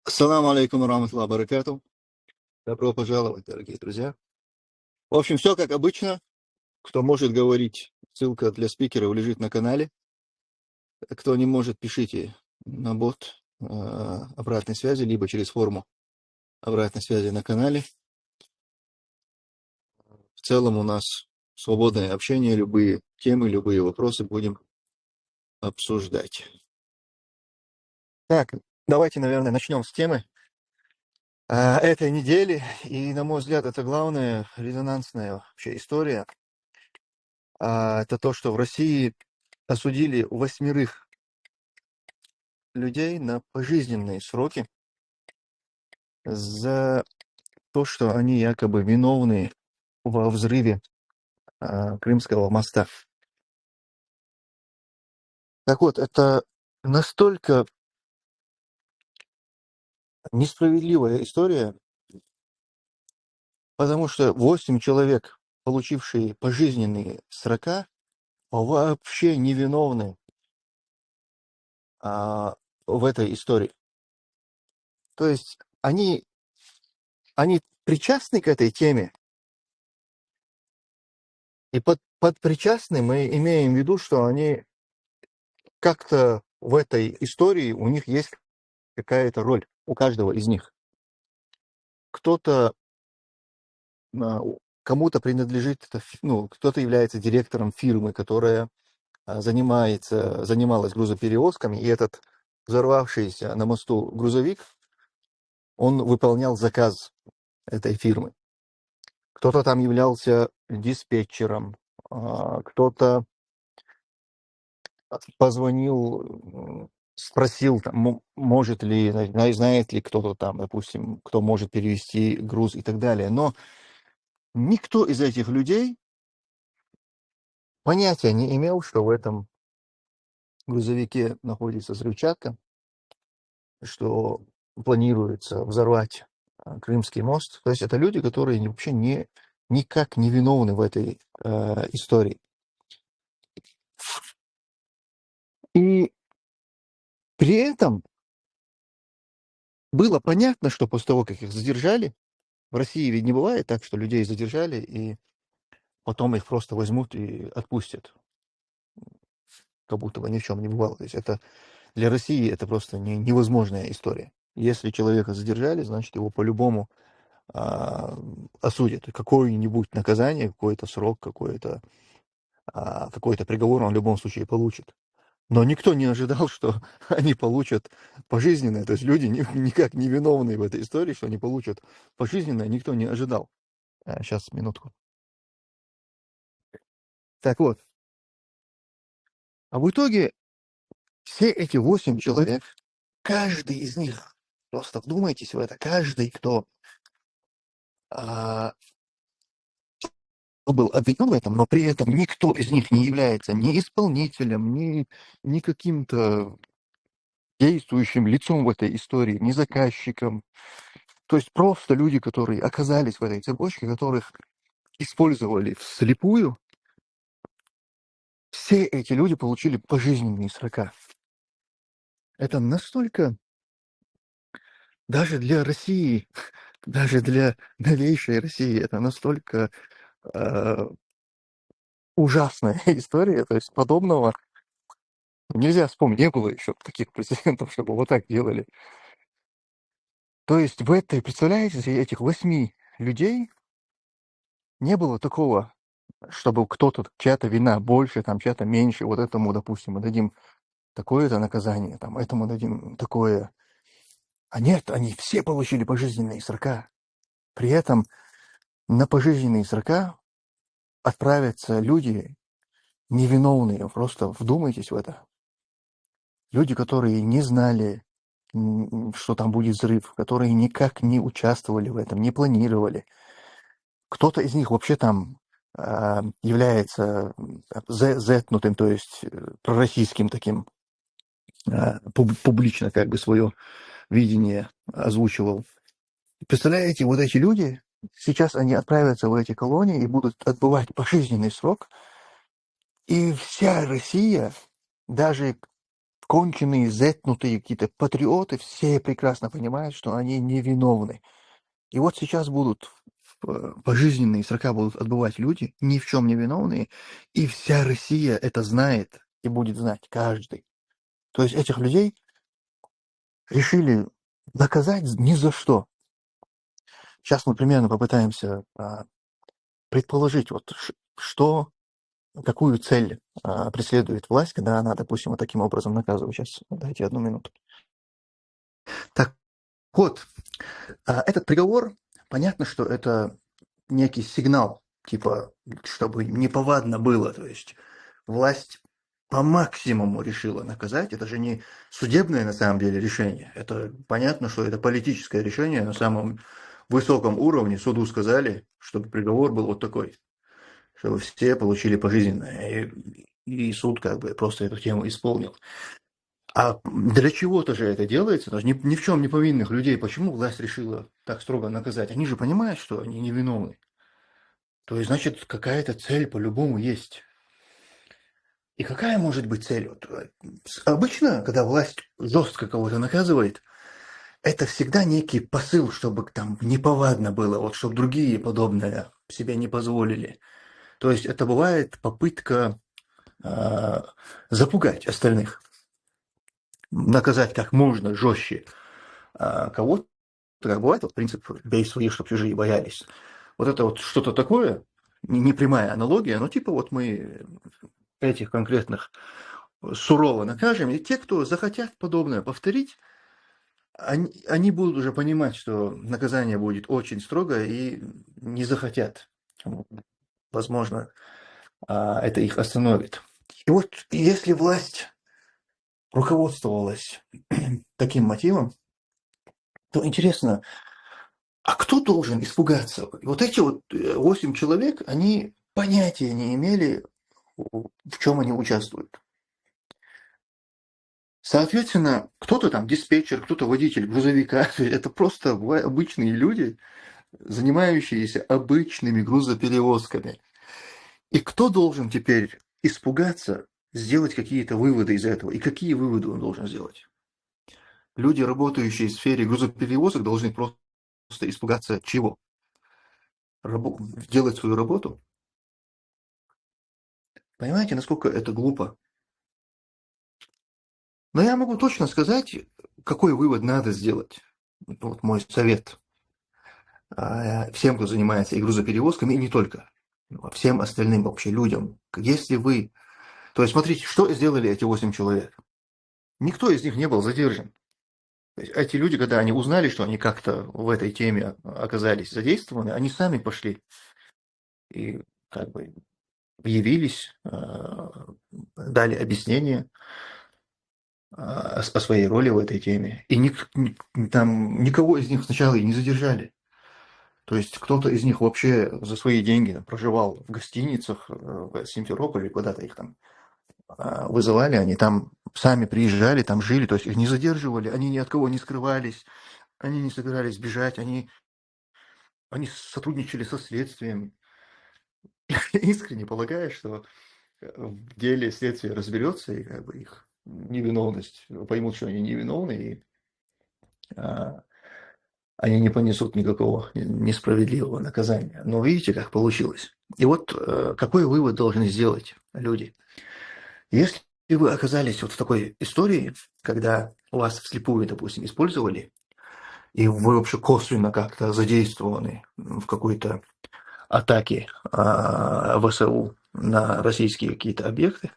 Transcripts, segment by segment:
Ассаламу алейкум раматлаху баракату. Добро пожаловать, дорогие друзья. В общем, все как обычно. Кто может говорить, ссылка для спикеров лежит на канале. Кто не может, пишите на бот обратной связи, либо через форму обратной связи на канале. В целом у нас свободное общение, любые темы, любые вопросы будем обсуждать. Так, давайте, наверное, начнем с темы этой недели. И, на мой взгляд, это главная резонансная вообще история. Это то, что в России осудили 8 людей на пожизненные сроки за то, что они якобы виновны во взрыве Крымского моста. Так вот, это настолько несправедливая история, потому что 8 человек, получившие пожизненные срока, вообще невиновны в этой истории. То есть они причастны к этой теме, и под причастны мы имеем в виду, что они как-то в этой истории, у них есть какая-то роль, у каждого из них. Кто-то, кому-то принадлежит, кто-то является директором фирмы, которая занималась грузоперевозками, и этот взорвавшийся на мосту грузовик, он выполнял заказ этой фирмы. Кто-то там являлся диспетчером, кто-то позвонил, спросил, там, может ли, знает ли кто-то там, допустим, кто может перевести груз и так далее. Но никто из этих людей понятия не имел, что в этом грузовике находится взрывчатка, что планируется взорвать Крымский мост. То есть это люди, которые вообще никак не виновны в этой истории. И при этом было понятно, что после того, как их задержали, в России ведь не бывает так, что людей задержали, и потом их просто возьмут и отпустят, как будто бы ни в чем не бывало. То есть это для России это просто невозможная история. Если человека задержали, значит, его по-любому осудят. Какое-нибудь наказание, какой-то срок, какой-то приговор он в любом случае получит. Но никто не ожидал, что они получат пожизненное. То есть люди никак не виновны в этой истории, что они получат пожизненное, никто не ожидал. Сейчас, минутку. Так вот, а в итоге все эти 8 человек, каждый из них, просто вдумайтесь в это, каждый, кто был обвинен в этом, но при этом никто из них не является ни исполнителем, ни каким-то действующим лицом в этой истории, ни заказчиком. То есть просто люди, которые оказались в этой цепочке, которых использовали вслепую, все эти люди получили пожизненные срока. Это настолько, даже для России, даже для новейшей России, это настолько ужасная история. То есть подобного нельзя вспомнить. Не было еще таких прецедентов, чтобы вот так делали. То есть в этой, представляете, среди этих 8 людей не было такого, чтобы кто-то, чья-то вина больше, там, чья-то меньше. Вот этому, допустим, мы дадим такое-то наказание, там, этому дадим такое. А нет, они все получили пожизненные срока. При этом на пожизненные срока отправятся люди невиновные. Просто вдумайтесь в это. Люди, которые не знали, что там будет взрыв, которые никак не участвовали в этом, не планировали. Кто-то из них вообще там является зетнутым, то есть пророссийским таким, публично как бы свое видение озвучивал. Представляете, вот эти люди, сейчас они отправятся в эти колонии и будут отбывать пожизненный срок, и вся Россия, даже конченые, зетнутые какие-то патриоты, все прекрасно понимают, что они невиновны. И вот сейчас будут пожизненные срока будут отбывать люди, ни в чем не виновные, и вся Россия это знает и будет знать каждый. То есть этих людей решили наказать ни за что. Сейчас мы примерно попытаемся предположить, вот что, какую цель преследует власть, когда она, допустим, вот таким образом наказывает. Сейчас дайте 1 минуту. Так вот, этот приговор, понятно, что это некий сигнал, типа, чтобы неповадно было, то есть власть по максимуму решила наказать. Это же не судебное на самом деле решение. Это понятно, что это политическое решение на самом высоком уровне. Суду сказали, чтобы приговор был вот такой, чтобы все получили пожизненное. И суд как бы просто эту тему исполнил. А для чего-то же это делается, даже ни в чем не повинных людей. Почему власть решила так строго наказать? Они же понимают, что они невиновны. То есть, значит, какая-то цель по-любому есть. И какая может быть цель? Вот, обычно, когда власть жестко кого-то наказывает, это всегда некий посыл, чтобы там неповадно было, вот чтобы другие подобное себе не позволили. То есть это бывает попытка запугать остальных, наказать как можно жестче кого-то, как бывает, вот принцип «бей своих, чтобы чужие боялись». Вот это вот что-то такое, не прямая аналогия, но типа вот мы этих конкретных сурово накажем, и те, кто захотят подобное повторить, они будут уже понимать, что наказание будет очень строгое и не захотят. Возможно, это их остановит. И вот если власть руководствовалась таким мотивом, то интересно, а кто должен испугаться? Вот эти вот 8 человек, они понятия не имели, в чем они участвуют. Соответственно, кто-то там диспетчер, кто-то водитель грузовика, это просто обычные люди, занимающиеся обычными грузоперевозками. И кто должен теперь испугаться, сделать какие-то выводы из этого? И какие выводы он должен сделать? Люди, работающие в сфере грузоперевозок, должны просто испугаться чего? Делать свою работу? Понимаете, насколько это глупо? Но я могу точно сказать, какой вывод надо сделать. Вот мой совет всем, кто занимается и грузоперевозками, и не только. Всем остальным вообще людям. Если вы... То есть, смотрите, что сделали эти 8 человек. Никто из них не был задержан. То есть, эти люди, когда они узнали, что они как-то в этой теме оказались задействованы, они сами пошли и как бы явились, дали объяснение о своей роли в этой теме. И там никого из них сначала и не задержали. То есть кто-то из них вообще за свои деньги проживал в гостиницах в Симферополе, куда-то их там вызывали, они там сами приезжали, там жили, то есть их не задерживали, они ни от кого не скрывались, они не собирались бежать, они сотрудничали со следствием. Искренне полагаю, что в деле следствие разберется, и как бы их невиновность, поймут, что они невиновны, и а, они не понесут никакого несправедливого наказания. Но видите, как получилось. И вот какой вывод должны сделать люди? Если вы оказались вот в такой истории, когда вас вслепую, допустим, использовали, и вы вообще косвенно как-то задействованы в какой-то атаке ВСУ на российские какие-то объекты,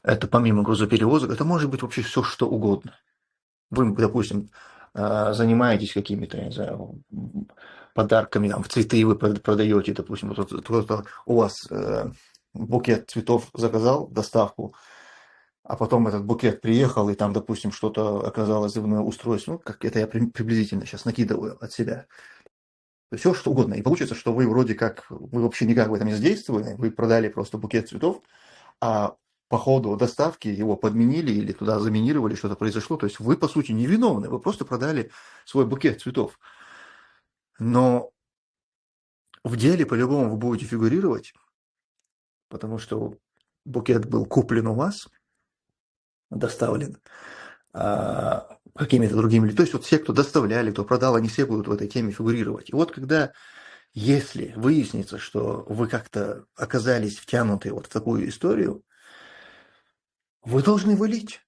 это помимо грузоперевозок, это может быть вообще все что угодно. Вы, допустим, занимаетесь какими-то, я не знаю, подарками, там, в цветы вы продаете, допустим, вот кто-то у вас букет цветов заказал, доставку, а потом этот букет приехал, и там, допустим, что-то оказалось взрывное устройство, ну, как это я приблизительно сейчас накидываю от себя. Все что угодно. И получится, что вы вроде как, вы вообще никак в этом не задействованы, вы продали просто букет цветов, а по ходу доставки его подменили или туда заминировали, что-то произошло. То есть вы, по сути, невиновны, вы просто продали свой букет цветов. Но в деле по-любому вы будете фигурировать, потому что букет был куплен у вас, доставлен какими-то другими людьми. То есть вот все, кто доставляли, кто продал, они все будут в этой теме фигурировать. И вот когда, если выяснится, что вы как-то оказались втянуты вот в такую историю, вы должны валить.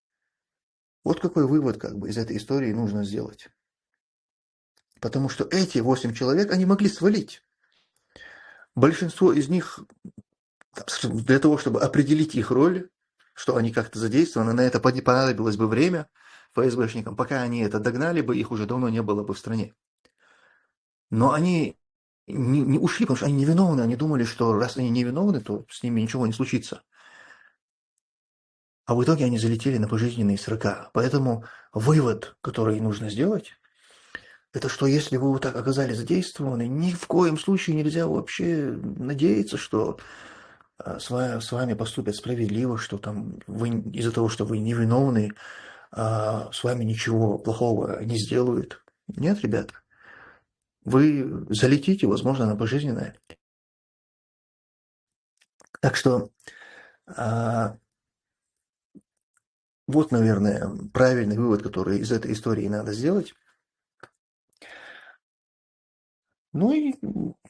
Вот какой вывод как бы из этой истории нужно сделать. Потому что эти 8 человек, они могли свалить. Большинство из них, для того, чтобы определить их роль, что они как-то задействованы, на это понадобилось бы время ФСБшникам. Пока они это догнали бы, их уже давно не было бы в стране. Но они не ушли, потому что они невиновны. Они думали, что раз они невиновны, то с ними ничего не случится. А в итоге они залетели на пожизненные срока. Поэтому вывод, который нужно сделать, это что если вы вот так оказались задействованы, ни в коем случае нельзя вообще надеяться, что с вами поступят справедливо, что там вы из-за того, что вы невиновны, с вами ничего плохого не сделают. Нет, ребята, вы залетите, возможно, на пожизненное. Так что вот, наверное, правильный вывод, который из этой истории надо сделать. Ну и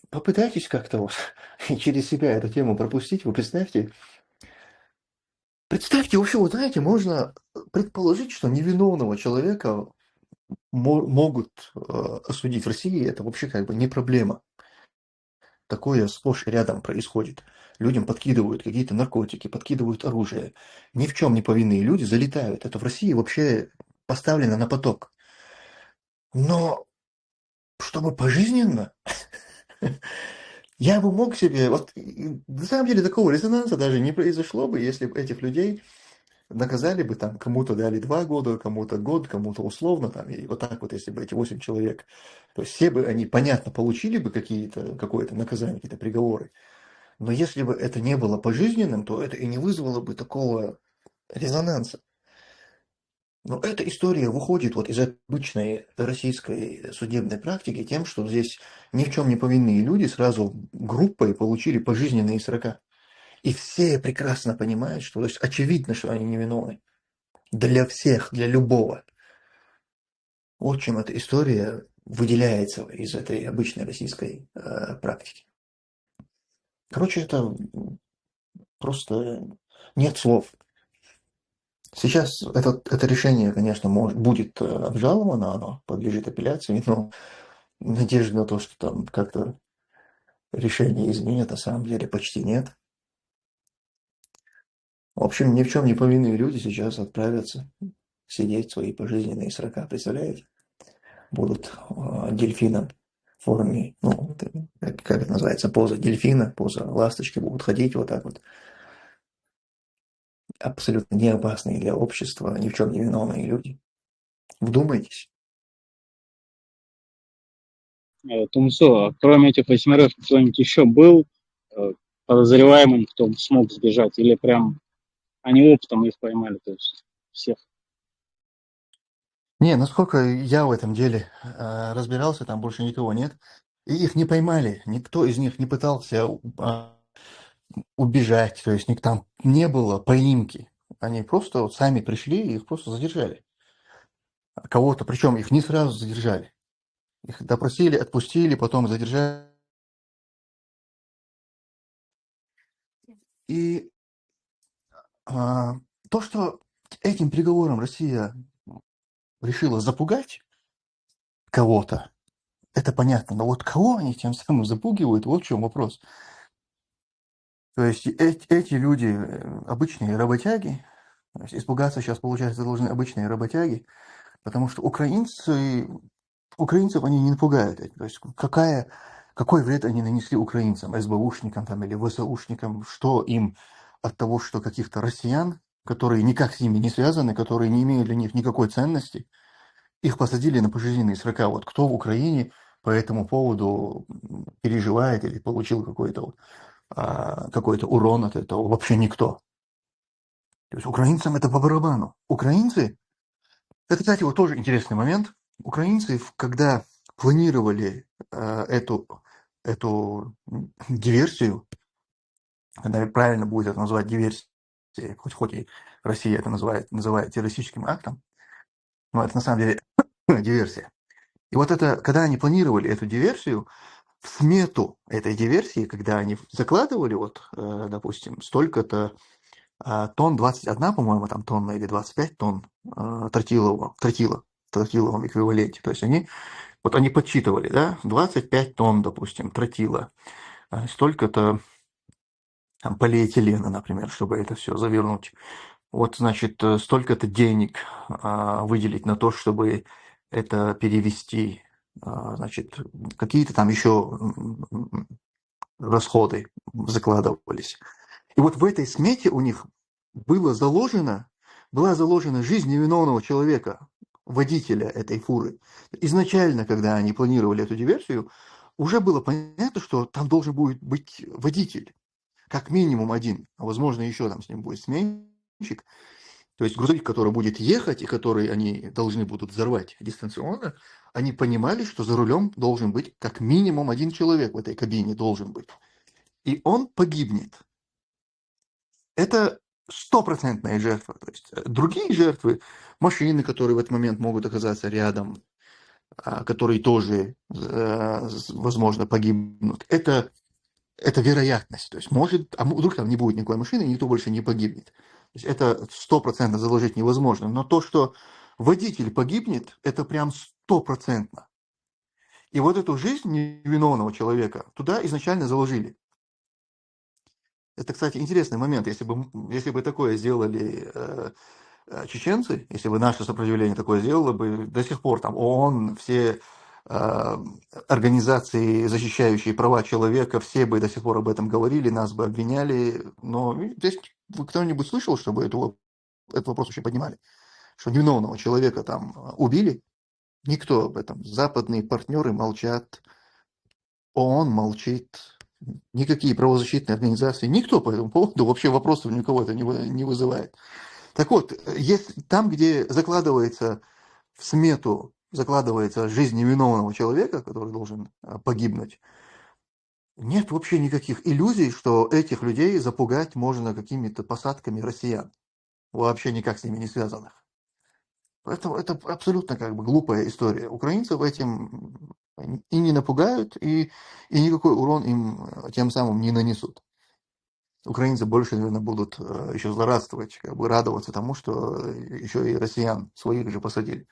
попытайтесь как-то вот через себя эту тему пропустить. Вы представьте вообще, вот знаете, можно предположить, что невиновного человека могут осудить в России. Это вообще как бы не проблема. Такое сплошь и рядом происходит. Людям подкидывают какие-то наркотики, подкидывают оружие. Ни в чем не повинные люди залетают. Это в России вообще поставлено на поток. Но чтобы пожизненно, я бы мог себе, вот на самом деле такого резонанса даже не произошло бы, если бы этих людей наказали бы там, кому-то дали 2 года, кому-то год, кому-то условно, там, и вот так вот, если бы эти 8 человек, то есть все бы они, понятно, получили бы какое-то наказание, какие-то приговоры, но если бы это не было пожизненным, то это и не вызвало бы такого резонанса. Но эта история выходит вот из обычной российской судебной практики тем, что здесь ни в чем не повинные люди сразу группой получили пожизненные срока. И все прекрасно понимают, что, то есть очевидно, что они невиновны. Для всех, для любого. Вот чем эта история выделяется из этой обычной российской практики. Короче, это просто нет слов. Сейчас это решение, конечно, будет обжаловано, оно подлежит апелляции, но надежды на то, что там как-то решение изменят, на самом деле почти нет. В общем, ни в чем не повинные люди сейчас отправятся сидеть свои пожизненные срока, представляете? Будут дельфином в форме, ну, как это называется, поза дельфина, поза ласточки, будут ходить вот так вот. Абсолютно не опасные для общества, ни в чем не виновные люди. Вдумайтесь. Тумсо, а кроме этих 8, кто-нибудь еще был э, подозреваемым, кто смог сбежать? Или прям они оптом их поймали, то есть всех? Не, насколько я в этом деле разбирался, там больше никого нет. И их не поймали, никто из них не пытался убежать, то есть там не было поимки. Они просто вот сами пришли и их просто задержали. Кого-то, причем их не сразу задержали. Их допросили, отпустили, потом задержали. И а, то, что этим приговором Россия решила запугать кого-то, это понятно. Но вот кого они тем самым запугивают, вот в чем вопрос. То есть эти люди обычные работяги, то есть испугаться сейчас, получается, должны обычные работяги, потому что украинцев они не напугают. То есть какой вред они нанесли украинцам, СБУшникам там, или ВСУшникам, что им от того, что каких-то россиян, которые никак с ними не связаны, которые не имеют для них никакой ценности, их посадили на пожизненные срока. Вот кто в Украине по этому поводу переживает или получил какой-то урон от этого? Вообще никто. То есть украинцам это по барабану. Украинцы, это, кстати, вот тоже интересный момент. Украинцы, когда планировали эту диверсию, когда правильно будет это назвать диверсией, хоть и Россия это называет террористическим актом, но это на самом деле диверсия. И вот это, когда они планировали эту диверсию, в смету этой диверсии, когда они закладывали, вот, допустим, столько-то тонн, 21, по-моему, там тонна или 25 тонн тротиловом эквиваленте. То есть они подсчитывали, да, 25 тонн, допустим, тротила, столько-то там, полиэтилена, например, чтобы это все завернуть. Вот, значит, столько-то денег выделить на то, чтобы это перевести, значит, какие-то там еще расходы закладывались. И вот в этой смете у них была заложена жизнь невиновного человека, водителя этой фуры. Изначально, когда они планировали эту диверсию, уже было понятно, что там должен будет быть водитель, как минимум один, а возможно еще там с ним будет сменщик. То есть грузовик, который будет ехать и который они должны будут взорвать дистанционно, они понимали, что за рулем должен быть как минимум один человек в этой кабине должен быть. И он погибнет. Это стопроцентная жертва. То есть другие жертвы, машины, которые в этот момент могут оказаться рядом, которые тоже, возможно, погибнут, это вероятность. То есть может, а вдруг там не будет никакой машины, и никто больше не погибнет. То есть это стопроцентно заложить невозможно. Но то, что водитель погибнет, это прям стопроцентно. И вот эту жизнь невиновного человека туда изначально заложили. Это, кстати, интересный момент. Если бы такое сделали чеченцы, если бы наше сопротивление такое сделало бы, до сих пор там ООН, все организации, защищающие права человека, все бы до сих пор об этом говорили, нас бы обвиняли. Но здесь кто-нибудь слышал, чтобы этот вопрос вообще поднимали? Что невиновного человека там убили? Никто об этом. Западные партнеры молчат, ООН молчит, никакие правозащитные организации, никто по этому поводу вообще вопросов никого это не вызывает. Так вот, если там, где закладывается в смету, закладывается жизнь невиновного человека, который должен погибнуть, нет вообще никаких иллюзий, что этих людей запугать можно какими-то посадками россиян, вообще никак с ними не связанных. Поэтому это абсолютно как бы глупая история. Украинцев этим и не напугают, и никакой урон им тем самым не нанесут. Украинцы больше, наверное, будут еще злорадствовать, как бы радоваться тому, что еще и россиян своих же посадили.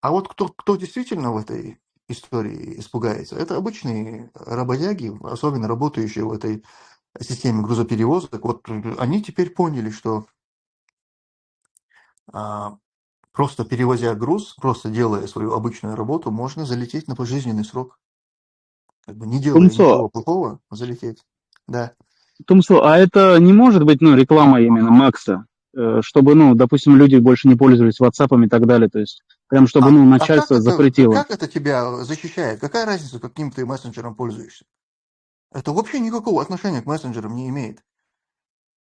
А вот кто действительно в этой истории испугается, это обычные работяги, особенно работающие в этой системе грузоперевозок. Вот они теперь поняли, что а, просто перевозя груз, просто делая свою обычную работу, можно залететь на пожизненный срок. Как бы не делая Тумсо, ничего плохого, залететь. Да. Тумсо, а это не может быть, ну, реклама именно Макса, чтобы, ну, допустим, люди больше не пользовались WhatsApp и так далее, то есть прям чтобы, ну, А как начальство это, запретило. как это тебя защищает? Какая разница, каким ты мессенджером пользуешься? Это вообще никакого отношения к мессенджерам не имеет.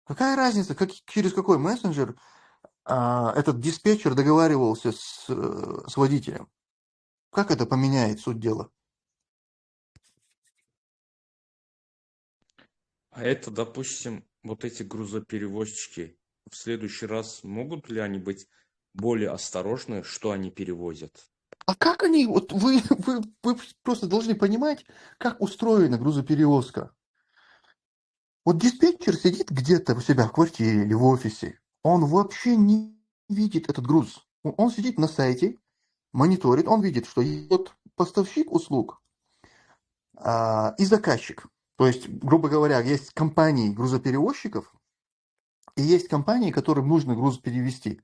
Какая разница, через какой мессенджер этот диспетчер договаривался с водителем? Как это поменяет суть дела? А это, допустим, вот эти грузоперевозчики в следующий раз могут ли они быть более осторожны, что они перевозят? А как они, вот вы просто должны понимать, как устроена грузоперевозка. Вот диспетчер сидит где-то у себя в квартире или в офисе, он вообще не видит этот груз. Он сидит на сайте, мониторит, он видит, что идет поставщик услуг и заказчик. То есть, грубо говоря, есть компании грузоперевозчиков и есть компании, которым нужно груз перевести.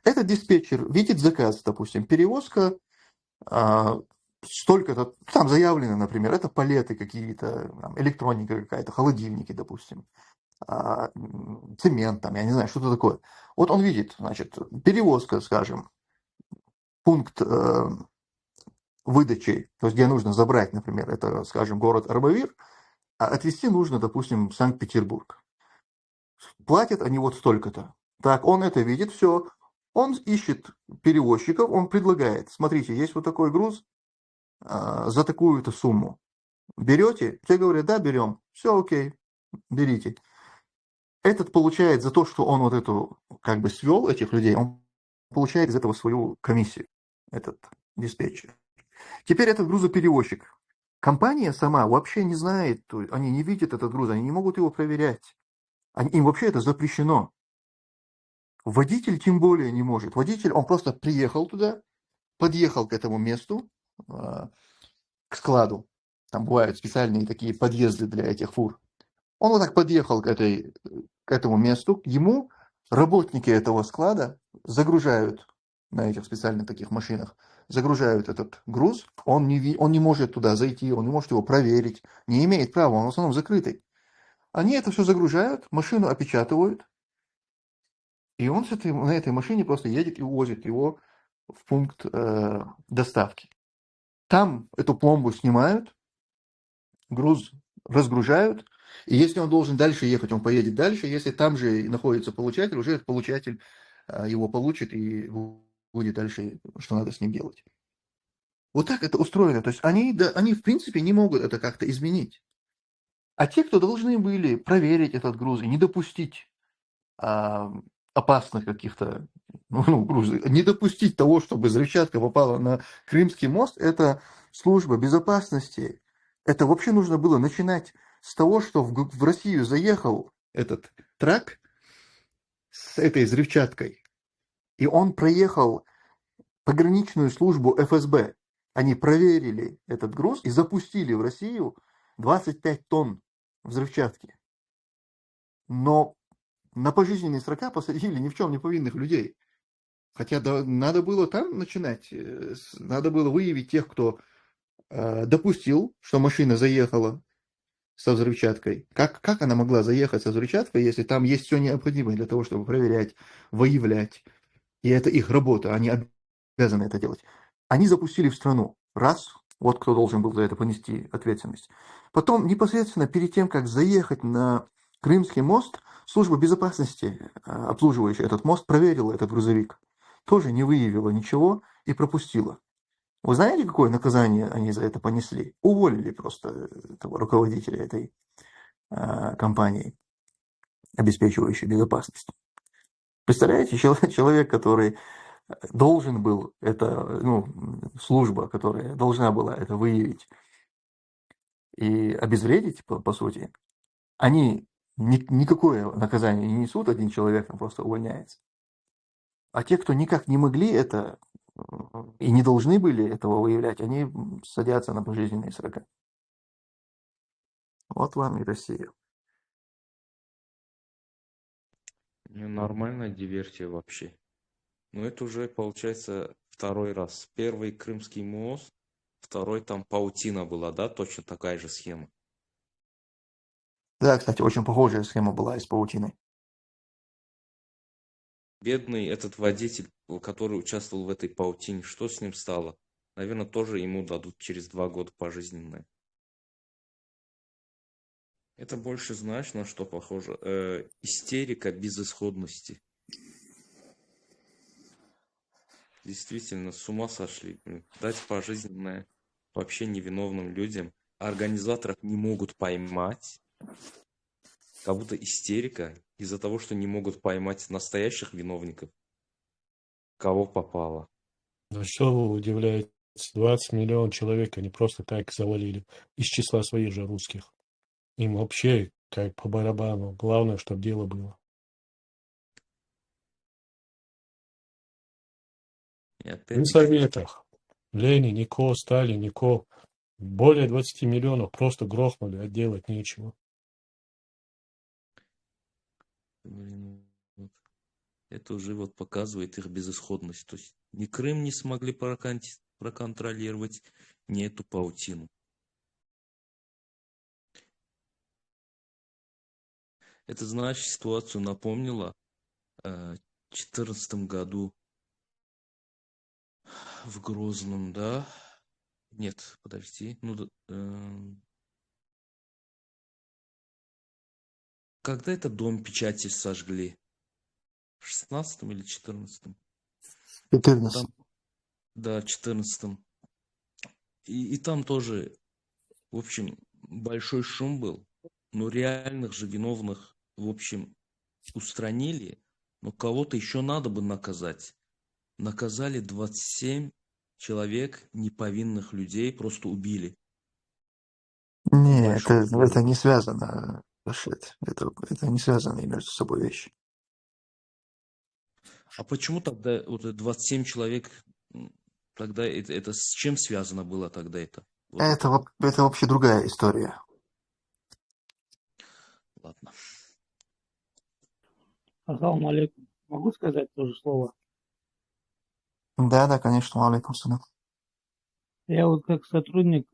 Этот диспетчер видит заказ, допустим, перевозка столько-то, там заявлено, например, это палеты какие-то, электроника какая-то, холодильники, допустим, цемент, там, я не знаю, что-то такое. Вот он видит, значит, перевозка, скажем, пункт выдачи, то есть где нужно забрать, например, это, скажем, город Арбавир, а отвезти нужно, допустим, в Санкт-Петербург. Платят они вот столько-то. Так, он это видит, все. Он ищет перевозчиков, он предлагает, смотрите, есть вот такой груз за такую-то сумму. Берете? Те говорят, да, берем. Все окей, берите. Этот получает за то, что он вот эту, как бы свел этих людей, он получает из этого свою комиссию, этот диспетчер. Теперь этот грузоперевозчик. Компания сама вообще не знает, они не видят этот груз, они не могут его проверять. Им вообще это запрещено. Водитель тем более не может. Водитель, он просто приехал туда, подъехал к этому месту, к складу. Там бывают специальные такие подъезды для этих фур. Он вот так подъехал к этому месту. Ему работники этого склада загружают на этих специальных таких машинах, загружают этот груз. Он не может туда зайти, он не может его проверить, не имеет права, он в основном закрытый. Они это все загружают, машину опечатывают, и он на этой машине просто едет и увозит его в пункт доставки. Там эту пломбу снимают, груз разгружают, и если он должен дальше ехать, он поедет дальше. Если там же находится получатель, уже этот получатель его получит и будет дальше, что надо с ним делать. Вот так это устроено. То есть они в принципе не могут это как-то изменить. А те, кто должны были проверить этот груз и не допустить а, опасных каких-то грузов, не допустить того, чтобы взрывчатка попала на Крымский мост, это служба безопасности. Это вообще нужно было начинать с того, что в Россию заехал этот трак с этой взрывчаткой, и он проехал пограничную службу ФСБ. Они проверили этот груз и запустили в Россию 25 тонн взрывчатки. Но на пожизненные срока посадили ни в чем не повинных людей. Хотя надо было там начинать, надо было выявить тех, кто допустил, что машина заехала со взрывчаткой. Как она могла заехать со взрывчаткой, если там есть все необходимое для того, чтобы проверять, выявлять. И это их работа, они обязаны это делать. Они запустили в страну. Раз, вот кто должен был за это понести ответственность. Потом, непосредственно перед тем, как заехать на Крымский мост, служба безопасности, обслуживающая этот мост, проверила этот грузовик. Тоже не выявила ничего и пропустила. Вы знаете, какое наказание они за это понесли? Уволили просто этого руководителя этой компании, обеспечивающей безопасность. Представляете, человек, который должен был это, служба, которая должна была это выявить и обезвредить, по сути, они никакое наказание не несут, один человек там просто увольняется. А те, кто никак не могли это и не должны были этого выявлять, они садятся на пожизненные срока. Вот вам и Россия. Нормальная диверсия вообще. Но это уже получается второй раз. Первый Крымский мост, второй там паутина была, да, точно такая же схема. Да, кстати, очень похожая схема была и с паутиной. Бедный этот водитель, который участвовал в этой паутине, что с ним стало? Наверное, тоже ему дадут через 2 года пожизненное. Это больше, знаешь, на что похоже? Истерика безысходности. Действительно, с ума сошли. Дать пожизненное вообще невиновным людям. А организаторов не могут поймать. Как будто истерика из-за того, что не могут поймать настоящих виновников. Кого попало. Да что вы удивляетесь? 20 миллионов человек они просто так завалили из числа своих же русских. Им вообще как по барабану. Главное, чтобы дело было. И При опять-таки, советах Ленин, Нико, Сталин, Нико более 20 миллионов просто грохнули, а делать нечего. блин, вот это уже вот показывает их безысходность. То есть ни Крым не смогли проконтролировать, ни эту паутину. Это, знаешь, ситуацию напомнила в 2014 году в Грозном, да? Нет, подожди. Когда это дом печати сожгли? В 16 или 14? 14. Там, да, 14. И там тоже, в общем, большой шум был. Но реальных же виновных, в общем, устранили, но кого-то еще надо бы наказать. Наказали 27 человек, неповинных людей, просто убили в Не, большом это городе. не связано, Рашид. Это не связанные между собой вещи. А почему тогда вот это 27 человек, тогда это с чем связано было тогда это? Вот это. Это вообще другая история. Ладно. Ассаламу алейкум. Могу сказать тоже слово? Да, конечно, алейкум салям. Я вот как сотрудник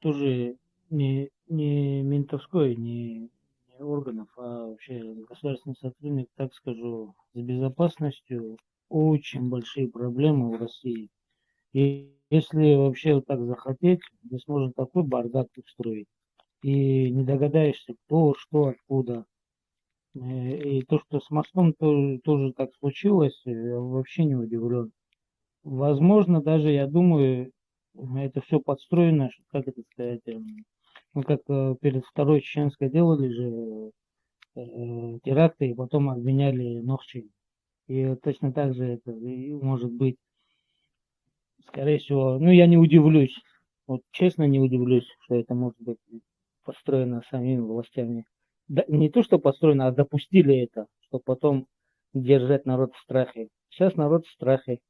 тоже не ментовской, не органов, а вообще государственный сотрудник, так скажу, с безопасностью очень большие проблемы в России. И если вообще вот так захотеть, здесь можно такой бардак устроить. И не догадаешься, кто, что, откуда. И то, что с мостом тоже так случилось, я вообще не удивлен. Возможно, даже, я думаю, это все подстроено, как это сказать, ну, как перед второй чеченской делали же теракты, и потом обвиняли Нохчи. И точно так же это и может быть, скорее всего, ну, я не удивлюсь, вот честно не удивлюсь, что это может быть построено самими властями. Да, не то, что построено, а допустили это, чтобы потом держать народ в страхе. Сейчас народ в страхе.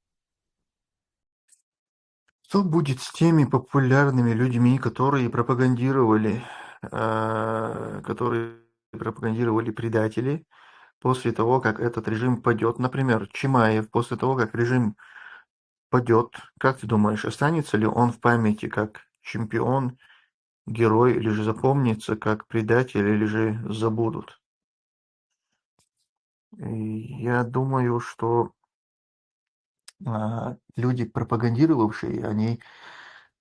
Что будет с теми популярными людьми, которые пропагандировали предателей после того, как этот режим падет? Например, Чимаев, после того, как режим падет, как ты думаешь, останется ли он в памяти как чемпион, герой, или же запомнится как предатель, или же забудут? И я думаю, что люди, пропагандировавшие, они,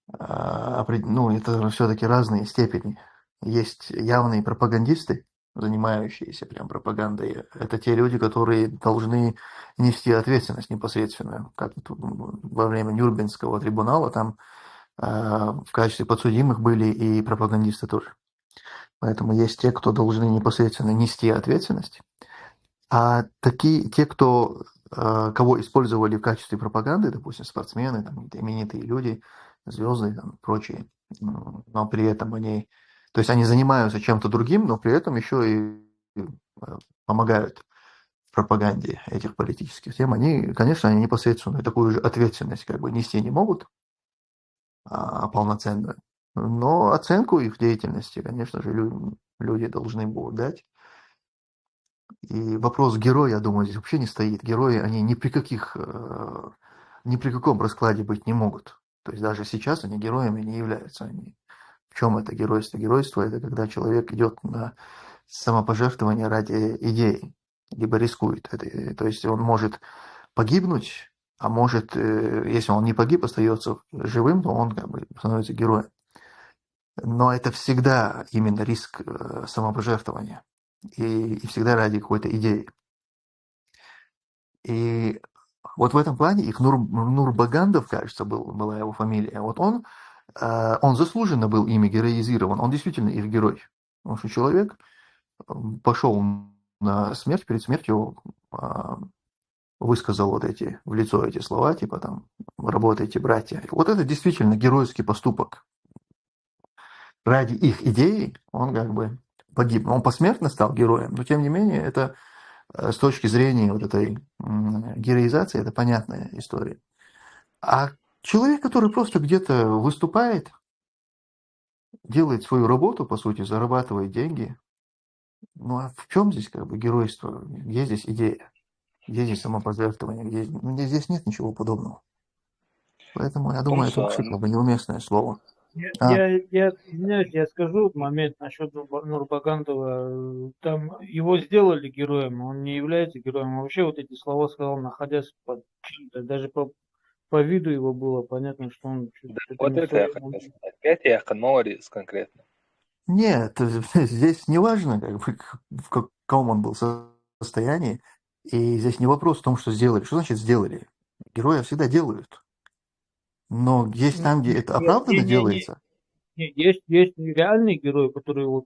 ну, это все-таки разные степени. Есть явные пропагандисты, занимающиеся прям пропагандой. Это те люди, которые должны нести ответственность непосредственно, как вот во время Нюрнбергского трибунала, там в качестве подсудимых были и пропагандисты тоже. Поэтому есть те, кто должны непосредственно нести ответственность. А те, кого использовали в качестве пропаганды, допустим, спортсмены, там, именитые люди, звезды, там, прочие, но при этом то есть они занимаются чем-то другим, но при этом еще и помогают пропаганде этих политических тем, конечно, они непосредственно такую же ответственность как бы нести не могут, полноценную, но оценку их деятельности, конечно же, люди должны будут дать. И вопрос героя, я думаю, здесь вообще не стоит. Герои, они ни при каком раскладе быть не могут. То есть даже сейчас они героями не являются. В чем это геройство? Геройство – это когда человек идет на самопожертвование ради идеи, либо рискует. То есть он может погибнуть, а может, если он не погиб, остается живым, то он как бы становится героем. Но это всегда именно риск самопожертвования. И всегда ради какой-то идеи. И вот в этом плане их Нурбагандов, кажется, была его фамилия. Вот он заслуженно был ими героизирован. Он действительно их герой. Потому что человек пошел на смерть, перед смертью высказал в лицо эти слова, типа там, работайте, братья. Вот это действительно геройский поступок. Ради их идеи он как бы погиб. Он посмертно стал героем, но тем не менее это с точки зрения вот этой героизации, это понятная история. А человек, который просто где-то выступает, делает свою работу, по сути, зарабатывает деньги, ну а в чем здесь как бы геройство? Где здесь идея? Где здесь самопожертвование? Здесь нет ничего подобного. Поэтому я думаю, это вообще как бы неуместное слово. Я извиняюсь, я скажу момент насчет Нурбагандова. Там его сделали героем, он не является героем. Вообще вот эти слова сказал, находясь под чем-то. Даже по виду его было понятно, что он Да, что-то вот не в это я своем. хотел сказать. Опять я Молодец конкретно. Нет, здесь не важно, как бы, в каком он был состоянии. И здесь не вопрос в том, что сделали. Что значит сделали? Герои всегда делают. Но есть там, где это оправданно делается. Есть реальный герой, который вот,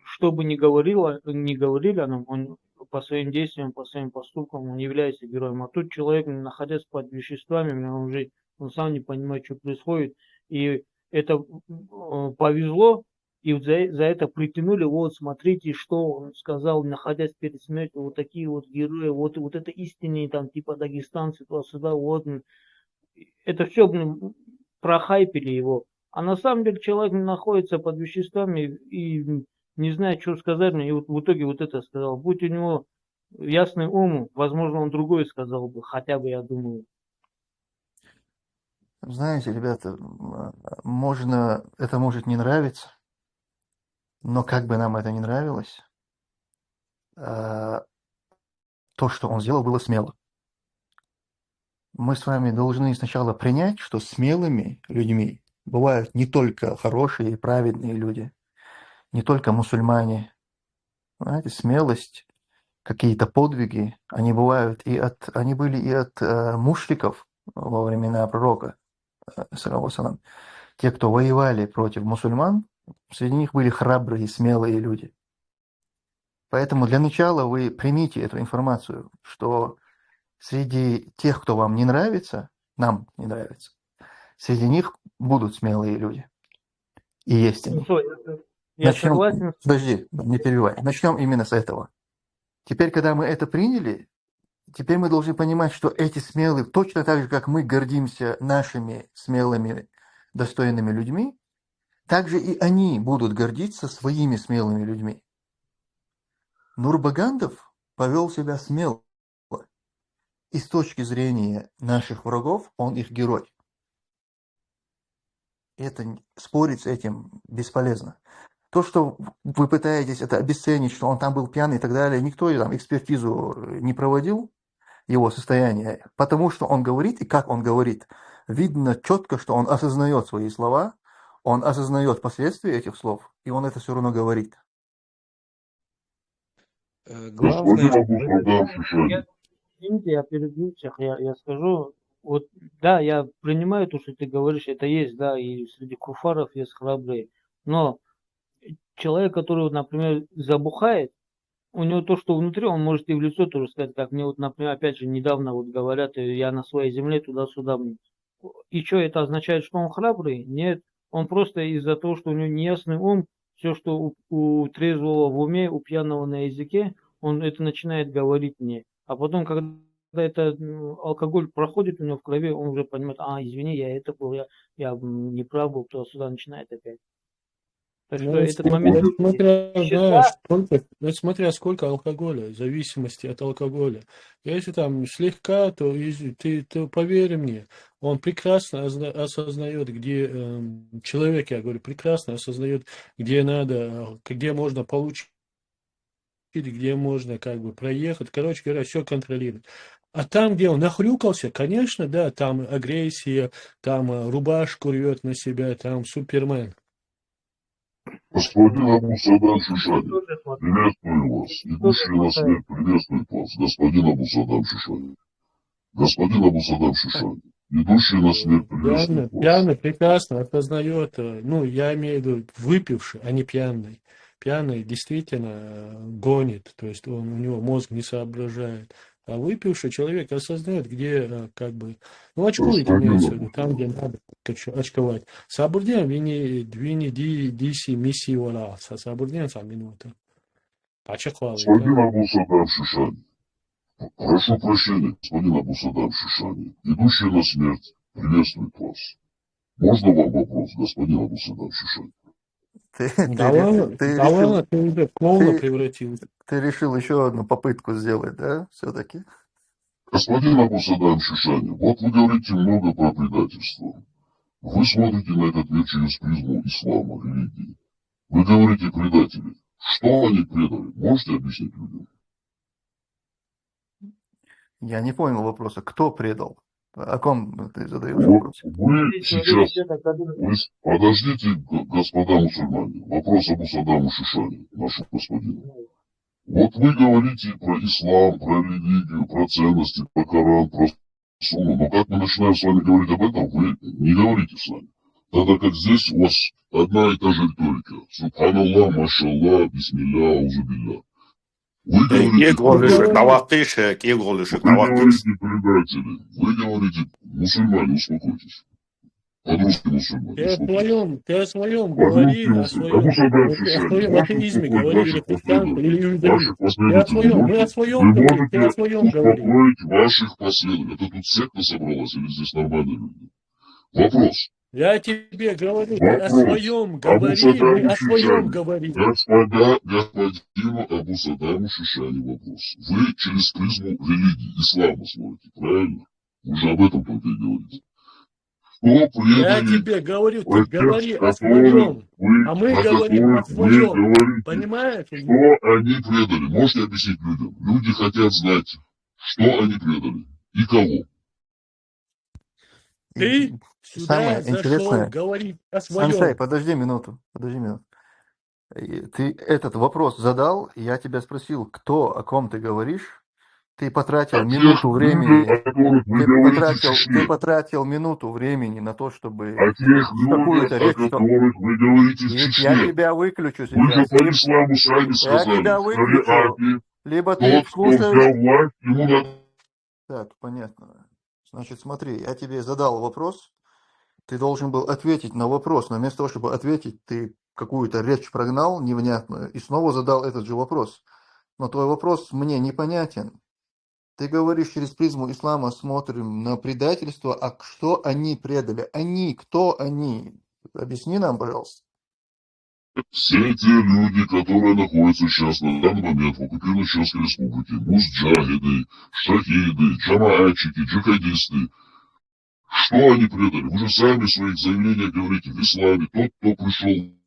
что бы ни говорили о нем, он по своим действиям, по своим поступкам он является героем. А тут человек, находясь под веществами, он сам не понимает, что происходит. И это повезло, и вот за это притянули, вот смотрите, что он сказал, находясь перед смертью, вот такие вот герои, вот это истинные там типа дагестанцы, туда-сюда, вот. Это все, прохайпили его. А на самом деле человек находится под веществами и не знает, что сказать мне. И вот в итоге вот это сказал. Будь у него ясный ум, возможно, он другое сказал бы, хотя бы, я думаю. Знаете, ребята, это может не нравиться, но как бы нам это не нравилось, то, что он сделал, было смело. Мы с вами должны сначала принять, что смелыми людьми бывают не только хорошие и праведные люди, не только мусульмане. Знаете, смелость, какие-то подвиги, они были и от мушриков во времена пророка, саллаллаху алейхи. Те, кто воевали против мусульман, среди них были храбрые и смелые люди. Поэтому для начала вы примите эту информацию, что среди тех, кто вам не нравится, нам не нравится, среди них будут смелые люди. И есть они. Я согласен. Подожди, не перебивай. Начнем именно с этого. Теперь, когда мы это приняли, теперь мы должны понимать, что эти смелые, точно так же, как мы гордимся нашими смелыми, достойными людьми, также и они будут гордиться своими смелыми людьми. Нурбагандов повел себя смело. И с точки зрения наших врагов, он их герой. Спорить с этим бесполезно. То, что вы пытаетесь это обесценить, что он там был пьяный и так далее, никто там экспертизу не проводил его состояние, потому что он говорит и как он говорит. Видно четко, что он осознает свои слова, он осознает последствия этих слов, и он это все равно говорит. Главное, Извините, я перебью всех, я скажу. Вот, да, я принимаю то, что ты говоришь, это есть, да, и среди куфаров есть храбрые. Но человек, который, вот, например, забухает, у него то, что внутри, он может и в лицо тоже сказать, как мне вот, например, опять же, недавно вот говорят, я на своей земле туда-сюда. И что, это означает, что он храбрый? Нет, он просто из-за того, что у него неясный ум, все, что у трезвого в уме, у пьяного на языке, он это начинает говорить мне. А потом, когда это алкоголь проходит у него в крови, он уже понимает, извини, я это был, я не прав был, туда-сюда начинает опять. Так что этот момент... Смотря сколько алкоголя, в зависимости от алкоголя. Если там слегка, то ты поверь мне, он прекрасно осознает, где человек, я говорю, прекрасно осознает, где надо, где можно получить, где можно как бы проехать. Короче говоря, все контролирует. А там, где он нахрюкался, конечно, да, там агрессия, там рубашку рвет на себя, там Супермен. Господин Абу Садам Шишани, приветствую вас. Идущий на смерть приветствует вас, господин Абу Садам Шишани. Господин Абу Садам Шишани, идущий на смерть приветствует вас. Пьяный прекрасно осознает, я имею в виду выпивший, а не пьяный. Пьяный действительно гонит, то есть у него мозг не соображает. А выпивший человек осознает, где очкует, имеется в виду, там, где надо очковать. Сабурден двини диси миссии вала. Сабурден сам минута. Очковал. Господин Абу Садам Шишани, прошу прощения, господин Абу Садам Шишани, идущий на смерть приветствует вас. Можно вам вопрос, господин Абу Садам Шишани? Ты уже полно превратился. Ты решил еще одну попытку сделать, да, все-таки? Господин Абу Садам Шишани, вот вы говорите много про предательство. Вы смотрите на этот мир через призму ислама, религии. Вы говорите предатели. Что они предали? Можете объяснить людям? Я не понял вопроса. Кто предал? О ком ты задаешь вопрос? Вы сейчас... Подождите, господа мусульмане. Вопрос Абу Садаму Шишани, нашему господину. Вот вы говорите про ислам, про религию, про ценности, про Коран, про сунну. Но как мы начинаем с вами говорить об этом, вы не говорите с нами. Тогда как здесь у вас одна и та же риторика. Субханаллах, машаллах, бисмилля, аузубилля. Вы говорите Иголышек, предатели. навахтышек, Вы иголышек, навахтышек. говорите предатели. Вы говорите мусульмане, успокойтесь. Под-русски мусульмане, успокойтесь. Ты о своем Под-русски говори, о мусульмане. Абу своем, Саддам о Шишани, своем можете атеизме успокоить говори, или ваших христианстве, или последователей? иудаизме. Ваших Ты о последователей своем, мы о можете? своем Вы говорим, ты о можете своем говори. успокоить ваших последователей? Это тут секта собралась или здесь нормальные люди? Вопрос. Я тебе говорю, ты о Вопрос. своем Абу говори, мы Саддаму о своем Шишани. говорим. Господину Абу Саддаму Шишани вопрос. Вы через призму религии, ислама смотрите, правильно? Вы же об этом только и говорите. Кто Я предали тебе говорю, ты протест, говори о который своем, вы, а мы на говорим о который вы своем. говорите? Понимаешь? Что они предали? Можете объяснить людям? Люди хотят знать, что они предали и кого. Ты сюда Самое зашел интересное, говорить о Сансей, своем. подожди минуту. Ты этот вопрос задал, я тебя спросил, о ком ты говоришь. Ты потратил О тех минуту людях, времени, о которых вы ты говорите в потратил Чечне. минуту времени на то, чтобы О тех какую-то людях, о речь. которых вы говорите в Я Чечне. тебя выключу Вы же сейчас. по исламу сами Я сказали. тебя В выключу. шариате Либо ты тот, кто слушаешь. взял власть, ему надо... Так, понятно. Значит, смотри, я тебе задал вопрос. Ты должен был ответить на вопрос, но вместо того, чтобы ответить, ты какую-то речь прогнал невнятную и снова задал этот же вопрос. Но твой вопрос мне непонятен. Ты говоришь, через призму ислама смотрим на предательство, а что они предали? Кто они? Объясни нам, пожалуйста. Все те люди, которые находятся сейчас на данный момент в оккупированной Чеченской Республике, мусджахиды, шахиды, джамаатчики, джихадисты, что они предали? Вы же сами в своих заявлениях говорите, в исламе тот, кто пришел.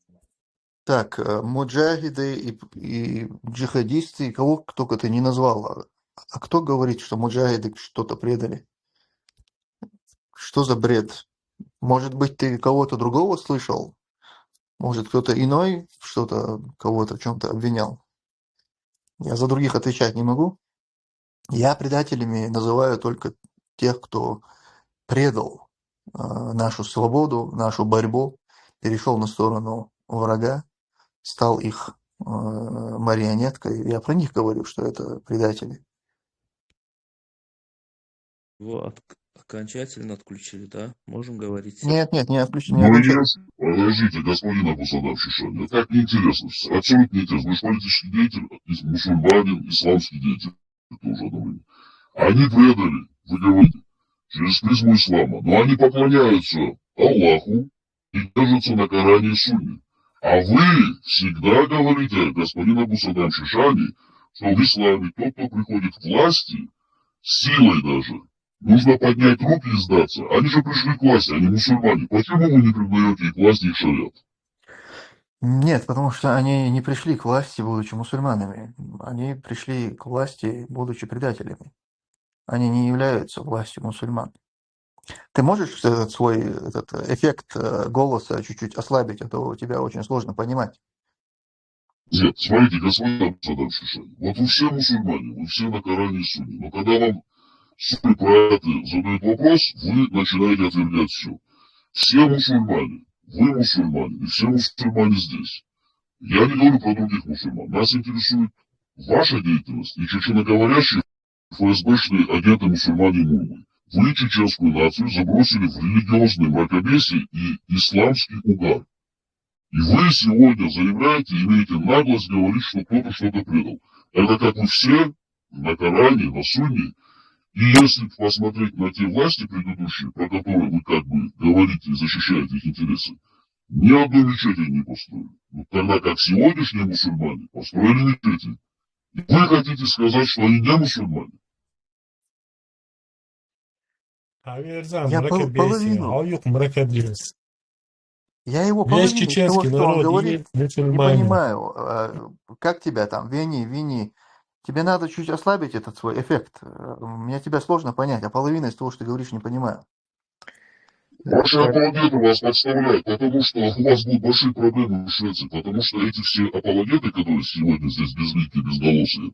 Так, муджахиды и джихадисты, кого только ты не назвал. А кто говорит, что муджахиды что-то предали? Что за бред? Может быть, ты кого-то другого слышал? Может, кто-то иной что-то, кого-то в чем-то обвинял? Я за других отвечать не могу. Я предателями называю только тех, кто предал нашу свободу, нашу борьбу, перешел на сторону врага, стал их марионеткой. Я про них говорю, что это предатели. Его окончательно отключили, да? Можем говорить. Нет, не отключи, не Но окончательно. если... Подождите, господин Абу Саддам Шишани, это так неинтересно. Абсолютно неинтересно. Вы же политический деятель, мусульманин, исламский деятель тоже одновременно. Они предали, вы говорите, через призму ислама. Но они поклоняются Аллаху и держатся на Коране и Сунне. А вы всегда говорите, господин Абу Саддам Шишани, что в исламе тот, кто приходит к власти, силой даже, нужно поднять руки и сдаться. Они же пришли к власти, они мусульмане. Почему вы не признаете их власть и их шариат? Нет, потому что они не пришли к власти, будучи мусульманами. Они пришли к власти, будучи предателями. Они не являются властью мусульман. Ты можешь свой эффект голоса чуть-чуть ослабить, а то у тебя очень сложно понимать. Нет, смотрите, господин Абу Саддам Шишани, вот вы все мусульмане, вы все на Коране и Сунне, но когда вам супер братья задают вопрос, вы начинаете отвергать все. Все мусульмане, вы мусульмане, и все мусульмане здесь. Я не говорю про других мусульман. Нас интересует ваша деятельность и чеченоговорящие ФСБшные агенты мусульмане муллы. Вы чеченскую нацию забросили в религиозный мракобесие и исламский угар. И вы сегодня заявляете, имеете наглость говорить, что кто-то что-то предал. Это как вы все на Коране, на Сунне. И если посмотреть на те власти предыдущие, про которые вы как бы говорите и защищаете их интересы, ни одной мечети не построили. Но тогда как сегодняшние мусульмане построили мечети. И вы хотите сказать, что они не мусульмане? Я половину. Я его Весь половину из того, чеченский что он народ говорит, есть не мусульмане. понимаю. Как тебя там, вини. Тебе надо чуть ослабить этот свой эффект. Мне тебя сложно понять, а половина из того, что ты говоришь, не понимаю. Ваши апологеты вас подставляют, потому что у вас будут большие проблемы в Швеции, потому что эти все апологеты, которые сегодня здесь безликие, безголосые,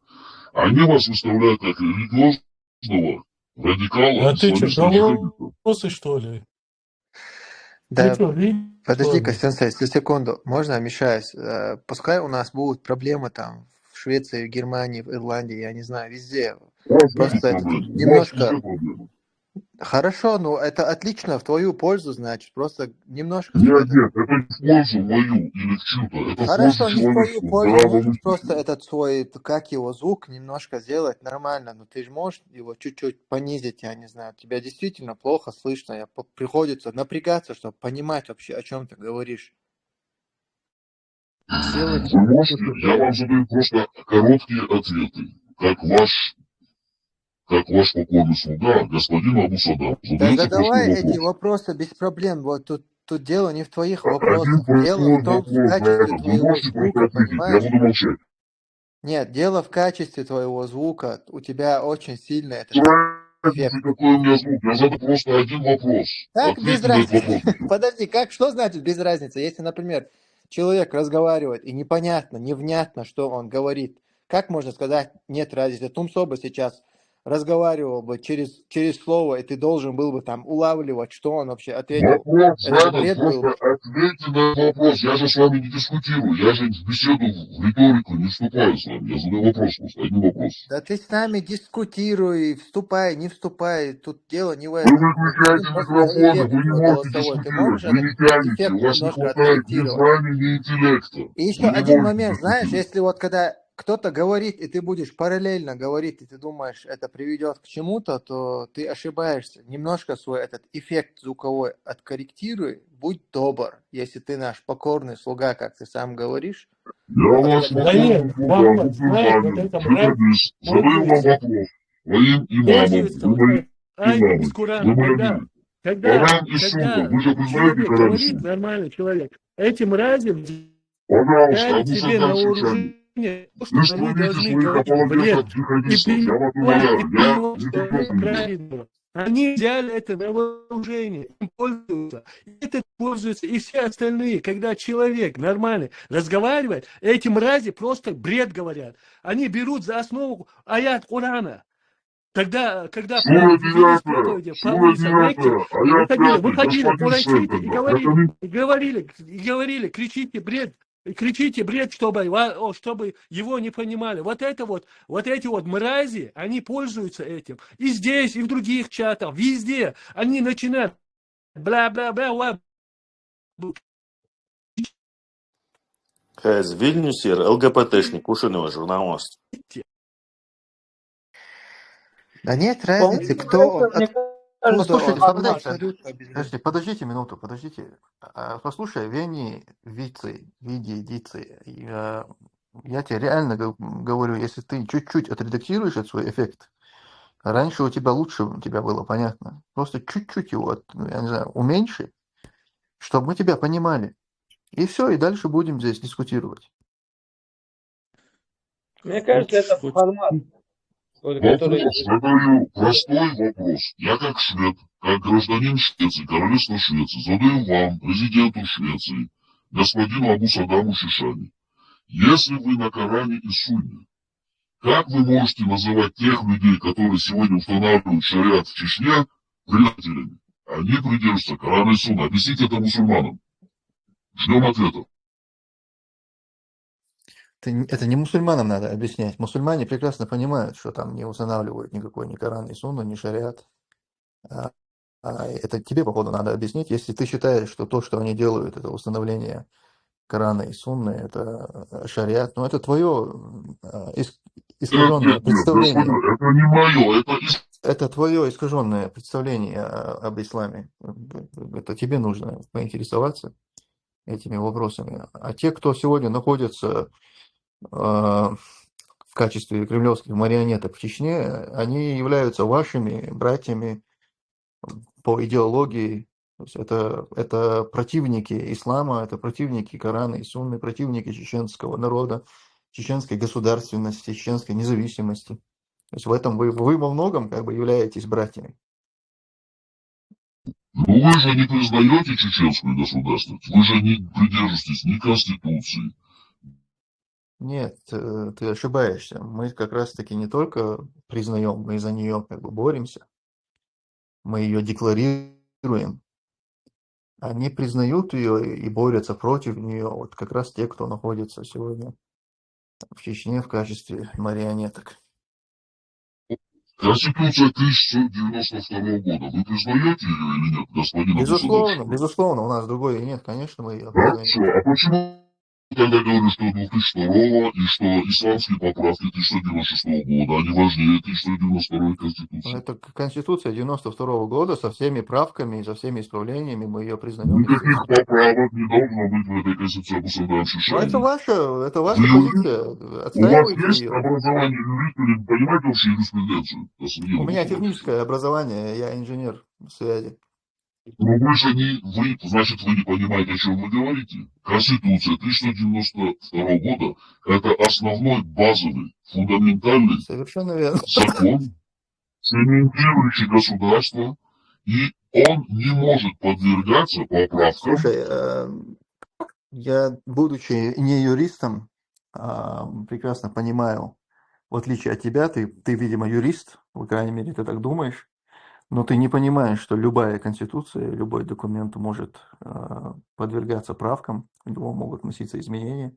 они вас выставляют как религиозного радикала, А ты что, исламиста-джихадиста. голосы, что ли? Да, Ты что, подожди-ка, что ли? сенсей, секунду, можно вмешаюсь? Пускай у нас будут проблемы там в Швеции, в Германии, в Ирландии, я не знаю, везде. У вас будет Просто это проблема. У вас немножко... везде проблема. Хорошо, ну это отлично, в твою пользу, значит. Просто немножко... Нет, это не в пользу мою или в чью-то. Это в Хорошо, пользу не в твою человечества, пользу. здраво Можешь мыслящего. просто этот свой, как его, звук немножко сделать нормально. Но ты же можешь его чуть-чуть понизить, я не знаю. Тебя действительно плохо слышно. Приходится напрягаться, чтобы понимать вообще, о чем ты говоришь. Сделать Вы можете, что-то я вам задаю просто короткие ответы, как ваш покорный слуга, господин Абу Садам. Да Задается задавай простой эти вопрос. вопросы без проблем. Вот тут дело не в твоих Один вопросах. Дело простой в том, в вопрос, качестве да. Вы твоего можете просто звука, ответить, я понимаешь? буду молчать. Нет, дело в качестве твоего звука. У тебя очень сильный этот Разница, эффект. какой у меня звук. Я задаю просто один вопрос. Как без Ответьте на этот разницы? вопрос. Михаил. Подожди, что значит без разницы? Если, например, человек разговаривает и непонятно, невнятно, что он говорит, как можно сказать нет разницы? Тумсоба сейчас разговаривал бы через слово, и ты должен был бы там улавливать, что он вообще ответил. Вопрос Это же задан, бред был просто бы. ответьте на этот вопрос. Я же с вами не дискутирую, я же в беседу, в риторику не вступаю с вами. Я задаю вопрос просто, один вопрос. Да ты с нами дискутируй, вступай, не вступай, тут дело не в Вы этом. Мы выключаете говорим просто о микрофоны, эффекте вы не твой можете голосовой. Ты дискутировать, можешь вы этот не тянете, эффект у вас не немножко хватает ни откорректировать? знаний, ни интеллекта. И еще Вы не один можете момент, знаешь, дискутировать. если вот когда кто-то говорит, и ты будешь параллельно говорить, и ты думаешь, это приведет к чему-то, то ты ошибаешься. Немножко свой этот эффект звуковой откорректируй, будь добр. Если ты наш покорный слуга, как ты сам говоришь, Я ваш откорректируй. Да нет, покорный слуга, Мухаммад, знаешь, вот мусульманин, это мразь джихадист. Задаю вам пользуется, вопрос. Своим имамам, пользуется вы вот мои аятом из имамы, Корана, вы мои Коран и Сунна, вы же признаете человек Коран и говорит, Сунну? нормальный человек, эти мрази Пожалуйста, взяли Абу себе на Саддам Шишани, вооружение, то, что они исклоните должны своих говорить апологетов бред и джихадистов, я вас плевать, и умоляю, я плевать, не что терплю это этого. правильно. Они взяли это на вооружение, им пользуются. И это пользуются и все остальные. Когда человек нормальный разговаривает, эти мрази просто бред говорят. Они берут за основу аят Корана. Когда Сура велись 9, проповеди по Сура улицам Мекки, 9, аят 5, выходили господин курайшиты и Сентенбах, это не... говорили, кричите бред, чтобы его не понимали. Вот эти вот мрази, они пользуются этим. И здесь, и в других чатах, везде. Они начинают бла-бла-бла. З Вильнюсер, ЛГБТшник, ушиного журналист. Да нет разницы, кто он, мне кажется, откуда Послушайте, он, подождите, абсолютно без разницы. подождите минуту, подождите. Послушай, Вени, Дицы, я тебе реально говорю, если ты чуть-чуть отредактируешь этот свой эффект, раньше у тебя было понятно. Просто чуть-чуть его, я не знаю, уменьши, чтобы мы тебя понимали. И все, и дальше будем здесь дискутировать. Мне кажется, это Хоть формат, который... Вопрос, задаю простой вопрос. Я как швед, как гражданин Швеции, королевства Швеции, задаю вам, президенту Швеции, господину Абу Саддаму Шишани. Если вы на Коране и Сунне, как вы можете называть тех людей, которые сегодня устанавливают шариат в Чечне, предателями? Они придерживаются Корана и Сунны. Объясните это мусульманам. Ждем ответа. Это не мусульманам надо объяснять. Мусульмане прекрасно понимают, что там не устанавливают никакой ни Коран, ни Сунну, ни шариат. Это тебе, походу, надо объяснить. Если ты считаешь, что то, что они делают, это установление Корана и Сунны, это шариат, это твое искаженное Нет, представление. господа, это не мое, Это твое искаженное представление об исламе. Это тебе нужно поинтересоваться этими вопросами. А те, кто сегодня находится в качестве кремлевских марионеток в Чечне, они являются вашими братьями по идеологии. То есть это противники ислама, это противники Корана и Сунны, противники чеченского народа, чеченской государственности, чеченской независимости. То есть в этом вы во многом являетесь братьями. Но вы же не признаете чеченскую государственность. Вы же не придерживаетесь ни Конституции. Нет, ты ошибаешься. Мы как раз-таки не только признаем, мы за нее боремся. Мы ее декларируем. Они признают ее и борются против нее. Вот как раз те, кто находится сегодня в Чечне в качестве марионеток. Конституция 1992 года. Вы признаете ее или нет, господин Безусловно, Абусадович? безусловно, у нас другой нет, конечно, мы ее Хорошо. признаем. А почему тогда говорю, что 2002 и что исламские поправки 1996 года, они важнее 1992 Конституции? Это Конституция 92 года со всеми правками и со всеми исправлениями, мы ее признаем, Никаких естественно. поправок не должно быть в этой Конституции Абусадам Но Шишани. это ваша Вы юрист? позиция, У вас отстаивайте есть ее. образование юриста или вы понимаете вообще юриспруденцию, господин У меня Абусадович? техническое образование, я инженер связи. Но вы же не, вы, значит, вы не понимаете, о чем вы говорите. Конституция 1992 года – это основной, базовый, фундаментальный Совершенно верно. закон, цементирующий государство, и он не может подвергаться поправкам. Слушай, я, будучи не юристом, прекрасно понимаю, в отличие от тебя, ты, видимо, юрист, по крайней мере, ты так думаешь, но ты не понимаешь, что любая конституция, любой документ может подвергаться правкам, в него могут вноситься изменения,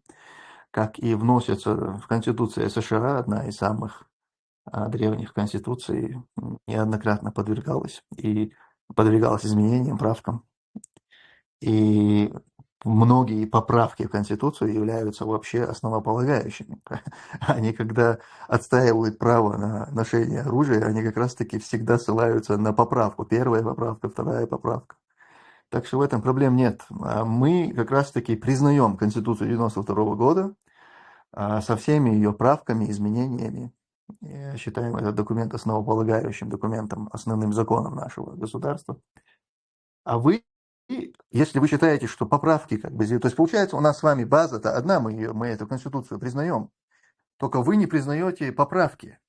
как и вносятся в Конституцию США, одна из самых древних конституций, неоднократно подвергалась изменениям, правкам. И многие поправки в Конституцию являются вообще основополагающими. Они, когда отстаивают право на ношение оружия, они как раз-таки всегда ссылаются на поправку. Первая поправка, вторая поправка. Так что в этом проблем нет. Мы как раз-таки признаем Конституцию 92 года со всеми ее правками, изменениями. Считаем этот документ основополагающим документом, основным законом нашего государства. А вы, если вы считаете, что поправки, то есть получается у нас с вами база-то одна, мы эту Конституцию признаем, только вы не признаете поправки.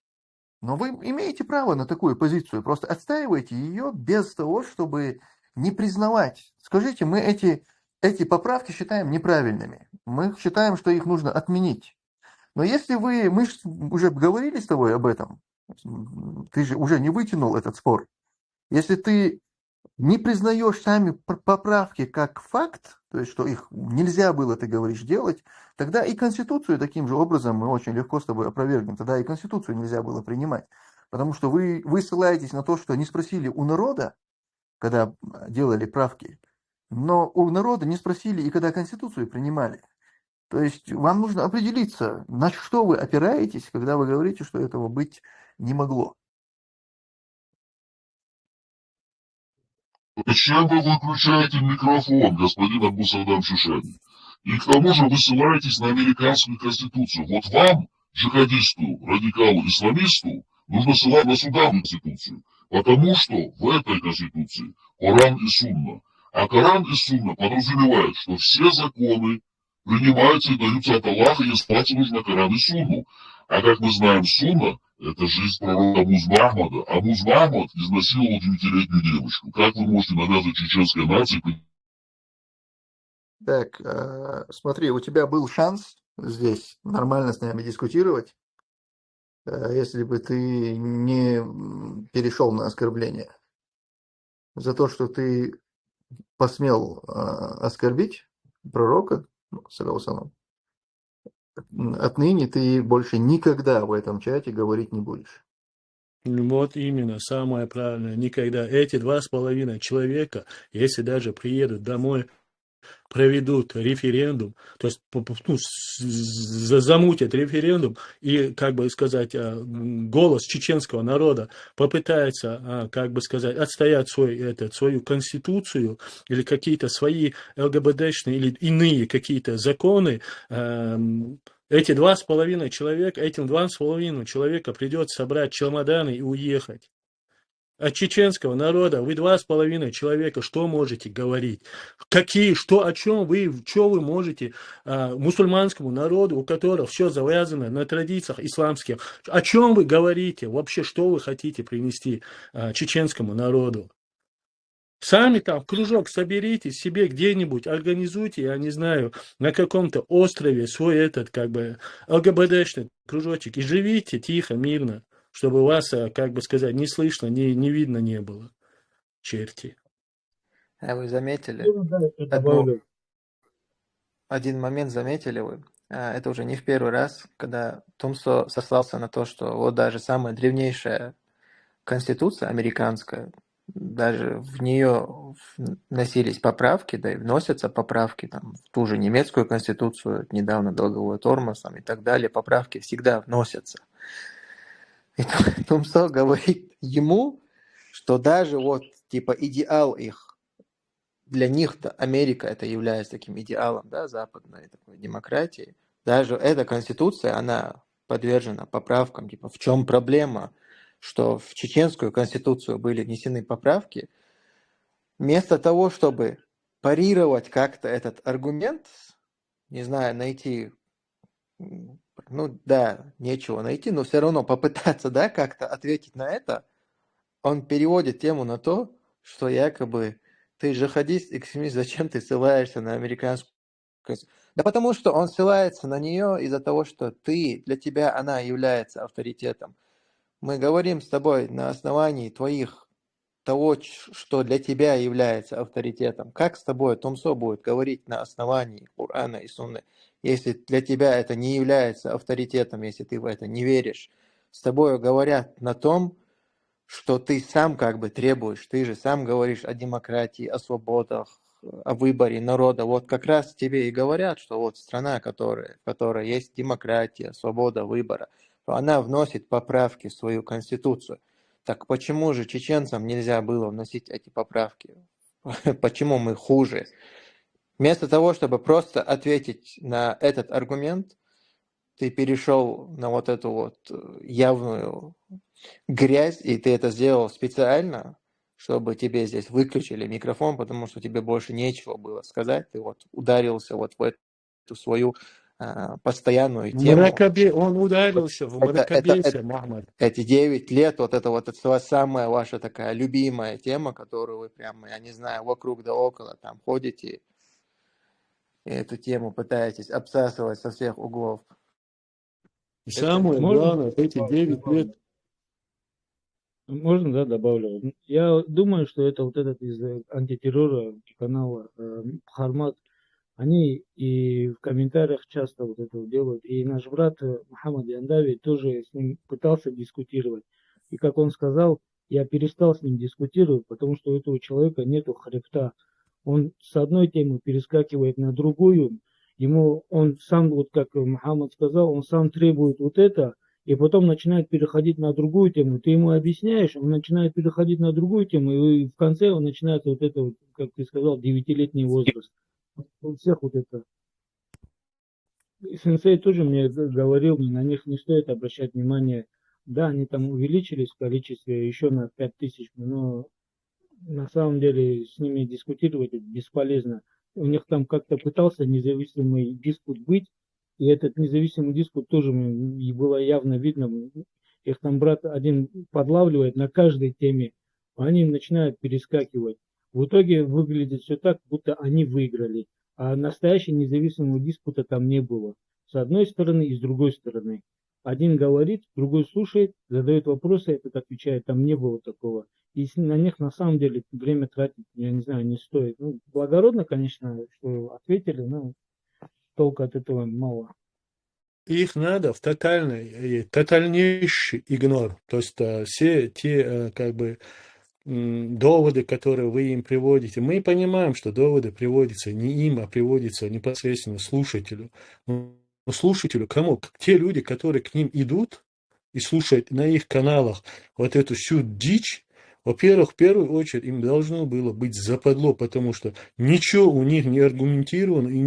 Но вы имеете право на такую позицию, просто отстаивайте ее без того, чтобы не признавать. Скажите, мы эти поправки считаем неправильными, мы считаем, что их нужно отменить. Но если мы уже говорили с тобой об этом, ты же уже не вытянул этот спор. Если ты не признаешь сами поправки как факт, то есть что их нельзя было, ты говоришь, делать, тогда и Конституцию таким же образом мы очень легко с тобой опровергнем. Тогда и Конституцию нельзя было принимать. Потому что вы ссылаетесь на то, что не спросили у народа, когда делали правки, но у народа не спросили и когда Конституцию принимали. То есть вам нужно определиться, на что вы опираетесь, когда вы говорите, что этого быть не могло. Зачем вы выключаете микрофон, господин Абусадам Шишани? И к тому же вы ссылаетесь на американскую конституцию. Вот вам, джихадисту, радикалу, исламисту, нужно ссылать на судовую конституцию. Потому что в этой конституции Коран и Сунна. А Коран и Сунна подразумевают, что все законы принимаются и даются от Аллаха, и ссылаться нужно на Коран и Сунну. А как мы знаем, Сунна – это жизнь пророка Мухаммада. А Мухаммад изнасиловал 9-летнюю девочку. Как вы можете навязывать чеченской нации? Так, смотри, у тебя был шанс здесь нормально с нами дискутировать, если бы ты не перешел на оскорбление. За то, что ты посмел оскорбить пророка, саллаллаху, отныне ты больше никогда в этом чате говорить не будешь. Вот именно, самое правильное. Никогда эти 2,5 человека, если даже приедут домой, проведут референдум, то есть замутят референдум и, как бы сказать, голос чеченского народа попытается, как бы сказать, отстоять свою конституцию или какие-то свои ЛГБТшные или иные какие-то законы, этим 2,5 человека придется собрать чемоданы и уехать. От чеченского народа вы 2,5 человека, что можете говорить? Что вы можете мусульманскому народу, у которого все завязано на традициях исламских, о чем вы говорите? Вообще, что вы хотите принести чеченскому народу? Сами там в кружок соберитесь, себе где-нибудь организуйте, я не знаю, на каком-то острове свой ЛГБТшный кружочек и живите тихо, мирно, чтобы вас, как бы сказать, не слышно, не видно не было. Черти. А вы заметили Да, я добавлю. один момент, заметили вы, это уже не в первый раз, когда Тумсо сослался на то, что вот даже самая древнейшая конституция американская, даже в нее вносились поправки, да и вносятся поправки там, в ту же немецкую конституцию, недавно долговой тормоз там, и так далее, поправки всегда вносятся. И Тумсо говорит ему, что даже вот типа идеал их, для них-то Америка это является таким идеалом, да, западной такой демократии. Даже эта конституция, она подвержена поправкам. Типа, в чем проблема, что в чеченскую конституцию были внесены поправки, вместо того, чтобы парировать как-то этот аргумент, не знаю, найти, ну да, нечего найти, но все равно попытаться, да, как-то ответить на это, он переводит тему на то, что якобы ты джихадист, экстремист, зачем ты ссылаешься на американскую конституцию? Да потому что он ссылается на нее из-за того, что для тебя она является авторитетом. Мы говорим с тобой на основании того, что для тебя является авторитетом. Как с тобой Тумсо будет говорить на основании Корана и Сунны, если для тебя это не является авторитетом, если ты в это не веришь? С тобой говорят на том, что ты сам как бы требуешь, ты же сам говоришь о демократии, о свободах, о выборе народа. Вот как раз тебе и говорят, что вот страна, в которой есть демократия, свобода выбора, она вносит поправки в свою конституцию. Так почему же чеченцам нельзя было вносить эти поправки? Почему мы хуже? Вместо того, чтобы просто ответить на этот аргумент, ты перешел на вот эту вот явную грязь, и ты это сделал специально, чтобы тебе здесь выключили микрофон, потому что тебе больше нечего было сказать. Ты вот ударился вот в эту свою постоянную тему. Он ударился в мракобесие, Махмад. Эти 9 лет, вот это самая ваша такая любимая тема, которую вы прямо, я не знаю, вокруг да около там ходите, и эту тему пытаетесь обсасывать со всех углов. Самое Можно главное, эти 9 лет. Можно, да, добавлю? Я думаю, что это вот этот из антитеррора канала Хармат, они и в комментариях часто вот это вот делают. И наш брат Мухаммад Яндави тоже с ним пытался дискутировать. И как он сказал, я перестал с ним дискутировать, потому что у этого человека нету хребта. Он с одной темы перескакивает на другую. Он сам, вот как Мухаммад сказал, он сам требует вот это, и потом начинает переходить на другую тему. Ты ему объясняешь, он начинает переходить на другую тему, и в конце он начинает вот это, вот, как ты сказал, 9-летний возраст. У всех вот это. Сенсей тоже мне говорил, на них не стоит обращать внимание. Да, они там увеличились в количестве еще на 5000, но на самом деле с ними дискутировать бесполезно. У них там как-то пытался независимый диспут быть, и этот независимый диспут тоже и было явно видно. Их там брат один подлавливает на каждой теме, они начинают перескакивать. В итоге выглядит все так, будто они выиграли, а настоящего независимого диспута там не было. С одной стороны и с другой стороны. Один говорит, другой слушает, задает вопросы, этот отвечает, там не было такого. И на них на самом деле время тратить, я не знаю, не стоит. Ну, благородно, конечно, что ответили, но толку от этого мало. Их надо в тотальнейший игнор. То есть все те как бы доводы, которые вы им приводите. Мы понимаем, что доводы приводятся не им, а приводятся непосредственно слушателю. Но слушателю кому? Те люди, которые к ним идут и слушают на их каналах вот эту всю дичь, во-первых, в первую очередь им должно было быть западло, потому что ничего у них не аргументировано и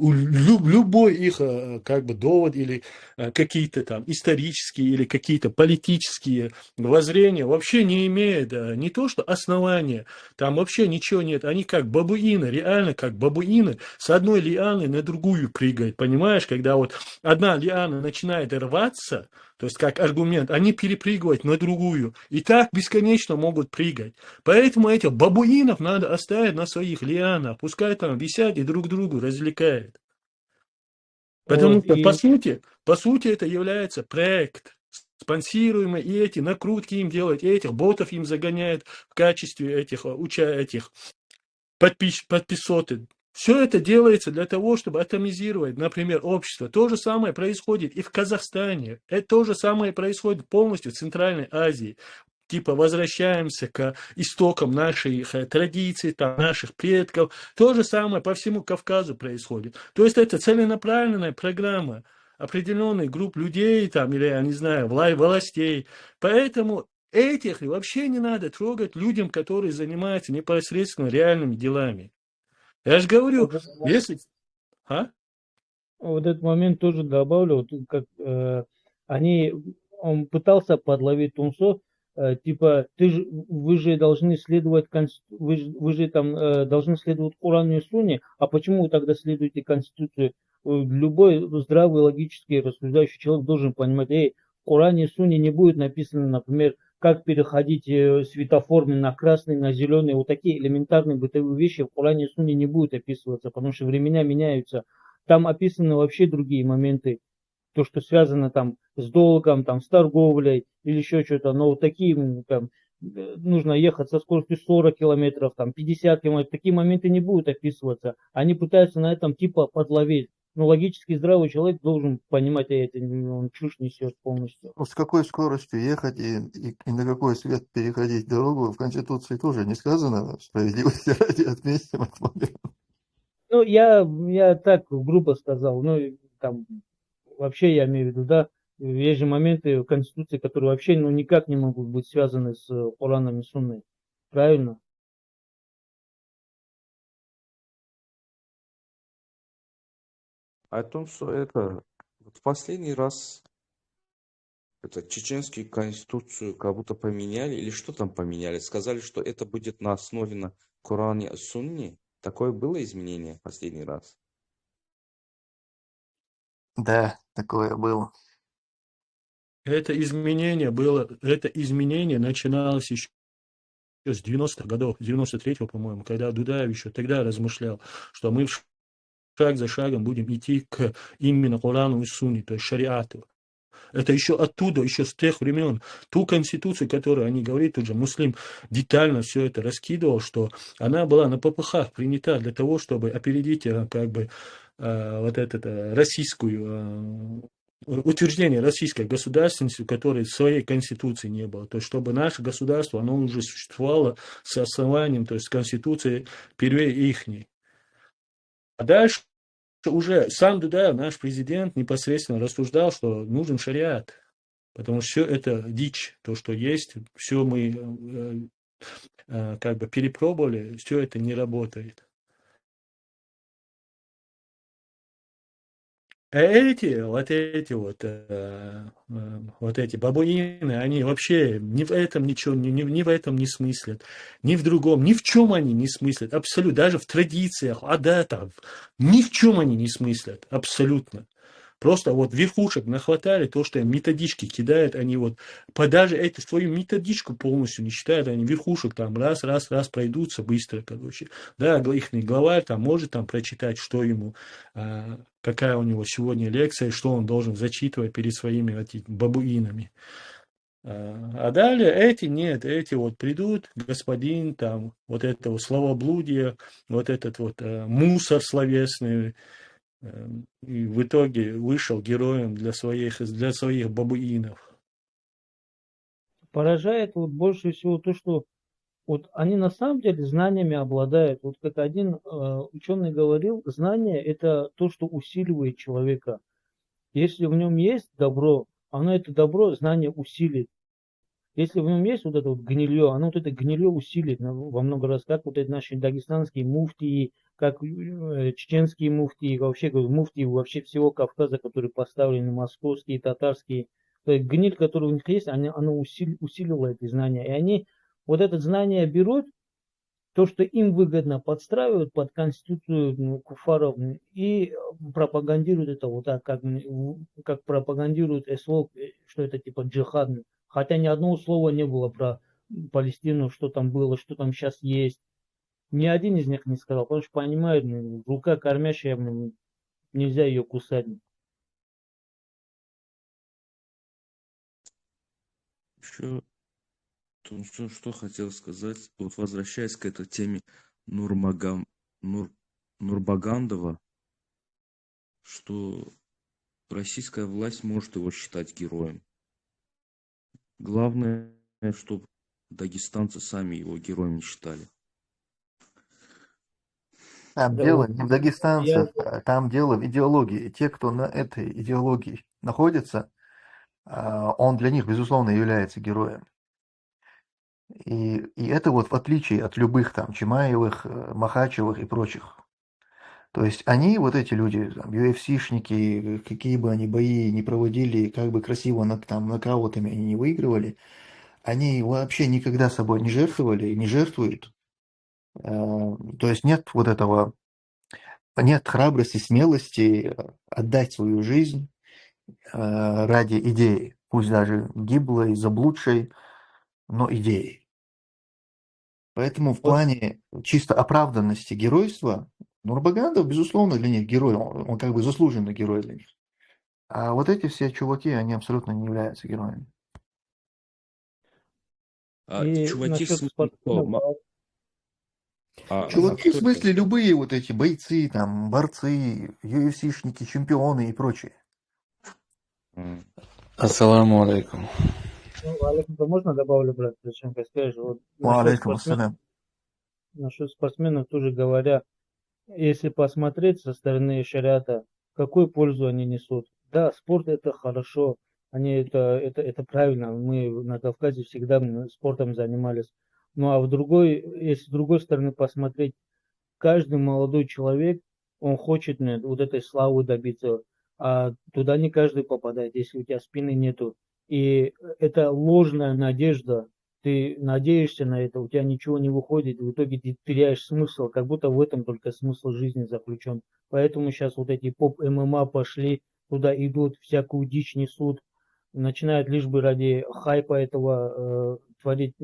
любой их как бы довод или какие-то там исторические или какие-то политические воззрения вообще не имеют не то что основания, там вообще ничего нет. Они как бабуины, реально как бабуины с одной лианы на другую прыгают, понимаешь? Когда вот одна лиана начинает рваться, то есть как аргумент, они перепрыгивают на другую. И так бесконечно могут прыгать. Поэтому этих бабуинов надо оставить на своих лианах. Пускай там висят и друг другу развлекают. Потому что, по сути, это является проект, спонсируемый, и эти накрутки им делают, и этих ботов им загоняют в качестве этих подписоты. Все это делается для того, чтобы атомизировать, например, общество. То же самое происходит и в Казахстане. Это то же самое происходит полностью в Центральной Азии. Типа возвращаемся к истокам наших традиций, там, наших предков. То же самое по всему Кавказу происходит. То есть это целенаправленная программа определенных групп людей, там, или, я не знаю, властей. Поэтому этих вообще не надо трогать людям, которые занимаются непосредственно реальными делами. Я же говорю, если... А? Вот этот момент тоже добавлю, вот как они, он пытался подловить Тумсо, типа, вы же должны следовать, вы же там должны следовать Корану и Сунне, а почему вы тогда следуете Конституции? Любой здравый, логически рассуждающий человек должен понимать, в Коране и Сунне не будет написано, например, как переходить светофорный на красный, на зеленый. Вот такие элементарные бытовые вещи в Коране и Сунне не будут описываться, потому что времена меняются. Там описаны вообще другие моменты, то, что связано там с долгом, там, с торговлей или еще что-то. Но вот такие, там, нужно ехать со скоростью 40 километров, там, 50 километров. Такие моменты не будут описываться. Они пытаются на этом типа подловить. Но логически здравый человек должен понимать это, он чушь несет полностью. Ну, с какой скоростью ехать и на какой свет переходить дорогу в Конституции тоже не сказано. Справедливости ради отметим этот момент. Ну, я так грубо сказал, ну, там, вообще я имею в виду, да, есть же моменты в Конституции, которые вообще, ну, никак не могут быть связаны с Кораном и Сунной. Правильно? О том, что это вот в последний раз это чеченскую конституцию как будто поменяли, или что там поменяли? Сказали, что это будет на основе на Коране и Сунне. Такое было изменение в последний раз? Да, такое было. Это изменение начиналось еще с 90-х годов, с 93-го, по-моему, когда Дудаев еще тогда размышлял, что мы шаг за шагом будем идти к именно Корану и Сунне, то есть шариату. Это еще оттуда, еще с тех времен. Ту конституцию, которую они говорят, тут же Муслим детально все это раскидывал, что она была на попыхах принята для того, чтобы опередить как бы вот эту российскую утверждение российской государственности, которой своей конституции не было. То есть, чтобы наше государство, оно уже существовало с основанием, то есть, конституции первее ихней. А дальше уже сам Дудаев, наш президент, непосредственно рассуждал, что нужен шариат. Потому что все это дичь, то, что есть, все мы как бы перепробовали, все это не работает. А вот эти бабуины, они вообще ни в этом ничего, ни в этом не смыслят, ни в другом, ни в чем они не смыслят, абсолютно, даже в традициях, адатах, ни в чем они не смыслят, абсолютно. Просто вот верхушек нахватали, то, что им методички кидают, они вот, даже эту свою методичку полностью не читают, они верхушек там раз пройдутся быстро, короче. Да, их главарь там может там прочитать, что ему, какая у него сегодня лекция, что он должен зачитывать перед своими этими бабуинами. А далее эти вот придут, господин, там, вот это вот словоблудие, вот этот вот мусор словесный, и в итоге вышел героем для своих бабуинов. Поражает вот больше всего то, что вот они на самом деле знаниями обладают. Вот как один ученый говорил, знание это то, что усиливает человека. Если в нем есть добро, оно это добро, знание усилит. Если в нем есть вот это вот гнилье, оно вот это гнилье усилит во много раз, как вот эти наши дагестанские муфтии, как чеченские муфтии, вообще муфтии вообще всего Кавказа, которые поставлены, московские, татарские. То есть гниль, которая у них есть, оно усилило эти знания. И они вот это знание берут, то, что им выгодно, подстраивают под конституцию куфаров и пропагандируют это вот так, как пропагандируют СВО, что это типа джихад. Хотя ни одного слова не было про Палестину, что там было, что там сейчас есть. Ни один из них не сказал, потому что понимают, рука кормящая, нельзя ее кусать. Еще что хотел сказать, вот возвращаясь к этой теме Нурмагом, Нурбагандова, что российская власть может его считать героем. Главное, чтобы дагестанцы сами его героем не считали. Там Да, дело вот не в я, дагестанцах, там дело в идеологии. Те, кто на этой идеологии находится, он для них, безусловно, является героем. И это вот в отличие от любых там Чимаевых, Махачевых и прочих. То есть они, вот эти люди, там, UFC-шники, какие бы они бои не проводили, как бы красиво там, нокаутами они не выигрывали, они вообще никогда собой не жертвовали и не жертвуют. То есть нет вот этого, нет храбрости, смелости отдать свою жизнь ради идеи, пусть даже гиблой, заблудшей, но идеи. Поэтому в вот плане чисто оправданности геройства Нурбагандов, безусловно, для них герой, он как бы заслуженный герой для них. А вот эти все чуваки, они абсолютно не являются героями. и Чуваки в насчет смысле кто? спортсменов, Чуваки, в Кто это? смысле, любые вот эти бойцы, там, борцы, UFC-шники, чемпионы и прочее. М. Ассаламу алейкум. ну, Алекса, можно добавлю, брат, зачем ты скажешь? Вот Алейкум ассалям. насчет спортсменов тоже говоря, если посмотреть со стороны шариата, какую пользу они несут. Да, спорт это хорошо, это правильно, мы на Кавказе всегда спортом занимались. Ну а если с другой стороны посмотреть, каждый молодой человек, он хочет вот этой славы добиться, а туда не каждый попадает, если у тебя спины нету. И это ложная надежда, ты надеешься на это, у тебя ничего не выходит, в итоге ты теряешь смысл, как будто в этом только смысл жизни заключен. Поэтому сейчас вот эти поп-ММА пошли, туда идут, всякую дичь несут, начинают лишь бы ради хайпа этого творить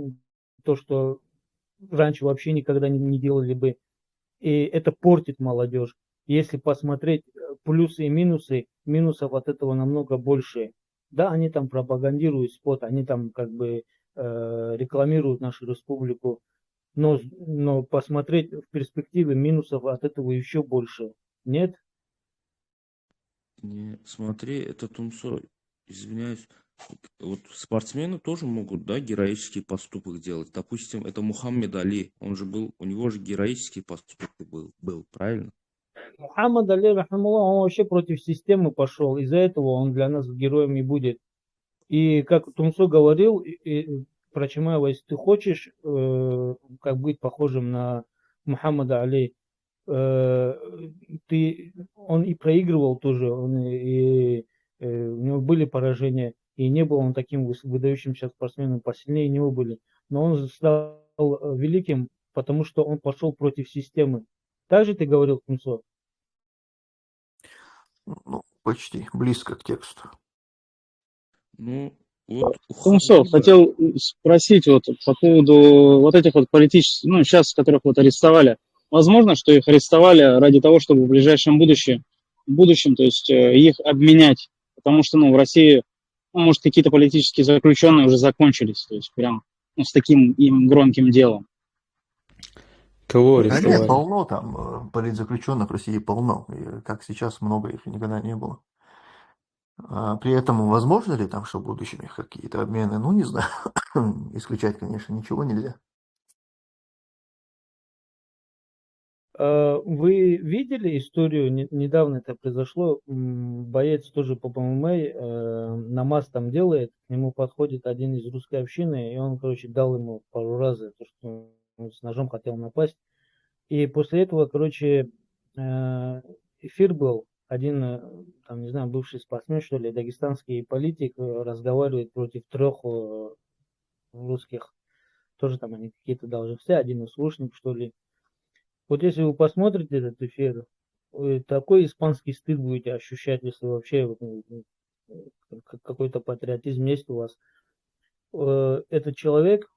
то, что раньше вообще никогда не делали бы. И это портит молодежь. Если посмотреть плюсы и минусы, минусов от этого намного больше. Да, они там пропагандируют спорт, они там как бы рекламируют нашу республику, но посмотреть в перспективе минусов от этого еще больше. Нет? Не, смотри, это Тумсо, извиняюсь. Вот спортсмены тоже могут, да, героический поступок делать. Допустим, это Мухаммед Али, у него же героический поступок был, правильно? Мухаммад Али, рахмаллах, он вообще против системы пошел. Из-за этого он для нас героем не будет. И как Тумсо говорил про Чимаева, если ты хочешь как быть похожим на Мухаммада Али, он и проигрывал тоже, у него были поражения, и не был он таким выдающимся спортсменом, посильнее него были. Но он стал великим, потому что он пошел против системы. Так же ты говорил, Тумсо? Ну, почти, близко к тексту. Ну, вот у Тумсо, Хабиба, хотел спросить вот по поводу вот этих вот политических, ну, сейчас, которых вот арестовали. Возможно, что их арестовали ради того, чтобы в ближайшем будущем, то есть их обменять, потому что, ну, в России, ну, может, какие-то политические заключенные уже закончились, то есть прям, ну, с таким им громким делом. Кого Да нет, арестовали? полно там политзаключенных в России полно. И как сейчас много их никогда не было. При этом возможно ли там, что в будущем их какие-то обмены? Ну, не знаю. Исключать, конечно, ничего нельзя. Вы видели историю, недавно это произошло, боец тоже по ММА, намаз там делает, к нему подходит один из русской общины, и он, короче, дал ему пару раз за то, что он с ножом хотел напасть. И после этого, короче, эфир был, один, там, не знаю, бывший спортсмен, что ли, дагестанский политик разговаривает против трех русских, тоже там они какие-то должны все, один услушник, что ли. Вот если вы посмотрите этот эфир, вы такой испанский стыд будете ощущать, если вообще какой-то патриотизм есть у вас. Этот человек,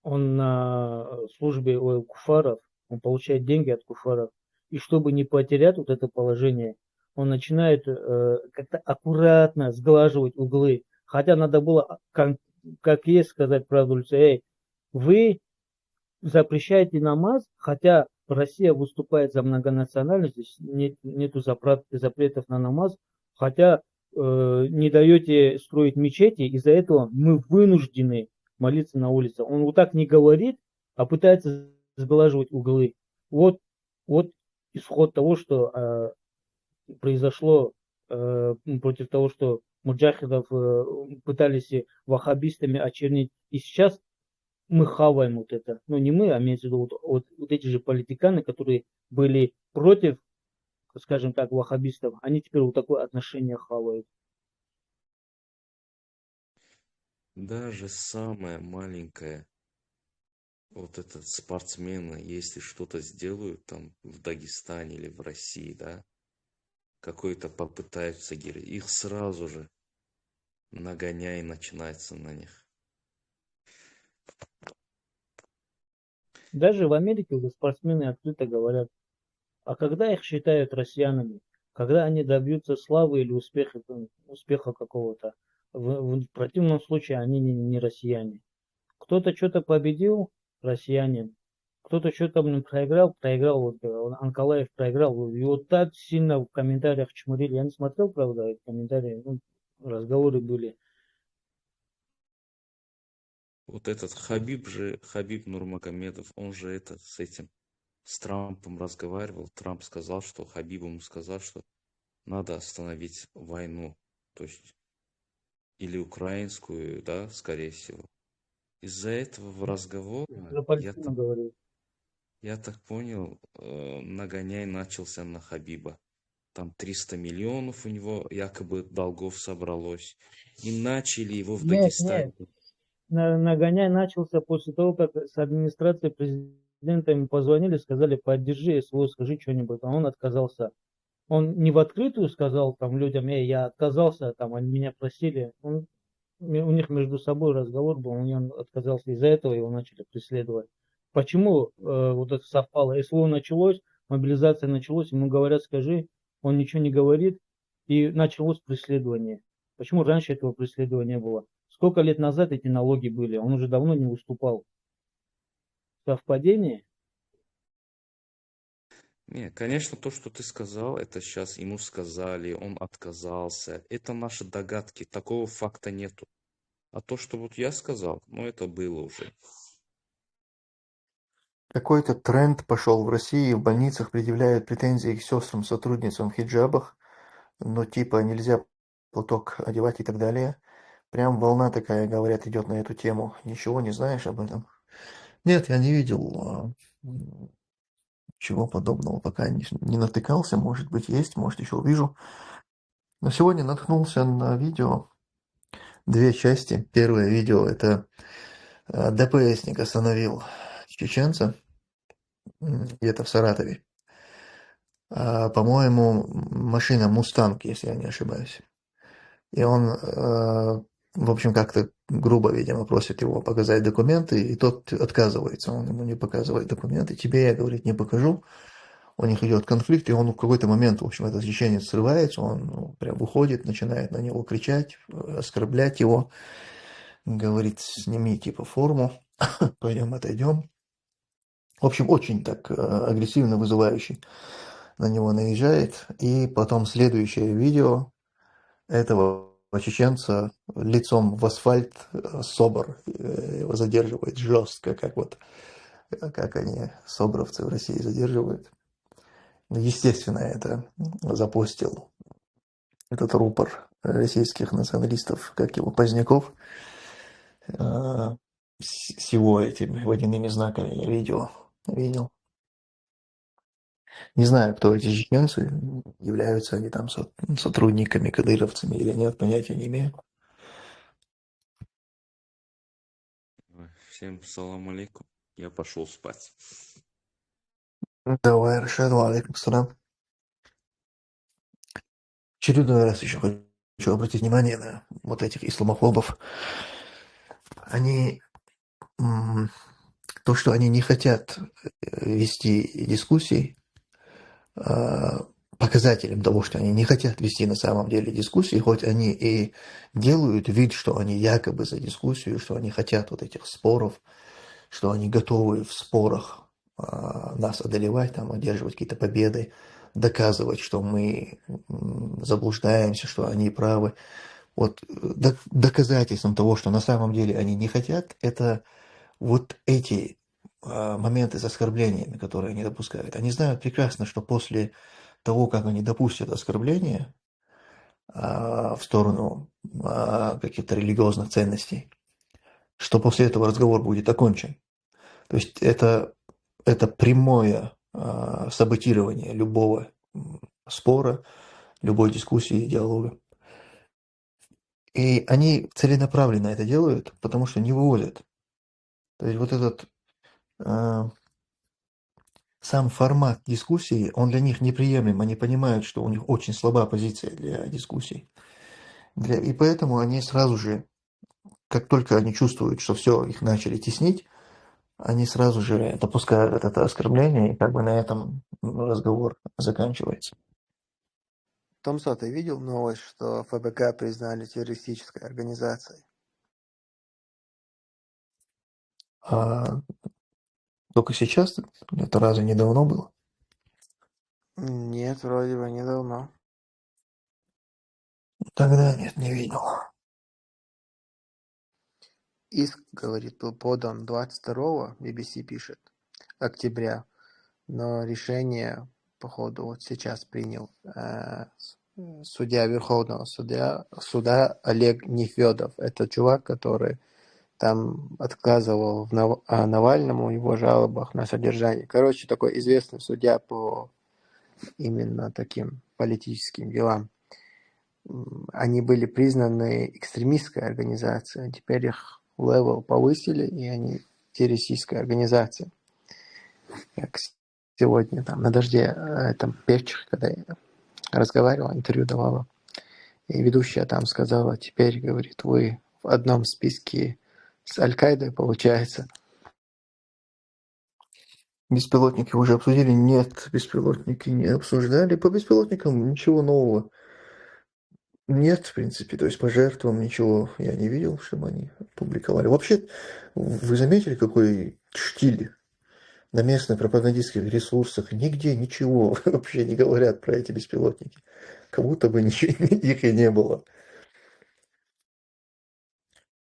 он на службе у куфаров, он получает деньги от куфаров, и чтобы не потерять вот это положение, он начинает как-то аккуратно сглаживать углы, хотя надо было, как есть, сказать правду лица, вы запрещаете намаз, хотя Россия выступает за многонациональность, здесь нету запретов на намаз, хотя не даете строить мечети, из-за этого мы вынуждены молиться на улице. Он вот так не говорит, а пытается сглаживать углы. Вот исход того, что произошло против того, что муджахидов пытались ваххабистами очернить. И сейчас мы хаваем вот это. Ну, не мы, а имеется в виду вот эти же политиканы, которые были против, скажем так, ваххабистов, они теперь вот такое отношение хавают. Даже самое маленькое, вот этот спортсмены, если что-то сделают там в Дагестане или в России, да, какой-то попытаются герои, их сразу же нагоняй начинается на них. Даже в Америке уже спортсмены открыто говорят, а когда их считают россиянами, когда они добьются славы или успеха какого-то, в противном случае они не россияне. Кто-то что-то победил, россиянин, кто-то что-то проиграл, вот Анкалаев проиграл, его так сильно в комментариях чмурили, я не смотрел, правда, эти комментарии, разговоры были. Вот этот Хабиб Нурмагомедов, он же с Трампом разговаривал. Трамп сказал, что Хабиб ему сказал, что надо остановить войну. То есть, или украинскую, да, скорее всего. Из-за этого в разговоре, я так понял, нагоняй начался на Хабиба. Там 300 миллионов у него якобы долгов собралось. И начали его в Дагестане. Нет. Нагоняй начался после того, как с администрации президента ему позвонили, сказали, поддержи СВО, скажи что-нибудь. А он отказался. Он не в открытую сказал там людям, я отказался, там они меня просили. У них между собой разговор был, он отказался. Из-за этого его начали преследовать. Почему вот это совпало? СВО началось, мобилизация началась, ему говорят, скажи, он ничего не говорит, и началось преследование. Почему раньше этого преследования не было? Сколько лет назад эти налоги были? Он уже давно не выступал. Совпадение? Не, конечно, то, что ты сказал, это сейчас ему сказали, он отказался. Это наши догадки, такого факта нету. А то, что вот я сказал, это было уже. Какой-то тренд пошел в России, в больницах предъявляют претензии к сестрам-сотрудницам в хиджабах, но типа нельзя платок одевать и так далее. Прям волна такая, говорят, идет на эту тему. Ничего не знаешь об этом? Нет, я не видел чего подобного, пока не натыкался. Может быть, есть, может, еще увижу. Но сегодня наткнулся на видео, 2 части. Первое видео – это ДПСник остановил чеченца где-то в Саратове. По-моему, машина «Мустанг», если я не ошибаюсь. И он, в общем, как-то грубо, видимо, просит его показать документы, и тот отказывается, он ему не показывает документы. Тебе я, говорит, не покажу. У них идет конфликт, и он в какой-то момент, в общем, этот чеченец срывается, он прям выходит, начинает на него кричать, оскорблять его, говорит, сними типа форму, пойдем отойдем. В общем, очень так агрессивно, вызывающий на него наезжает. И потом следующее видео этого чеченца лицом в асфальт, СОБР его задерживает жестко, как они, собровцы в России, задерживают. Естественно, это запостил этот рупор российских националистов, как его, Поздняков, с его этими водяными знаками я видел. Не знаю, кто эти чеченцы, являются они там сотрудниками, кадыровцами или нет, понятия не имею. Всем салам алейкум. Я пошел спать. Давай, Рашаду, алейкум салам. Очередной раз еще хочу обратить внимание на вот этих исламофобов. Они, то, что они не хотят вести дискуссии, показателем того, что они не хотят вести на самом деле дискуссии, хоть они и делают вид, что они якобы за дискуссию, что они хотят вот этих споров, что они готовы в спорах нас одолевать, там, одерживать какие-то победы, доказывать, что мы заблуждаемся, что они правы. Вот доказательством того, что на самом деле они не хотят, это вот эти моменты с оскорблениями, которые они допускают. Они знают прекрасно, что после того, как они допустят оскорбления в сторону каких-то религиозных ценностей, что после этого разговор будет окончен. То есть это прямое саботирование любого спора, любой дискуссии, диалога. И они целенаправленно это делают, потому что не вывозят. То есть вот этот сам формат дискуссии, он для них неприемлем. Они понимают, что у них очень слаба позиция для дискуссий. И поэтому они сразу же, как только они чувствуют, что все, их начали теснить, они сразу же допускают это оскорбление, и как бы на этом разговор заканчивается. Томсо, ты видел новость, что ФБК признали террористической организацией? А только сейчас, это разве не давно было? Нет, вроде бы недавно. Тогда нет, не видел. Иск, говорит, был подан 22-го, BBC пишет, октября, но решение, походу, вот сейчас принял судья Верховного суда Олег Нефедов. Это чувак, который там отказывал Навальному в его жалобах на содержание. Короче, такой известный судья по именно таким политическим делам. Они были признаны экстремистской организацией, теперь их левел повысили, и они террористическая организация. Как сегодня там на дожде там Певчих, когда я разговаривала, интервью давала, и ведущая там сказала, теперь, говорит, вы в одном списке с Аль-Каидой, получается. Беспилотники уже обсудили? Нет, беспилотники не обсуждали. По беспилотникам ничего нового нет, в принципе. То есть по жертвам ничего я не видел, чтобы они публиковали. Вообще, вы заметили, какой штиль на местных пропагандистских ресурсах? Нигде ничего вообще не говорят про эти беспилотники. Как будто бы ничего, их и не было.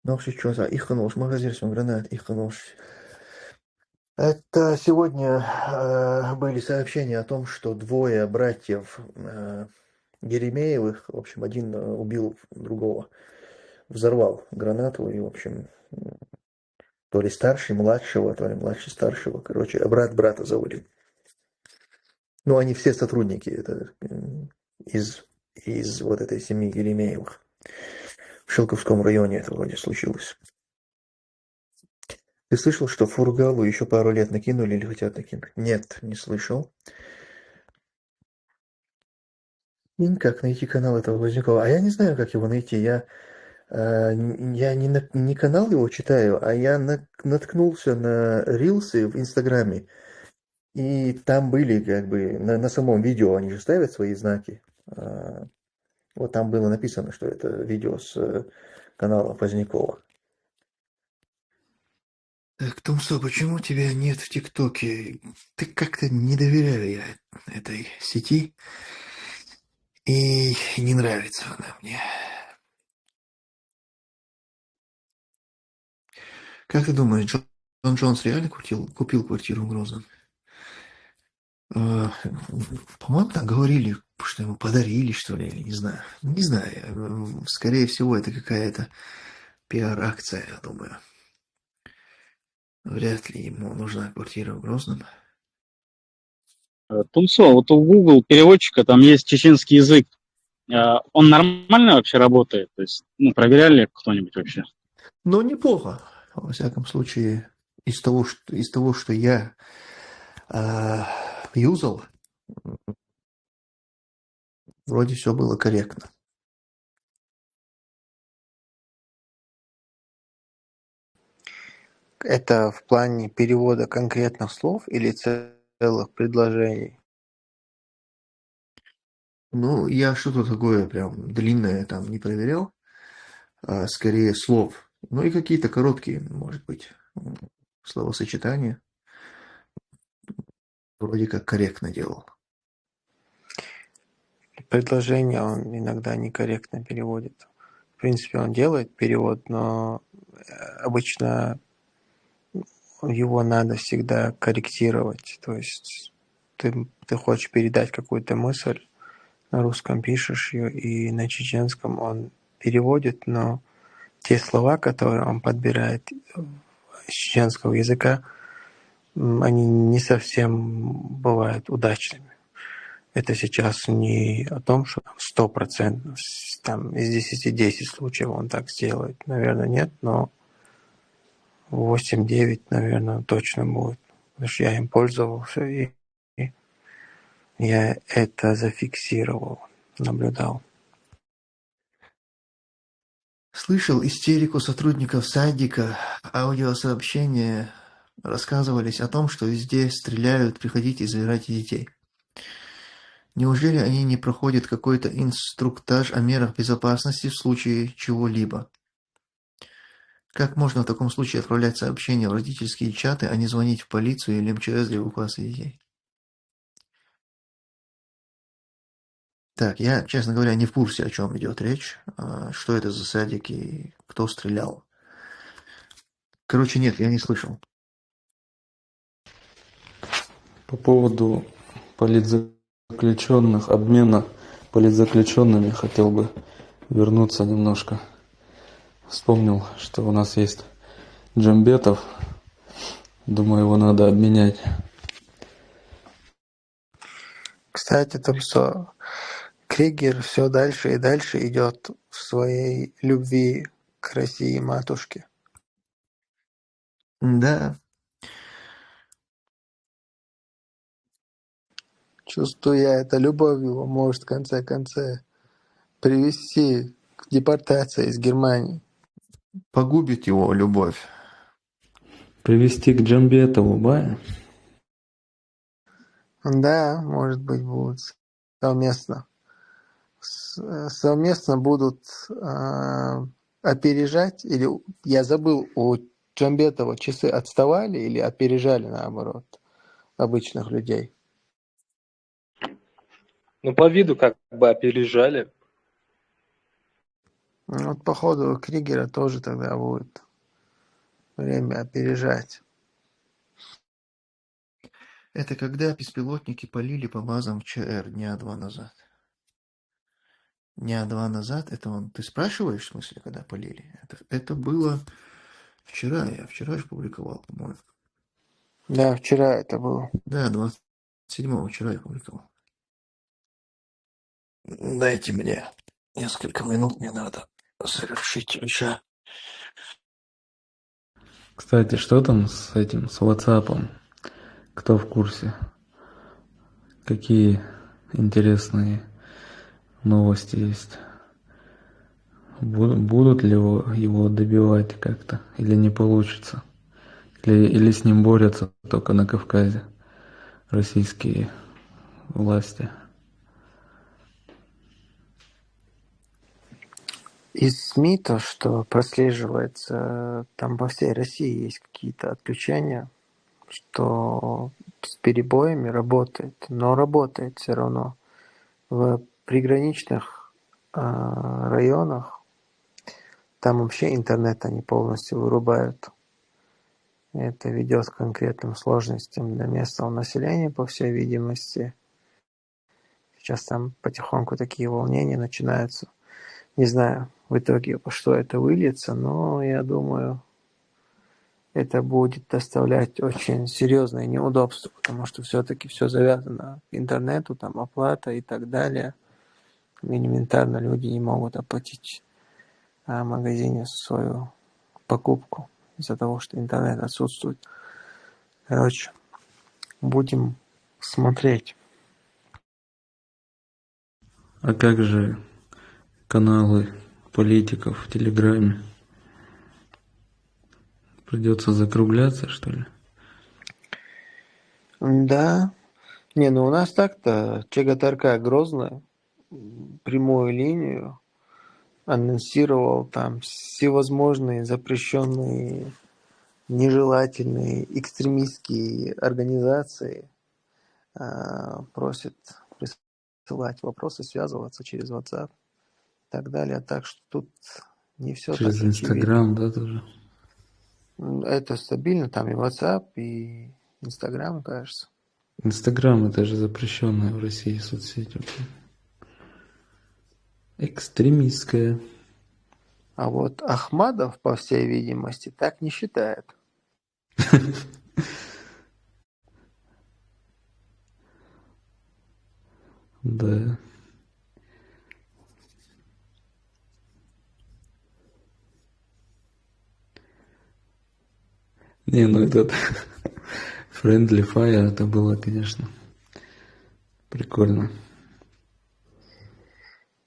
Ну, что за их нож, магазин гранат, их нож. Это сегодня были сообщения о том, что двое братьев Еремеевых, в общем, один убил другого, взорвал гранату, и, в общем, то ли старший младшего, то ли младший старшего, короче, брат брата завалил. Ну, они все сотрудники это, из вот этой семьи Еремеевых. В Шелковском районе это вроде случилось. Ты слышал, что Фургалу еще пару лет накинули или хотят накинуть? Нет, не слышал. И никак найти канал этого Вознякова. А я не знаю, как его найти. Я не канал его читаю, а я наткнулся на рилсы в Инстаграме. И там были как бы на самом видео, они же ставят свои знаки. Вот там было написано, что это видео с канала Позднякова. Так, Томсо, почему тебя нет в ТикТоке? Ты как-то не доверяю я этой сети. И не нравится она мне. Как ты думаешь, Джон Джонс реально купил квартиру в Грозном? По-моему, там говорили, что ему подарили, что ли, или не знаю. Не знаю. Скорее всего, это какая-то пиар-акция, я думаю. Вряд ли ему нужна квартира в Грозном. Тумсо, вот у Google переводчика там есть чеченский язык. Он нормально вообще работает? То есть, проверяли кто-нибудь вообще? Ну, неплохо. Во всяком случае, из того, что я юзал, вроде все было корректно. Это в плане перевода конкретных слов или целых предложений? Ну, я что-то такое прям длинное там не проверял, а скорее слов. Ну и какие-то короткие, может быть, словосочетания. вроде как корректно делал. Предложение он иногда некорректно переводит. В принципе, он делает перевод, но обычно его надо всегда корректировать. То есть ты хочешь передать какую-то мысль, на русском пишешь ее, и на чеченском он переводит, но те слова, которые он подбирает с чеченского языка, они не совсем бывают удачными. Это сейчас не о том, что 100%, там, из 10 10 случаев он так сделает. Наверное, нет, но 8-9, наверное, точно будет. Потому что я им пользовался, и я это зафиксировал, наблюдал. Слышал истерику сотрудников садика. Аудиосообщения рассказывались о том, что везде стреляют, приходите и забирайте детей. Неужели они не проходят какой-то инструктаж о мерах безопасности в случае чего-либо? Как можно в таком случае отправлять сообщения в родительские чаты, а не звонить в полицию или МЧС для эвакуации детей? Так, я, честно говоря, не в курсе, о чем идет речь, что это за садик и кто стрелял. Короче, нет, я не слышал. По поводу политзаключенных, обмена политзаключенными хотел бы вернуться немножко. Вспомнил, что у нас есть Джамбетов. Думаю, его надо обменять. Кстати, там что Кригер все дальше и дальше идет в своей любви к России матушке. Да, Чувствую я, эта любовь его может в конце концов привести к депортации из Германии. погубит его любовь. Привести к Джамбетову, ба? Да, может быть, будут совместно. Совместно будут опережать, или я забыл, у Джамбетова часы отставали или опережали, наоборот, обычных людей? Ну, по виду как бы опережали. Ну, вот, походу, у Кригера тоже тогда будет время опережать. Это когда беспилотники полили по базам в ЧР дня 2 назад. Дня 2 назад, это он... Ты спрашиваешь, в смысле, когда полили? Это было вчера, я вчера же публиковал, по-моему. Да, вчера это было. Да, 27-го вчера я публиковал. Дайте мне несколько минут, мне надо совершить еще. Кстати, что там с этим, с WhatsApp? Кто в курсе? Какие интересные новости есть? Будут ли его добивать как-то? Или не получится? Или с ним борются только на Кавказе российские власти? Из СМИ то, что прослеживается, там по всей России есть какие-то отключения, что с перебоями работает, но работает все равно. В приграничных районах там вообще интернет они полностью вырубают. Это ведет к конкретным сложностям для местного населения, по всей видимости. Сейчас там потихоньку такие волнения начинаются. Не знаю в итоге, во что это выльется, но я думаю, это будет доставлять очень серьезные неудобства, потому что все-таки все завязано к интернету, там оплата и так далее. Элементарно люди не могут оплатить в магазине свою покупку из-за того, что интернет отсутствует. Короче, будем смотреть. А как же каналы политиков в Телеграме? Придется закругляться, что ли? Да. Не, ну у нас так-то ЧГТРК Грозная прямую линию анонсировал там всевозможные запрещенные, нежелательные экстремистские организации, просит присылать вопросы, связываться через WhatsApp и так далее. Так что тут не все так Через очевидно. Инстаграм, да, тоже? Это стабильно, там и WhatsApp, и Instagram, кажется. Инстаграм — это же запрещенная в России соцсеть вообще. Экстремистская. А вот Ахмадов, по всей видимости, так не считает. Да. Не, ну этот Friendly Fire, это было, конечно, прикольно.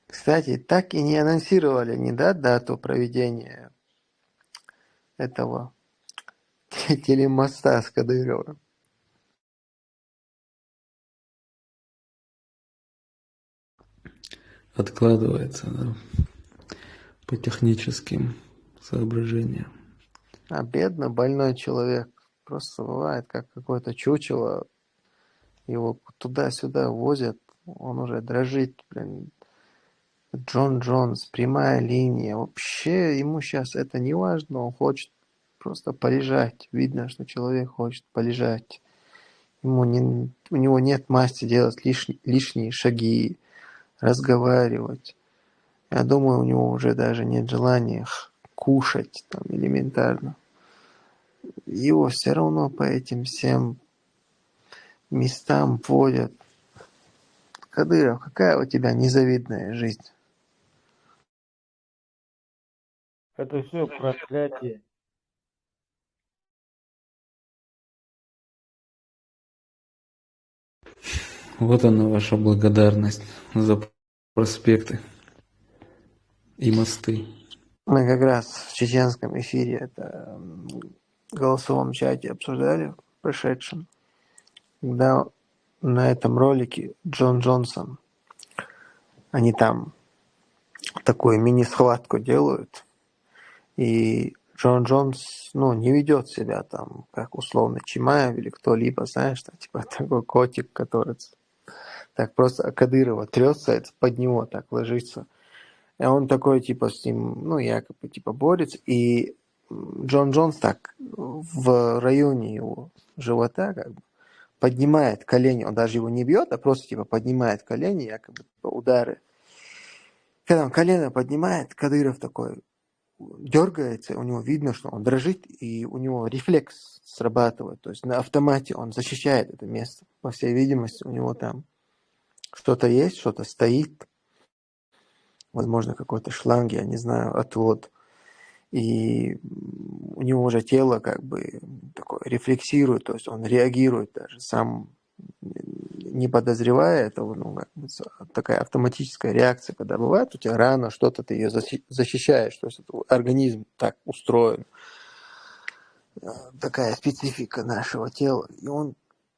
Кстати, так и не анонсировали дату проведения этого телемоста с Кадыровым. Откладывается, да, по техническим соображениям. А бедно больной человек. Просто бывает, как какое-то чучело. Его туда-сюда возят. Он уже дрожит, блин. Джон Джонс, прямая линия. Вообще ему сейчас это не важно. Он хочет просто полежать. Видно, что человек хочет полежать. У него нет масти делать лишние шаги, разговаривать. Я думаю, у него уже даже нет желания кушать там элементарно. Его все равно по этим всем местам водят. Кадыров, какая у тебя незавидная жизнь? Это все проклятие. Вот она, ваша благодарность за проспекты и мосты. Мы как раз в чеченском эфире это в голосовом чате обсуждали, прошедшем, когда на этом ролике Джон Джонсон, они там такую мини-схватку делают, и Джон Джонс, не ведет себя там, как условно Чимаев или кто-либо, знаешь, там, типа такой котик, который так просто Кадырова трется, это под него так ложится. И он такой, типа, с ним, якобы, типа, борется, и Джон Джонс так в районе его живота, как бы, поднимает колени, он даже его не бьет, а просто, типа, поднимает колени, якобы, типа, удары. Когда он колено поднимает, Кадыров такой дергается, у него видно, что он дрожит, и у него рефлекс срабатывает, то есть на автомате он защищает это место. По всей видимости, у него там что-то есть, что-то стоит, возможно, какой-то шланг, я не знаю, отвод. И у него уже тело как бы такое рефлексирует, то есть он реагирует даже сам, не подозревая этого, как бы такая автоматическая реакция, когда бывает у тебя рана, что-то ты ее защищаешь, то есть организм так устроен, такая специфика нашего тела, и он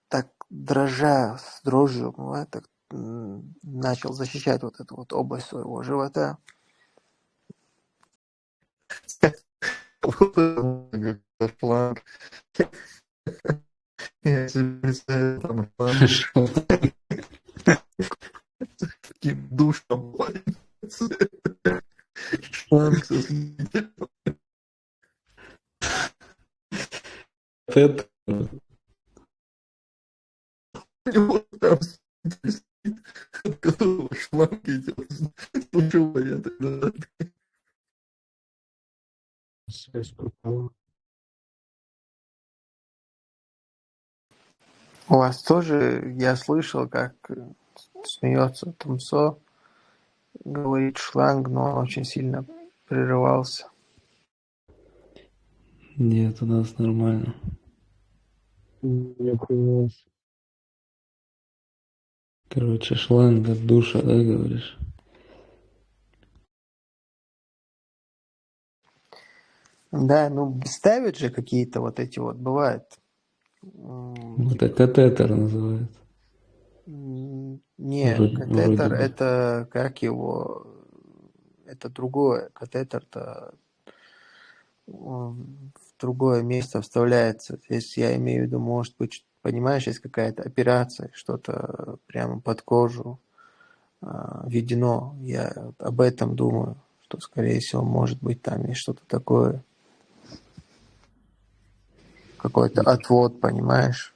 так дрожа, с дрожью, бывает, так начал защищать вот эту вот область своего живота. Шланг. Я себе представляю, там шланг. Таким душем. Шланг со слизью. Это У него там от которого шланг идет. Душевая тогда. У вас тоже, я слышал, как смеется Тумсо, говорит шланг, но он очень сильно прерывался. нет, у нас нормально. Я понял. Короче, шланг от душа, да, говоришь? Да, ставят же какие-то вот эти вот, бывает. Это катетер называется. Не, Вроде катетер бы. это как его, это другое. Катетер-то в другое место вставляется. Здесь я имею в виду, может быть, понимаешь, есть какая-то операция, что-то прямо под кожу введено. Я об этом думаю, что, скорее всего, может быть, там есть что-то такое, какой-то отвод, понимаешь,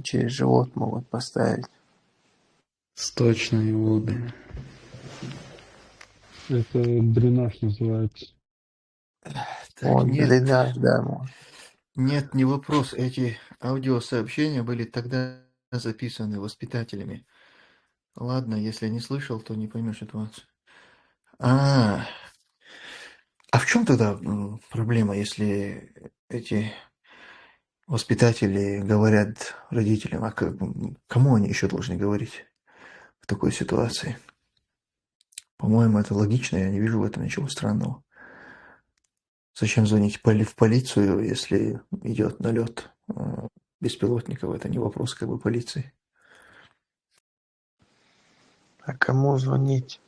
через живот могут поставить. Сточные воды. Это дренаж называется. Так, Он нет, дренаж, да, может. нет, не вопрос. Эти аудиосообщения были тогда записаны воспитателями. Ладно, если не слышал, то не поймешь ситуацию. А в чем тогда проблема, если эти воспитатели говорят родителям, а кому они еще должны говорить в такой ситуации? По-моему, это логично, я не вижу в этом ничего странного. Зачем звонить в полицию, если идет налет беспилотников? Это не вопрос как бы полиции. А кому звонить?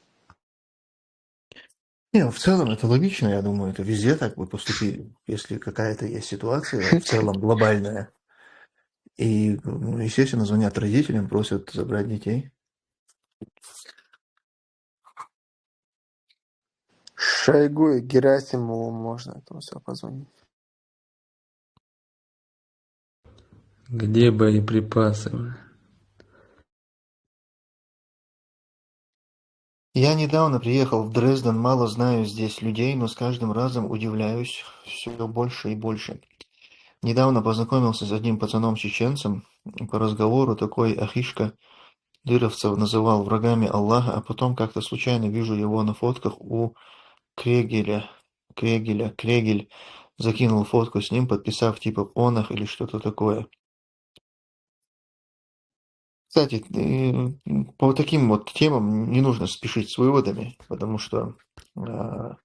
Не, в целом это логично, я думаю, это везде так бы поступили, если какая-то есть ситуация в целом глобальная. И, естественно, звонят родителям, просят забрать детей. Шойгу и Герасимову можно это все позвонить. Где боеприпасы? Я недавно приехал в Дрезден, мало знаю здесь людей, но с каждым разом удивляюсь все больше и больше. Недавно познакомился с одним пацаном-чеченцем, по разговору такой ахишка дыровцев называл врагами Аллаха, а потом как-то случайно вижу его на фотках у Крегеля. Крегель закинул фотку с ним, подписав типа «Онах» или что-то такое. Кстати, по вот таким вот темам не нужно спешить с выводами, потому что там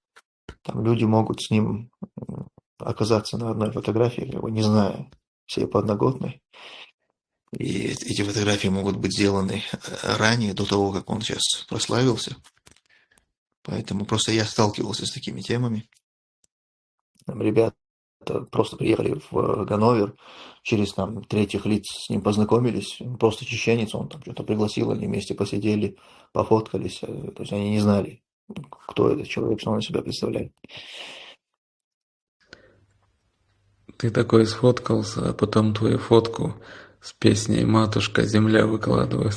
люди могут с ним оказаться на одной фотографии, как бы не зная всей подноготной. И эти фотографии могут быть сделаны ранее, до того, как он сейчас прославился. Поэтому просто я сталкивался с такими темами. Там ребята просто приехали в Ганновер, через там третьих лиц с ним познакомились. Он просто чеченец, он там что-то пригласил, они вместе посидели, пофоткались. То есть они не знали, кто этот человек, что он из себя представляет. Ты такой сфоткался, а потом твою фотку с песней «Матушка, земля» выкладывают.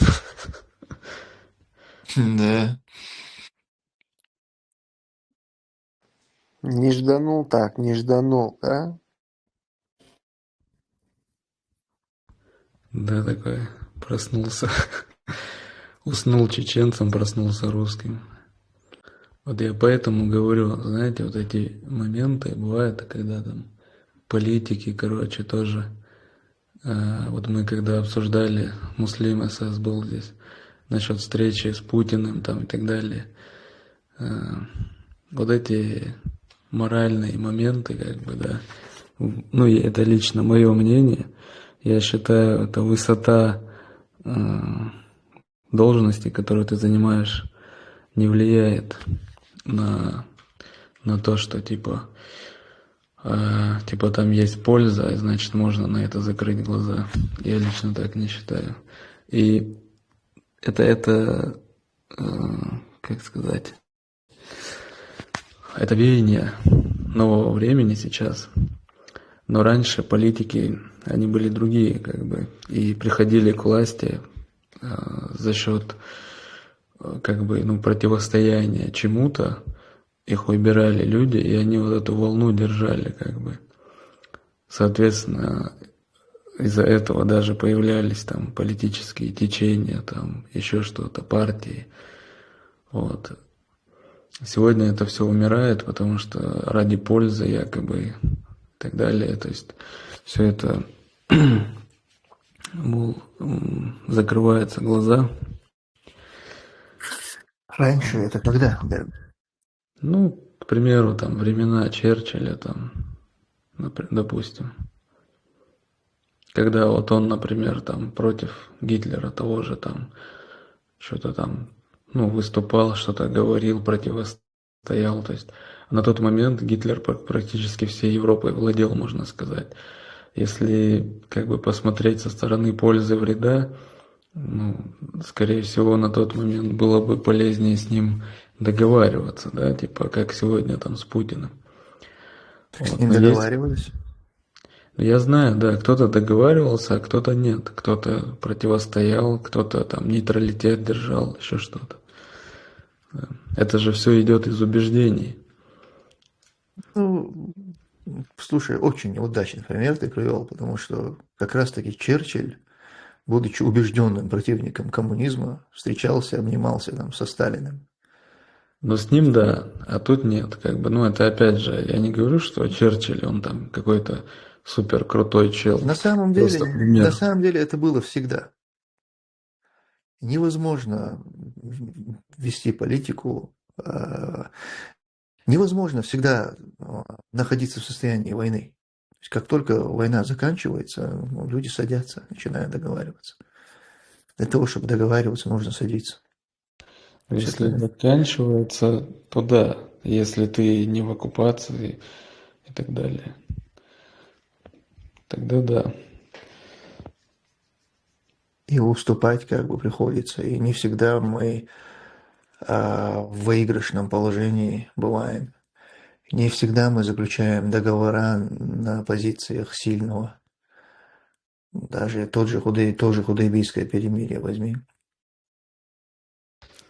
Да. Не жданул так, не жданул, да? Да, такой проснулся. Уснул чеченцем, проснулся русским. Вот я поэтому говорю, знаете, вот эти моменты бывают, когда там политики, короче, тоже. Вот мы когда обсуждали, Муслим СС был здесь, насчет встречи с Путиным там и так далее. Вот эти моральные моменты, как бы, да, ну, это лично мое мнение, я считаю, это высота должности, которую ты занимаешь, не влияет на то, что типа там есть польза, и значит можно на это закрыть глаза. Я лично так не считаю. И это как сказать, это веяние нового времени сейчас. Но раньше политики, они были другие, как бы, и приходили к власти за счет, как бы, ну, противостояния чему-то. Их выбирали люди, и они вот эту волну держали, как бы. Соответственно, из-за этого даже появлялись там политические течения, там еще что-то, партии. Вот. Сегодня это все умирает, потому что ради пользы якобы и так далее. То есть все это закрываются глаза. Раньше это когда? Ну, к примеру, там времена Черчилля, там, допустим. Когда вот он, например, там против Гитлера того же там что-то там, ну, выступал, что-то говорил, противостоял. То есть на тот момент Гитлер практически всей Европой владел, можно сказать. если как бы посмотреть со стороны пользы и вреда, ну, скорее всего, на тот момент было бы полезнее с ним договариваться, да, типа как сегодня там с Путиным. С Вот. ним Но есть, договаривались. я знаю, да, кто-то договаривался, а кто-то нет, кто-то противостоял, кто-то там нейтралитет держал, еще что-то. Да. Это же все идет из убеждений. Ну, слушай, очень неудачный пример ты привел, потому что как раз-таки Черчилль, будучи убежденным противником коммунизма, встречался, обнимался там со Сталиным. Но с ним да, а тут нет, как бы, ну это опять же, я не говорю, что Черчилль, он там какой-то супер крутой чел. На самом Просто деле это было всегда. Невозможно вести политику, невозможно всегда находиться в состоянии войны. То есть как только война заканчивается, ну, люди садятся, начинают договариваться. Для того, чтобы договариваться, нужно садиться. То есть Если это заканчивается, то да, если ты не в оккупации и так далее, тогда да. и уступать как бы приходится. И не всегда мы в выигрышном положении бываем. Не всегда мы заключаем договора на позициях сильного. Даже тоже худайбийское перемирие возьми.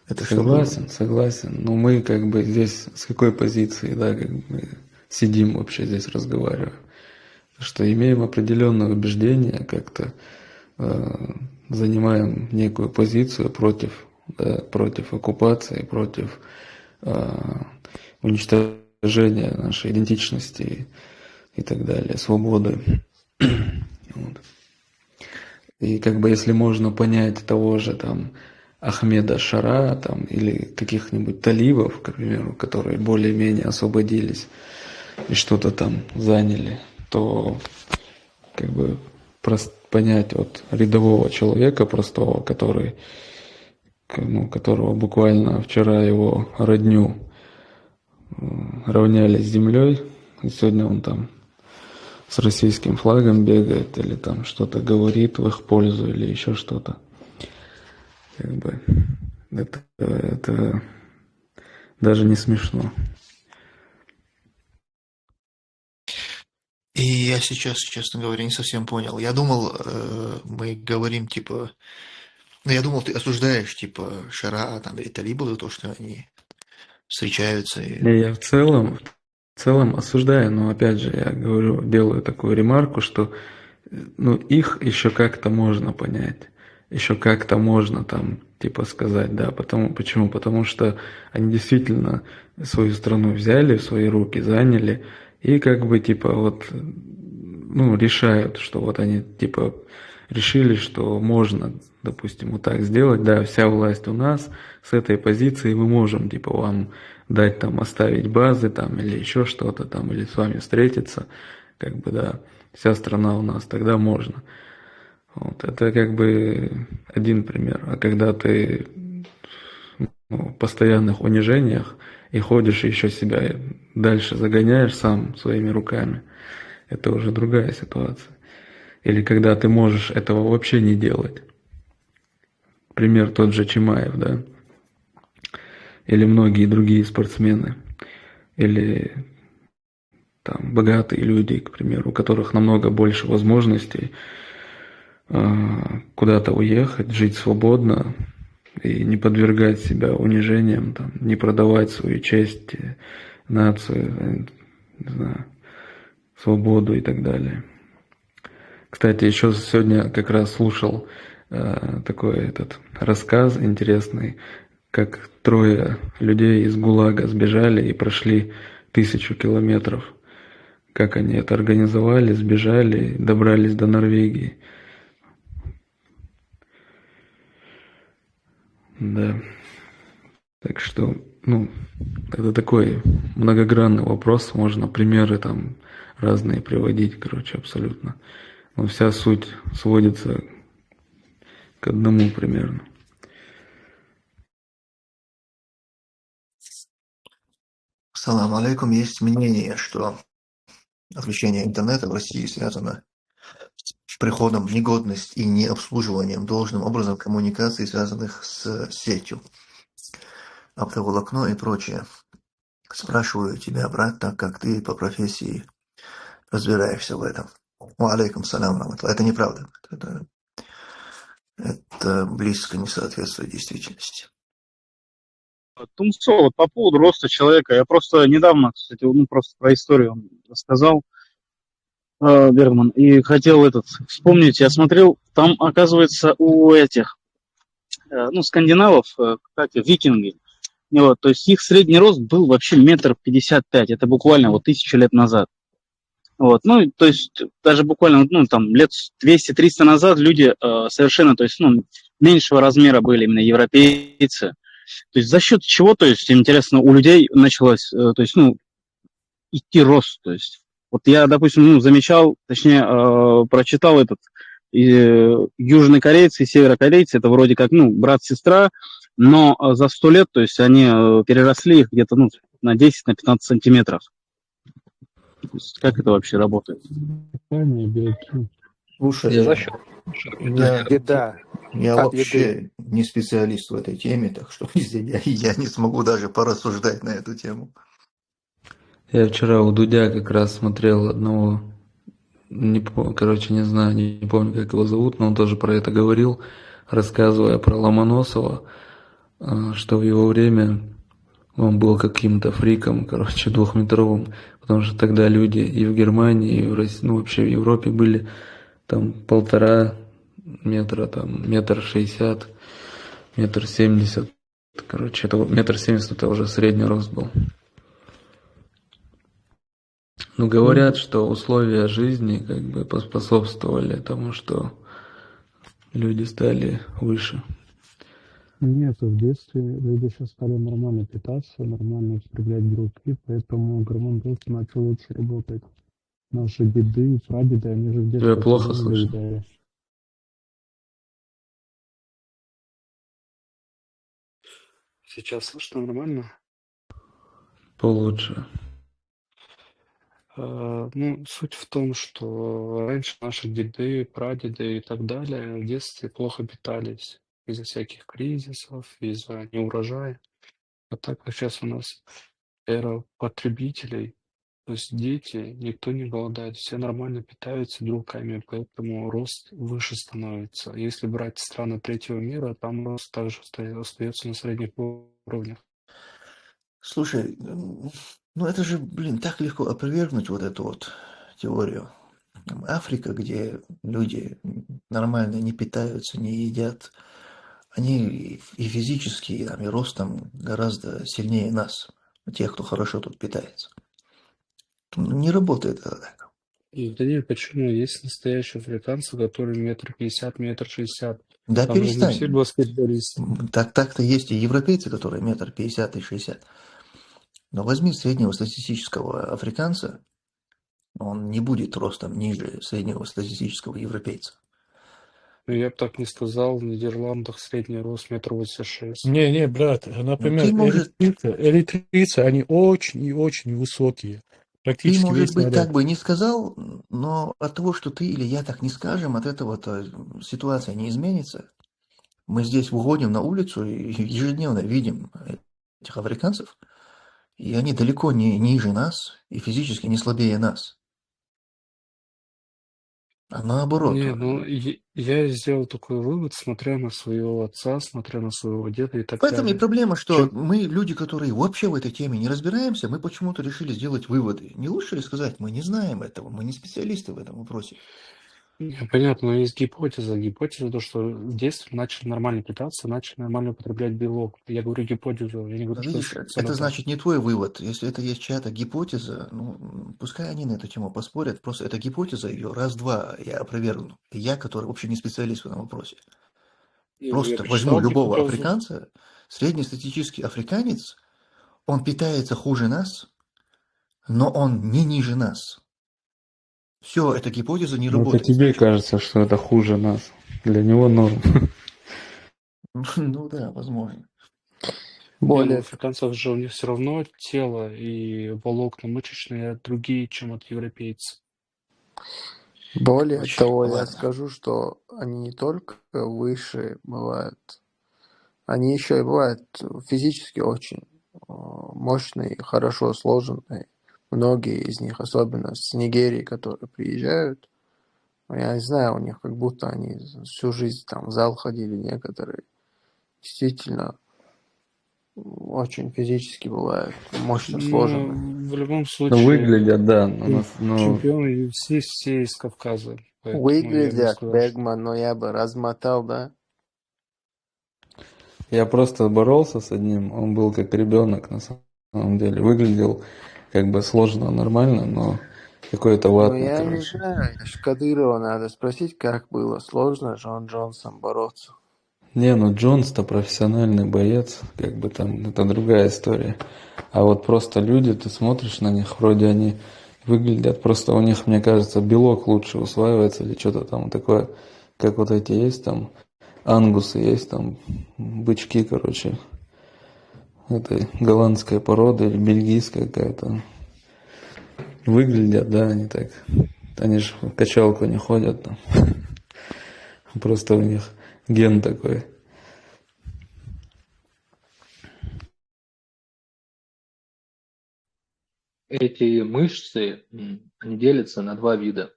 Это что было? Согласен. Но мы как бы здесь с какой позиции, да, как мы сидим вообще здесь разговариваем? Что имеем определенное убеждение, как-то занимаем некую позицию против, да, против оккупации, против уничтожения нашей идентичности и так далее, свободы. Вот. И как бы если можно понять того же там Ахмеда Шара там, или каких-нибудь талибов, к примеру, которые более-менее освободились и что-то там заняли, то как бы понять от рядового человека простого, который, ну, которого буквально вчера его родню равняли с землей, и сегодня он там с российским флагом бегает или там что-то говорит в их пользу или еще что-то. Как бы это даже не смешно. И я сейчас, честно говоря, не совсем понял. Я думал, мы говорим, типа... Ну, я думал, ты осуждаешь, типа, Шара там, или талибов за то, что они встречаются. Я в целом осуждаю, но опять же я говорю, делаю такую ремарку, что ну, их еще как-то можно понять, еще как-то можно там типа сказать, да, почему? Потому что они действительно свою страну взяли в свои руки, заняли, и как бы типа вот, ну, решают, что вот они типа решили, что можно, допустим, вот так сделать, да, вся власть у нас, с этой позиции мы можем типа вам дать там, оставить базы там или еще что-то там, или с вами встретиться, как бы, да, вся страна у нас, тогда можно. Вот, это как бы один пример. А когда ты в постоянных унижениях и ходишь, и еще себя дальше загоняешь сам своими руками, это уже другая ситуация. Или когда ты можешь этого вообще не делать. Пример тот же Чимаев, да? Или многие другие спортсмены. Или там богатые люди, к примеру, у которых намного больше возможностей куда-то уехать, жить свободно и не подвергать себя унижениям, там, не продавать свою честь, нацию, не знаю, свободу и так далее. Кстати, еще сегодня как раз слушал такой этот рассказ интересный, как 3 людей из ГУЛАГа сбежали и прошли 1000 километров. Как они это организовали, сбежали, добрались до Норвегии. Да. Так что, ну, это такой многогранный вопрос, можно примеры там разные приводить, короче, абсолютно. Но вся суть сводится к одному примерно. Салам алейкум. Есть мнение, что отключение интернета в России связано с приходом в негодность и необслуживанием должным образом коммуникаций, связанных с сетью, оптоволокно и прочее. Спрашиваю тебя, брат, так как ты по профессии разбираешься в этом. Алейкум салям, раматуллах. Это неправда. Это близко не соответствует действительности. Тумсо, вот по поводу роста человека, я просто недавно, кстати, ну просто про историю он рассказал, Бергман, и хотел вспомнить, я смотрел, там, оказывается, у этих, ну, скандинавов, кстати, викинги, вот, то есть их средний рост был вообще 1,55 м, это буквально вот 1000 лет назад. Вот, ну, то есть даже буквально, ну, там, лет 200-300 назад люди совершенно, то есть, ну, меньшего размера были именно европейцы. То есть за счет чего, то есть, интересно, у людей началось, то есть, ну, идти рост, то есть. Вот я, допустим, ну, замечал, точнее, прочитал южные корейцы и северокорейцы, это вроде как, ну, брат-сестра, но за 100 лет, то есть, они переросли их где-то, ну, на 10-15 сантиметров. То есть, как это вообще работает? Слушай, За счет еда. я От еды. вообще не специалист в этой теме, так что я не смогу даже порассуждать на эту тему. Я вчера у Дудя как раз смотрел одного, короче, не знаю, не помню, как его зовут, но он тоже про это говорил, рассказывая про Ломоносова, что в его время он был каким-то фриком, короче, 2-метровым, потому что тогда люди и в Германии, и в России, ну вообще в Европе были там 1,5 метра, там 1,60 м, 1,70 м. Короче, это 1,70 м это уже средний рост был. Ну, говорят, что условия жизни как бы поспособствовали тому, что люди стали выше. Нет, в детстве люди сейчас стали нормально питаться, нормально употреблять белки, поэтому гормон роста начал лучше работать. Наши деды и прадеды, они же в Тебя детстве плохо тоже слышно. доедали. Сейчас слышно нормально? Получше. Ну, суть в том, что раньше наши деды, прадеды и так далее в детстве плохо питались из-за всяких кризисов, из-за неурожая. А так как сейчас у нас эра потребителей, то есть дети, никто не голодает, все нормально питаются белками, поэтому рост выше становится. Если брать страны третьего мира, там рост также остается на средних уровнях. Слушай, ну это же, блин, так легко опровергнуть вот эту вот теорию. Африка, где люди нормально не питаются, не едят, они и физически, и, там, и ростом гораздо сильнее нас, тех, кто хорошо тут питается. Не работает это так. И да нет, почему? Есть настоящие африканцы, которые 1,50 м, 1,60 м. Да Там же не все перестань. баскетболисты. Так-то есть и европейцы, которые 1,50 м и 60 м. Но возьми среднего статистического африканца, он не будет ростом ниже среднего статистического европейца. Ну, я бы так не сказал, в Нидерландах средний рост 1,86 м. Не, брат, например, Ты, может, эритрийцы, они очень и очень высокие. ты, Практически может весь быть, так наряд. бы не сказал, но от того, что ты или я так не скажем, от этого-то ситуация не изменится. Мы здесь выходим на улицу и ежедневно видим этих африканцев, и они далеко не ниже нас и физически не слабее нас. А наоборот. Не, ну я сделал такой вывод, смотря на своего отца, смотря на своего деда и так В этом и далее. проблема, что Чем... мы, люди, которые вообще в этой теме не разбираемся, мы почему-то решили сделать выводы. Не лучше ли сказать, мы не знаем этого, мы не специалисты в этом вопросе. Понятно, но есть гипотеза. Гипотеза то, что в детстве начали нормально питаться, начали нормально употреблять белок. Я говорю гипотезу, я не говорю, что Видишь, это это так. значит не твой вывод. Если это есть чья-то гипотеза, ну, пускай они на эту тему поспорят. Просто эта гипотеза, ее раз-два я опровергну. И я, который вообще не специалист в этом вопросе. Я Просто возьму почитал любого гипотезу. африканца, среднестатистический африканец, он питается хуже нас, но он не ниже нас. Все, эта гипотеза не Ну, это работает. тебе кажется, что это хуже нас. Для него норм. Ну да, возможно. Не, ну Более, африканцев же у них все равно тело и волокна мышечные другие, чем от европейцев. Более Очень того, я ладно. скажу, что они не только выше бывают, они еще и бывают физически очень мощные, хорошо сложенные. Многие из них, особенно с Нигерии, которые приезжают, я не знаю, у них как будто они всю жизнь там в зал ходили, некоторые действительно очень физически бывают, мощно сложенные. Ну, в любом Ну, случае, выглядят, да, но чемпионы все из Кавказа, поэтому я не Выглядят сказал, что... Бергман, но я бы размотал, да? я просто боролся с одним, он был как ребенок на самом деле. Выглядел как бы сложно, нормально, но какой-то Ну, ватный, я не короче. знаю, Кадырова надо спросить, как было сложно Джон Джонсом бороться. Не, ну Джонс-то профессиональный боец, как бы там, это другая история. А вот просто люди, ты смотришь на них, вроде они выглядят, просто у них, мне кажется, белок лучше усваивается или что-то там такое, как вот эти есть там, ангусы есть там, бычки, короче, этой голландской породы или бельгийская какая-то. Выглядят, да, они так. Они же в качалку не ходят там. Просто у них ген такой. Эти мышцы, они делятся на два вида.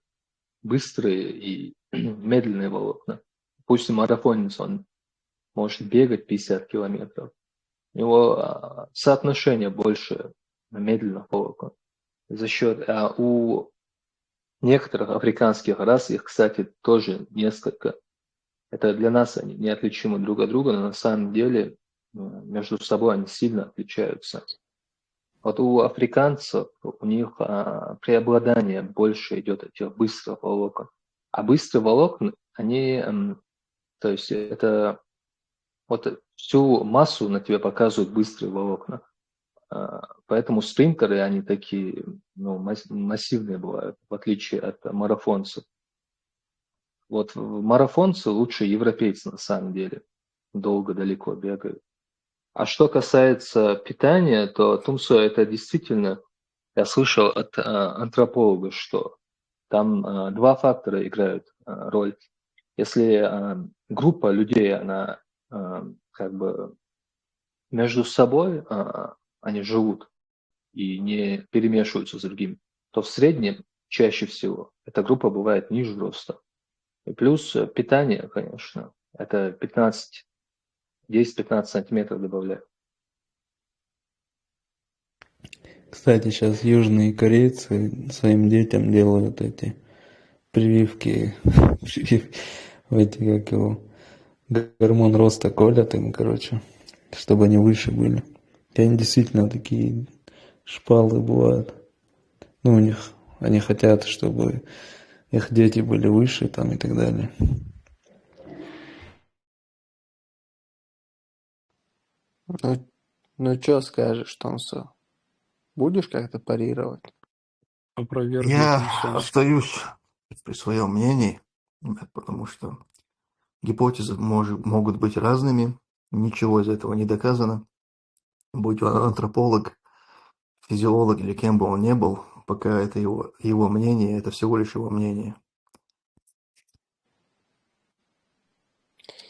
Быстрые и медленные волокна. Допустим, марафонец, он может бегать 50 километров. У него соотношение больше медленных волокон. За счет, у некоторых африканских рас, их, кстати, тоже несколько. Это для нас они неотличимы друг от друга, но на самом деле между собой они сильно отличаются. Вот у африканцев, у них преобладание больше идет этих быстрых волокон. А быстрые волокна, они, то есть это вот всю массу на тебе показывают быстрые волокна. Поэтому спринтеры, они такие массивные бывают, в отличие от марафонцев. Вот марафонцы лучше европейцы на самом деле. Долго, далеко бегают. А что касается питания, то Тумсо это действительно, я слышал от антрополога, что там два фактора играют роль. Если группа людей, она как бы между собой, они живут и не перемешиваются с другими, то в среднем чаще всего эта группа бывает ниже роста. И плюс питание, конечно, это 10-15 сантиметров добавляют. Кстати, сейчас южные корейцы своим детям делают эти прививки, в эти, как его, гормон роста колят им, короче, чтобы они выше были. И они действительно такие шпалы бывают. Ну, у них, они хотят, чтобы их дети были выше там и так далее. Ну что скажешь, Томсо? Будешь как-то парировать? Опровергни Я Тумсо. остаюсь при своем мнении, потому что гипотезы могут быть разными, ничего из этого не доказано. Будь он антрополог, физиолог или кем бы он ни был, пока это его мнение, это всего лишь его мнение.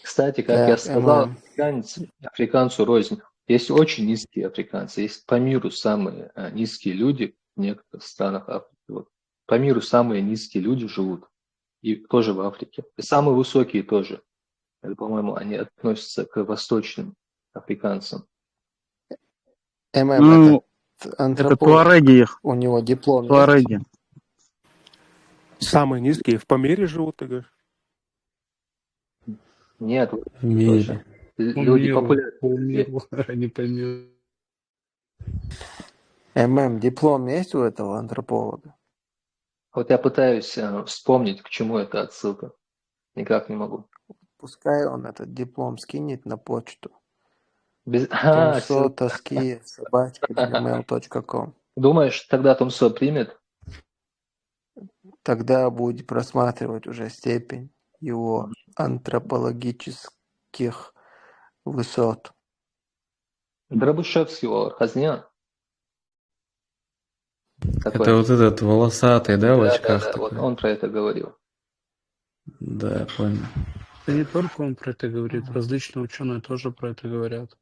Кстати, как я Так, сказал, африканцу рознь. Есть очень низкие африканцы, есть по миру самые низкие люди в некоторых странах Африки. Вот. По миру самые низкие люди живут, и тоже в Африке. И самые высокие тоже. Это, по-моему, они относятся к восточным африканцам. Ну, этот это антрополог, туареги их. у него диплом есть? Туареги. Самые низкие в Памире живут, ты говоришь? Нет, В мире. тоже. Люди популярные. По миру, а не по миру. Диплом есть у этого антрополога? Вот я пытаюсь вспомнить, к чему это отсылка. Никак не могу. Пускай он этот диплом скинет на почту. Всё. Tomso.taski@gmail.com. Думаешь, тогда Тумсо примет? Тогда будет просматривать уже степень его антропологических высот. Дробышевский Казнян. Это Такой. вот этот волосатый, да, в очках Да, вот такой? он про это говорил. Да, я понял. Да не только он про это говорит, различные ученые тоже про это говорят.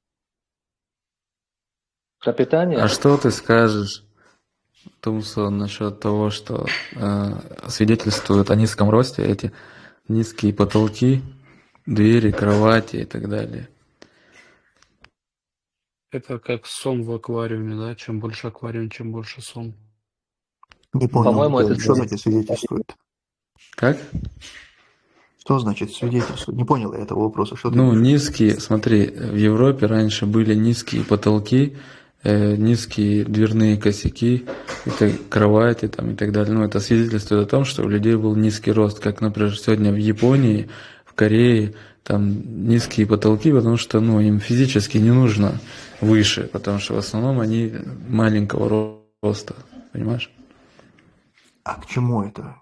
Про питание? А что ты скажешь, Тумсон, насчет того, что свидетельствуют о низком росте эти низкие потолки, двери, кровати и так далее? Это как сон в аквариуме, да? Чем больше аквариум, чем больше сон. Не понял, По-моему, это что значит свидетельствует? Как? Что значит свидетельствует? Не понял я этого вопроса. Что ты Ну, имеешь в виду? низкие, смотри, в Европе раньше были низкие потолки, низкие дверные косяки, кровати там, и так далее. Ну, это свидетельствует о том, что у людей был низкий рост, как, например, сегодня в Японии, в Корее, там низкие потолки, потому что, ну, им физически не нужно выше, потому что в основном они маленького роста, понимаешь? А к чему это?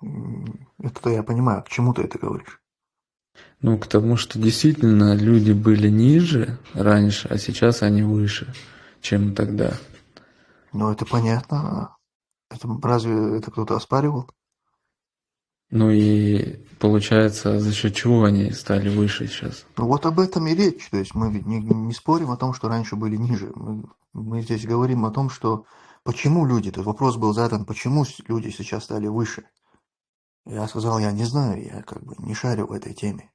Это-то я понимаю. К чему ты это говоришь? Ну, к тому, что действительно люди были ниже раньше, а сейчас они выше, чем тогда. Ну, это понятно. Разве это кто-то оспаривал? Ну и получается, за счет чего они стали выше сейчас? Ну, вот об этом и речь. То есть мы ведь не спорим о том, что раньше были ниже. Мы здесь говорим о том, что почему люди, то есть вопрос был задан, почему люди сейчас стали выше. Я сказал, я не знаю, я как бы не шарю в этой теме.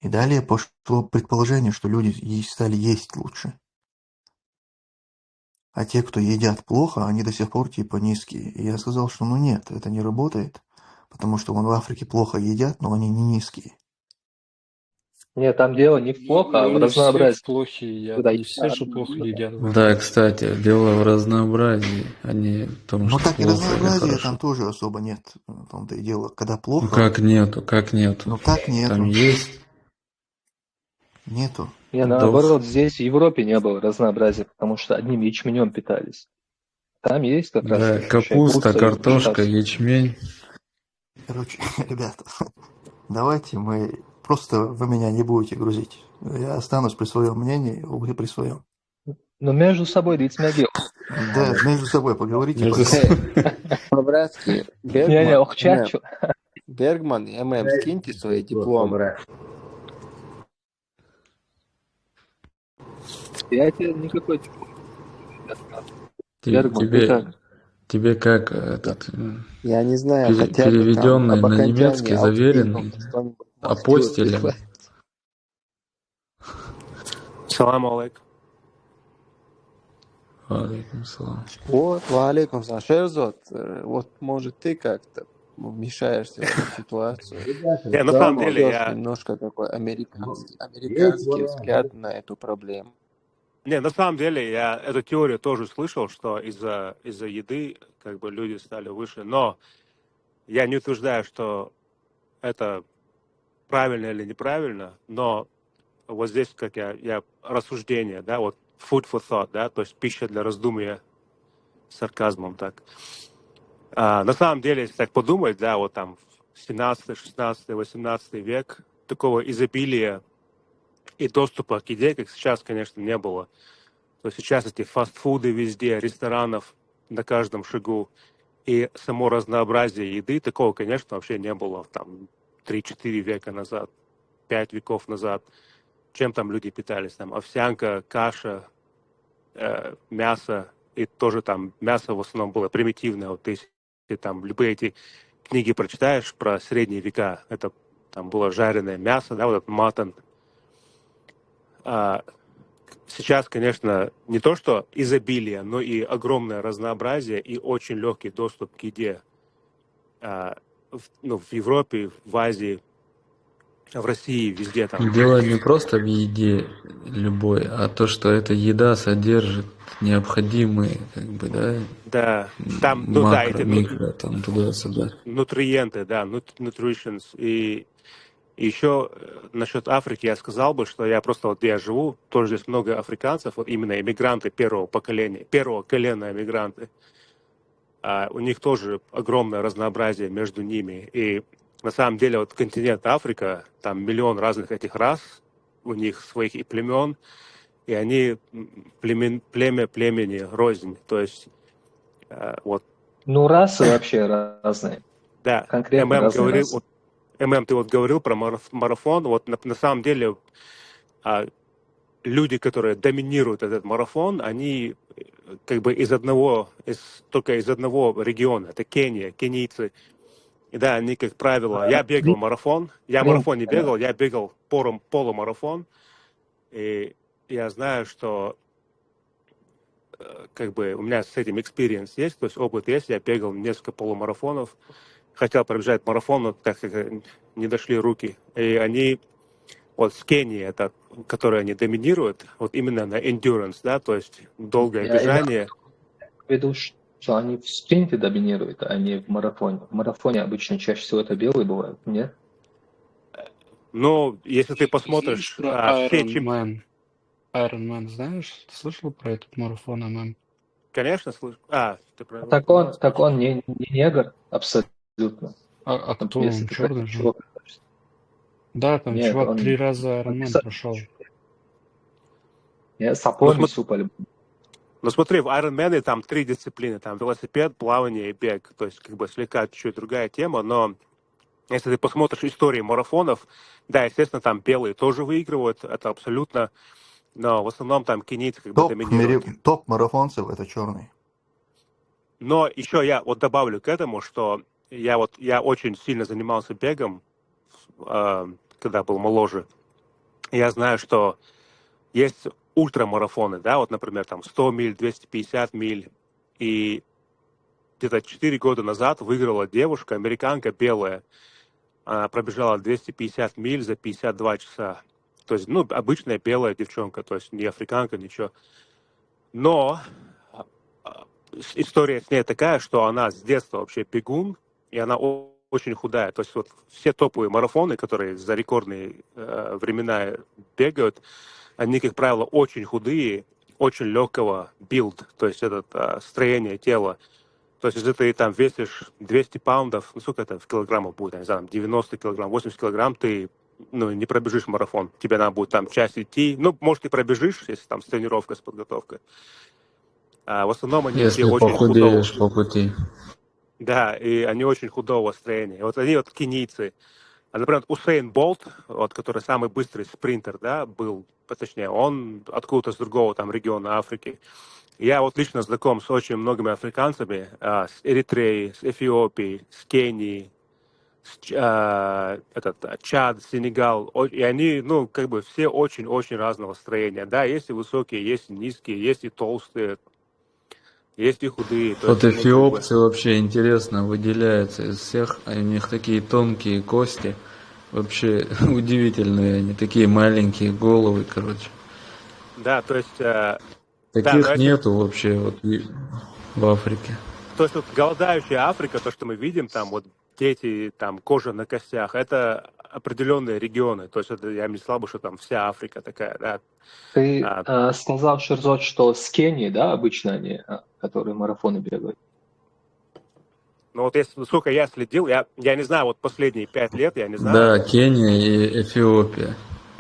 И далее пошло предположение, что люди стали есть лучше. А те, кто едят плохо, они до сих пор типа низкие. И я сказал, что ну нет, это не работает, потому что вон в Африке плохо едят, но они не низкие. Нет, там дело не в плохо, а в Не все разнообразии. плохо едят, Когда не все же плохо едят в Да, Африке. кстати, дело в разнообразии, а не в том, Ну что так и плохо или разнообразия хорошо. там тоже особо нет. В том-то и дело. Когда Ну плохо, как нету, как нету? ну как Там нету, есть нету. Не, дох. наоборот, здесь в Европе не было разнообразия, потому что одним ячменем питались. Там есть как раз Да, еще капуста, курица и картошка, штатс. ячмень. Короче, ребята, давайте мы просто вы меня не будете грузить. Я останусь при своем мнении, вы при своем. Но между собой дитмеги. Да, между собой поговорите, Между пожалуйста. По-братски, Не, охчачу. Бергман, скиньте свои дипломы. Я тебе никакой Бергман, ты как? Тебе как этот Я не знаю, хотя бы там переведенный об на окончании немецкий, заверенный аутизма что-нибудь можете апостилем? прислать. Салам алейкум. Алейкум салам. Вот, валейкум салам. Шерзот, вот может ты как-то вмешаешься в эту ситуацию. Не, на самом деле Даешь я... немножко такой американский взгляд на эту проблему. Не, на самом деле я эту теорию тоже слышал, что из-за еды как бы люди стали выше. Но я не утверждаю, что это правильно или неправильно, но вот здесь как я рассуждение, да, вот food for thought, да, то есть пища для раздумья с сарказмом, так. На самом деле, если так подумать, да, вот там 17, 16, 18 век такого изобилия и доступа к еде, как сейчас, конечно, не было. То есть сейчас эти фастфуды везде, ресторанов на каждом шагу, и само разнообразие еды, такого, конечно, вообще не было там 3-4 века назад, 5 веков назад. Чем там люди питались? Там овсянка, каша, мясо, и тоже там мясо в основном было примитивное. Вот ты там любые эти книги прочитаешь про средние века, это там было жареное мясо, да, вот этот матон. Сейчас, конечно, не то что изобилие, но и огромное разнообразие и очень легкий доступ к еде. В Европе, в Азии, в России, везде там. Дело не просто в еде любой, а то, что эта еда содержит необходимые, как бы, да, Да, там, ну да, макро, эти микро, там туда-сюда. нутриенты, да, nutritions. И еще насчет Африки я сказал бы, что я просто вот где я живу, тоже здесь много африканцев, вот именно иммигранты первого поколения, первого колена иммигранты. У них тоже огромное разнообразие между ними. И на самом деле вот континент Африка, там миллион разных этих рас, у них своих и племен, и они племя племени рознь. То есть вот Ну, расы вообще разные. Да, Конкретно разные говорил, расы. вот, ты вот говорил про марафон, вот на самом деле а, люди, которые доминируют этот марафон, они как бы только из одного региона, это Кения, кенийцы. И да, они, как правило, я бегал марафон, я марафон не бегал, я бегал полумарафон, и я знаю, что как бы у меня с этим experience есть, то есть опыт есть, я бегал несколько полумарафонов, хотел пробежать марафон, но так как не дошли руки. И они, вот с Кении, это, которые они доминируют, вот именно на endurance, да, то есть долгое Я имею бежание. в виду, что они в спринте доминируют, а не в марафоне. В марафоне обычно чаще всего это белые бывают, нет? Но если ты Знаешь посмотришь про все Iron Man? Iron Man, знаешь? Ты слышал про этот марафон ММ? конечно, слышу. Ты про Так Iron Man он слышал? не негр абсолютно. А Там, кто если он? ты Черный хотел же? чувака. Да, там Нет, чувак 3 он раза Iron Man написал. прошел. Нет, Ну, Сапони супали. ну смотри, в Iron Man там 3 дисциплины, там велосипед, плавание и бег, то есть как бы слегка чуть-чуть другая тема, но если ты посмотришь истории марафонов, да, естественно, там белые тоже выигрывают, это абсолютно, но в основном там кенийцы как бы Топ, в мире, доминируют. топ марафонцев это черный. Но еще я вот добавлю к этому, что я очень сильно занимался бегом, когда был моложе. Я знаю, что есть ультрамарафоны, да, вот, например, там 100 миль, 250 миль, и где-то 4 года назад выиграла девушка, американка белая, она пробежала 250 миль за 52 часа. То есть, ну, обычная белая девчонка, то есть не африканка, ничего. Но история с ней такая, что она с детства вообще бегун, и она очень худая. То есть вот все топовые марафоны, которые за рекордные времена бегают, они, как правило, очень худые, очень легкого билд, то есть это строение тела. То есть, если ты там весишь 200 паундов, ну, сколько это в килограммах будет, я не знаю, 90 килограмм, 80 килограмм, ты не пробежишь марафон. Тебе надо будет там час идти. Ну, может, и пробежишь, если там с тренировкой, с подготовкой. А в основном они все Если очень худого. похудеешь по пути. Да, и они очень худого строения. И вот они вот кенийцы. А, например, Усейн Болт, вот, который самый быстрый спринтер, да, был, точнее, он откуда-то с другого там региона Африки. Я вот лично знаком с очень многими африканцами, с Эритреи, с Эфиопией, с Кенией, Чад, Сенегал, и они, ну, как бы все очень-очень разного строения. Да, есть и высокие, есть и низкие, есть и толстые, есть и худые. То есть Вот они как бы... эфиопцы вообще интересно выделяются из всех. У них такие тонкие кости. Вообще удивительные они. Такие маленькие головы, короче. Да, то есть... да, но Таких если... нету вообще вот в Африке. То есть вот голодающая Африка, то, что мы видим, там вот дети, там кожа на костях, это определенные регионы. То есть это, я не сказал бы, что там вся Африка такая, да. Ты сказал, Шерзот, что с Кении, да, обычно они, которые марафоны бегают? Ну вот если, сколько я следил, я не знаю, вот последние 5 лет, я не знаю, Да, Кения и Эфиопия.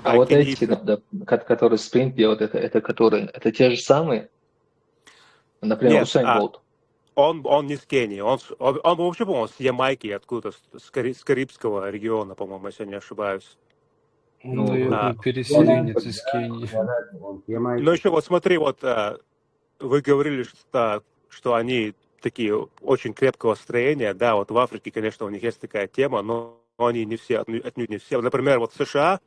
А вот эти, кенийцы. да, которые спринт делают, это которые? Это те же самые? Например, Нет, Усейн Болт. он не с Кении, он вообще, по-моему, с Ямайки, откуда-то, с Карибского региона, по-моему, если я не ошибаюсь. Он, Ну, наверное, переселенец из Кении. Но еще вот смотри, вот вы говорили, что они такие очень крепкого строения, да, вот в Африке, конечно, у них есть такая тема, но они не все, отнюдь не все. Например, вот в США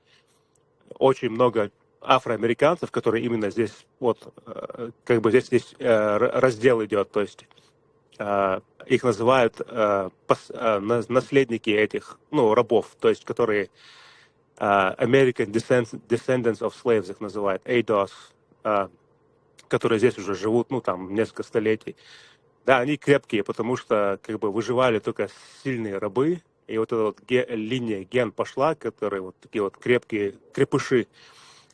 очень много афроамериканцев, которые именно здесь, вот, как бы здесь раздел идет, то есть их называют наследники этих, ну, рабов, то есть которые American Descendants of Slaves их называют, ADOS, которые здесь уже живут, ну, там, несколько столетий. Да, они крепкие, потому что, как бы, выживали только сильные рабы, и вот эта вот линия ген пошла, которые вот такие вот крепкие крепыши.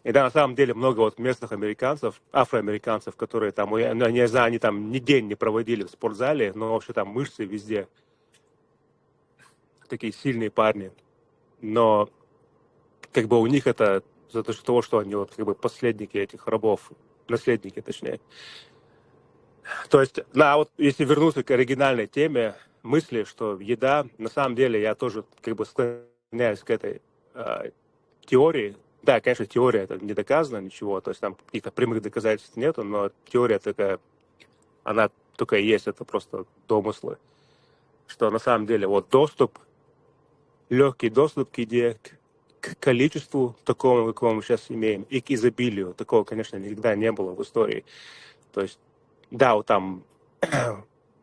И да, на самом деле много вот местных американцев, афроамериканцев, которые там, я не знаю, они там ни день не проводили в спортзале, но вообще там мышцы везде. Такие сильные парни. Но как бы у них это за того, что они вот как бы последники этих рабов, наследники точнее. То есть, да, вот если вернуться к оригинальной теме мысли, что еда, на самом деле, я тоже как бы склоняюсь к этой теории. Да, конечно, теория это не доказано ничего, то есть там каких-то прямых доказательств нету, но теория такая, она только и есть, это просто домыслы, что на самом деле вот доступ, легкий доступ к еде, к количеству такому, какого мы сейчас имеем, и к изобилию. Такого, конечно, никогда не было в истории. То есть, да, вот там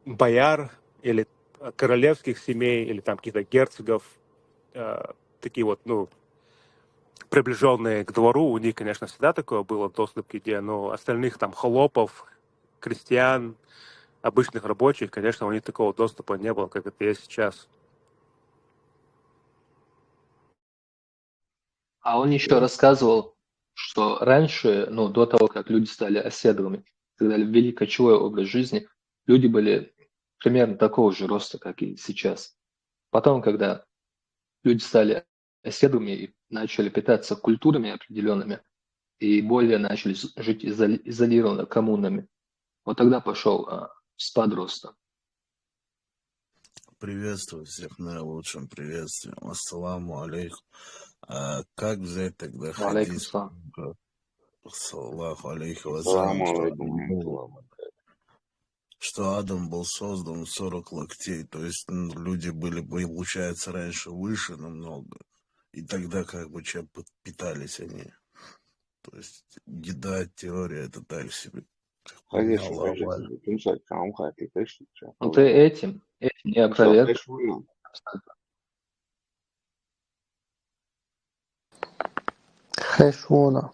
бояр или королевских семей, или там каких-то герцогов, такие вот, ну, приближенные к двору, у них, конечно, всегда такое было доступ к еде, но остальных там холопов, крестьян, обычных рабочих, конечно, у них такого доступа не было, как это есть сейчас. А он еще рассказывал, что раньше, ну, до того, как люди стали оседлыми, когда ввели кочевой образ жизни, люди были примерно такого же роста, как и сейчас. Потом, когда люди стали оседлыми и начали питаться культурами определенными, и более начали жить изолированно коммунами, вот тогда пошел спад роста. Приветствую всех наилучшим приветствием. Ассаламу алейкум. Как взять тогда Алейкум хадис, салам. саллаху алейхи вассалям, Саламу алейкум. что Адам был создан в 40 локтей, то есть люди были, получается, раньше выше намного, и тогда как бы чем питались они. То есть еда, теория, это так себе. Конечно, Аллах конечно. валям. Тумсать камха, ты конечно. Ну ты этим не опроверг. Хэшуна.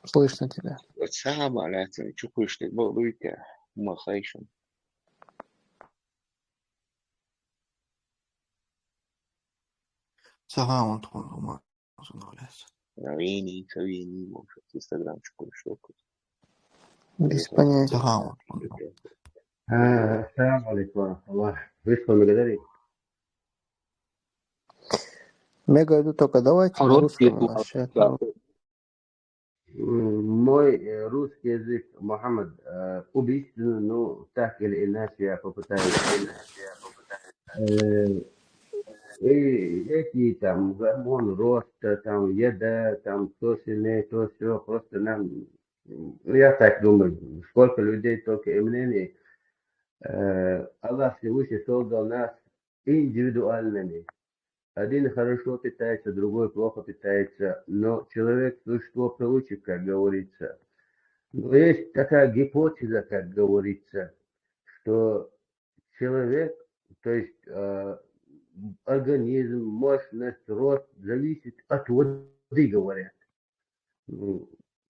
Слышно тебя. Сама, алейкум. Чукуешь ты, болуйте. Махайшин. Сагамон тхундума. Равини, может, Инстаграм чукуешь только. Без понятия. Сагамон. السلام عليكم ورحمة الله. Вышел Магадари. Я говорю только давайте на русском у Короткий нас чат. На Мой русский язык, Мухаммад, убийственно, но так или иначе я попытаюсь. И эти там гормоны роста, там еда, там то сильнее, то все, просто нам, я так думаю, сколько людей, только и мнений. Аллах Всевышний создал нас индивидуальными. Один хорошо питается, другой плохо питается, но человек существо получит, как говорится. Но есть такая гипотеза, как говорится, что человек, то есть организм, мощность, рост зависит от воды, говорят.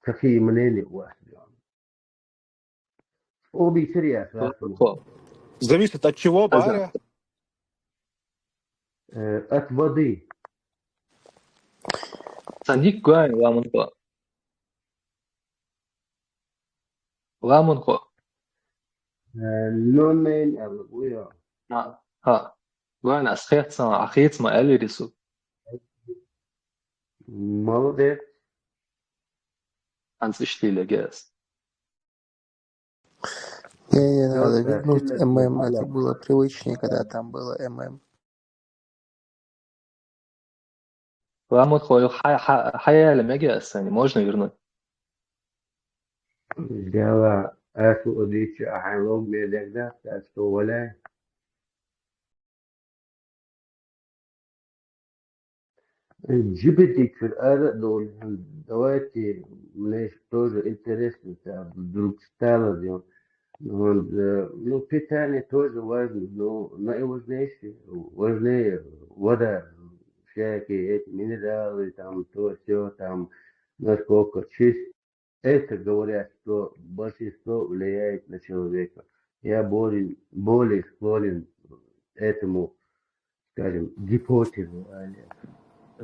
Какие мнения у вас? Обе серьезно. Зависит от чего, Баря? От воды. Сандик гуань ламунко. Ламунко. Нонмен абуя. Ха. Гуань асхетсама ахетсма элирису. Молодец. Анцвиштиле гес. Не надо вернуть ММ, это было привычнее, когда там было ММ. Ламунко хаяля мегиасани можно вернуть? Дело асу одичи ахайлог медегда, что валяй. جبتك في الآراء دول دواتي مش тоже интересно, да, вдруг стало делать. Ну, питание тоже важно, но важнее вода, всякие эти минералы, там, то, все, там, насколько чист. Это говорят, что большинство влияет на человека. Я более склонен этому, скажем, гипотезу.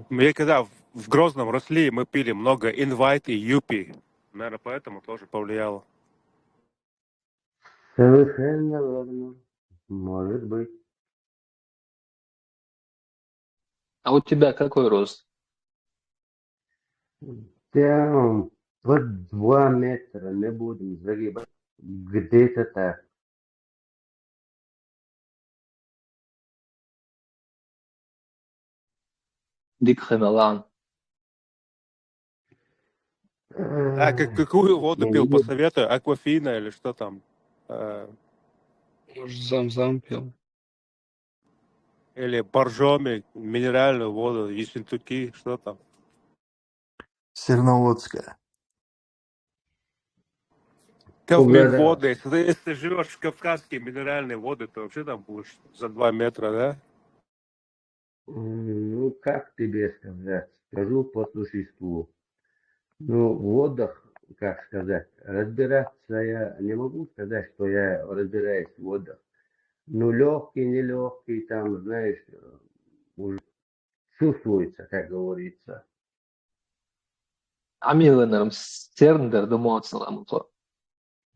Мы когда в Грозном росли, мы пили много инвайт и юпи. Наверное, поэтому тоже повлияло. Совершенно верно. Может быть. А у тебя какой рост? Там под 2 метра, не будем загибать. Где-то так. Дик Хэмелан. А какую воду пил, Ну, посоветую? Аквафина или что там? Может, зам-зам пил. Или боржоми, минеральную воду, ессентуки, что там? Серноводская. Кавминводы. Если ты живешь в кавказские минеральные воды, то вообще там будешь за 2 метра, да? Ну, как тебе сказать? Скажу по существу. Ну, в водах, как сказать, разбираться я не могу сказать, что я разбираюсь в водах. Ну, легкий, нелегкий, там, знаешь, уже чувствуется, как говорится. عميل ستيرندر دموع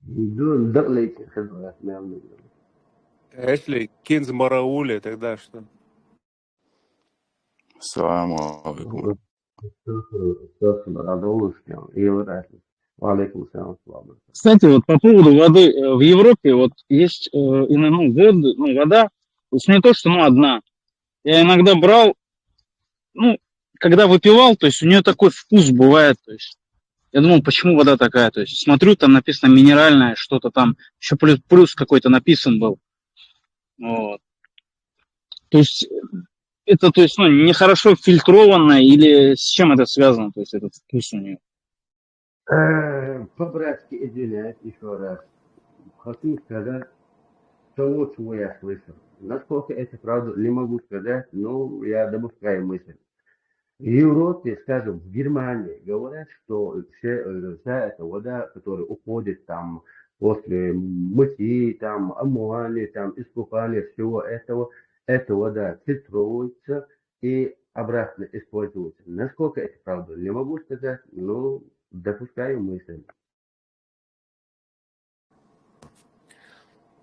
Дун, дарлейки, хазрат, мявный. А если кинз мараули, тогда что? Саламу алейкум. Кстати, вот по поводу воды в Европе, вот есть вода, то есть не то, что одна. Я иногда брал, когда выпивал, то есть у нее такой вкус бывает, то есть я думал, почему вода такая, то есть смотрю, там написано минеральное, что-то там, еще плюс какой-то написан был. Вот. То есть это, то есть, нехорошо фильтрованно или с чем это связано, то есть этот вкус у нее? По-братски извиняюсь еще раз. Хочу сказать того, чего я слышал. Насколько это правда, не могу сказать, но я допускаю мысль. В Европе, скажем, в Германии говорят, что вся эта вода, которая уходит там после мытья, там, омывания, там, искупания, всего этого, эта вода фильтруется и обратно используется. Насколько это правда, не могу сказать, но допускаю мысль.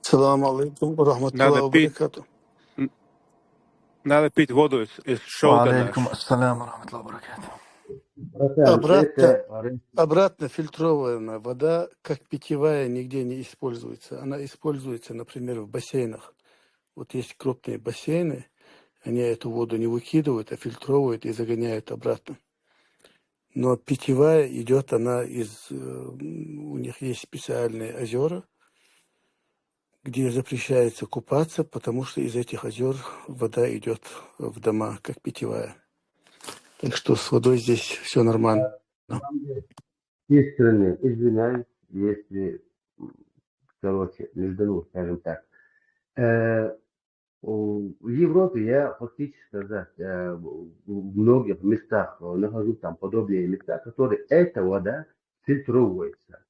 Салам алейкум, рахматуллахи ва баракату. Надо пить воду из Шолдена. Алейкум ассалям, рахматуллахи баракату. Братан, Обратно фильтрованная вода, как питьевая, нигде не используется. Она используется, например, в бассейнах. Вот есть крупные бассейны, они эту воду не выкидывают, а фильтруют и загоняют обратно. Но питьевая идет она у них есть специальные озера, где запрещается купаться, потому что из этих озер вода идет в дома, как питьевая. Так что с водой здесь все нормально. искренне извиняюсь, если, между, скажем так. В Европе я фактически сказать, в многих местах нахожусь там подобные места, которые эта вода фильтруется.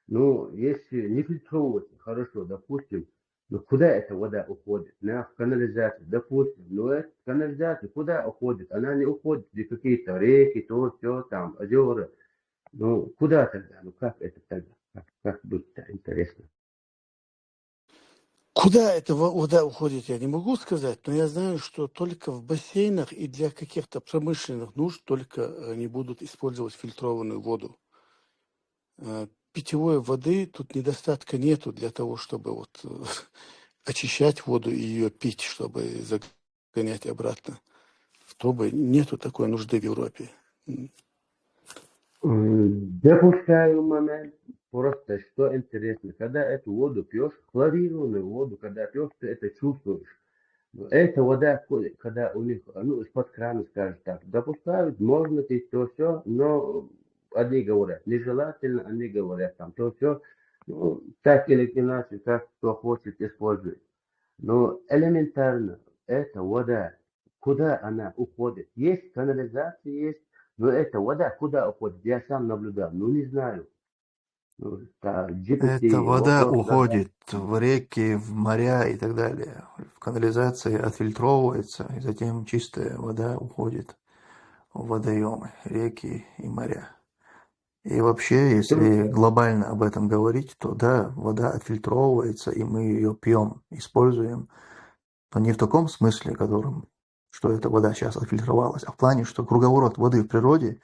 Ну, если не фильтруется, хорошо, допустим, но куда эта вода уходит? В канализацию, допустим. Но эта канализация куда уходит? Она не уходит в какие-то реки, то, все, там, озера. Ну, куда тогда? Ну, как это тогда? Как быть-то? Интересно. Куда эта вода уходит, я не могу сказать, но я знаю, что только в бассейнах и для каких-то промышленных нужд только они будут использовать фильтрованную воду. Питьевой воды тут недостатка нету для того, чтобы очищать воду и ее пить, чтобы загонять обратно в трубы. Нету такой нужды в Европе. Допускаю момент, просто что интересно, когда эту воду пьешь, хлорированную воду, когда пьешь, ты это чувствуешь. Но эта вода, когда у них, из-под крана, скажем так, допускают, можно пить то все, но одни говорят, нежелательно, они говорят, там то все, так или иначе, как кто хочет использовать. Но элементарно, эта вода, куда она уходит? Есть канализация, есть, но эта вода куда уходит? Я сам наблюдал, не знаю. GPT, Эта вода вопрос задал. уходит в реки, в моря и так далее. В канализации отфильтровывается, и затем чистая вода уходит в водоемы, реки и моря. И вообще, если глобально об этом говорить, то да, вода отфильтровывается, и мы ее пьем, используем, но не в таком смысле, что эта вода сейчас отфильтровалась, а в плане, что круговорот воды в природе,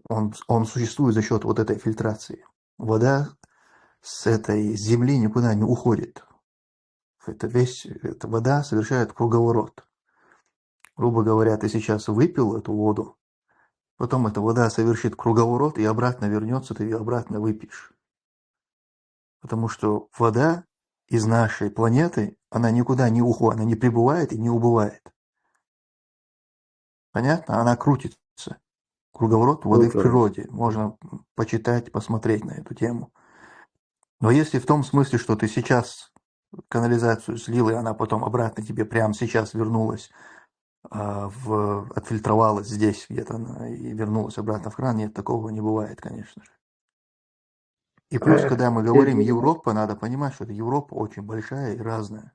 он существует за счет вот этой фильтрации. Вода с этой земли никуда не уходит. Эта вода совершает круговорот. грубо говоря, ты сейчас выпил эту воду, потом эта вода совершит круговорот и обратно вернется, ты ее обратно выпьешь. Потому что вода из нашей планеты, она никуда не уходит, она не прибывает и не убывает. Понятно? Она крутится. Круговорот воды в природе. Можно почитать, посмотреть на эту тему. Но если в том смысле, что ты сейчас канализацию слил, и она потом обратно тебе прямо сейчас вернулась, отфильтровалась здесь где-то и вернулась обратно в кран, нет, такого не бывает, конечно же. И плюс, когда мы говорим Европа, надо понимать, что Европа очень большая и разная.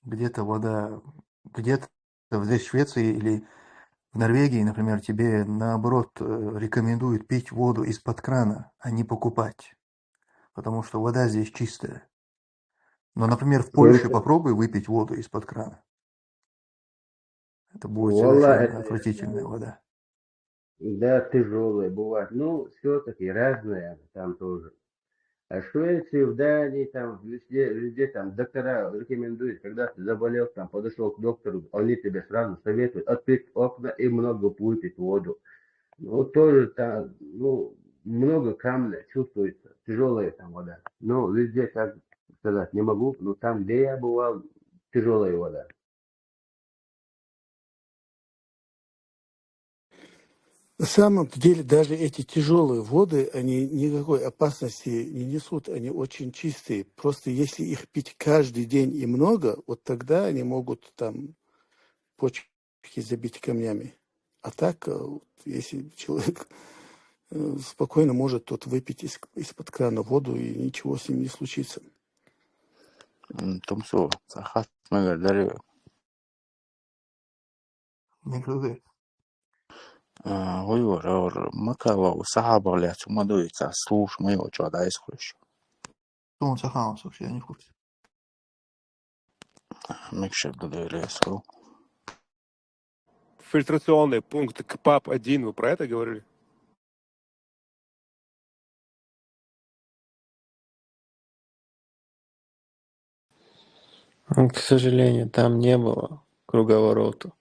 Где-то вода, где-то здесь в Швеции или в Норвегии, например, тебе наоборот рекомендуют пить воду из-под крана, а не покупать, потому что вода здесь чистая. Но, например, в Польше попробуй выпить воду из-под крана. Это будет Валлах, совершенно это, отвратительная вода. да, тяжелые бывают. Ну, все-таки разные там тоже. А Швеции, в Дании, там, везде там доктора рекомендуют, когда ты заболел, там, подошел к доктору, они тебе сразу советуют открыть окна и много выпить воду. Ну, тоже там, ну, много камня чувствуется, тяжелая там вода. Ну, везде, как сказать, не могу, но там, где я бывал, тяжелая вода. На самом деле даже эти тяжелые воды, они никакой опасности не несут, они очень чистые. Просто если их пить каждый день и много, вот тогда они могут там почки забить камнями. А так, вот если человек спокойно может тот выпить из-под крана воду, и ничего с ним не случится. Тумсу, сахат магадари. Никогда. Гойвор, макава, сахаба, ля, сумадуица, слуш, моего чада исхуш. Что он сахаус вообще, я не в курсе. Микшер додовересу. Фильтрационный пункт КПАП-1, вы про это говорили? К сожалению, там не было круговорота.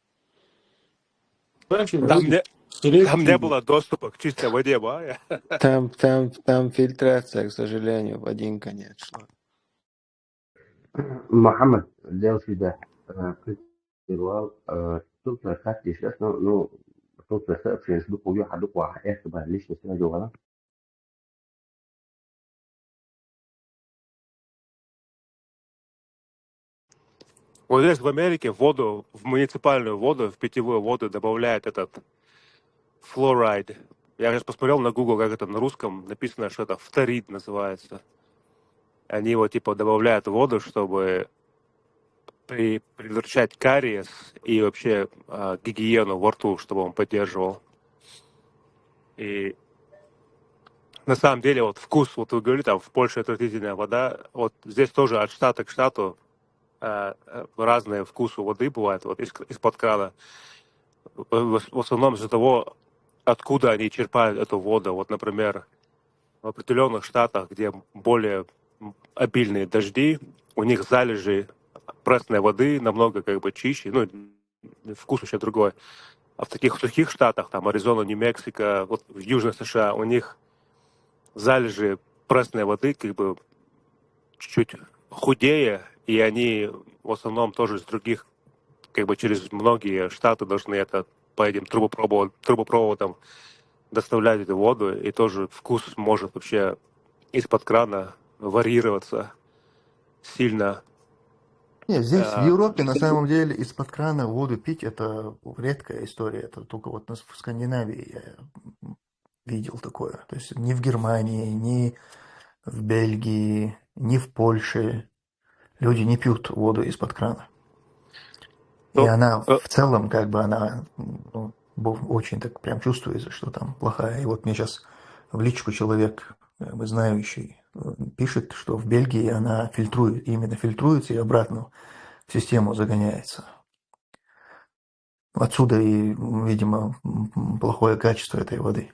Раньше Там вроде не, рек там не были. было доступа к чистой воде, Бая. Там фильтрация, к сожалению, в один конец шла. Мохаммед сделал себя предпринимал тут как сейчас, ну, тут в Facebook увидел حدوق واحد اختبار ليش نسينا جوانا Вот здесь в Америке воду, в муниципальную воду, в питьевую воду добавляют этот флорайд. Я сейчас посмотрел на Google, как это на русском написано, что это фторид называется. Они его типа добавляют в воду, чтобы предотвращать кариес и вообще гигиену во рту, чтобы он поддерживал. И на самом деле вот вкус, вот вы говорите, там в Польше отвратительная вода, вот здесь тоже от штата к штату разные вкусы воды бывают, вот из-под крана. В основном из-за того, откуда они черпают эту воду. Вот, например, в определенных штатах, где более обильные дожди, у них залежи пресной воды намного как бы чище, ну, вкус вообще другой. А в таких сухих штатах, там Аризона, Нью-Мексико, вот в Южной США, у них залежи пресной воды как бы чуть-чуть худее, и они в основном тоже из других, как бы через многие штаты должны это по этим трубопроводам доставлять эту воду, и тоже вкус может вообще из-под крана варьироваться сильно. Нет, здесь в Европе на самом деле из-под крана воду пить это редкая история. Это только вот в Скандинавии я видел такое. То есть ни в Германии, ни в Бельгии, ни в Польше люди не пьют воду из-под крана. И она в целом, как бы она очень так прям чувствуется, что там плохая. И вот мне сейчас в личку человек, как бы знающий, пишет, что в Бельгии она фильтрует, именно фильтруется и обратно в систему загоняется. Отсюда и, видимо, плохое качество этой воды.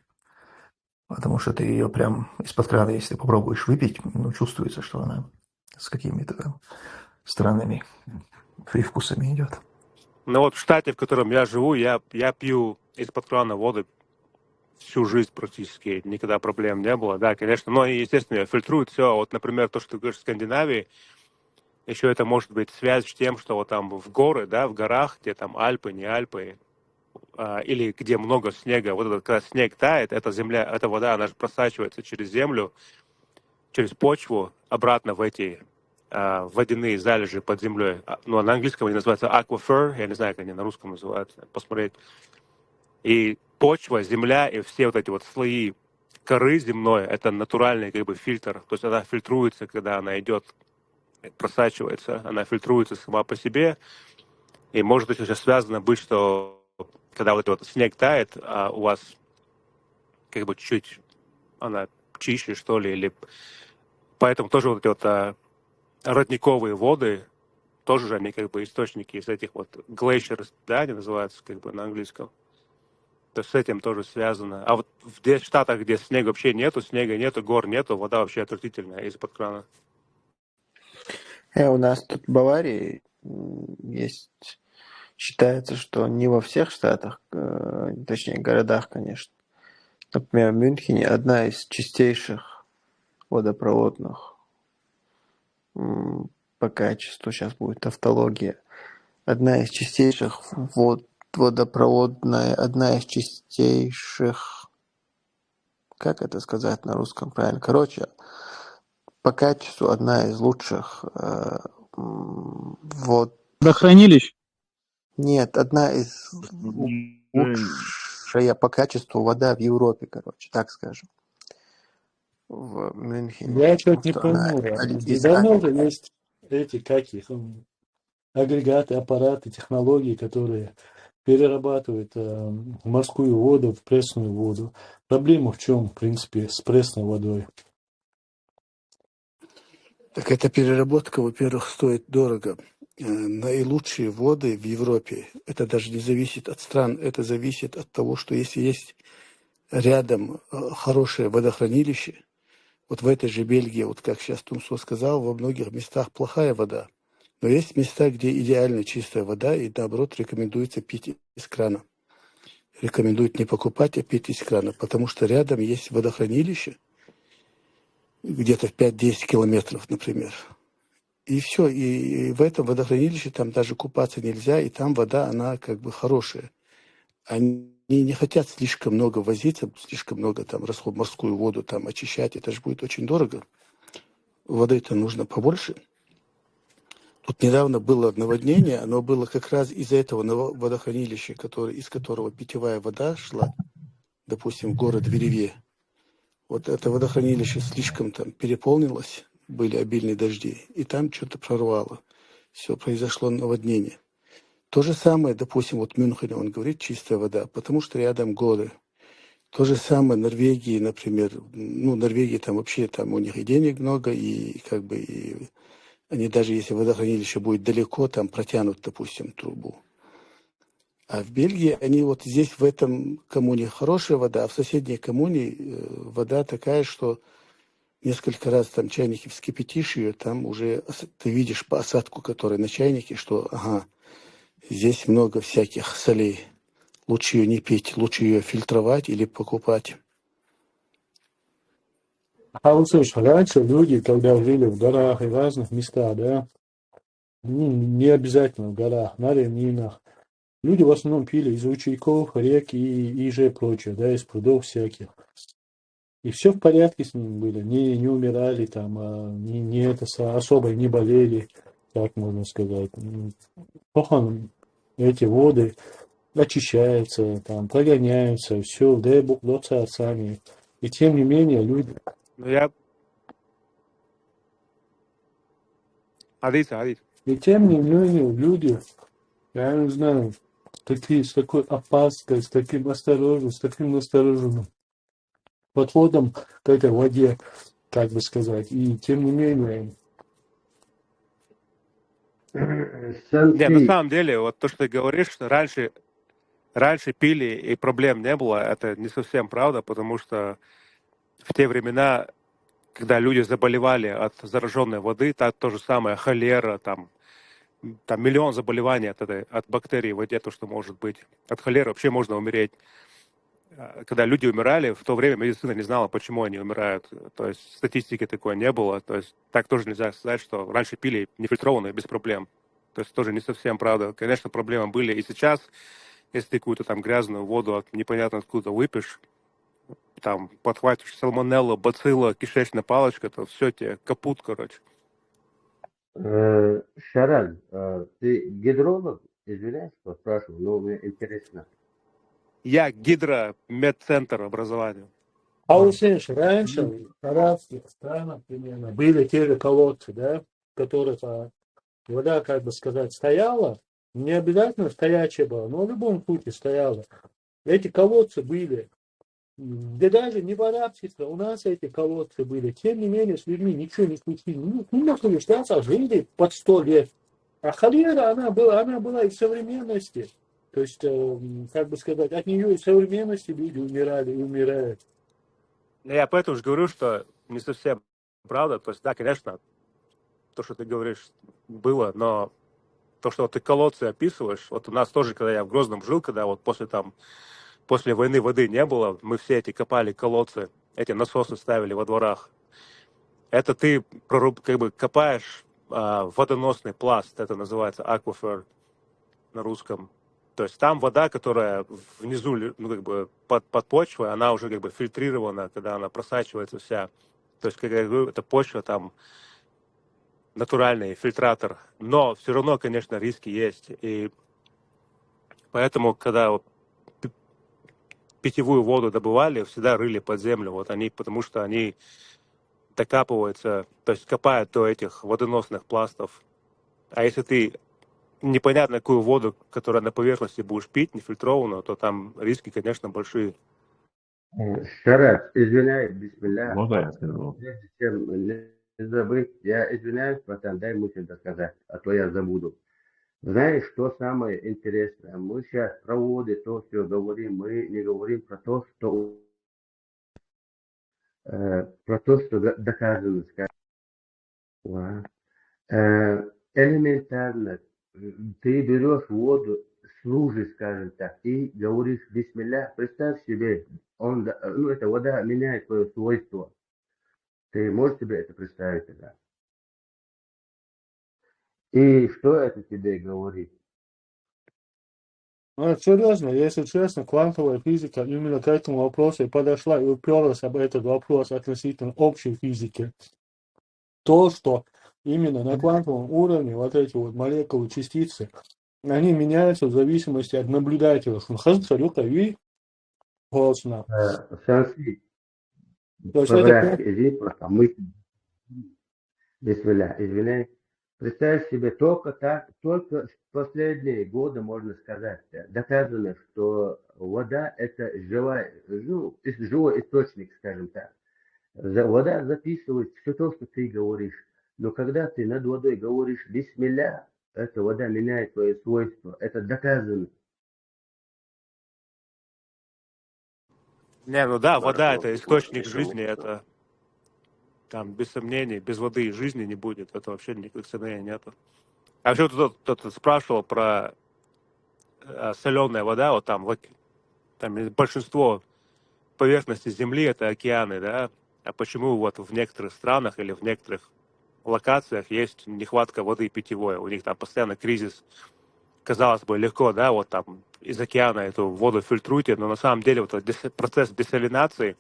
Потому что ты ее прям из-под крана, если ты попробуешь выпить, ну, чувствуется, что она с какими-то странными привкусами идет. Ну вот в штате, в котором я живу, я пью из-под крана воду всю жизнь практически, никогда проблем не было. Да, конечно, но, естественно, фильтруют все. Вот, например, то, что ты говоришь в Скандинавии, еще это может быть связь с тем, что вот там в горы, да, в горах, где там Альпы, не Альпы, или где много снега, вот этот, когда снег тает, эта земля, эта вода, она же просачивается через землю, через почву, обратно в эти водяные залежи под землей. Ну, а на английском они называются aquifer, я не знаю, как они на русском называются, посмотреть. И почва, земля и все вот эти вот слои коры земной, это натуральный как бы фильтр. То есть она фильтруется, когда она идет, просачивается, она фильтруется сама по себе. И может еще связано быть, что когда вот этот вот снег тает, а у вас как бы чуть она чище, что ли, или поэтому тоже вот эти вот родниковые воды, тоже же они как бы источники из этих вот glaciers, да, они называются как бы на английском. То есть с этим тоже связано. А вот в тех штатах, где снега вообще нету, снега нету, гор нету, вода вообще отвратительная из-под крана. У нас тут в Баварии есть, считается, что не во всех штатах, точнее городах, конечно. Например, в Мюнхене одна из чистейших водопроводных по качеству, сейчас будет тавтология, одна из чистейших водопроводная, одна из чистейших, как это сказать на русском правильно? Короче, по качеству одна из лучших Водохранилищ? Нет, одна из лучшая по качеству вода в Европе, короче, так скажем, в Мюнхене. Я что-то не Что она пойму. идеальна. Давно же есть эти, агрегаты, аппараты, технологии, которые перерабатывают морскую воду в пресную воду. Проблема в чем, в принципе, с пресной водой? Так эта переработка, во-первых, стоит дорого. Наилучшие воды в Европе, это даже не зависит от стран, это зависит от того, что если есть рядом хорошее водохранилище, вот в этой же Бельгии, вот как сейчас Тумсо сказал, во многих местах плохая вода. Но есть места, где идеально чистая вода, и наоборот рекомендуется пить из крана. Рекомендуют не покупать, а пить из крана, потому что рядом есть водохранилище, где-то в 5-10 километров, например. И все, и в этом водохранилище там даже купаться нельзя, и там вода, она как бы хорошая. Они не хотят слишком много возиться, слишком много там морскую воду там очищать, это же будет очень дорого. Воды-то нужно побольше. Тут недавно было наводнение, оно было как раз из-за этого водохранилища, из которого питьевая вода шла, допустим, в город Веревье. Вот это водохранилище слишком там переполнилось, были обильные дожди, и там что-то прорвало. Все, произошло наводнение. То же самое, допустим, вот в Мюнхене, он говорит, чистая вода, потому что рядом горы. То же самое в Норвегии, например. Ну, Норвегии там вообще, там у них и денег много, и как бы и они даже если водохранилище будет далеко, там протянут, допустим, трубу. А в Бельгии они вот здесь в этом коммуне хорошая вода, а в соседней коммуне вода такая, что несколько раз там чайники вскипятишь ее, там уже ты видишь по осадку, который на чайнике, что ага, здесь много всяких солей. Лучше ее не пить, лучше ее фильтровать или покупать. А вот слушай, раньше люди, когда жили в горах и разных местах, да, не обязательно в горах, на равнинах, люди в основном пили из ручейков, рек и же прочее, да, из прудов всяких. И все в порядке с ними были, не умирали там, особо не болели, так можно сказать. Плохо эти воды очищаются, там, прогоняются, все, дай Бог, сами. И тем не менее люди... Ну, Адит. И тем не менее люди, я не знаю, с такой опаской, с таким настороженным подходом к этой воде, как бы сказать. И тем не менее... Не, на самом деле, вот то, что ты говоришь, что раньше пили и проблем не было, это не совсем правда, потому что в те времена, когда люди заболевали от зараженной воды, то же самое холера, там, там миллион заболеваний от бактерий в воде, то, что может быть. От холеры вообще можно умереть. Когда люди умирали, в то время медицина не знала, почему они умирают. То есть статистики такой не было. То есть так тоже нельзя сказать, что раньше пили нефильтрованные без проблем. То есть тоже не совсем правда. Конечно, проблемы были и сейчас. Если ты какую-то там грязную воду непонятно откуда выпьешь, там подхватишь сальмонеллу, бацилла, кишечная палочка, то все, тебе капут, короче. Шаран, ты гидролог? Извиняюсь, что спрашиваю, но мне интересно. Я гидромедцентр образования. А вот знаешь, раньше в арабских странах примерно были те же колодцы, да, в которых вода, как бы сказать, стояла, не обязательно стоячая была, но в любом случае стояла. Эти колодцы были, да даже не в арабских странах, у нас эти колодцы были, тем не менее с людьми ничего не случилось. Ну, многие штаты жили под 100 лет, а холера, она была и в современности. То есть, как бы сказать, от нее и в современности люди умирали и умирают. Я поэтому же говорю, что не совсем правда. То есть, да, конечно, то, что ты говоришь, было, но то, что вот ты колодцы описываешь, вот у нас тоже, когда я в Грозном жил, когда вот после войны воды не было, мы все эти копали колодцы, эти насосы ставили во дворах. Это ты как бы копаешь водоносный пласт, это называется аквафер на русском. То есть там вода, которая внизу, ну, как бы под почвой, она уже как бы фильтрирована, когда она просачивается вся. То есть, как я говорю, это почва там натуральный фильтратор. Но все равно, конечно, риски есть. И поэтому, когда вот питьевую воду добывали, всегда рыли под землю. Вот они, потому что они докапываются, то есть копают до этих водоносных пластов. А если ты непонятно какую воду, которая на поверхности будешь пить, нефильтрованную, то там риски, конечно, большие. Шарат, извиняюсь, бисмилля. Можно я скажу? Прежде чем не забыть, я извиняюсь, братан, дай мысль досказать, а то я забуду. Знаешь, что самое интересное? Мы сейчас про воды, то все говорим, мы не говорим про то, что доказано, скажем. Элементарно, ты берешь воду, служишь, скажем так, и говоришь бисмилля. Представь себе, эта вода меняет свое свойство. Ты можешь себе это представить тогда? И что это тебе говорит? Серьезно, если честно, квантовая физика именно к этому вопросу и подошла и уперлась об этот вопрос относительно общей физики. То, что именно на квантовом уровне вот эти вот молекулы, частицы, они меняются в зависимости от наблюдателя. Шанси, То есть извини, просто мысль. Бисмилля, извиняй. Представь себе, только в последние годы, можно сказать, доказано, что вода это живой источник, скажем так. Вода записывает все то, что ты говоришь. Но когда ты над водой говоришь бисмилля, эта вода меняет свои свойства. Это доказано. Не, ну да, вода Хорошо, это источник жизни, это там без сомнений, без воды и жизни не будет. Это вообще никаких сомнений нету. А вообще кто-то спрашивал про соленая вода, вот там большинство поверхности Земли это океаны, да? А почему вот в некоторых странах или в некоторых локациях есть нехватка воды питьевой? У них там постоянно кризис. Казалось бы, легко, да, вот там из океана эту воду фильтруйте, но на самом деле вот этот процесс десалинации,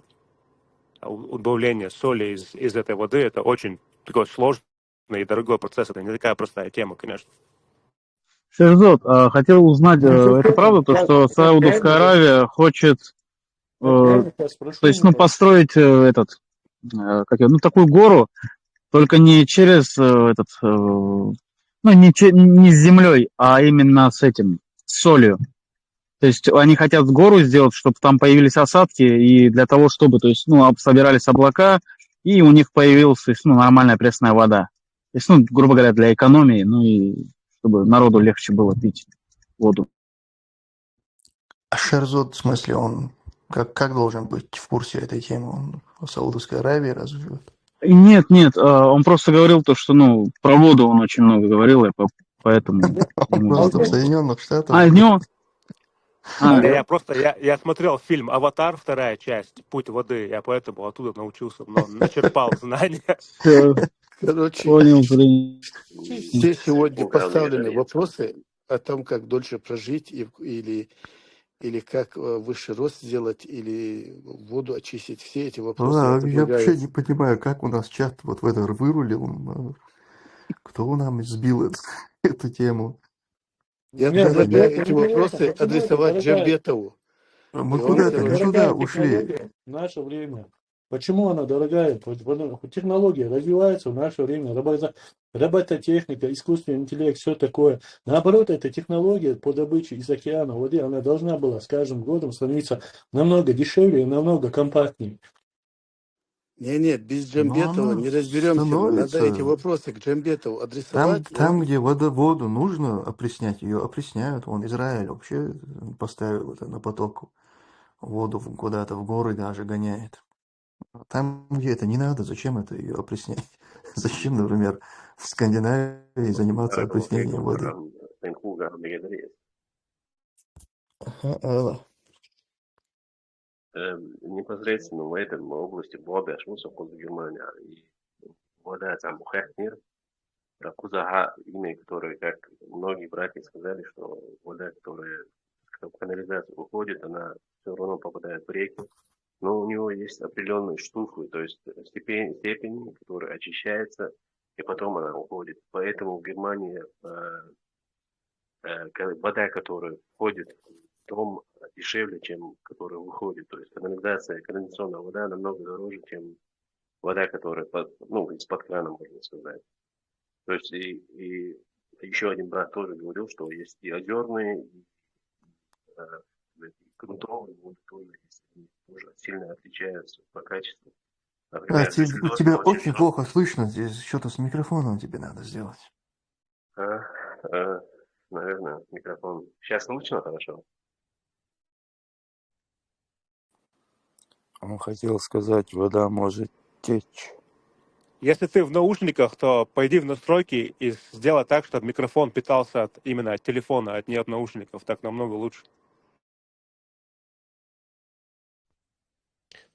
убавления соли из этой воды, это очень такой сложный и дорогой процесс. Это не такая простая тема, конечно. Шерзот, хотел узнать, это правда, то, что Саудовская Аравия хочет то есть, построить такую гору, только не через не с землей, а именно с солью. То есть они хотят гору сделать, чтобы там появились осадки, и для того, чтобы, то есть, собирались облака, и у них появилась, нормальная пресная вода. То есть, грубо говоря, для экономии, и чтобы народу легче было пить воду. А Шерзот, в смысле, он как должен быть в курсе этой темы? Он в Саудовской Аравии разве живет? Нет, он просто говорил то, что, про воду он очень много говорил, я поэтому... Он просто в Соединенных Штатах из живет. него? Я смотрел фильм «Аватар», вторая часть, «Путь воды», я поэтому оттуда научился, но начерпал знания. Короче, Понял. все сегодня Главное, поставлены жарец. вопросы о том, как дольше прожить, или как высший рост сделать, или воду очистить. Все эти вопросы Да, я вообще не предлагаются. понимаю, как у нас чат вот в это вырулил. Кто нам сбил эту тему? Я Нет, предлагаю эти почему вопросы это, адресовать дорогая, Джамбетову. Мы И он куда-то это не расскажет. туда дорогая ушли. технология в наше время? Почему она дорогая? Потому что технология развивается в наше время. Робототехника, искусственный интеллект, все такое. Наоборот, эта технология по добыче из океана воды, она должна была с каждым годом становиться намного дешевле и намного компактнее. Нет, без Но Джамбетова она не разберемся мы. Надо эти становится... вопросы к Джамбетову адресовать. И Там, он... где воду нужно опреснять, ее опресняют. Вон Израиль вообще поставил это на поток. Воду куда-то в горы даже гоняет. Там, где это не надо, зачем это ее опреснять? Зачем, например, в Скандинавии заниматься опреснением воды? Ага, Алла. Непосредственно в этом области Бобби Ашмусов, Германия, и вода там мир, Кузаха, имя, которое, как многие братья сказали, что вода, которая в канализацию уходит, она все равно попадает в реки. Но у него есть определенные штуфы, то есть степени, которые очищаются, и потом она уходит. Поэтому в Германии вода, которая входит в дом, дешевле, чем которая выходит. То есть канализационная вода намного дороже, чем вода, которая из-под крана, можно сказать. То есть и еще один брат тоже говорил, что есть и озерные, и грунтовые воды тоже есть. Они тоже сильно отличаются по качеству. Например, в Дюссельдорфе Тебя очень очень плохо слышно. Здесь что-то с микрофоном тебе надо сделать. наверное, микрофон. Сейчас слышно хорошо? Он хотел сказать, вода может течь. Если ты в наушниках, то пойди в настройки и сделай так, чтобы микрофон питался именно от телефона, не от наушников. Так намного лучше.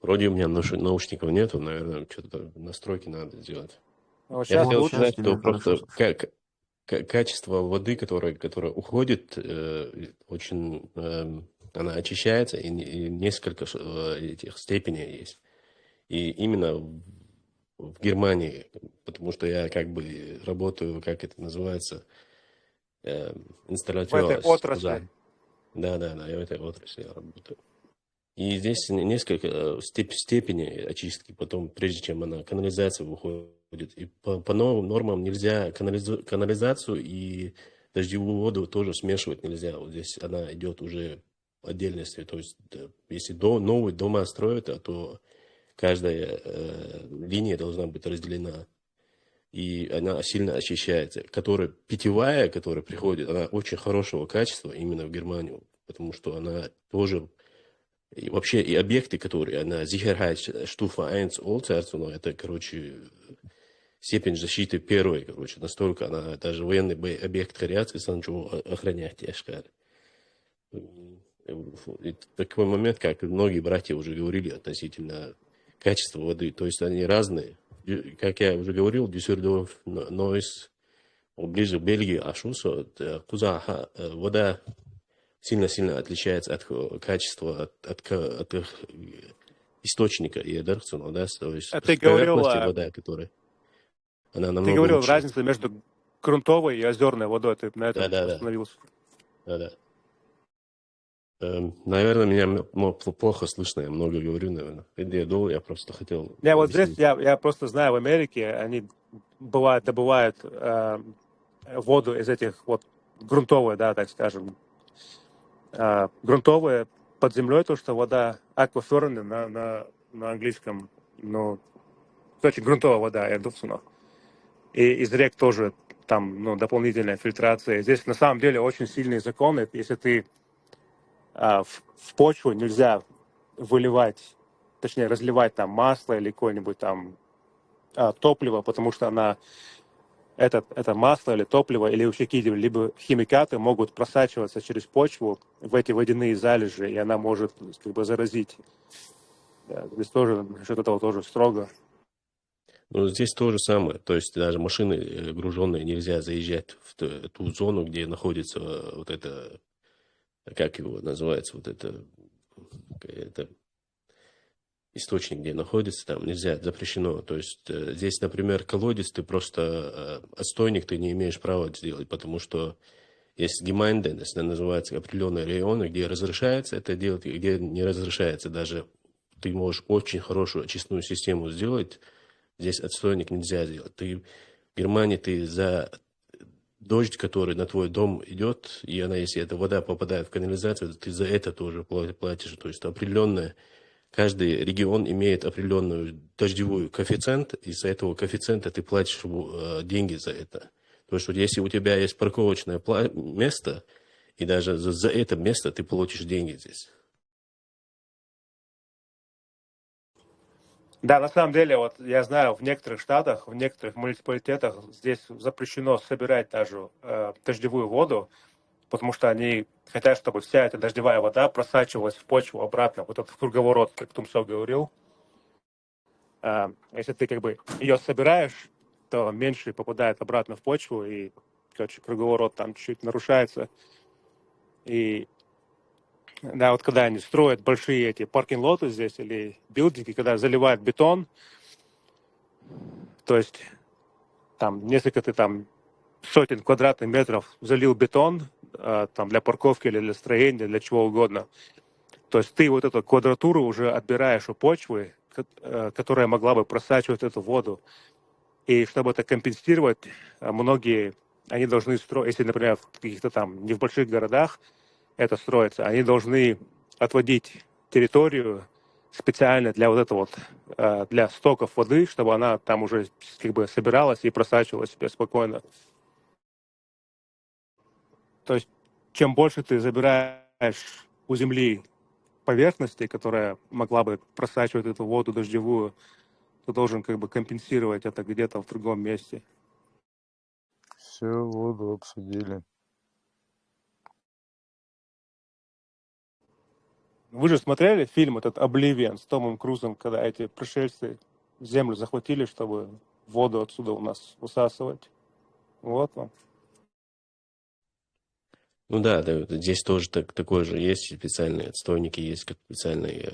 Вроде у меня наушников нету, наверное, что-то настройки надо сделать. Вот Я сейчас хотел лучше. сказать, что просто качество воды, которая уходит, очень она очищается, и несколько этих степеней есть. И именно в Германии, потому что я как бы работаю, как это называется, инсталлатер. В этой отрасли. Да, я в этой отрасли работаю. И здесь несколько степеней очистки, потом, прежде чем она канализация выходит. И по новым нормам нельзя канализацию и дождевую воду тоже смешивать нельзя. Вот здесь она идет уже в отдельности. То есть, если новые дома строят, то каждая линия должна быть разделена. И она сильно очищается. Питьевая, которая приходит, она очень хорошего качества именно в Германию. Потому что она тоже... И вообще и объекты, которые она Sicherheitsstufe 1 Oldzerzone, это, степень защиты первой, настолько она даже военный объект Харьяцкий Санчо охранять, я сказал. И такой момент, как многие братья уже говорили относительно качества воды, то есть они разные. Как я уже говорил, Дюссельдорф, Нойс, ближе к Бельгии, Ашусо, Кузаха, вода сильно отличается от качества, от их источника и Эдерцена, да, то есть Ты с поверхности говорил, вода, которая, она ты намного говорил лучше. разницу между грунтовой и озерной водой. Ты на этом Да. остановился. Да. Наверное, меня плохо слышно, я много говорю, наверное. Я просто хотел Я вот здесь, объяснить. я просто знаю, в Америке они добывают воду из этих вот грунтовые, да, так скажем, грунтовые под землей, то, что вода акваферны на английском, ну, очень грунтовая вода, Эдерцена. И из рек тоже там, дополнительная фильтрация. Здесь на самом деле очень сильные законы. Если ты в почву нельзя выливать, точнее разливать там масло или какое-нибудь там топливо, потому что она это масло или топливо, или вообще какие-либо химикаты могут просачиваться через почву в эти водяные залежи, и она может как бы заразить. Да, здесь тоже насчет этого тоже строго. Ну, здесь то же самое. То есть даже машины груженные нельзя заезжать в ту зону, где находится вот это, как его называется, вот это источник, где находится, там нельзя, запрещено. То есть здесь, например, колодец, ты просто отстойник ты не имеешь права сделать, потому что есть гемайнден, если называется определенные районы, где разрешается это делать, и где не разрешается. Даже ты можешь очень хорошую очистную систему сделать, здесь отстойник нельзя сделать. Ты в Германии ты за дождь, который на твой дом идет, и она, если эта вода попадает в канализацию, ты за это тоже платишь. То есть определенное, каждый регион имеет определенную дождевую коэффициент, и из-за этого коэффициента ты платишь деньги за это. То есть вот если у тебя есть парковочное место, и даже за это место ты получишь деньги здесь. Да, на самом деле, вот я знаю, в некоторых штатах, в некоторых муниципалитетах здесь запрещено собирать даже дождевую воду, потому что они хотят, чтобы вся эта дождевая вода просачивалась в почву обратно, вот этот круговорот, как Тумсо говорил. Если ты как бы ее собираешь, то меньше попадает обратно в почву, и, короче, круговорот там чуть-чуть нарушается. И да, вот когда они строят большие эти паркинг-лоты здесь или билдинги, когда заливают бетон, то есть там несколько ты там сотен квадратных метров залил бетон там для парковки или для строения, для чего угодно. То есть ты вот эту квадратуру уже отбираешь у почвы, которая могла бы просачивать эту воду. И чтобы это компенсировать, многие, они должны строить, если, например, в каких-то там, не в больших городах это строится, они должны отводить территорию специально для вот этого вот, для стоков воды, чтобы она там уже как бы собиралась и просачивалась себе спокойно. То есть, чем больше ты забираешь у земли поверхности, которая могла бы просачивать эту воду дождевую, ты должен как бы компенсировать это где-то в другом месте. Все, воду обсудили. Вы же смотрели фильм этот «Обливион» с Томом Крузом, когда эти пришельцы землю захватили, чтобы воду отсюда у нас высасывать? Вот вам. Ну да, здесь тоже такое же есть, специальные отстойники, есть как специальные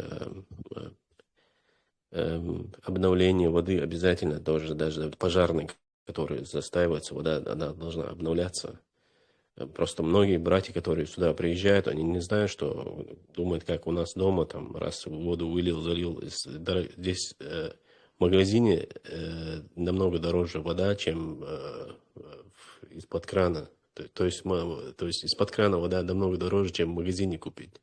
обновление воды обязательно тоже, даже пожарный, который застаивается, вода, она должна обновляться. Просто многие братья, которые сюда приезжают, они не знают, что думают, как у нас дома, там, раз воду вылил, залил. Здесь в магазине намного дороже вода, чем из-под крана. То есть из-под крана вода намного дороже, чем в магазине купить.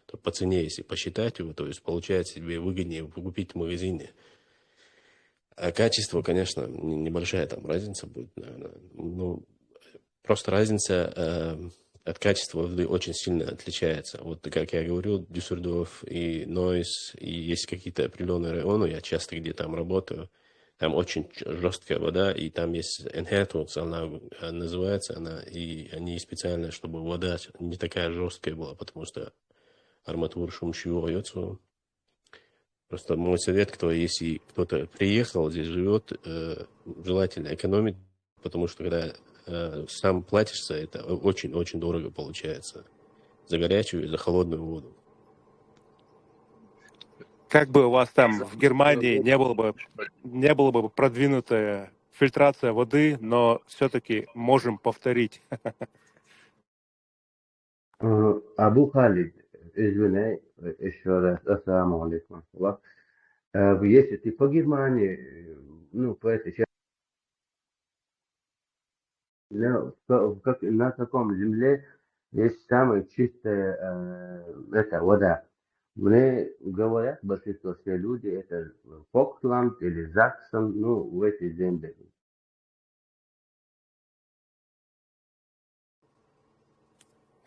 То по цене, если посчитать его, то есть получается себе выгоднее купить в магазине. А качество, конечно, небольшая там разница будет, наверное. Ну, просто разница от качества воды очень сильно отличается. Вот, как я говорил, Дюссельдорф и Нойс, и есть какие-то определенные районы, я часто где там работаю, там очень жесткая вода, и там есть Энхертунс, она называется, и они специально, чтобы вода не такая жесткая была, потому что арматура шумчиво оется. Просто мой совет, если кто-то приехал, здесь живет, желательно экономить, потому что когда сам платишься, это очень-очень дорого получается. За горячую и за холодную воду. Как бы у вас там в Германии не было бы продвинутая фильтрация воды, но все-таки можем повторить. Абу Халид, извиняй, еще раз, ассаламу алейкум. Если ты по Германии, ну, по этой части, на каком земле есть самая чистая эта вода? Мне говорят, большинство все люди, это Фокланд или Заксон, ну, в эти земли.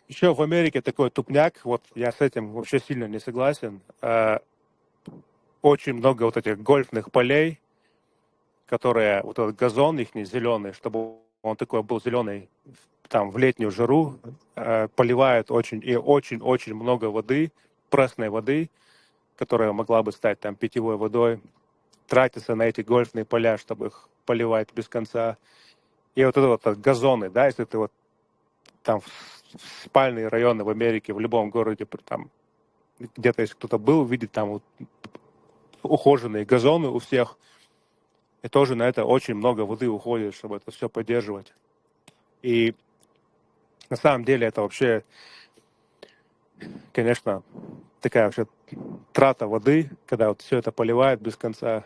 Еще в Америке такой тупняк, вот я с этим вообще сильно не согласен. Очень много вот этих гольфных полей, которые, вот этот газон их зеленый, чтобы он такой был зеленый, там в летнюю жару поливают очень много воды, пресной воды, которая могла бы стать там питьевой водой, тратится на эти гольфные поля, чтобы их поливать без конца. И вот это вот газоны, да, если ты вот там в спальные районы в Америке, в любом городе, там где-то если кто-то был, видит там вот ухоженные газоны у всех, и тоже на это очень много воды уходит, чтобы это все поддерживать. И на самом деле это вообще, конечно, такая вообще трата воды, когда вот все это поливают без конца,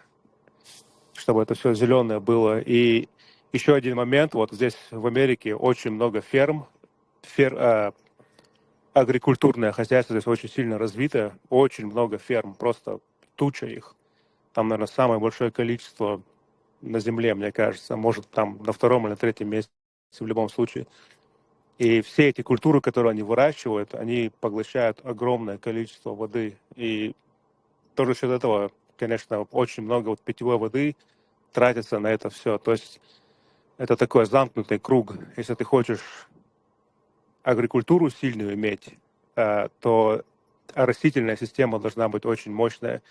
чтобы это все зеленое было. И еще один момент, вот здесь в Америке очень много ферм, агрикультурное хозяйство здесь очень сильно развито, очень много ферм, просто туча их. Там, наверное, самое большое количество на земле, мне кажется, может там на втором или на третьем месте в любом случае. И все эти культуры, которые они выращивают, они поглощают огромное количество воды. И тоже за счет этого, конечно, очень много вот питьевой воды тратится на это все. То есть это такой замкнутый круг. Если ты хочешь агрикультуру сильную иметь, то растительная система должна быть очень мощная.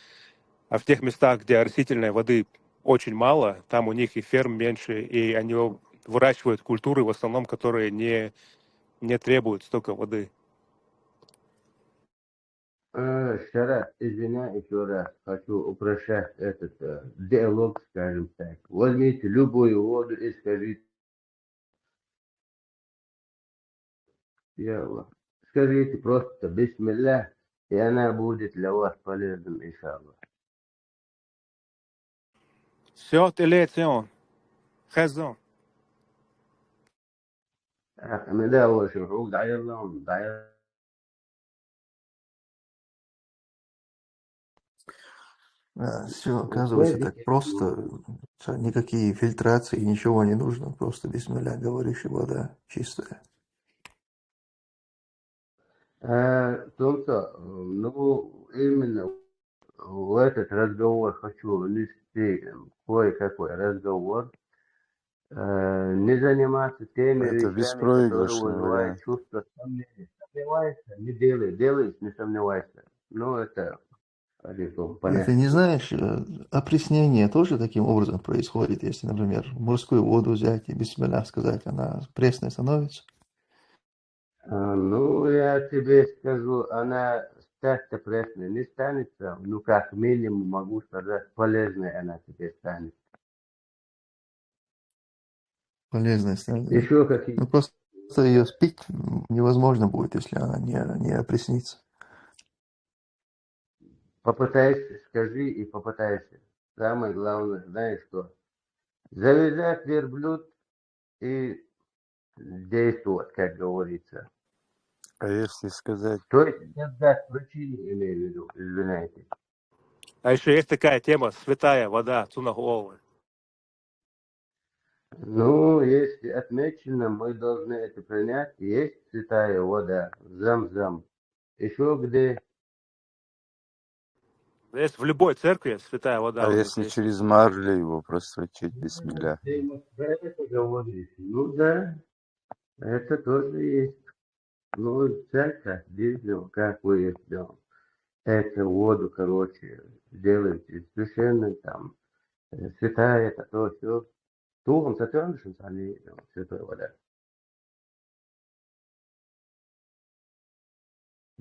А в тех местах, где растительной воды очень мало, там у них и ферм меньше, и они выращивают культуры в основном, которые не требуют столько воды. Шарат, извиняй еще раз, хочу упрощать этот диалог, скажем так. Возьмите любую воду и скажите, Ялла. Скажите просто бисмилля, и она будет для вас полезным, иншаллах. Все, телецион, хазон. ده هو شو دعي الله دعي Все оказывается так просто. Никакие фильтрации, ничего не нужно. Просто бисмилля, говорящая вода чистая. Томса, ну, именно в этот разговор хочу внести кое-какой разговор. Не заниматься теми Это вещами, которые беспроигрышный вызывают вариант. чувство сомнения. Сомневайся, не делай, делаешь, не сомневайся. Ну, это Ты понятно. не знаешь, опреснение тоже таким образом происходит, если, например, морскую воду взять и бисмилля сказать, она пресной становится. Ну, я тебе скажу, она стать-то пресной не станется, ну, как минимум могу сказать, полезной она тебе станет. Полезная становится. Еще какие? Ну, просто ее пить невозможно будет, если она не опреснится. Попытайся, скажи и попытайся. Самое главное, знаешь что? Завязать верблюд и действовать, как говорится. А если сказать, То есть создать причину, имею в виду, извиняйте. А еще есть такая тема, святая вода, цунагуолы. Ну, если отмечено, мы должны это принять. Есть святая вода, зам-зам. Еще где? Есть в любой церкви святая вода а у них если есть. через марлю его просрочить бисмилля? Ты вот про это говоришь. Ну да, это тоже есть. Ну, церковь, видел, как вы эту воду, короче, делаете священной, там, святая, это то, все. Тухом сотрёнышем сами святой вода.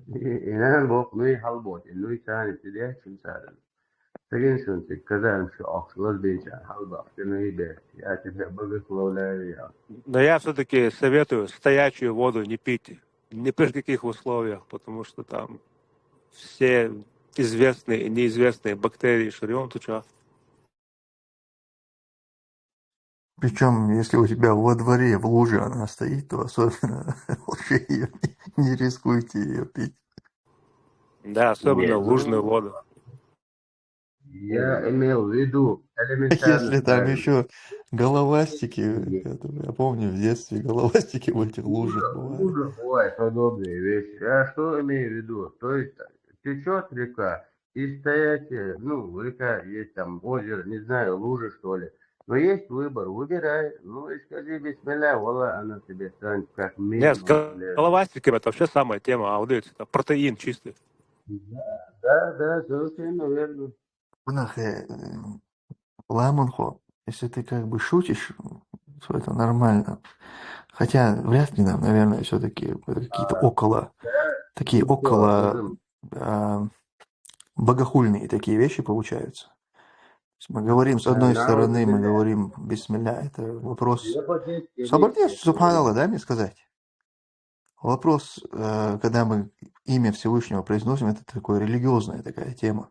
İnan bok nui halbot, nui tani tiliye kimsarın. Tegin şunti, kazan şu oksuz beycan, halbot, nui be, ya tife bugün kulağları ya. Но я все-таки советую стоячую воду не пить ни при каких условиях, потому что там все известные и неизвестные бактерии ширион туча. Причем, если у тебя во дворе в луже она стоит, то особенно лучше ее не рискуйте ее пить. Да, особенно Не, лужную ну, воду. я имел в виду элементарно, Если там скажем, еще головастики, я помню в детстве головастики в этих лужах бывали. лужа бывает подобные вещи. Я что имею в виду? То есть течет река, и стоять, ну, река есть там, озеро, не знаю, лужа что ли. Но есть выбор, выбирай. Ну и скажи бисмилля, валла, она тебе станет как Нет, с минимум полезна. головастиками это вообще самая тема аудио. Это протеин чистый. Да, совершенно верно. Ламунхо, если ты как бы шутишь, то это нормально. Хотя вряд ли нам, наверное, все-таки какие-то такие Ну что, около Азам, а, богохульные такие вещи получаются. То есть мы говорим, с одной наузу стороны, мы билля. говорим бисмилля, это вопрос... Я по-детски Собордес, вещи субханаллах, говорю. да, мне сказать? Вопрос, когда мы имя Всевышнего произносим, это такая религиозная такая тема.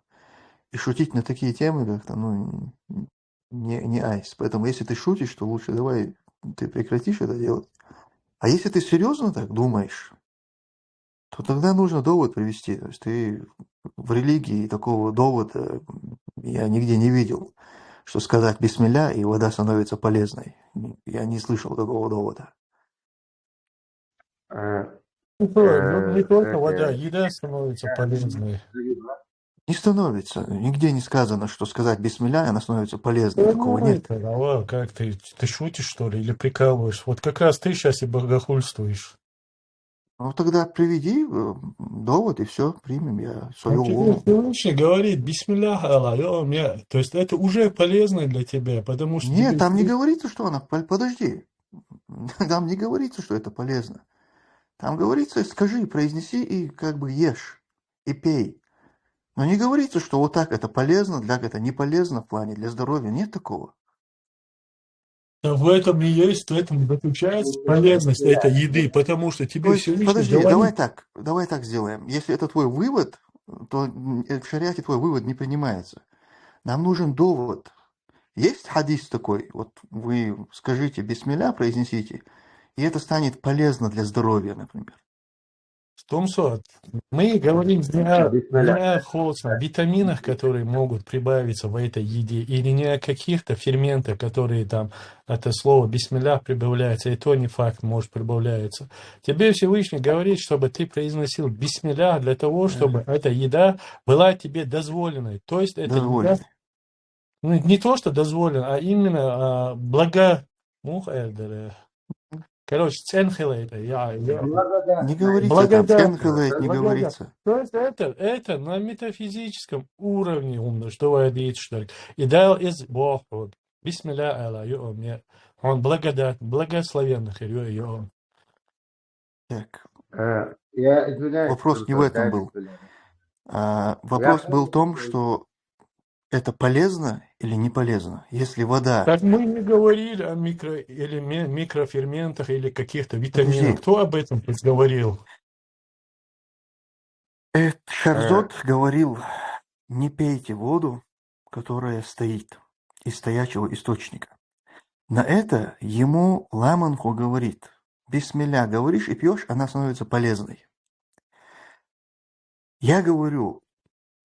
И шутить на такие темы как-то, ну, не айс. Поэтому если ты шутишь, то лучше давай ты прекратишь это делать. А если ты серьезно так думаешь, то тогда нужно довод привести. То есть ты в религии такого довода я нигде не видел, что сказать бисмилля и вода становится полезной. Я не слышал такого довода. Не только вода, Это... еда становится полезной. Не становится. Нигде не сказано, что сказать бисмилля, и она становится полезной. Такого нет. Аллах, как ты шутишь, что ли, или прикалываешь? Вот как раз ты сейчас и богохульствуешь. Ну тогда приведи довод, и все, примем я свою Тебе волну. Всевышний говорит, бисмиллях, Аллах, то есть это уже полезно для тебя, потому что Нет, тебе... там не говорится, что она... Подожди. Там не говорится, что это полезно. Там говорится, скажи, произнеси и как бы ешь, и пей. Но не говорится, что вот так это полезно, так это не полезно в плане для здоровья. Нет такого. Да в этом и есть, в этом заключается полезность этой еды, потому что тебе То есть, Всевышний подожди, говорит, давай так сделаем. Если это твой вывод, то в шариате твой вывод не принимается. Нам нужен довод. Есть хадис такой, вот вы скажите бисмилля, произнесите, и это станет полезно для здоровья, например. Томсо, мы говорим не Бисмилля. о витаминах, которые могут прибавиться в этой еде, или не о каких-то ферментах, которые там, это слово бисмилля прибавляется, и то не факт, может, прибавляется. Тебе Всевышний говорит, чтобы ты произносил бисмилля для того, чтобы эта еда была тебе дозволенной. То есть эта еда, Дозволенный. ну, не то, что дозволена, а именно короче, ценхилейта, Благодать. Не говорится там, благодатная. ценхилайт, не говорится. То есть это на метафизическом уровне умно, что вы говорите, что ли. И дал из Бог, вот, бисмилля Аллах, он благословенных ее. Так, Я извиняюсь, вопрос не в Тумсо, этом дай был. бисмилля. Вопрос Я был в том, понял, что это полезно или не полезно. Если вода... Так мы не говорили о микроферментах или каких-то витаминах. Подожди, Кто об этом говорил? Шарзот говорил, не пейте воду, которая стоит из стоячего источника. На это ему Ламанху говорит, бисмилля говоришь и пьешь, она становится полезной. Я говорю,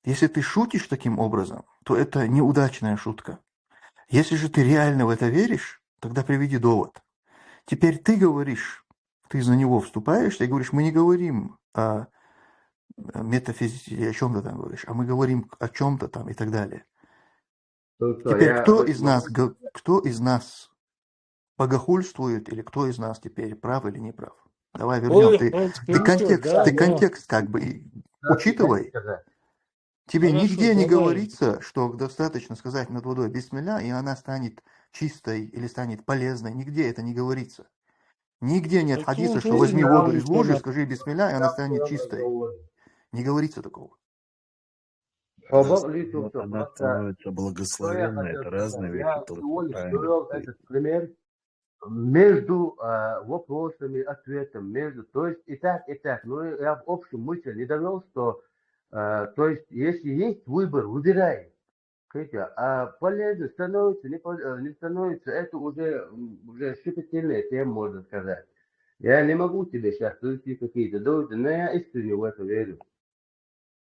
если ты шутишь таким образом, то это неудачная шутка. Если же ты реально в это веришь, тогда приведи довод. Теперь ты говоришь, ты за него вступаешь, ты говоришь, мы не говорим о метафизике, о чем-то там говоришь, а мы говорим о чем-то там и так далее. Тумсо, Теперь я кто очень из нас богохульствует, или кто из нас теперь прав или не прав? Давай Ой, вернем. да, Ты но... контекст как бы учитывай. сказать. Тебе Хорошо, нигде не давай. говорится, что достаточно сказать над водой бисмилля, и она станет чистой или станет полезной. Нигде это не говорится. Нигде нет Так хадиса, тут что тоже возьми воду говорит, из что лужи, она... скажи бисмилля, и она станет чистой. Не говорится такого. Поблагодари, Вот Тумсо, она просто становится что я благословенной, хотел это разные сказать. вещи, Я только всего лишь правильно привел говорить. этот пример между вопросами, ответом, то есть и так, и так. Но я в общем мысль не довел, что то есть если есть выбор, выбирай. А полезно становится, не становится, это уже щепетильная тема, можно сказать. Я не могу тебе сейчас привести какие-то доводы, но я искренне в это верю.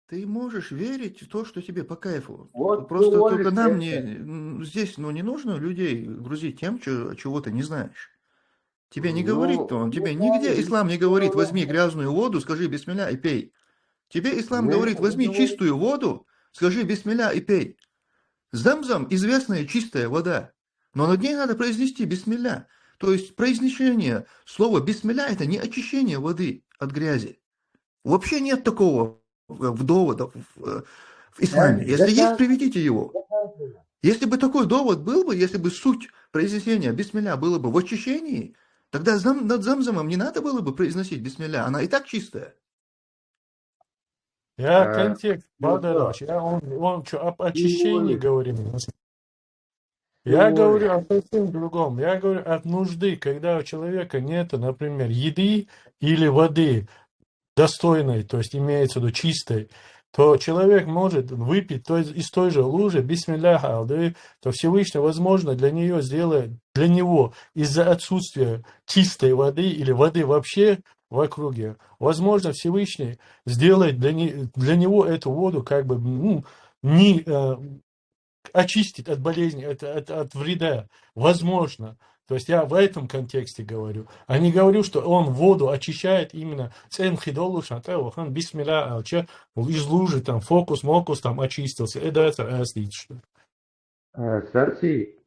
Ты можешь верить в то, что тебе по кайфу. Вот Просто всего только лишь нам это. здесь не нужно людей грузить тем, чего ты не знаешь. Тебе не Ну, говорит он, тебе нигде ислам не говорит, возьми грязную воду, скажи бисмилля и пей. Тебе ислам говорит, возьми чистую воду, скажи бисмилля и пей. Замзам – известная чистая вода. Но над ней надо произнести бисмилля. То есть произнесение слова бисмилля – это не очищение воды от грязи. Вообще нет такого в доводах в исламе. Если есть, приведите его. Если бы такой довод был бы, если бы суть произнесения бисмилля было бы в очищении, тогда над замзамом не надо было бы произносить бисмилля. Она и так чистая. Я контекст, Бадарович, он что, об очищении говорим? Я говорю о совсем другом. Я говорю от нужды, когда у человека нет, например, еды или воды достойной, то есть имеется в виду чистой, то человек может выпить из той же лужи, бисмиллях алды, то Всевышний, возможно, для нее сделает, для него из-за отсутствия чистой воды или воды вообще в округе, возможно, Всевышний сделает для него эту воду как бы не очистить от болезни, от вреда. Возможно. То есть я в этом контексте говорю. А не говорю, что он воду очищает именно бисмилля, из лужи, там, фокус-мокус, там, очистился. Это что. Санси,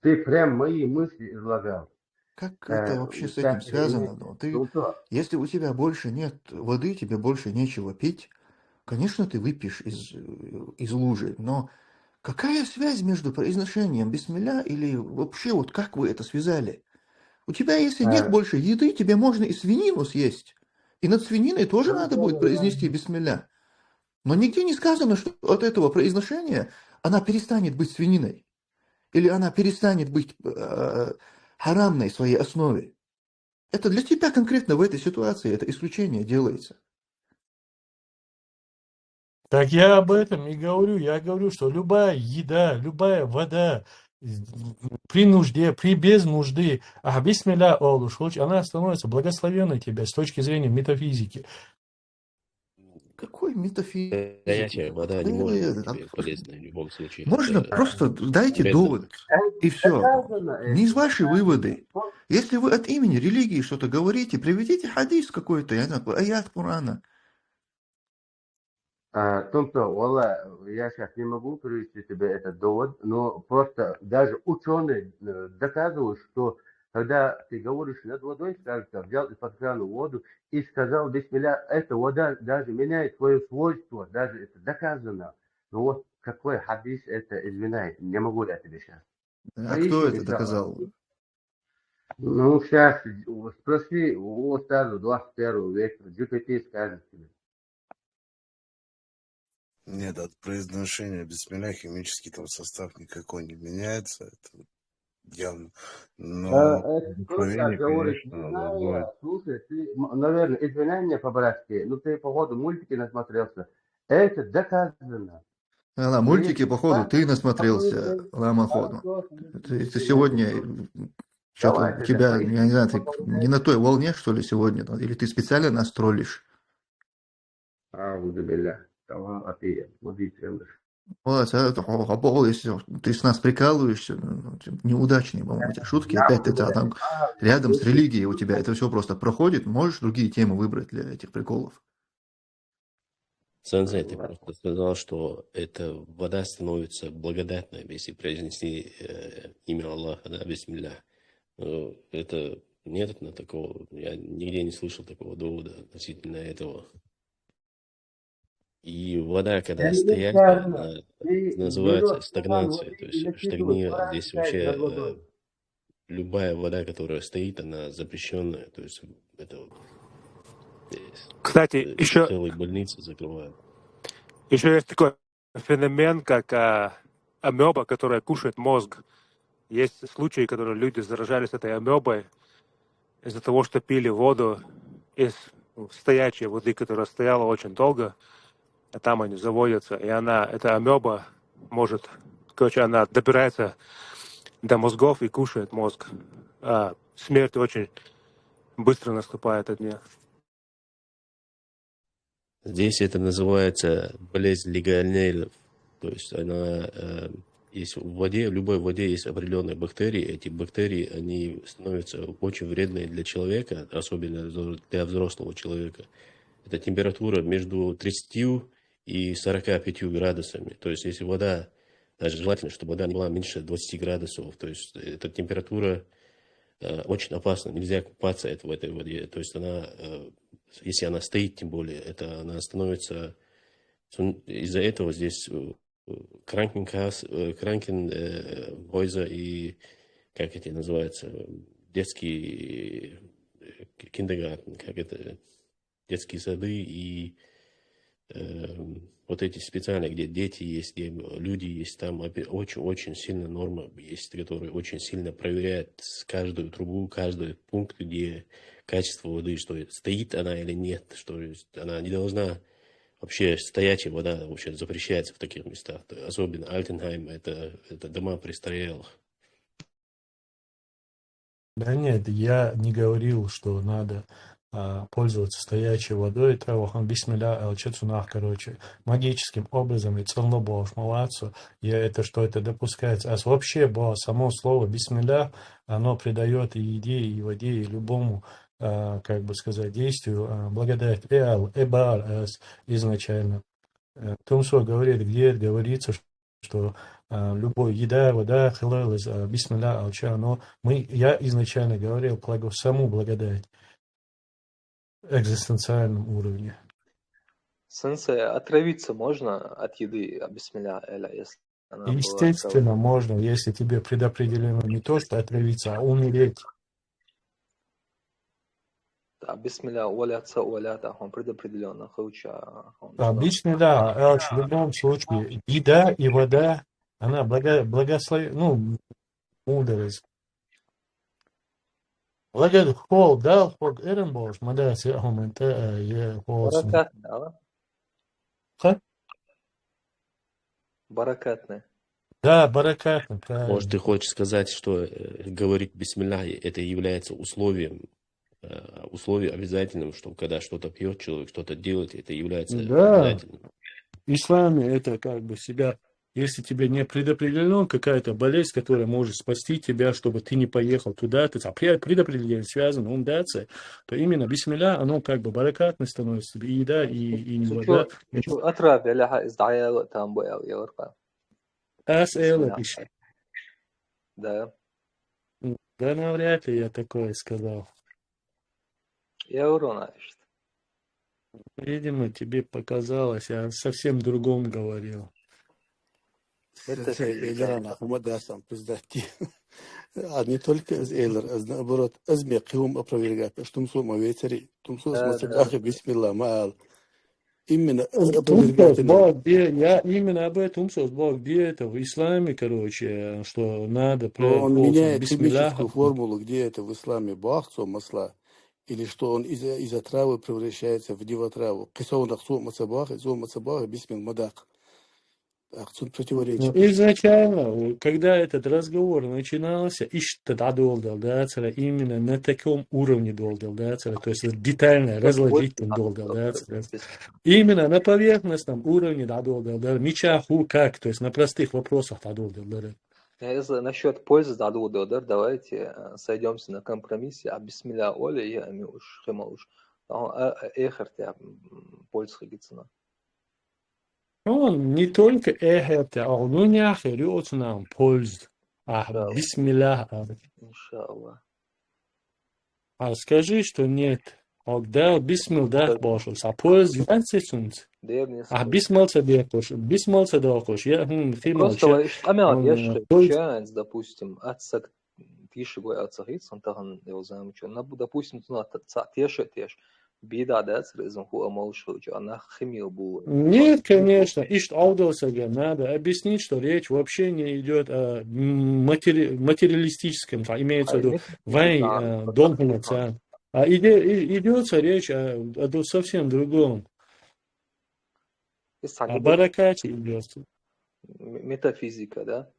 ты прям мои мысли излагал. Как это вообще с этим связано? Если у тебя больше нет воды, тебе больше нечего пить, конечно, ты выпьешь из лужи, но какая связь между произношением бисмилля или вообще вот как вы это связали? У тебя, если нет больше еды, тебе можно и свинину съесть. И над свининой тоже надо будет произнести бисмилля. Но нигде не сказано, что от этого произношения она перестанет быть свининой. Или она перестанет быть харамной в своей основе. Это для тебя конкретно в этой ситуации, это исключение делается. Так я об этом и говорю. Я говорю, что любая еда, любая вода при нужде, без нужды, бисмилля олуш, она становится благословенной тебе с точки зрения метафизики. Какой метафизики? Горячая вода не может быть тебе полезной в любом случае. Можно просто дайте довод, и все. Не из ваши выводы. Если вы от имени религии что-то говорите, приведите хадис какой-то, я знаю, аят Корана. Томто, Wallah, я сейчас не могу привести тебе этот довод, но просто даже ученые доказывают, что когда ты говоришь над водой, скажешь, взял из-под крана воду и сказал бисмилля, эта вода даже меняет свое свойство, даже это доказано. Ну вот какой хадис это, извиняй, не могу я тебе сейчас. А кто это доказал? Ну, сейчас спроси у Остаза 21 века, GPT скажет тебе. Нет, от произношения бисмилля химический там состав никакой не меняется. Это явно. Но вдохновение, конечно, оно будет. Слушай, ты, наверное, извиняй меня по-братски, но ты, походу, мультики насмотрелся. Это доказано. На мультики, походу, ты насмотрелся, Ламаходу. Ты сегодня, что-то у тебя, я не знаю, ты не на той волне, что ли, сегодня? Или ты специально нас троллишь? Вот, если ты с нас прикалываешься, неудачные, по-моему, у тебя шутки, опять это там рядом с религией у тебя это все просто проходит, можешь другие темы выбрать для этих приколов. Сенсей, ты просто сказал, что эта вода становится благодатной, если произнести имя Аллаха, да, бисмилля. Это нет на такого, я нигде не слышал такого довода относительно этого. И вода, когда стоит, она называется стагнацией, то есть штагнира. Здесь вообще любая вода, которая стоит, она запрещенная, то есть это вот, кстати, еще целые больницы закрывают. Еще есть такой феномен, как амеба, которая кушает мозг. Есть случаи, когда люди заражались этой амебой из-за того, что пили воду из стоячей воды, которая стояла очень долго. А там они заводятся, и эта амеба может, она добирается до мозгов и кушает мозг. Смерть очень быстро наступает от нее. Здесь это называется болезнь легионеллов. То есть она есть в воде, в любой воде есть определенные бактерии. Эти бактерии, они становятся очень вредные для человека, особенно для взрослого человека. Это температура между 30 и 45 градусами. То есть, если вода Даже желательно, чтобы вода не была меньше 20 градусов. То есть эта температура очень опасна. Нельзя купаться в этой воде. То есть она, если она стоит, тем более, это она становится... Из-за этого здесь Krankenhäuser и, как это называется, детские киндергартен, как это, детские сады и вот эти специальные, где дети есть, где люди есть, там очень-очень сильно норма есть, которые очень сильно проверяют каждую трубу, каждый пункт, где качество воды, что стоит она или нет, что она не должна вообще, стоячая вода вообще запрещается в таких местах. Особенно Альтенхайм, это дома престарелых. Да нет, я не говорил, что надо пользоваться стоячей водой. Тревохан бисмилля алчецунах, короче, магическим образом и целно бож молодцу. Я это, что это допускается. А вообще, само слово бисмилля, оно придает и еде, и воде, и любому, как бы сказать, действию благодать. Эбар изначально. Тумсо говорит, где говорится, что любой еда, вода, халал из бисмилля алча, но я изначально говорил саму благодать экзистенциальном уровне. Сенсей, отравиться можно от еды, бисмилля, если она была Естественно, отравлена? можно, если тебе предопределено не то, что отравиться, а умереть. Бисмилля, уаляться, уалята, он предопределенно, Обычно, да, в любом случае, еда и вода, она мудрость. Хол, да, хол, эренбош, мадас, я хомента, я холсун. Баракатный, а? Ха? Баракатный. Да, баракатно, Может, правильно. ты хочешь сказать, что говорить бисмилля, это является условием обязательным, что когда что-то пьет человек, что-то делает, это является Да, обязательным. в исламе это как бы себя, если тебе не предопределена какая-то болезнь, которая может спасти тебя, чтобы ты не поехал туда, ты предопределение связано, умдаться, то именно бисмилля, оно как бы баракатно становится, и еда, и вода. شو أتراب لها إزدعايا وقتها بقى يورقا Это بسم да. Да, навряд ли я такое сказал. Я урона, что Видимо, тебе показалось, я совсем другом говорил. Эйлер Ахмадасан, пиздати. А не только из Эйлер, а наоборот, Азмекиум опровергает, что Тумсо ветери, Тумсо Масагаха Бисмилла Маал. Именно опровергает. Я именно об этом Бог, где это в исламе, короче, что надо Он меняет бисмилля. химическую формулу, где это в исламе бахцо масла, или что он из отравы превращается в дивотраву. Кисоу нахсу мацабах, зо мацабах, бисмил мадак. Тут противоречие. Изначально, когда этот разговор начинался, именно на таком уровне то есть детально разложить именно на поверхностном уровне мичаху как, то есть на простых вопросах Если насчет пользы давайте сойдемся на компромиссе, а бисмилля оля я уж хемалуш. Эхарт я польза гицена. Он не только это, а он не охерет нам пользу. Бисмилля. Иншаллах. А скажи, что нет. Когда бисмилlah бошел, а пользу янсисунц. А бисмалца декош, бисмалца докош. Я просто я допустим, отсак тише гой отсахит, он тахан его замучил. Допустим, теше. Беда, да, сразу она химия была. Нет, конечно, надо объяснить, что речь вообще не идет о материалистическом, имеется в виду а идется речь о совсем другом. О баракате идет. Метафизика, да?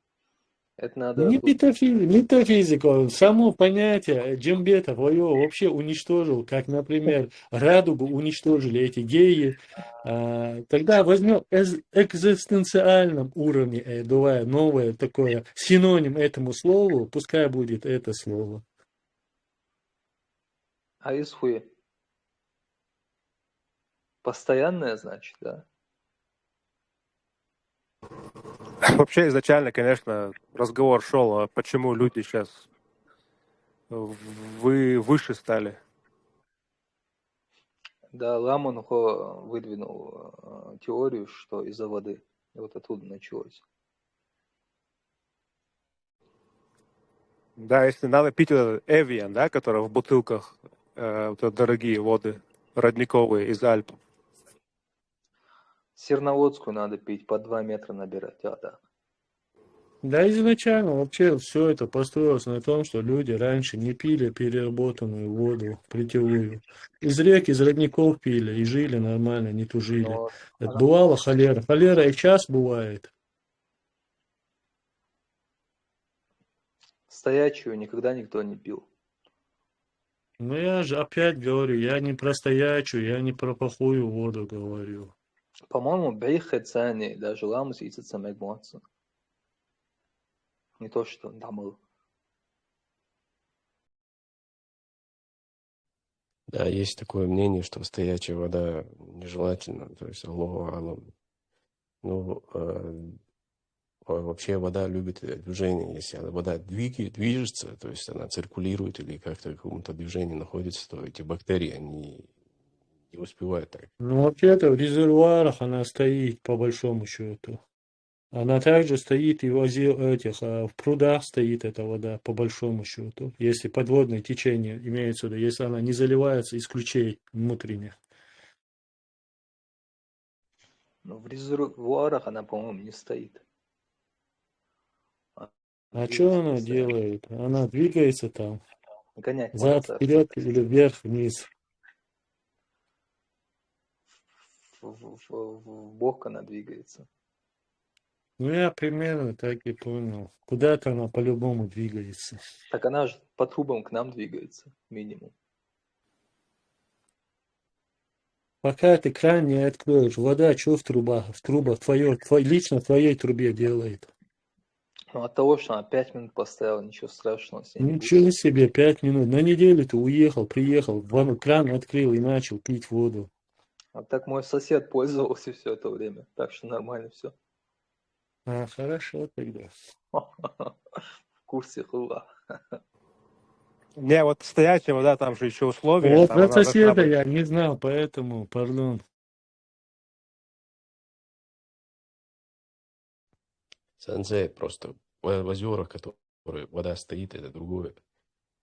Это надо... Не метафизика, само понятие джембетов вообще уничтожил, как, например, радугу уничтожили эти геи. Тогда возьмем экзистенциальном уровне, бывает новое такое, синоним этому слову, пускай будет это слово. А исхуе? Постоянное, значит, да? Вообще изначально, конечно, разговор шел, почему люди сейчас выше стали. Да, Ламанхо выдвинул теорию, что из-за воды. И вот оттуда началось. Да, если надо пить этот Эвиан, да, который в бутылках, вот это дорогие воды родниковые из Альп. Серноводскую надо пить, по 2 метра набирать. Да. Да, изначально вообще все это построилось на том, что люди раньше не пили переработанную воду питьевую. Из рек, из родников пили и жили нормально, не тужили. Но Это бывала холера. Холера и сейчас бывает. стоячую никогда никто не пил. Но я же опять говорю, я не про стоячую, я не про плохую воду говорю. По-моему, Бейхе Цани даже Ламус и Цицамегмуатсон. Не то, что Дамыл. Да, есть такое мнение, что стоячая вода нежелательна, то есть Аллаху алам. Ну, вообще вода любит движение. Если вода движется, то есть она циркулирует или как-то в каком-то движении находится, то эти бактерии, они не успевают так. Ну, вообще-то в резервуарах она стоит, по большому счету. Она также стоит и в прудах стоит эта вода, по большому счету. Если подводное течение имеется в виду, если она не заливается из ключей внутренних. Но в резервуарах она, по-моему, не стоит. А что она делает? Она двигается там. Гонять Зад, может, вперед или вверх, вниз. в бок она двигается. Ну, я примерно так и понял. Куда-то она по-любому двигается. Так она же по трубам к нам двигается, минимум. Пока ты кран не откроешь, вода что в трубах? В трубах лично в твоей трубе делает. Но от того, что она 5 минут поставила, ничего страшного с ней не будет. Ничего себе, 5 минут. На неделю ты уехал, приехал, кран открыл и начал пить воду. А так мой сосед пользовался все это время. Так что нормально все. А, хорошо тогда. В курсе хула. Не, вот стоячая вода, там же еще условия. Вот Там про она должна соседа быть. я не знал, поэтому, пардон. Сенсей просто в озерах, которые вода стоит, это другое.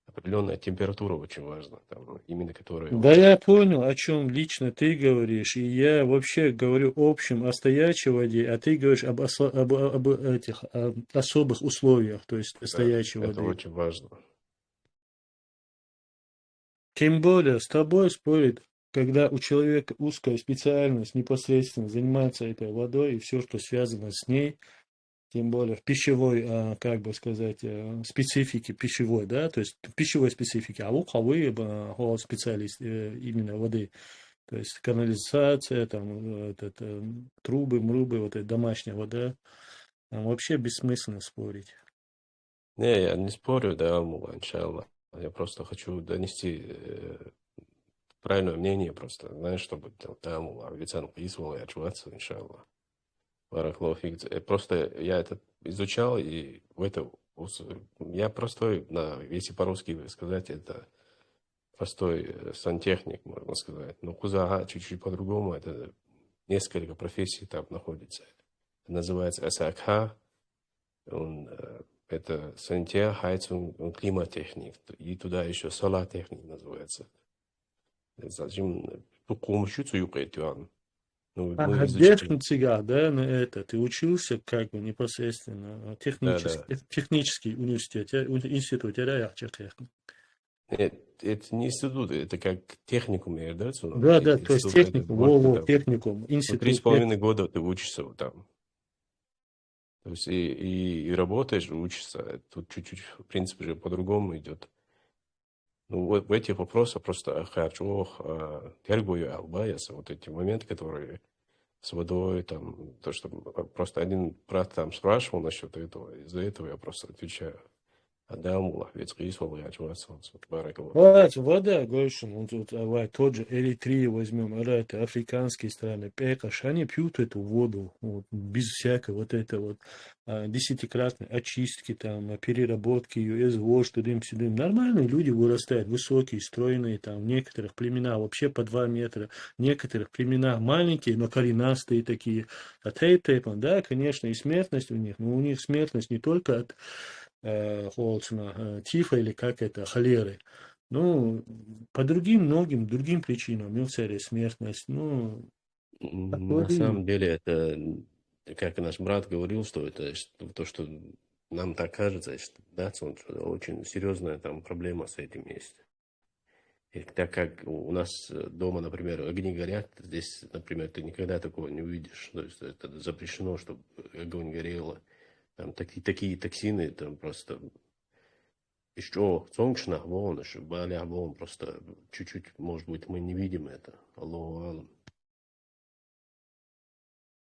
Определенная температура очень важна, там, именно которая Да вот, я понял, о чем лично ты говоришь, и я вообще говорю общем о стоячей воде, а ты говоришь об этих особых условиях, то есть стоячей это воды. очень важно. Тем более с тобой спорит, когда у человека узкая специальность непосредственно занимается этой водой и все, что связано с ней, тем более в пищевой, как бы сказать, специфике пищевой, да, то есть в пищевой специфике, а у кого специалист именно воды, то есть канализация, там, трубы, мрубы, вот эта домашняя вода, там вообще бессмысленно спорить. Не, я не спорю, да, Алмула, иншаллах. Я просто хочу донести правильное мнение просто, знаешь, чтобы там, да, Алмула, официально поискивал и отчуваться, иншаллах. Просто я это изучал, и я простой, если по-русски сказать, это простой сантехник, можно сказать. Но Кузага чуть-чуть по-другому, это несколько профессий там находится. Это называется САКХ, это сантехник, хайцунг, климатехник, и туда еще солатехник называется. Зачем? Ну, мы изучили. Техника, да, на это, ты учился как бы непосредственно, технический университет, институт, Нет, это не институт, это как техникум, да? Да, то есть техникум, техникум, институт. 3,5 года ты учишься вот там. То есть и работаешь, и учишься. Тут чуть-чуть, в принципе, же по-другому идет. Ну, вот в этих вопросах просто тергую албаяса, вот эти моменты, которые с водой, там, то, что просто один брат там спрашивал насчет этого, из-за этого я просто отвечаю. Адам Улахвец Рисова, я Баракова. Вот, вода, Гошин, он тут, тот же Эритрию возьмем, это африканские страны, Пекаш, они пьют эту воду, вот, без всякой вот этой вот десятикратной очистки, там, переработки ее, СВО, тудым-сюдым. Нормальные люди вырастают, высокие, стройные, там, в некоторых племенах вообще по 2 метра, в некоторых племенах маленькие, но коренастые такие, да, конечно, и смертность у них, но у них смертность не только от тифа или как это, холеры. Ну, по другим, многим другим причинам, милцерия, смертность, ну, На самом деле, это, как наш брат говорил, что это то, что нам так кажется, что, да, что очень серьезная там проблема с этим есть. И так как у нас дома, например, огни горят, здесь, например, ты никогда такого не увидишь. То есть это запрещено, чтобы огонь горело. Там такие токсины, там просто еще цонкшнах волн, баля волн, просто чуть-чуть, может быть, мы не видим это. Аллаху алам.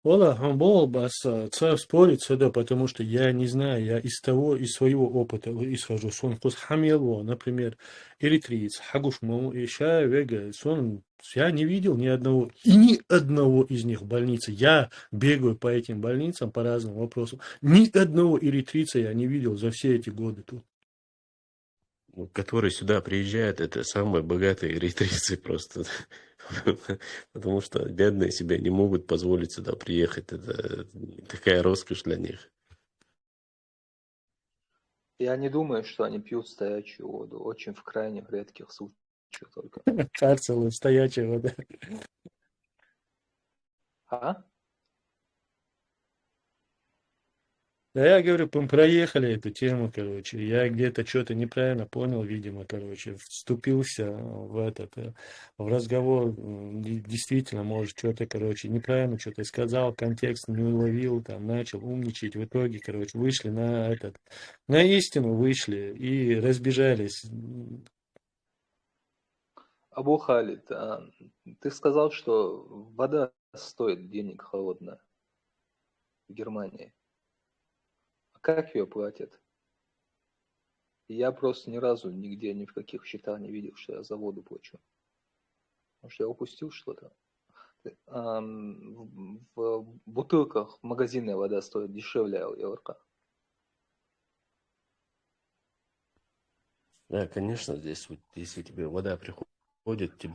Ола, Гамбол, царь спорит сюда, потому что я не знаю, я из своего опыта исхожу. Сон кус хамило, например, эритриец, хагушму, иша, вега, сон, я не видел ни одного из них в больнице. Я бегаю по этим больницам по разным вопросам. Ни одного эритрийца я не видел за все эти годы тут. Которые сюда приезжают, это самые богатые эритрейцы просто. Потому что бедные себе не могут позволить сюда приехать. Это такая роскошь для них. Я не думаю, что они пьют стоячую воду. Очень в крайних редких случаях только. Карцелы, стоячая вода. А? Да я говорю, мы проехали эту тему, короче. Я где-то что-то неправильно понял, видимо, короче. Вступился в разговор. Действительно, может, что-то, короче, неправильно что-то сказал, контекст не уловил, там, начал умничать. В итоге, короче, вышли на истину вышли и разбежались. Абу Халид, ты сказал, что вода стоит денег холодная в Германии. Как ее платят? Я просто ни разу нигде, ни в каких счетах не видел, что я за воду плачу. Может, я упустил что-то? В бутылках магазинная вода стоит дешевле Йорка. Да, конечно, здесь, если тебе вода приходит,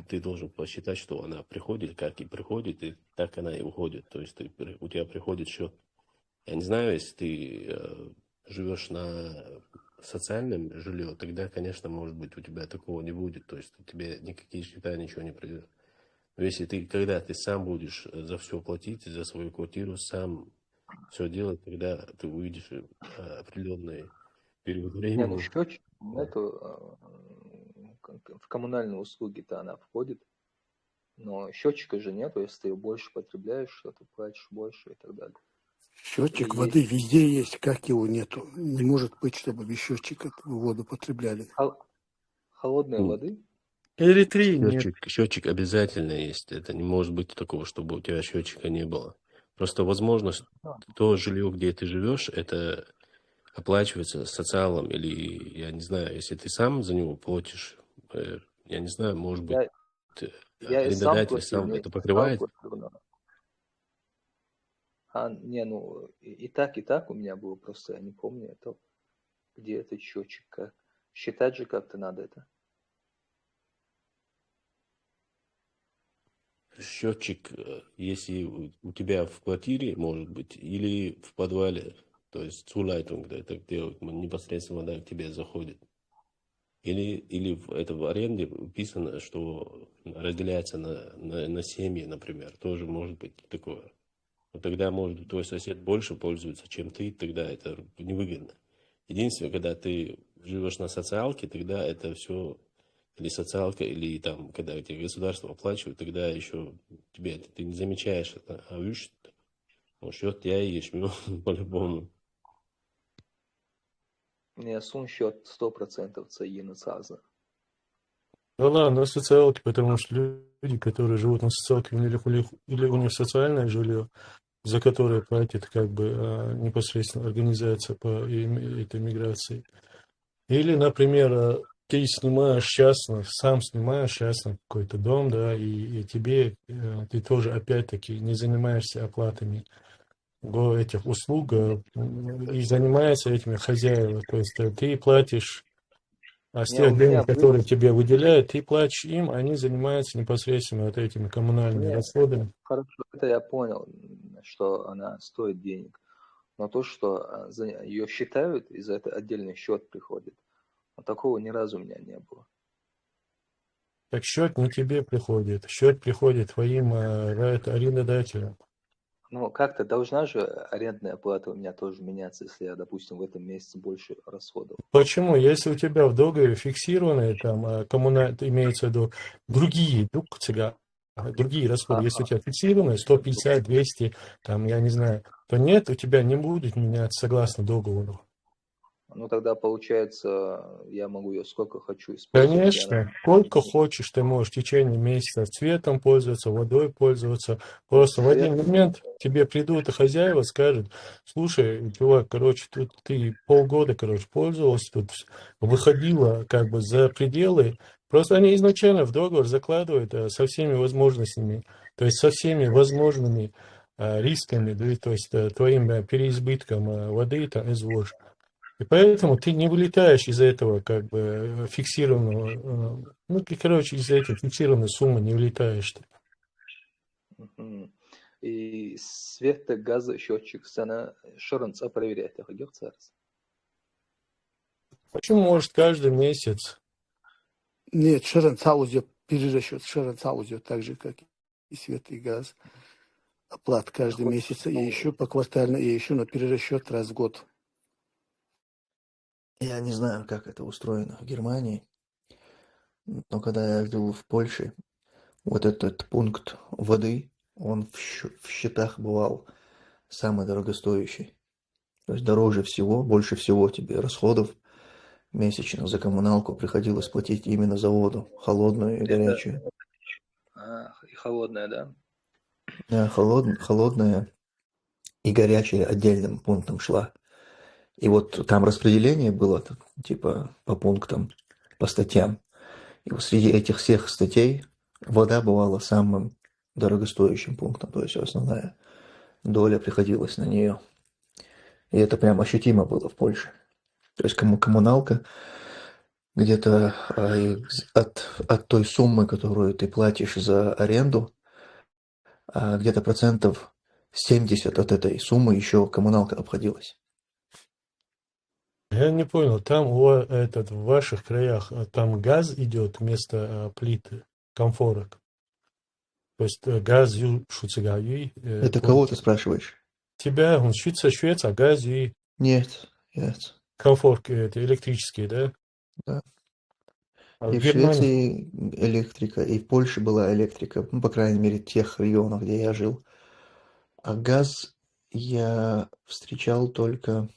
ты должен посчитать, что она приходит, как и приходит, и так она и уходит. То есть у тебя приходит счет. Я не знаю, если ты живешь на социальном жилье, тогда, конечно, может быть, у тебя такого не будет. То есть тебе никакие счета, ничего не придет. Но если когда ты сам будешь за все платить, за свою квартиру, сам все делать, тогда ты увидишь определенный период времени. Не, ну счетчик нету. В коммунальные услуги-то она входит. Но счетчика же нету, если ты ее больше потребляешь, что ты платишь больше и так далее. Счетчик воды везде есть, как его нету. Не может быть, чтобы без счетчика воду потребляли. Холодной воды? Эритрии нет. Счетчик обязательно есть. Это не может быть такого, чтобы у тебя счетчика не было. Просто возможно, то жилье, где ты живешь, это оплачивается социалом или, я не знаю, если ты сам за него платишь, я не знаю, может быть, арендодатель сам это покрывает. И так у меня было, просто я не помню, это, где этот счетчик, как считать же как-то надо это. Счетчик, если у тебя в квартире, может быть, или в подвале, то есть Зулайтунг, это где непосредственно вода к тебе заходит. Или в аренде написано, что разделяется на семьи, например, тоже может быть такое. Но тогда, может, твой сосед больше пользуется, чем ты, тогда это невыгодно. Единственное, когда ты живешь на социалке, тогда это все, или социалка, или там, когда тебе государство оплачивает, тогда еще ты не замечаешь это, а видишь, счет я ешь, по-любому. Не, сун счет 100% цаина цаза. Ну ладно, на социалке, потому что люди, которые живут на социалке, или у них социальное жилье, за которое платит как бы непосредственно организация по этой миграции. Или, например, ты снимаешь частно, сам снимаешь частно какой-то дом, да, и тебе, ты тоже опять-таки не занимаешься оплатами этих услуг, и занимаются этими хозяева. То есть ты платишь, а с Не, тех у денег, меня был... которые тебе выделяют, ты платишь им, они занимаются непосредственно вот этими коммунальными Нет, расходами. хорошо, это я понял, что она стоит денег. Но то, что ее считают, и за это отдельный счет приходит, вот такого ни разу у меня не было. Так счет не тебе приходит, счет приходит твоим арендодателям. Ну, как-то должна же арендная плата у меня тоже меняться, если я, допустим, в этом месяце больше расходовал. Почему? Если у тебя в договоре фиксированные, там, имеется в виду другие, другие расходы, если у тебя фиксированные 150, 200, там, я не знаю, то нет, у тебя не будет меняться согласно договору. Ну, тогда, получается, я могу ее сколько хочу использовать. Конечно, сколько хочешь, ты можешь в течение месяца цветом пользоваться, водой пользоваться. Просто в один момент тебе придут и хозяева скажут: слушай, чувак, короче, тут ты полгода, короче, пользовался, тут выходило как бы за пределы. Просто они изначально в договор закладывают со всеми возможностями, то есть со всеми возможными рисками, да, то есть твоим переизбытком воды там извож. И поэтому ты не вылетаешь из этого как бы фиксированного, короче, из этой фиксированной суммы не вылетаешь ты. Мгм. И света, газа, счетчик, sana шырынса проверять, герцарс. Почему может каждый месяц? Нет, Шеренца уйдет, перерасчет Шеренца уйдет так же, как и свет, и газ. Оплата каждый месяц, и еще поквартально, и еще на перерасчет раз в год. Я не знаю, как это устроено в Германии, но когда я жил в Польше, вот этот пункт воды, он в счетах бывал самый дорогостоящий. То есть дороже всего, больше всего тебе расходов месячных за коммуналку приходилось платить именно за воду, холодную и горячую. И холодная, да? Да, холодная и горячая отдельным пунктом шла. И вот там распределение было типа по пунктам, по статьям. И вот среди этих всех статей вода бывала самым дорогостоящим пунктом, то есть основная доля приходилась на нее. И это прям ощутимо было в Польше. То есть коммуналка где-то от той суммы, которую ты платишь за аренду, где-то 70% от этой суммы еще коммуналка обходилась. Я не понял, там в ваших краях там газ идет вместо плиты, комфорок. То есть газ шуцегаюи. Это кого ты спрашиваешь? Тебя, он швец, а газ и... Нет. Комфорки это электрические, да? Да. А И в в Германии? Швеции электрика, и в Польше была электрика, по крайней мере, в тех регионах, где я жил. А газ я встречал только,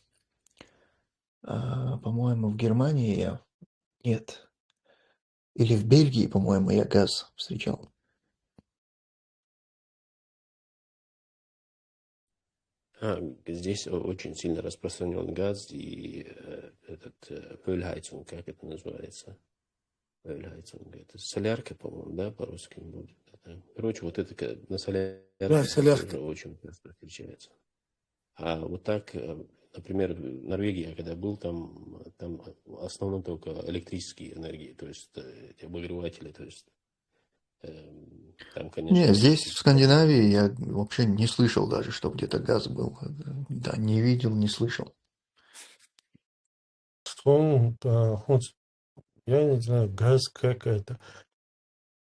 по-моему, в Германии нет. Или в Бельгии, по-моему, я газ встречал. Здесь очень сильно распространен газ и Ölheizung, как это называется? Ölheizung. Это солярка, по-моему, да, по-русски будет. Короче, вот это на солярке Да, солярка. тоже очень часто встречается. А вот так, например, в Норвегии, я когда был, там в основном только электрические энергии, то есть эти обогреватели, то есть там, конечно... Нет, здесь, в Скандинавии, я вообще не слышал даже, что где-то газ был. Да, не видел, не слышал. Я не знаю, газ как это.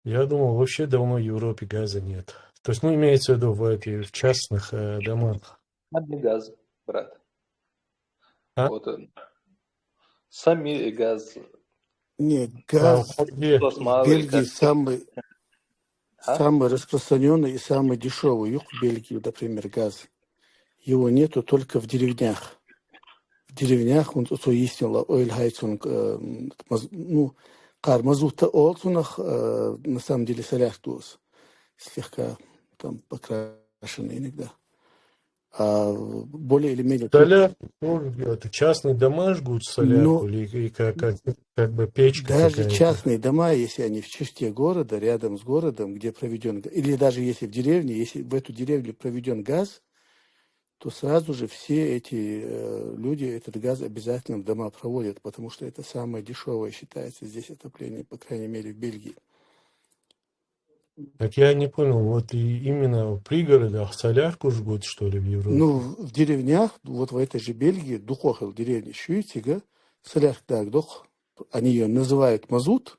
Я думал, вообще давно в Европе газа нет. То есть, имеется в виду в частных домах. Сами газ, брат. А? Вот он. Сами газ. Нет, газ в Бельгии самый распространенный и самый дешевый. Юг в Бельгии, например, газ. Его нету только в деревнях. В деревнях он то истинно Ölheizung, мазута олтунах, на самом деле соляртуз, слегка там покрашенный иногда. А более или менее тут, Солярку тоже делают. Частные дома жгут солярку ну, или и как бы печка даже какая-то. частные дома, если они в черте города, рядом с городом, где проведен, или даже если в деревне, если в эту деревню проведен газ, то сразу же все эти люди этот газ обязательно в дома проводят, потому что это самое дешевое считается здесь отопление, по крайней мере, в Бельгии. Так я не понял, вот и именно в пригородах солярку жгут, что ли, в Европе? Ну, в деревнях, вот в этой же Бельгии, духохал деревни Шуйцига, солярка, дух, они ее называют мазут,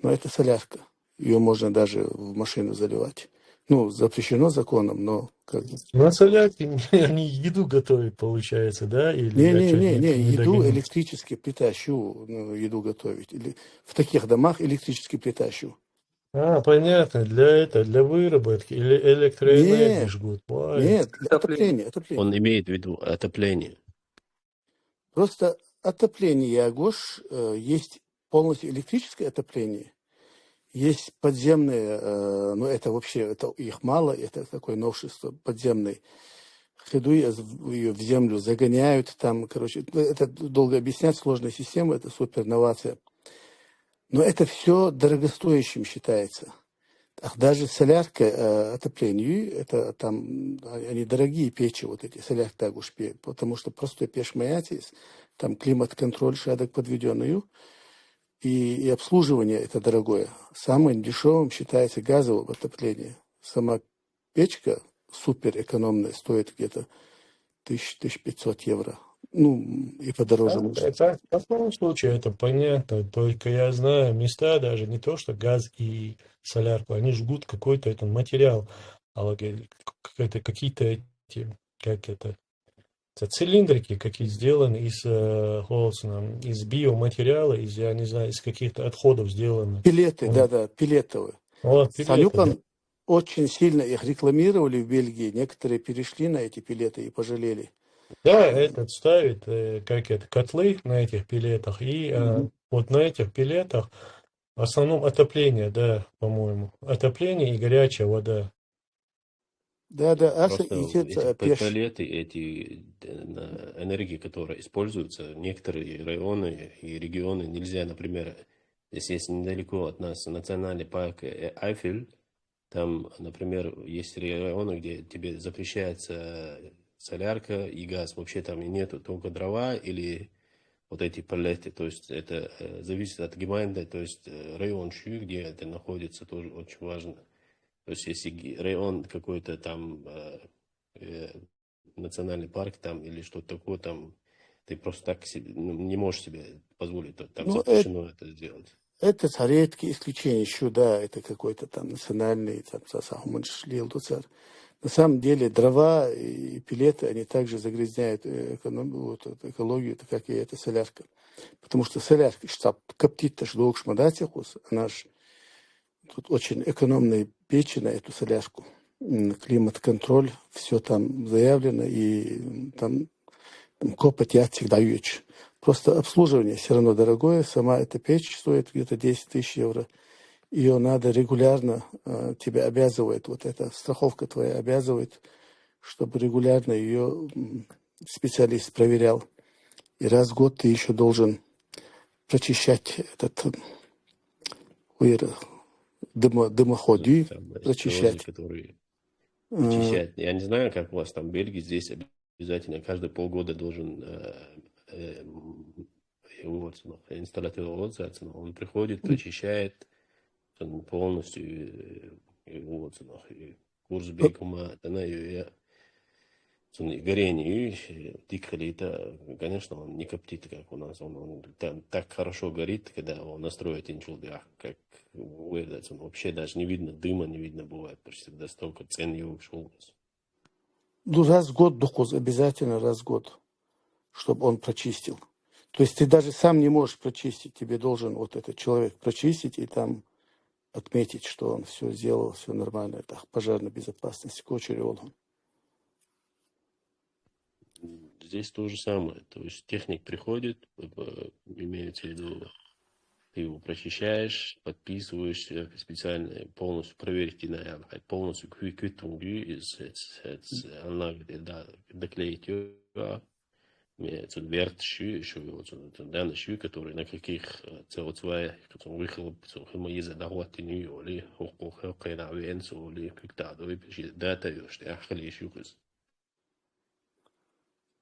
но это солярка. Ее можно даже в машину заливать. Ну, запрещено законом, но как бы... На солярке они еду готовят, получается, да? Или я что-то Не, не еду догонял? электрически плита щу, ну, еду готовить. Или в таких домах электрически плита щу. А, понятно, для выработки или электроэнергии Нет, жгут. Ой. нет, для отопления. Он имеет в виду отопление. Просто отопление, Агош, есть полностью электрическое отопление, есть подземные, но это вообще, это их мало, это такое новшество подземное. Ходу ее в землю загоняют, там, короче, это долго объяснять, сложная система, это супер новация. Но это все дорогостоящим считается. Даже солярка отоплению, это там, они дорогие печи, вот эти солярка уж потому что простой печь маятис, там климат-контроль шадок подведенную, и обслуживание это дорогое. Самым дешевым считается газовое отопление. Сама печка супер экономная, стоит где-то 1500 евро. Ну, и подороже может. Это, в таком случае это понятно, только я знаю места даже не то, что газ и солярку, они жгут какой-то этот материал, какие-то эти, как это цилиндрики, какие сделаны из биоматериала, я не знаю, из каких-то отходов сделаны. Пилеты, да, пилетовые. Вот, пилеты, да. Салюкан очень сильно их рекламировали в Бельгии. Некоторые перешли на эти пилеты и пожалели. Да, этот ставит, котлы на этих пилетах, и вот на этих пилетах в основном отопление, да, по-моему. Отопление и горячая вода. Да, аса Просто идет эти пеш. палеты, эти энергии, которые используются, некоторые районы и регионы нельзя, например, здесь есть недалеко от нас национальный парк Айфель, там, например, есть районы, где тебе запрещается солярка и газ, вообще там и нету, только дрова или вот эти палеты, то есть это зависит от гемайнда, то есть район Шю, где это находится, тоже очень важно. То есть если район какой-то там национальный парк там или что-то такое там, ты просто так не можешь себе позволить, там Ну, запрещено это сделать. это редкие исключения еще, да, это какой-то там национальный, там, на самом деле дрова и пилеты, они также загрязняют экологию, так как и эта солярка. Потому что солярка, штаб коптит, долг шмадатихус, она ж тут очень экономные печи на эту солярку. Климат-контроль, все там заявлено, и там копоть я всегда ючь. Просто обслуживание все равно дорогое, сама эта печь стоит где-то 10 тысяч евро. Ее надо регулярно, тебя обязывает, вот эта страховка твоя обязывает, чтобы регулярно ее специалист проверял. И раз в год ты еще должен прочищать этот дымоходи, Там коррозии, прочищать. которые очищают. Я не знаю, как у вас там в Бельгии, здесь обязательно каждые полгода должен инсталлятор он приходит, очищает полностью курс бейкума, горение, это, конечно, он не коптит, как у нас, он там так хорошо горит, когда он настроит инчулдах, как он вообще даже не видно дыма, не видно бывает, почти настолько цен его ушел. Ну, раз в год духоз, обязательно раз в год, чтобы он прочистил. То есть ты даже сам не можешь прочистить, тебе должен вот этот человек прочистить и там отметить, что он все сделал, все нормально, это пожарная безопасность, кочерёл. Здесь то же самое, то есть техник приходит, имеется в виду ты его прочищаешь, подписываешь специально, полностью проверенная, полностью квитунги из anlage, да, доклеить ее, zu Wertschü, dann Schü, который на каких CO2, который выхлоп, мы из-за того, что не или хоккейна венцу или как-то, да, выпиши, да, это есть, я хочу юкус.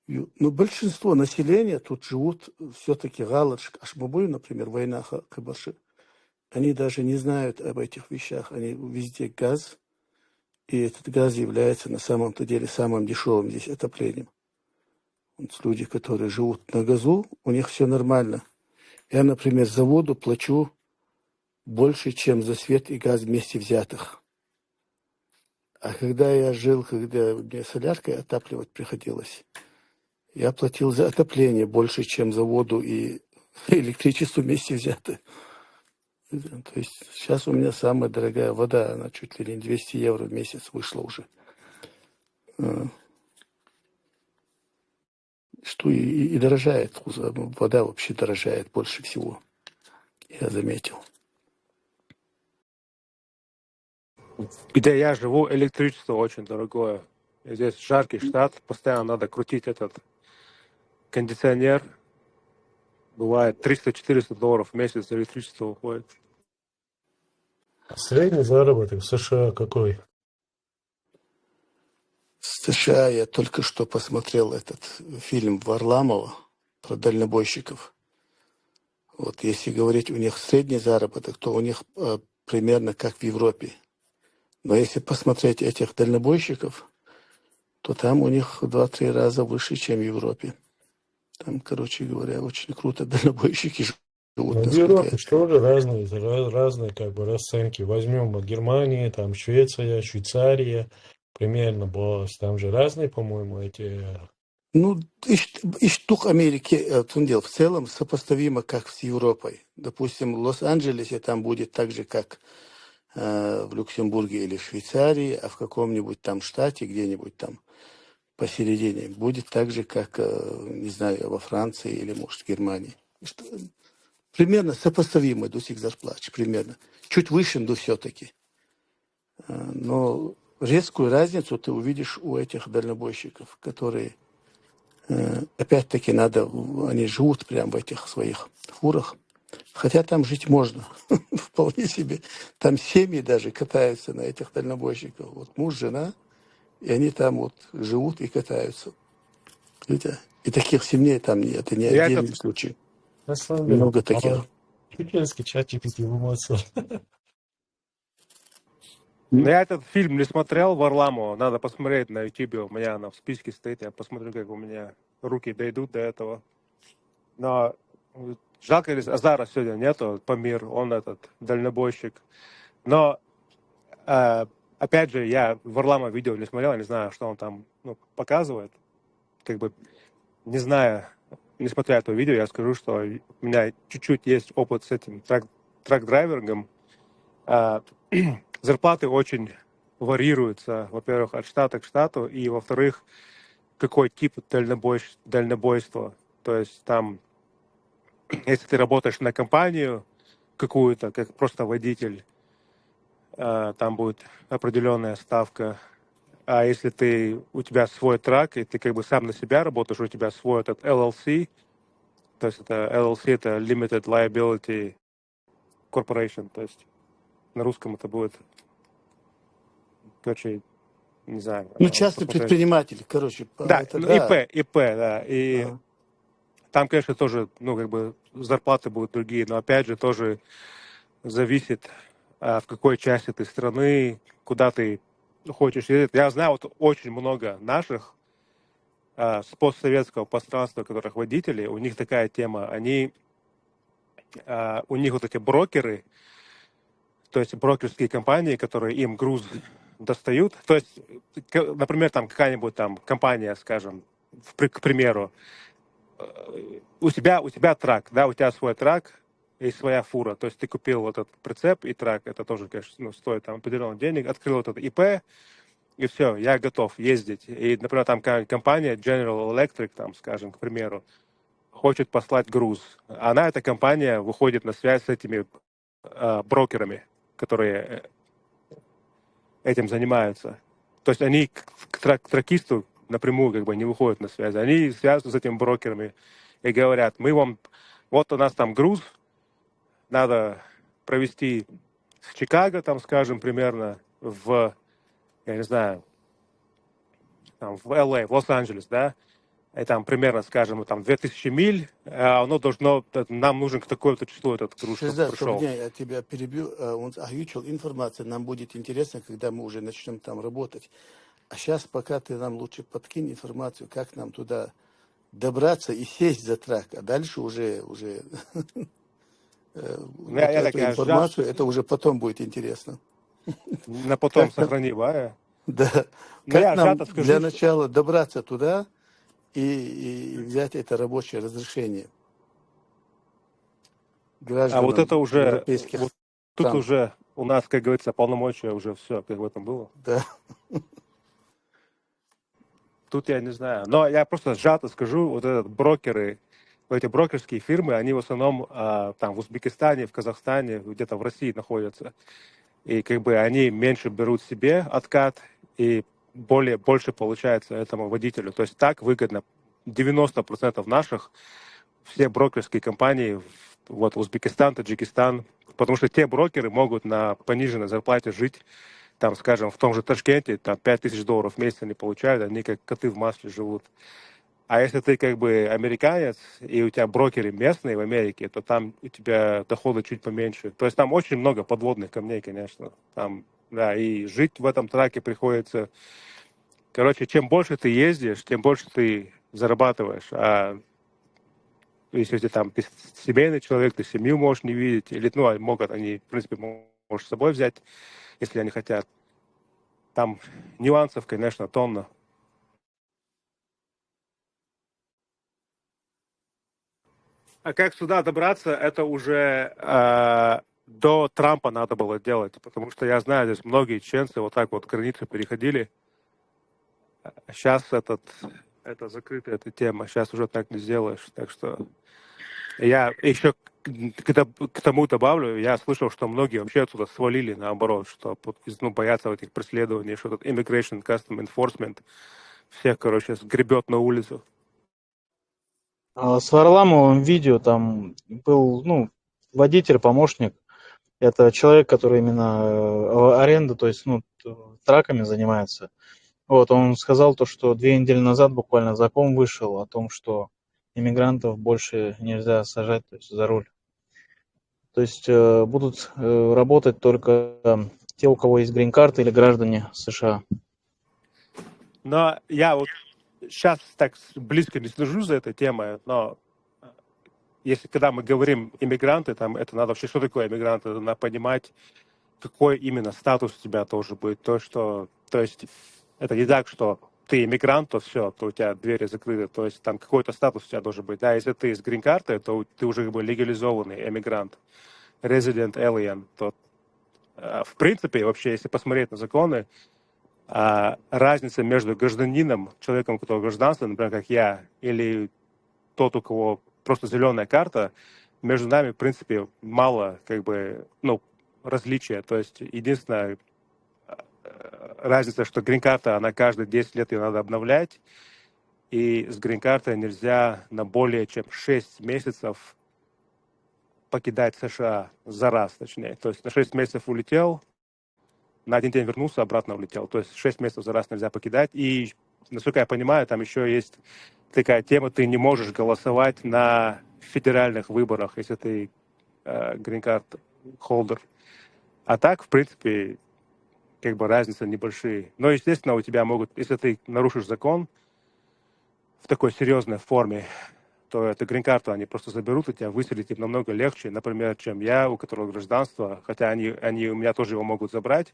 Но большинство населения тут живут все-таки галочка. Ашмабой, например, война Хабаши. Они даже не знают об этих вещах. Они везде газ. И этот газ является на самом-то деле самым дешевым здесь отоплением. Вот люди, которые живут на газу, у них все нормально. Я, например, за воду плачу больше, чем за свет и газ вместе взятых. А когда я жил, когда мне соляркой отапливать приходилось, я платил за отопление больше, чем за воду и электричество вместе взятые. То есть сейчас у меня самая дорогая вода, она чуть ли не 200 евро в месяц вышла уже. Что и дорожает. Вода вообще дорожает больше всего. Я заметил. Где я живу, электричество очень дорогое. И здесь жаркий штат, постоянно надо крутить этот кондиционер. Бывает $300-400 в месяц за электричество уходит. Средний заработок в США какой? В США я только что посмотрел этот фильм Варламова про дальнобойщиков. Вот если говорить у них средний заработок, то у них примерно как в Европе. Но если посмотреть этих дальнобойщиков, то там у них в 2-3 раза выше, чем в Европе. Там, короче говоря, очень круто дальнобойщики живут. В Европе тоже разные как бы расценки. Возьмем Германия, там Швеция, Швейцария, примерно, там же разные, по-моему, эти... Ну, и штук Америки, в целом сопоставимо, как с Европой. Допустим, в Лос-Анджелесе там будет так же, как в Люксембурге или в Швейцарии, а в каком-нибудь там штате, где-нибудь там посередине, будет так же, как, не знаю, во Франции или, может, в Германии. Примерно сопоставимы до сих зарплат, примерно. Чуть выше, но все-таки. Но резкую разницу ты увидишь у этих дальнобойщиков, которые, опять-таки, они живут прямо в этих своих фурах. Хотя там жить можно, вполне себе. Там семьи даже катаются на этих дальнобойщиках. Вот муж, жена, и они там вот живут и катаются. Видите? И таких семей там нет, это не отдельный случай. Много таких. Чеченский чат GPT вымылся. Я этот фильм не смотрел, Варламова. Надо посмотреть на YouTube. У меня она в списке стоит. Я посмотрю, как у меня руки дойдут до этого. Но жалко, Азара сегодня нету, Памир, он этот дальнобойщик. Но, опять же, я Варламова видео не смотрел, я не знаю, что он там показывает. Как бы, не знаю, несмотря на это видео, я скажу, что у меня чуть-чуть есть опыт с этим трак-драйвингом. Зарплаты очень варьируются, во-первых, от штата к штату, и, во-вторых, какой тип дальнобойства. То есть там, если ты работаешь на компанию какую-то, как просто водитель, там будет определенная ставка. А если у тебя свой трак, и ты как бы сам на себя работаешь, у тебя свой этот LLC, то есть это LLC, это Limited Liability Corporation, то есть на русском это будет, короче, не знаю. Ну, частный предприниматель, короче. Да, это, ИП, да. И там, конечно, тоже, как бы зарплаты будут другие, но опять же тоже зависит, в какой части ты страны, куда ты хочешь ездить. Я знаю вот очень много наших с постсоветского пространства, которых водителей, у них такая тема, у них вот эти брокеры, то есть брокерские компании, которые им груз достают. То есть, например, там какая-нибудь там компания, скажем, к примеру, у тебя трак, да, у тебя свой трак и своя фура. То есть ты купил вот этот прицеп и трак, это тоже, конечно, стоит там определенных денег, открыл вот этот ИП, и все, я готов ездить. И, например, там компания General Electric, там, скажем, к примеру, хочет послать груз. Она, эта компания, выходит на связь с этими брокерами, которые этим занимаются. То есть они к тракисту напрямую как бы не выходят на связь. Они связываются с этими брокерами и говорят, вот у нас там груз, надо провести с Чикаго, там, скажем, примерно я не знаю, там, в Л.А., в Лос-Анджелес, да, и там примерно, скажем, там 2000 миль, нам нужен такое-то число этот груз, чтобы Шиза, пришел. я тебя перебью. Информация нам будет интересна, когда мы уже начнем там работать. А сейчас пока ты нам лучше подкинь информацию, как нам туда добраться и сесть за трак. А дальше уже вот эту информацию, это уже потом будет интересно. На потом сохрани, да? Да. Как нам для начала добраться туда и взять это рабочее разрешение гражданам А вот это уже, европейских вот тут стран? уже у нас, как говорится, полномочия уже все, как в этом было. Да. Тут я не знаю. Но я просто сжато скажу, вот эти брокерские фирмы, они в основном там в Узбекистане, в Казахстане, где-то в России находятся. И как бы они меньше берут себе откат, и больше получается этому водителю. То есть так выгодно. 90% наших, все брокерские компании, вот Узбекистан, Таджикистан, потому что те брокеры могут на пониженной зарплате жить, там, скажем, в том же Ташкенте, там $5000 в месяц они получают, они как коты в масле живут. А если ты как бы американец, и у тебя брокеры местные в Америке, то там у тебя доходы чуть поменьше. То есть там очень много подводных камней, конечно. Там, да, и жить в этом траке приходится. Короче, чем больше ты ездишь, тем больше ты зарабатываешь. А если ты семейный человек, ты семью можешь не видеть, или, могут они, в принципе, можешь с собой взять, если они хотят. Там нюансов, конечно, тонна. А как сюда добраться, это уже до Трампа надо было делать, потому что я знаю, здесь многие чеченцы вот так вот границу переходили. Сейчас это закрытая эта тема, сейчас уже так не сделаешь. Так что я еще к тому добавлю, я слышал, что многие вообще оттуда свалили, наоборот, что боятся этих преследований, что тут Immigration Custom Enforcement всех, короче, сгребет на улицу. С Варламовым видео там был, водитель, помощник. Это человек, который именно аренда, то есть, траками занимается. Вот, он сказал то, что 2 недели назад буквально закон вышел о том, что иммигрантов больше нельзя сажать, то есть, за руль. То есть будут работать только те, у кого есть грин-карта или граждане США. Но я вот сейчас так близко не слежу за этой темой, но когда мы говорим иммигранты, это надо вообще, что такое иммигранты, надо понимать, какой именно статус у тебя должен быть. То есть это не так, что ты иммигрант, то все, то у тебя двери закрыты. То есть там какой-то статус у тебя должен быть. Да, если ты с грин-картой, то ты уже легализованный иммигрант, resident alien. То, в принципе, вообще, если посмотреть на законы, разница между гражданином, человеком, у которого гражданство, например, как я, или тот, у кого просто зеленая карта, между нами, в принципе, мало, различия. То есть единственная разница, что грин-карта, она каждые 10 лет ее надо обновлять, и с грин-картой нельзя на более чем 6 месяцев покидать США за раз, точнее. То есть на 6 месяцев улетел, на 1 день вернулся, обратно улетел. То есть 6 месяцев за раз нельзя покидать. И, насколько я понимаю, там еще есть такая тема, ты не можешь голосовать на федеральных выборах, если ты грин-карт холдер. А так, в принципе, разница небольшие. Но, естественно, у тебя если ты нарушишь закон в такой серьезной форме, то эту грин-карту они просто заберут, и тебя выселить им намного легче, например, чем я, у которого гражданство, хотя они у меня тоже его могут забрать,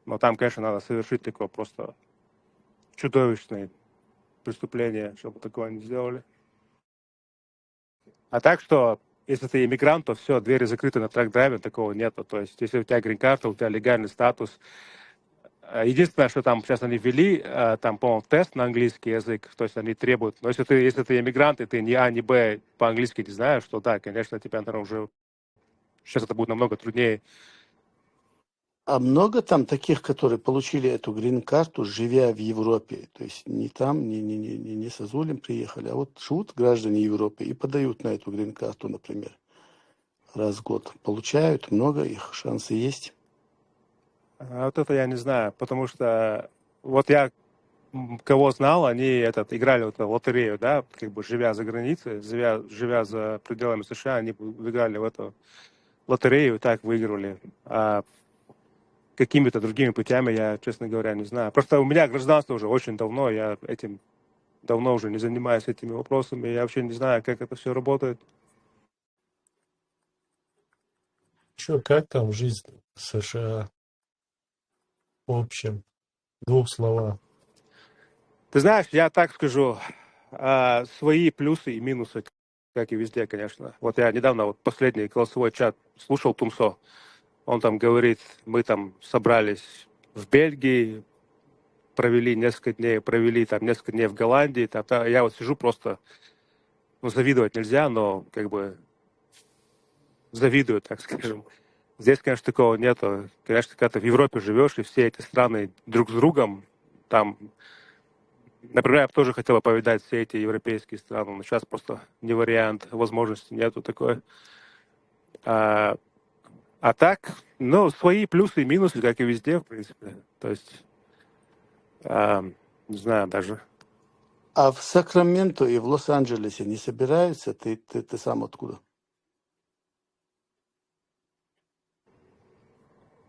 но там, конечно, надо совершить такое просто чудовищное преступление, чтобы такое не сделали. А так что, если ты иммигрант, то все, двери закрыты на трак-драйве, такого нету. То есть, если у тебя грин-карта, у тебя легальный статус, Единственное, что там сейчас они ввели, там, по-моему, тест на английский язык, то есть они требуют, но если ты иммигрант, и ты ни А, ни Б по-английски не знаешь, то да, конечно, тебя, наверное, уже сейчас это будет намного труднее. А много там таких, которые получили эту грин-карту, живя в Европе? То есть не там, не с Азулем приехали, а вот живут граждане Европы и подают на эту грин-карту, например, раз в год. Получают, много их, шансы есть. А вот это я не знаю, потому что вот я кого знал, они играли вот в лотерею, да, как бы живя за границей, живя за пределами США, они выиграли в эту лотерею и так выигрывали. А какими-то другими путями я, честно говоря, не знаю. Просто у меня гражданство уже очень давно, я этим давно уже не занимаюсь этими вопросами, я вообще не знаю, как это все работает. Как там жизнь в США в общем? В 2 словах. Ты знаешь, я так скажу, свои плюсы и минусы, как и везде, конечно. Вот я недавно, вот последний голосовой чат слушал Тумсо. Он там говорит, мы там собрались в Бельгии, провели несколько дней в Голландии. Я вот сижу просто, завидовать нельзя, но как бы завидую, так скажем. Здесь, конечно, такого нету. Конечно, когда ты в Европе живешь, и все эти страны друг с другом, там, например, я бы тоже хотел повидать все эти европейские страны, но сейчас просто не вариант, возможности нету такой. А так, свои плюсы и минусы, как и везде, в принципе. То есть, не знаю даже. А в Сакраменто и в Лос-Анджелесе не собираются? Ты сам откуда?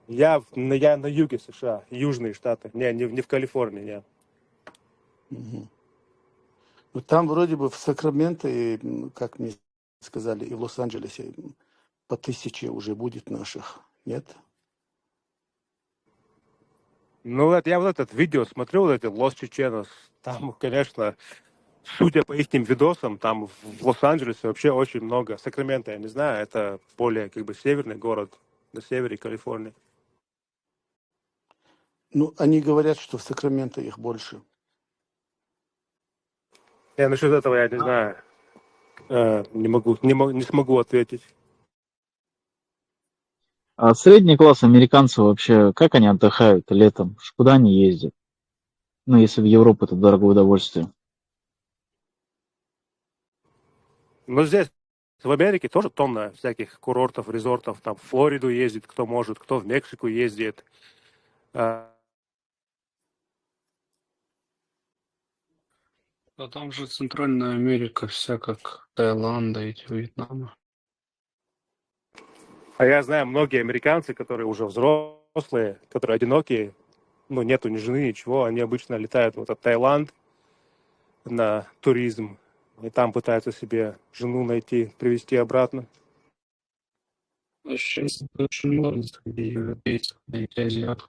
Я на юге США, южные штаты. Не в Калифорнии, нет. Мгм. Ну, там вроде бы в Сакраменто, и, как мне сказали, и в Лос-Анджелесе по 1000 уже будет наших, нет? Я вот этот видео смотрел, вот эти Лос Чеченос. Там, конечно, судя по их видосам, там в Лос-Анджелесе вообще очень много. Сакраменто, я не знаю, это более как бы северный город, на севере Калифорнии. Ну, они говорят, что в Сакраменто их больше. Насчет этого я не знаю. Не смогу ответить. А средний класс американцев вообще, как они отдыхают летом? Куда они ездят? Ну, если в Европу, это дорогое удовольствие. Но здесь, в Америке, тоже тонна всяких курортов, резортов. Там в Флориду ездит, кто может, кто в Мексику ездит. А там же Центральная Америка, вся как Таиланда, эти Вьетнама. А я знаю многие американцы, которые уже взрослые, которые одинокие, нету ни жены, ничего, они обычно летают в Таиланд на туризм, и там пытаются себе жену найти, привезти обратно. Сейчас это очень модно среди европейцев, найти азиатов.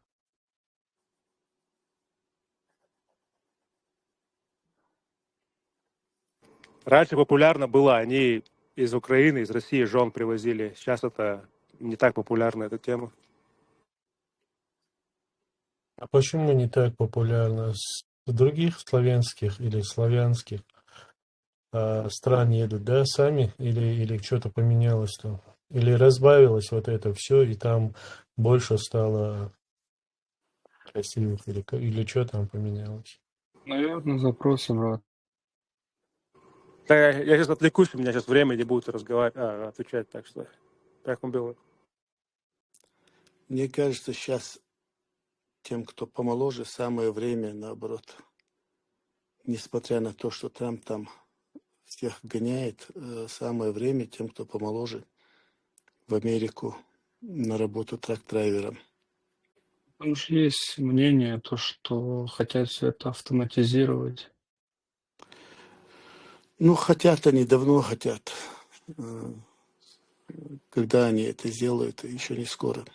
Раньше популярно было, они из Украины, из России жен привозили. Сейчас это не так популярна эта тема. А почему не так популярно? С других славянских или славянских стран едут, да, сами? Или что-то поменялось там? Или разбавилось вот это все, и там больше стало красивых? Или что там поменялось? Наверное, запросы, брат. Я сейчас отвлекусь, у меня сейчас время не будет отвечать, так что как он было. Мне кажется, сейчас тем, кто помоложе, самое время, наоборот. Несмотря на то, что Трамп там всех гоняет, самое время тем, кто помоложе, в Америку на работу трак-драйвером. Там же есть мнение, то, что хотят все это автоматизировать. Ну, хотят они, давно хотят. Когда они это сделают, еще не скоро.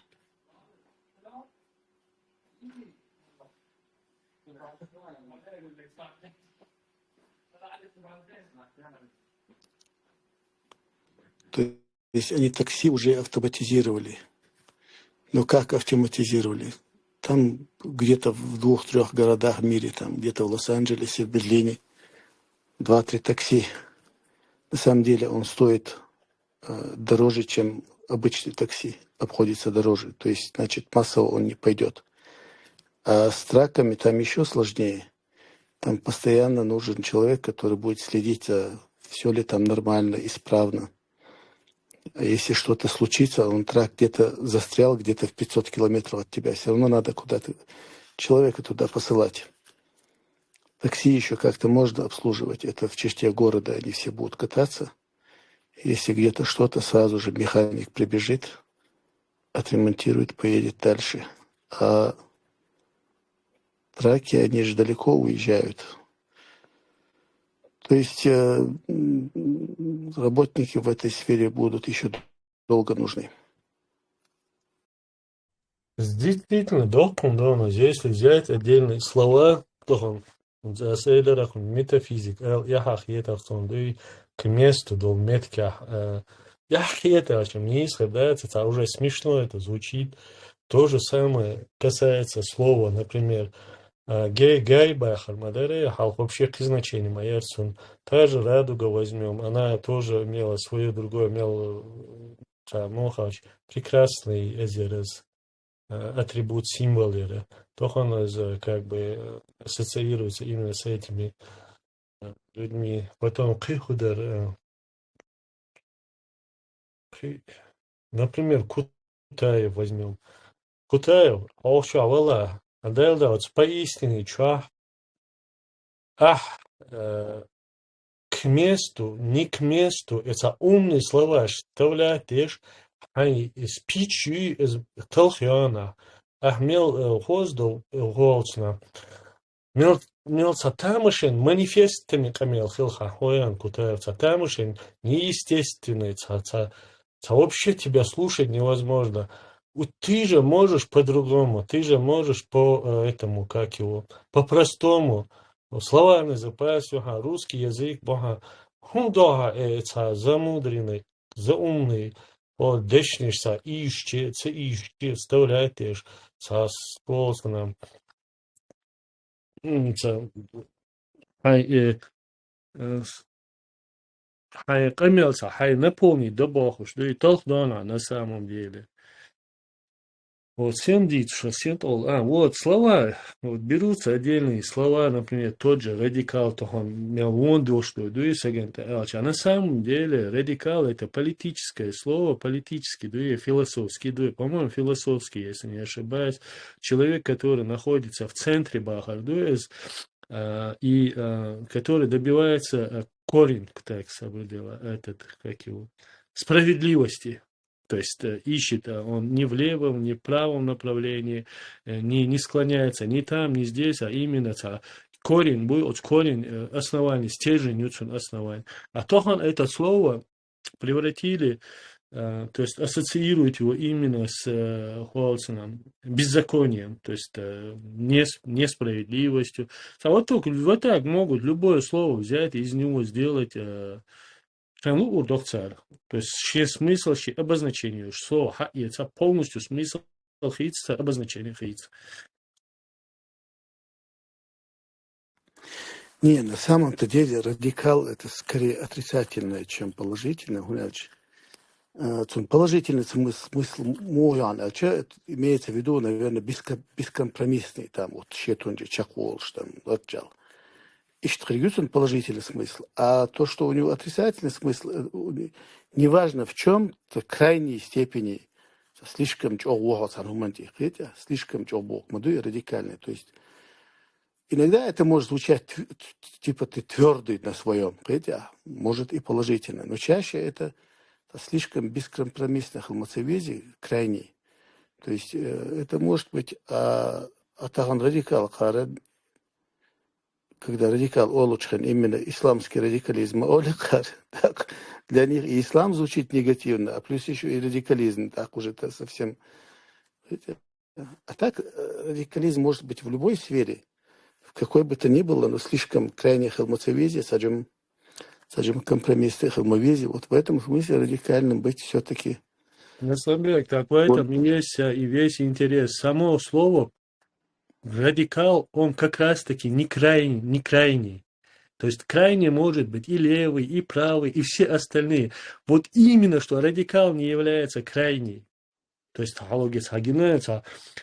То есть они такси уже автоматизировали. Но как автоматизировали? там где-то в 2-3 городах в мире, там где-то в Лос-Анджелесе, в Берлине, 2-3 такси. На самом деле он стоит дороже, чем обычный такси, обходится дороже. То есть, значит, массово он не пойдет. А с траками там еще сложнее. Там постоянно нужен человек, который будет следить за все ли там нормально, исправно. А если что-то случится, он трак где-то застрял, где-то в 500 километров от тебя. Все равно надо куда-то человека туда посылать. Такси еще как-то можно обслуживать. Это в черте города они все будут кататься. Если где-то что-то, сразу же механик прибежит, отремонтирует, поедет дальше. А траки, они же далеко уезжают. То есть работники в этой сфере будут еще долго нужны. Действительно, документально, если взять отдельные слова, то метафизик, к месту, до метках, это о чем не исходится, это уже смешно, это звучит. То же самое касается слова, например, гей бахар мадаре, вообще к значению майерсун. Та же радуга возьмем, она тоже имела свое другое, имела прекрасный эзерез, атрибут, символ, то он как бы ассоциируется именно с этими людьми. Потом кихудар, например, Кутаев возьмем. Кутаев, Алшавала, Адельда, поистине, к месту, не к месту, это умные слова, вставляют лишь, они спичу из Толхиана, Ахмел Хоздов Голцна, Мел Цатамышин, манифестами Камел Хилха, Хоян Кутаев Цатамышин, неестественный вообще тебя слушать невозможно. Ты же можешь по-другому, ты же можешь по этому, как его, по-простому. Словарный запас, русский язык, хундога это замудренный, заумный, дешнешься, ищи, вставляешь, сползно. Хай камелся, хай наполнить до богу, что и толкнона на самом деле. Вот вот слова, вот берутся отдельные слова, например, тот же радикал, то он имел вондо, что а на самом деле радикал это политическое слово, политический, философский, по-моему, философский, если не ошибаюсь, человек, который находится в центре Бахар, и который добивается корень, так этот, как его, справедливости. То есть ищет он не в левом, не в правом направлении, не склоняется ни там, ни здесь, а именно корень, основание, стержень основание. А то он это слово превратили, то есть ассоциируют его именно с беззаконием, то есть несправедливостью. А вот так могут любое слово взять и из него сделать то есть смысл, обозначение, слово хаица, полностью смысл хаица, обозначение хаица. Не, на самом-то деле радикал это скорее отрицательное, чем положительное. Положительный смысл имеется в виду, наверное, бескомпромиссный, там, вот, щетунди, чакволш, там, отжал. И он положительный смысл. А то, что у него отрицательный смысл, неважно в чем, в крайней степени слишком слишком радикальный. То есть иногда это может звучать, типа ты твердый на своем, может и положительно, но чаще это слишком бескомпромиссный халмацевези, крайний. То есть это может быть атаган радикал, когда радикал олучхан, именно исламский радикализм оликар, так для них и ислам звучит негативно, а плюс еще и радикализм, так уже это совсем. А так радикализм может быть в любой сфере, в какой бы то ни было, но слишком крайне халмацевези, саджим компромиссный халмовези, вот в этом смысле радикальным быть все-таки. Так в этом есть и весь интерес. Само слово радикал, он как раз-таки не крайний. То есть крайне может быть и левый, и правый, и все остальные. Вот именно, что радикал не является крайней. То есть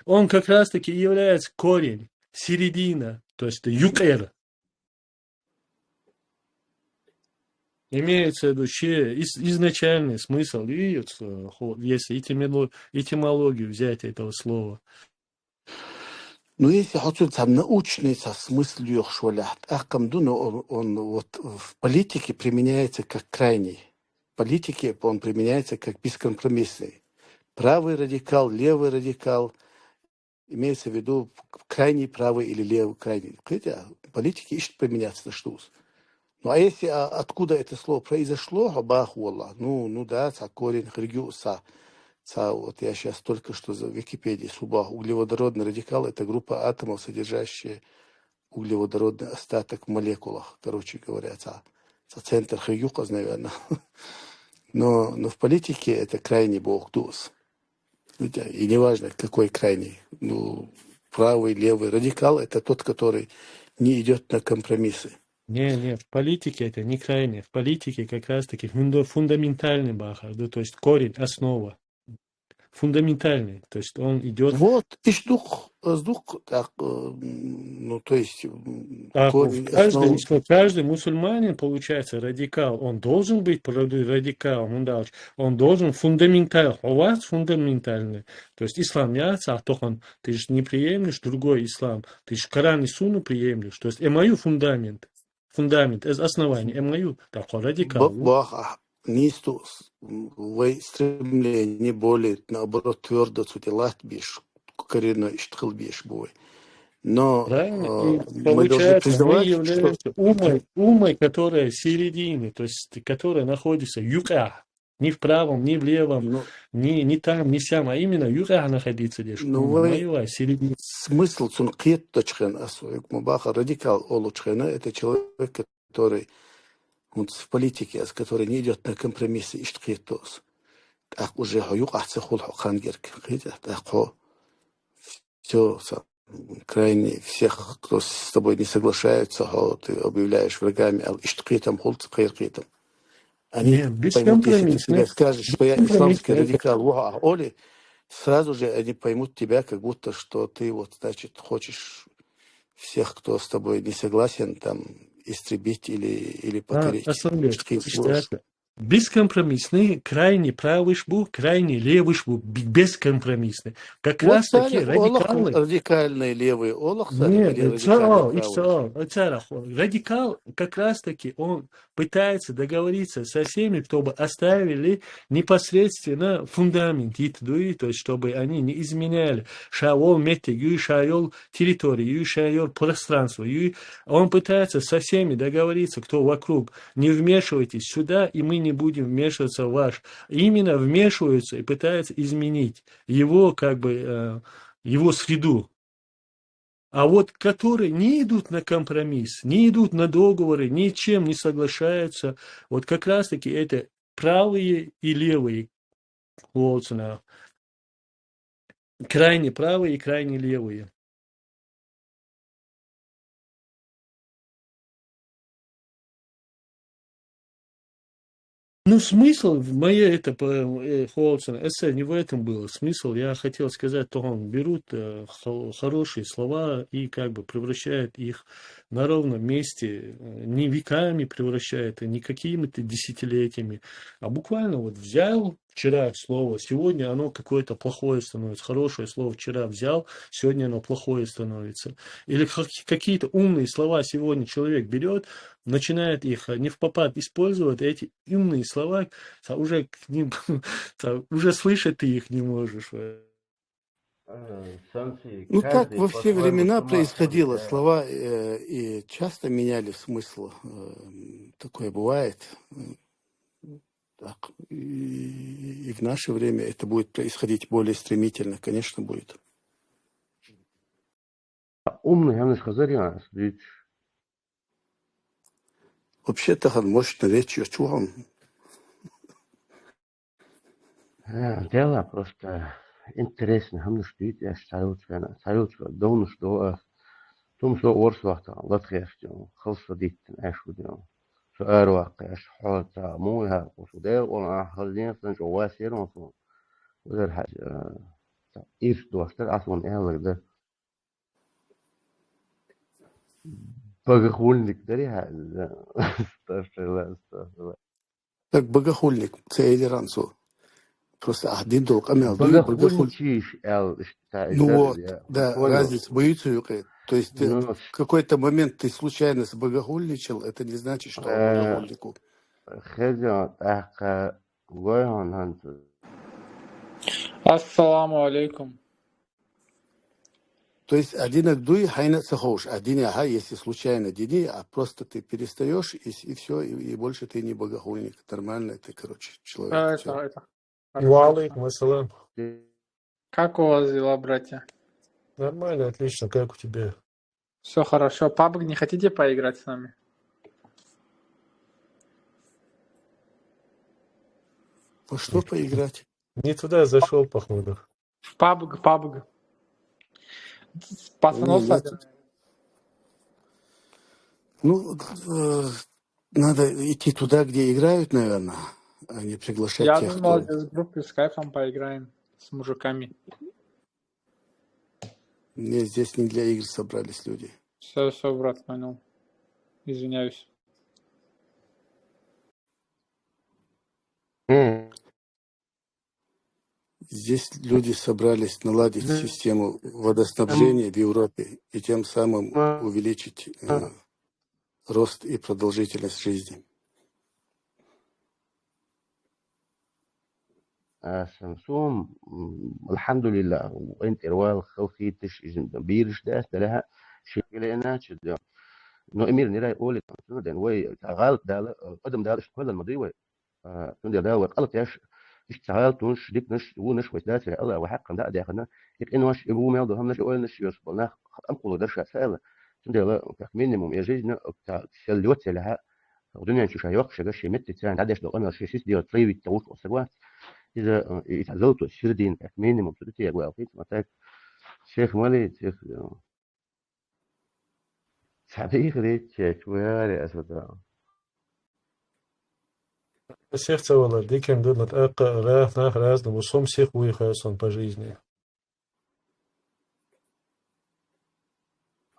он как раз-таки является корень, середина, то есть юкер. Имеется в виду изначальный смысл, и если этимологию взять этого слова. Ну, если хотел там научный смысл юхшвалят, он вот в политике применяется как крайний. В политике он применяется как бескомпромиссный. Правый радикал, левый радикал, имеется в виду крайний правый или левый крайний. Хотя политики ищут применяться на что. Ну, а если откуда это слово произошло, ну да, корень хригюса. Вот я сейчас только что за Википедией субах. Углеводородный радикал – это группа атомов, содержащая углеводородный остаток в молекулах, короче говоря, центр хригюказ, наверное. Но в политике это крайний бог туз. И неважно, какой крайний. Ну, правый, левый. Радикал – это тот, который не идет на компромиссы. Не, в политике это не крайне. В политике как раз-таки фундаментальный бахар, да, то есть корень, основа. Фундаментальный, то есть он идет... Вот, так, ну, то есть... Каждый мусульманин, получается, радикал. Он должен быть радикалом, он должен фундаментальный. У вас фундаментальный. То есть ислам яца, ты же не приемлешь другой ислам. Ты же Коран и Сунну приемлешь. То есть мою фундамент, основание, мою, так, радикал. Нисту в стремлении более, наоборот, твердо цутилат бишь, коренной штхал бишь бой. Но мы должны признавать, мы являемся умой, которая в середине, то есть которая находится юка, не в правом, не в левом, не там, не сям, а именно юка находится здесь. Смысл цункет точкен асуик мубаха радикал олучхена, это человек, который вот в политике, с которой не идет на компромиссы, иштхитос. Так уже хаюк ахцехул хангерк. Так все крайне всех, кто с тобой не соглашается, ты объявляешь врагами, а иштхитом хулц хайркитом. Они поймут, если ты себе скажешь, что я исламский радикал, Оли, сразу же они поймут тебя, как будто что ты вот, значит, хочешь всех, кто с тобой не согласен, там, истребить или покорить. Бескомпромиссный, крайне правый шбу, крайне левый шбу, бескомпромиссный. Как вот раз таки радикалы... Радикальные левые олах, радикал как раз таки он пытается договориться со всеми, чтобы оставили непосредственно фундамент, то есть чтобы они не изменяли шаол метегю, шаол территорию, шаол пространство. Он пытается со всеми договориться, кто вокруг, не вмешивайтесь сюда, и мы не будем вмешиваться в ваш. Именно вмешиваются и пытаются изменить его, как бы, его среду. А вот которые не идут на компромисс, не идут на договоры, ничем не соглашаются, вот как раз-таки это правые и левые, крайне правые и крайне левые. Ну, смысл в моей эссе не в этом был. Смысл, я хотел сказать, то он берут хорошие слова и как бы превращает их на ровном месте, не веками превращает, не какими-то десятилетиями, а буквально вот взял вчера слово, сегодня оно какое-то плохое становится, хорошее слово вчера взял, сегодня оно плохое становится. Или какие-то умные слова сегодня человек берет, начинает их не впопад использовать, эти умные слова уже к ним, уже слышать ты их не можешь. Ну так во все времена происходило, слова и часто меняли смысл, такое бывает. Так, и в наше время это будет происходить более стремительно, конечно, будет. Умный, я не сказал, я ведь... Вообще-то он мощно речь, я чувствую. Дело просто интересно, هم نشتيت اش تعالوت دون نشتو ثم شو ورس وقت لا تخيفتون خلص ديت اش وديون شو أروق اش حوت موها وشو ده وانا خلينا سنجو واسير وصون وده حاجة إيش دوشتر أصلا إيه ده بقولك دريها استغفر الله استغفر الله Так богохульник, це Элиранцу. Просто один долг, а мял, بقولك شيش ال Ну вот, я да, понял разница боится юкает. То есть ты, ну в какой-то момент ты случайно сбогохульничал, это не значит, что богохульнику. خجل أحقا ويهون هانت Ассаламу алейкум. То есть один акдуй хайна сахош, один ага, если случайно дини, а просто ты перестаешь и все, и больше ты не богохульник. Нормально ты, короче, человек. Всё. Это Валейкум ассалам. Как у вас дела, братья? Нормально, отлично. Как у тебя? Все хорошо. PUBG не хотите поиграть с нами? Во что поиграть? Не туда зашел, походу. В PUBG. Пацанов Не, я собираем. тут- Ну, надо идти туда, где играют, наверное, а не приглашать Я тех, думал, кто... здесь в группе с кайфом поиграем с мужиками. Не, здесь не для игр собрались люди. Все, брат, понял. Извиняюсь. Здесь люди собрались наладить систему водоснабжения в Европе и тем самым увеличить рост и продолжительность жизни. سمسوم الحمد لله وانت روال خوفي تش بيرش داس لها شكل انا شد نو امير نرى يقول دن وي غلط ده قدم ده كل الماضي وي تندر ده غلط ياش اشتغلت نش ديك نش ونش وسدات الله وحق ده ده خنا ديك انه واش ابو ميل ده هم نش اول نش يصبنا انقل ده شاسال تندر مينيموم يا جيجنا بتاع شلوت لها ودنيا شو شايوق شغال مت تسان عدش لو انا شيء دي تري توش وسوا إذا يتعزلت الشردين مينيموم تدتي أقوى أوقات متاك شيخ مالي شيخ صحيح ريت شيخ وياري أسود Сердце вала, диким дуднат ака рах нах разному сом всех уехался по жизни.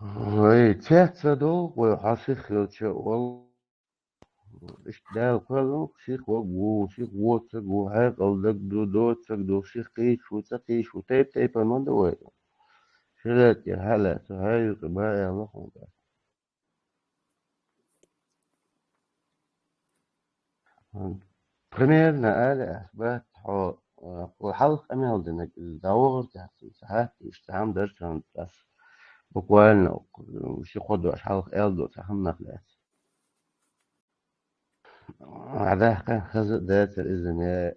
ой تحت دو وحاسخ والله إيش ده كله شيخ وجو شيخ واتسك وهاك أو دك دو دوتسك دو شيخ قيش وتقيش وتيب تيب أنا دوي شلت يا هلا سهاي بقى يا الله примерно أنا أثبت وحلق أميل إنك الدور تحت ساعات يشتغل درجة بس بقولنا وش يقدر حلق ألدو تهم نخلات هذا كان خزق ذات الإذن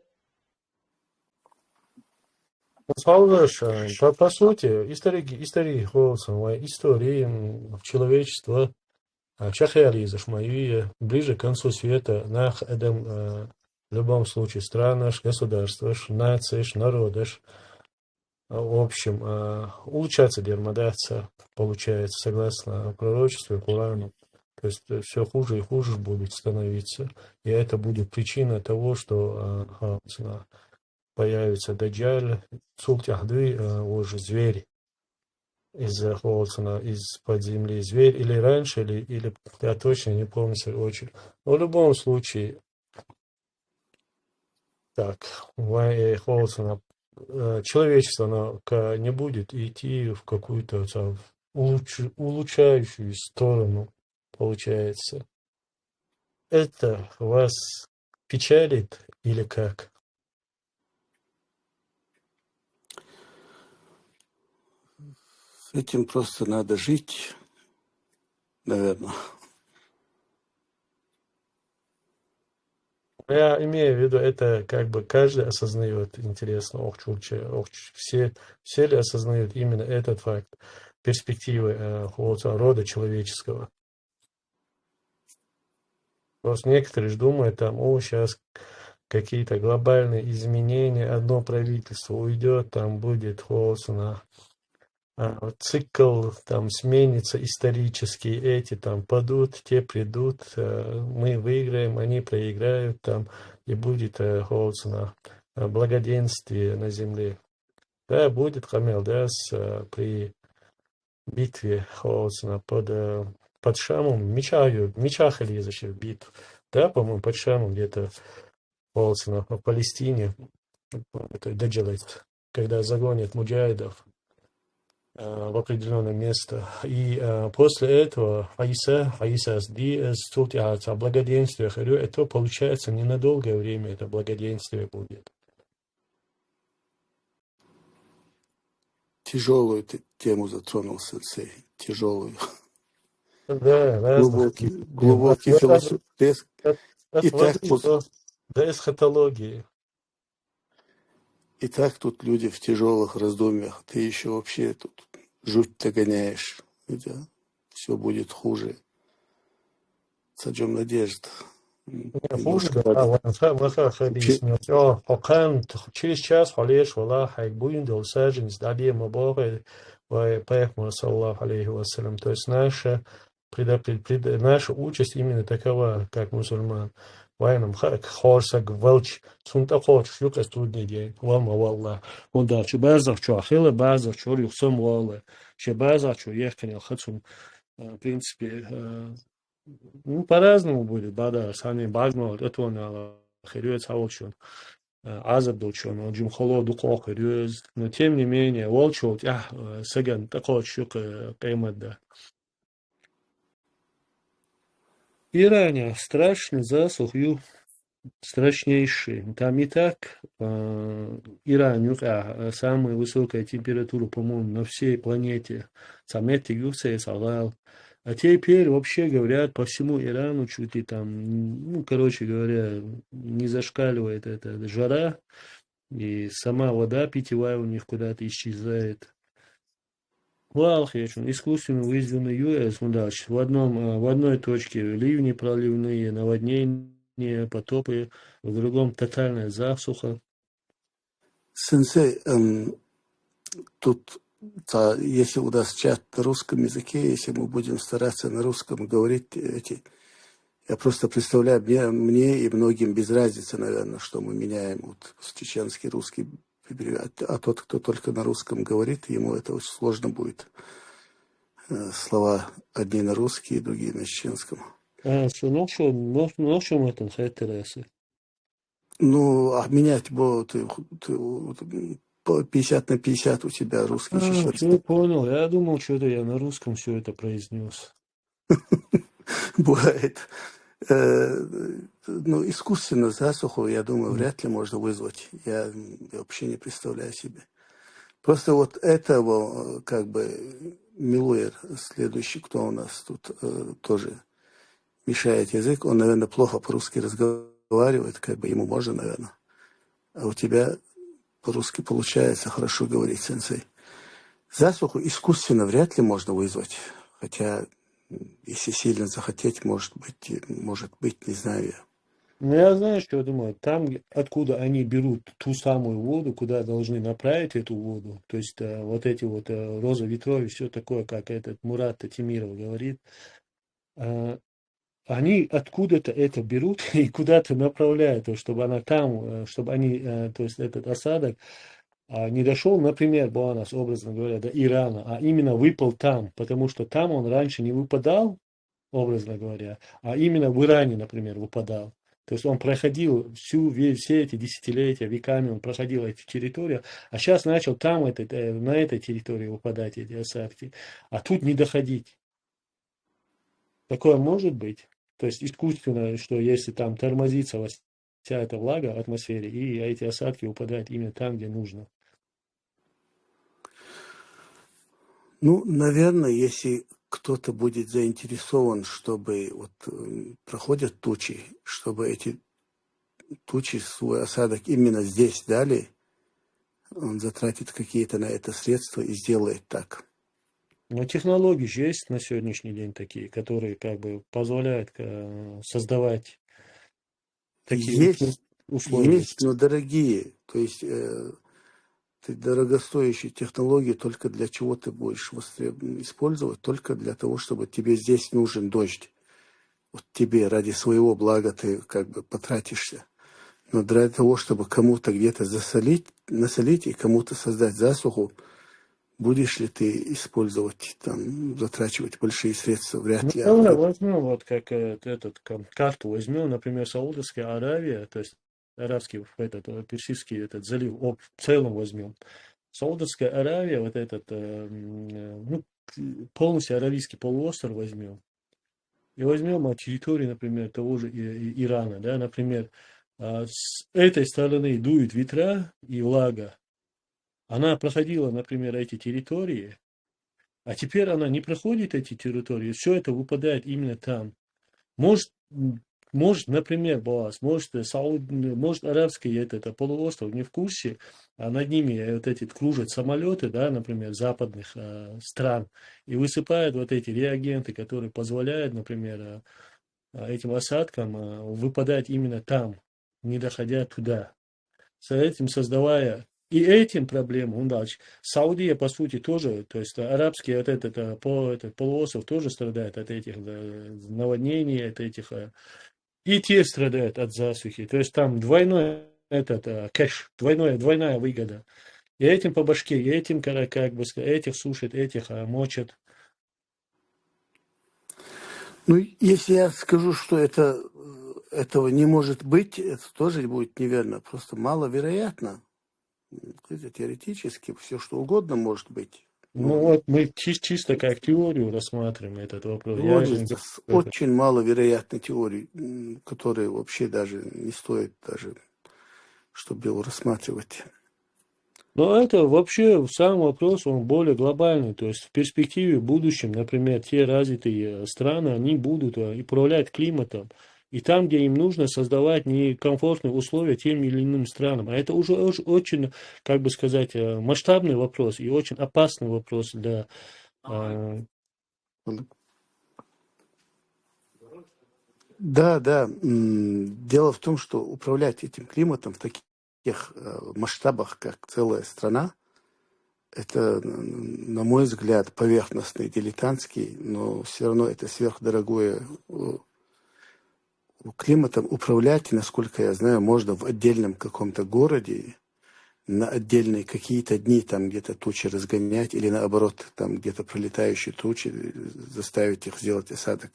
Славаш, по сути, истории Холсона, истории человечества, чахиализаш мои ближе к концу света, нах эдем в любом случае странаш, государстваш, нациеш, народаш, в общем, улучшаться дермодаться, получается, согласно пророчеству и Корану. То есть все хуже и хуже будет становиться. И это будет причина того, что появится даджаль, цултяхды, уже зверь из-под земли. Зверь или раньше, или я точно не помню очень. Но в любом случае, так, человечество оно не будет идти в какую-то улучшающую сторону, получается. Это вас печалит или как? С этим просто надо жить, наверное. Я имею в виду, это как бы каждый осознает, интересно, все ли осознают именно этот факт, перспективы рода человеческого. Просто некоторые же думают, сейчас какие-то глобальные изменения, одно правительство уйдет, там будет холодно. Цикл там сменится исторический, эти там падут, те придут, мы выиграем, они проиграют там, и будет холодно, благоденствие на земле. Да, будет Камел, да, при битве холодно под Шамом, мечах лезущих в битву. Да, по-моему, под Шамом где-то холодно в Палестине, это Даджалет, когда загонят муджахидов в определенное место. И после этого Аиса о благоденствии, это получается ненадолгое время, это благоденствие будет. Тяжелую тему затронул сенсей. Тяжелую. Да, разных Глубокий философ. от И так, воды до эсхатологии. и так тут люди в тяжелых раздумьях. Ты еще вообще тут жуть-то гоняешь. Все будет хуже. Саджем надежд. Немножко через час халеш валлах будем долсажен здание мабары поехал саллаху алейхи вассалям. То есть наша участь именно такова, как мусульман. Вайнам хорсак велч сунта хорш юкас трудный день. Вама валла. Он да чебазах чуахила базах чур юхсам валла. Чебазах чур ехканил хацум. В принципе, ну, по-разному будет, да, сами багно, это он херюет саучон, азаб дучон, он джим холоду херюет, но тем не менее, волчот, саган, такой щук каймат, да. Иране страшный засух, страшнейший. Там и так Иран, самая высокая температура, по-моему, на всей планете. Самете Юсей Салал. А теперь вообще говорят по всему Ирану чуть ли там, ну, короче говоря, не зашкаливает эта жара, и сама вода питьевая у них куда-то исчезает. Искусственно вызванный ЮС, в одной точке ливни проливные, наводнения, потопы, в другом тотальная засуха. Сенсей, тут, если у нас чат на русском языке, если мы будем стараться на русском говорить, я просто представляю, мне и многим без разницы, наверное, что мы меняем вот чеченский, русский, а тот, кто только на русском говорит, ему это очень сложно будет. Слова одни на русский, другие на чеченском. Ну, а менять будет 50 на 50 у тебя русский, чеченский. Все понял, я думал, что-то я на русском все это произнес. Бывает. Ну, искусственно засуху, я думаю, вряд ли можно вызвать. Я вообще не представляю себе. Просто вот этого, как бы, Милуэр, следующий, кто у нас тут тоже мешает язык, он, наверное, плохо по-русски разговаривает, как бы ему можно, наверное. А у тебя по-русски получается хорошо говорить, сенсей. Засуху искусственно вряд ли можно вызвать, хотя, если сильно захотеть, может быть, не знаю я. Ну, я знаю, что я думаю. Там, откуда они берут ту самую воду, куда должны направить эту воду, то есть вот эти вот роза ветров и все такое, как этот Мурат Татимиров говорит, они откуда-то это берут и куда-то направляют, чтобы она там, чтобы они, то есть этот осадок не дошел, например, Буанас, образно говоря, до Ирана, а именно выпал там, потому что там он раньше не выпадал, образно говоря, а именно в Иране, например, выпадал. То есть он проходил все эти десятилетия, веками он проходил эти территории, а сейчас начал там, на этой территории выпадать эти осадки, а тут не доходить. Такое может быть? То есть искусственно, что если там тормозится вся эта влага в атмосфере, и эти осадки выпадают именно там, где нужно. Ну, наверное, если кто-то будет заинтересован, чтобы вот проходят тучи, чтобы эти тучи свой осадок именно здесь дали, он затратит какие-то на это средства и сделает так. Но технологии же есть на сегодняшний день такие, которые как бы позволяют создавать такие условия. Есть, но дорогие. То есть ты дорогостоящие технологии только для чего ты будешь использовать? Только для того, чтобы тебе здесь нужен дождь. Вот тебе ради своего блага ты как бы потратишься. Но для того, чтобы кому-то где-то насолить и кому-то создать засуху, будешь ли ты использовать, там, затрачивать большие средства? Вряд Ну, ли. давай возьмем вот как карту возьмем, например, Саудовская Аравия, то есть арабский, персидский этот залив, в целом возьмем. Саудовская Аравия, вот этот, ну, полностью Аравийский полуостров возьмем. И возьмем территорию, например, того же Ирана, да, например, с этой стороны дуют ветра и влага. Она проходила, например, эти территории, а теперь она не проходит эти территории, все это выпадает именно там. Может, например, Боас, может, арабский это полуостров не в курсе, а над ними вот эти кружат самолеты, да, например, западных стран, и высыпают вот эти реагенты, которые позволяют, например, этим осадкам выпадать именно там, не доходя туда. С этим создавая и этим проблему, дальше. Саудия, по сути, тоже, то есть арабский этот полуостров тоже страдает от этих наводнений, от этих, и те страдают от засухи. То есть там двойной кэш, двойная выгода. И этим по башке, и этим, как бы сказать, этих сушат, этих мочат. Ну, если я скажу, что этого не может быть, это тоже будет неверно. Просто маловероятно. Это теоретически все что угодно может быть. Ну вот мы чисто как теорию рассматриваем этот вопрос. Я же Приводится с очень маловероятной теорией, которая вообще даже не стоит даже, чтобы его рассматривать. Но это вообще сам вопрос, он более глобальный. То есть в перспективе, в будущем, например, те развитые страны, они будут управлять климатом. И там, где им нужно создавать некомфортные условия тем или иным странам. А это уже очень, как бы сказать, масштабный вопрос и очень опасный вопрос для... Да. Дело в том, что управлять этим климатом в таких масштабах, как целая страна, это, на мой взгляд, поверхностный, дилетантский, но все равно это сверхдорогое. Климатом управлять, насколько я знаю, можно в отдельном каком-то городе, на отдельные какие-то дни там где-то тучи разгонять, или наоборот, там где-то пролетающие тучи, заставить их сделать осадок.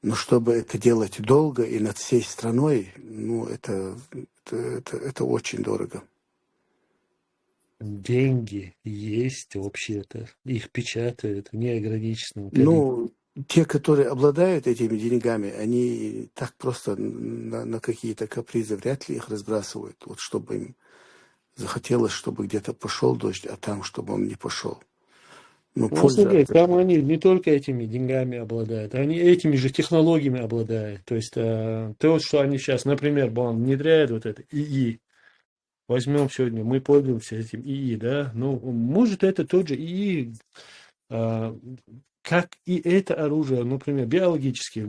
Но чтобы это делать долго и над всей страной, ну, это очень дорого. Деньги есть вообще-то. Их печатают в неограниченном количестве. Ну, те, которые обладают этими деньгами, они так просто на какие-то капризы вряд ли их разбрасывают. Вот чтобы им захотелось, чтобы где-то пошел дождь, а там, чтобы он не пошел. Ну, Смотри, там они не только этими деньгами обладают, они этими же технологиями обладают. То есть то, что они сейчас, например, внедряют вот это ИИ. Возьмем сегодня, мы пользуемся этим ИИ, да, ну, может, это тот же ИИ, как и это оружие, например, биологическое,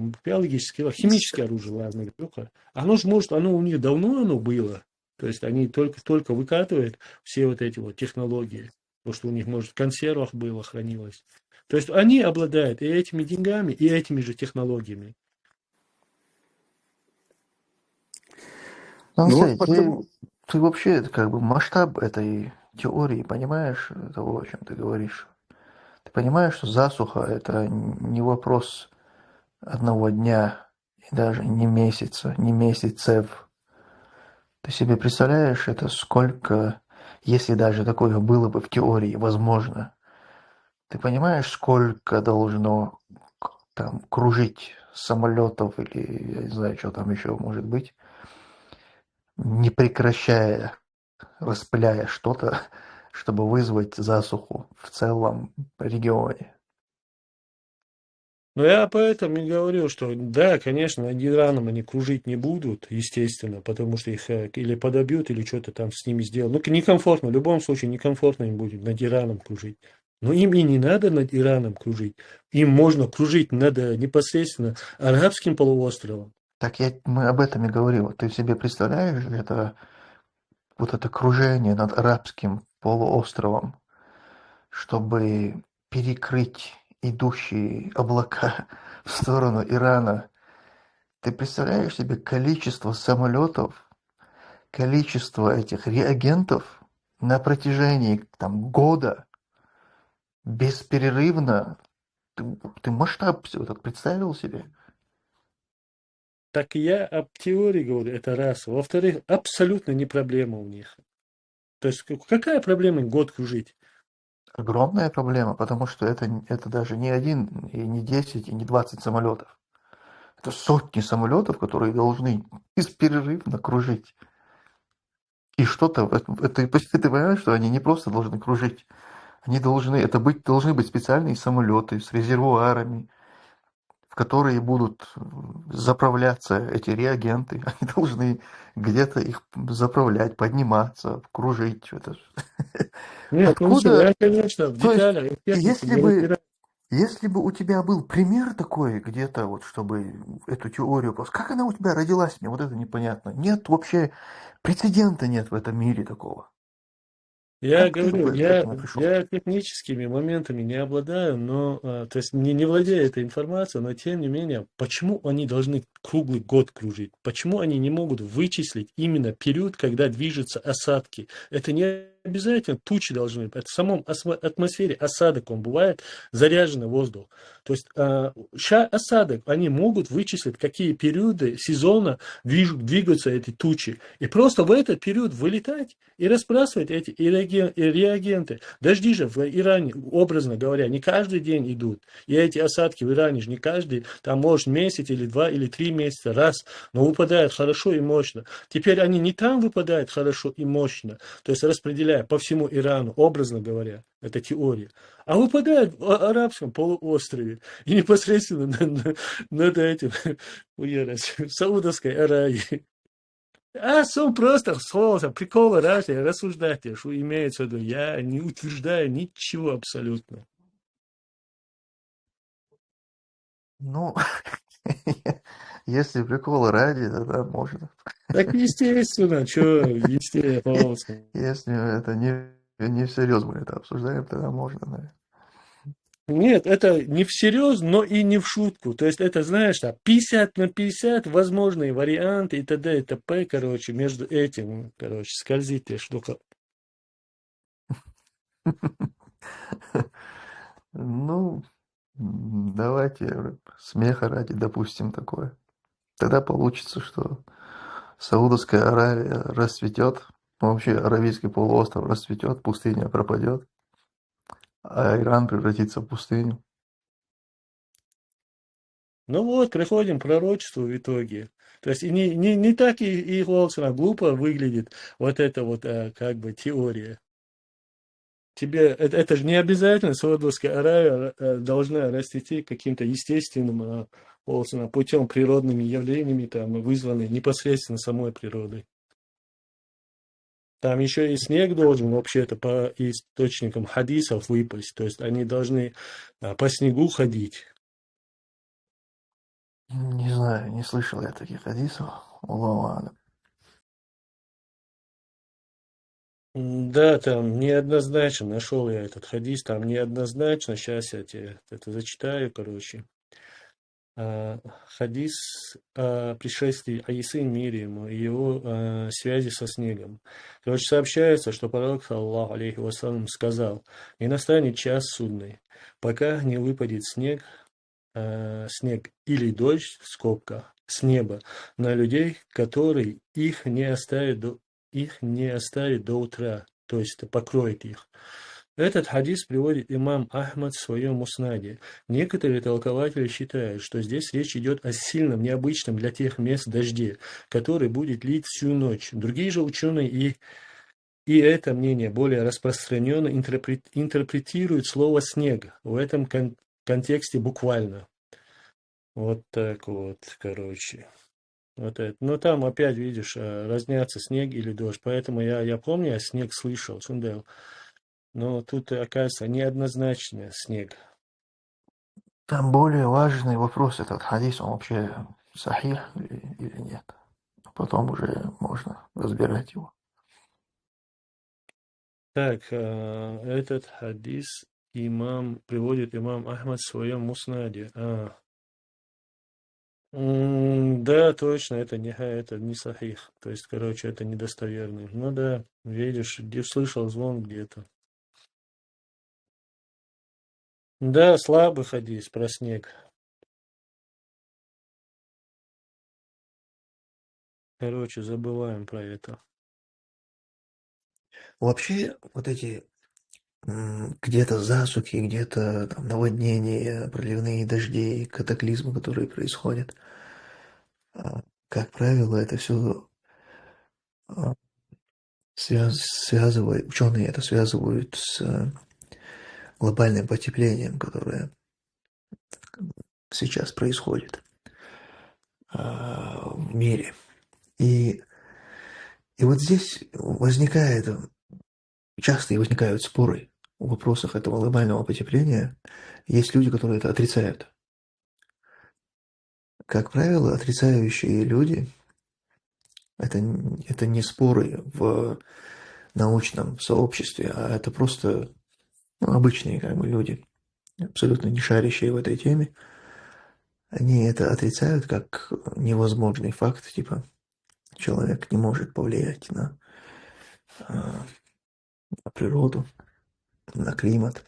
химическое оружие, ладно, оно же, может, оно у них давно было, то есть они только выкатывают все вот эти вот технологии, то, что у них, может, в консервах было, хранилось. То есть они обладают и этими деньгами, и этими же технологиями. Ну, ты вообще как бы масштаб этой теории понимаешь, того, о чем ты говоришь? Ты понимаешь, что засуха – это не вопрос одного дня, и даже не месяца, не месяцев. Ты себе представляешь, это сколько, если даже такое было бы в теории возможно, ты понимаешь, сколько должно там кружить самолетов или, я не знаю, что там еще может быть, не прекращая, распыляя что-то, чтобы вызвать засуху в целом регионе. Но я поэтому и говорю, что да, конечно, над Ираном они кружить не будут, естественно, потому что их или подобьют, или что-то там с ними сделают. Ну, некомфортно, в любом случае некомфортно им будет над Ираном кружить. Но им и не надо над Ираном кружить. Им можно кружить над непосредственно арабским полуостровом. Мы об этом и говорим. Вот ты себе представляешь, вот это кружение над арабским полуостровом, чтобы перекрыть идущие облака в сторону Ирана. Ты представляешь себе количество самолетов, количество этих реагентов на протяжении года бесперерывно? Ты масштаб всего так представил себе? Так я об теории говорю, это раз. Во-вторых, абсолютно не проблема у них. То есть какая проблема год кружить? Огромная проблема, потому что это даже не один, и не 10, и не 20 самолетов. Это сотни самолетов, которые должны бесперерывно кружить. И что-то, ты понимаешь, что они не просто должны кружить, должны быть специальные самолеты с резервуарами, в которые будут заправляться эти реагенты. Они должны где-то их заправлять, подниматься, кружить. Нет, ну что, Откуда? я, конечно, в То есть, деталях, в технике не разбираюсь. если бы у тебя был пример такой где-то, вот, чтобы эту теорию... Как она у тебя родилась, мне вот это непонятно. Нет вообще, прецедента нет в этом мире такого. Я Как ты говорю, к этому пришел? я техническими моментами не обладаю, но, то есть не владею этой информацией, но тем не менее, почему они должны круглый год кружить? Почему они не могут вычислить именно период, когда движутся осадки? Это не обязательно тучи должны быть. Это в самом атмосфере осадок, он бывает, заряженный воздух. То есть осадок, они могут вычислить, какие периоды сезона двигаются эти тучи. И просто в этот период вылетать и разбрасывать эти реагенты. Дожди же в Иране, образно говоря, не каждый день идут. И эти осадки в Иране же не каждый, там может месяц или 2 или 3 месяца раз, но выпадают хорошо и мощно. Теперь они не там выпадают хорошо и мощно, то есть распределяя по всему Ирану, образно говоря, это теория, а выпадают в арабском полуострове и непосредственно над этим, в Саудовской Аравии. Сам просто слово, приколы разные, рассуждайте, что имеется в виду. Я не утверждаю ничего абсолютно. Ну, если приколы ради, тогда можно. Так естественно, что естественно. Если это не всерьез мы это обсуждаем, тогда можно, наверное. Нет, это не всерьез, но и не в шутку. То есть это, знаешь, 50 на 50 возможные варианты и т.д. и т.п. Короче, между этим, короче, скользит эта штука. Ну, давайте смеха ради допустим такое. Тогда получится, что Саудовская Аравия расцветет, вообще Аравийский полуостров расцветет, пустыня пропадет, а Иран превратится в пустыню. Ну вот, приходим к пророчеству в итоге. То есть не так и глупо выглядит вот эта вот как бы теория. Тебе это же не обязательно Саудовская Аравия должна расцвести каким-то естественным путем, природными явлениями, там, вызванными непосредственно самой природой. Там еще и снег должен вообще-то по источникам хадисов выпасть. То есть они должны по снегу ходить. Не знаю, не слышал я таких хадисов. Аллаху а'лам. Да, там неоднозначно нашел я этот хадис, там неоднозначно. Сейчас я тебе это зачитаю, короче. Хадис о пришествии Аисы мир ему и его связи со снегом. Короче, сообщается, что пророк, саллаху алейхи вассалям, сказал: «И настанет час судный, пока не выпадет снег или дождь, в скобках, с неба на людей, которые их не оставят до утра», то есть покроет их. Этот хадис приводит имам Ахмад в своем муснаде. Некоторые толкователи считают, что здесь речь идет о сильном, необычном для тех мест дожде, который будет лить всю ночь. Другие же ученые и это мнение более распространенно интерпретируют слово «снег» в этом контексте буквально. Вот так вот, короче. Вот это. Но там опять, видишь, разнятся снег или дождь. Поэтому я помню, я снег слышал, Сундел. Но тут, оказывается, неоднозначный снег. Там более важный вопрос, этот хадис, он вообще сахих или нет. Потом уже можно разбирать его. Так, этот хадис приводит имам Ахмад в своем муснаде. Да, точно, это не сахих. То есть, короче, это недостоверный. Ну да, видишь, где слышал звон где-то. Да, слабый хадис про снег. Короче, забываем про это. Вообще, вот эти где-то засухи, где-то там наводнения, проливные дожди, катаклизмы, которые происходят, как правило, это все связывают, ученые это связывают с глобальным потеплением, которое сейчас происходит в мире. И вот здесь часто возникают споры в вопросах этого глобального потепления. Есть люди, которые это отрицают. Как правило, отрицающие люди – это не споры в научном сообществе, а это просто обычные люди, абсолютно не шарящие в этой теме. Они это отрицают как невозможный факт, типа человек не может повлиять на природу, на климат.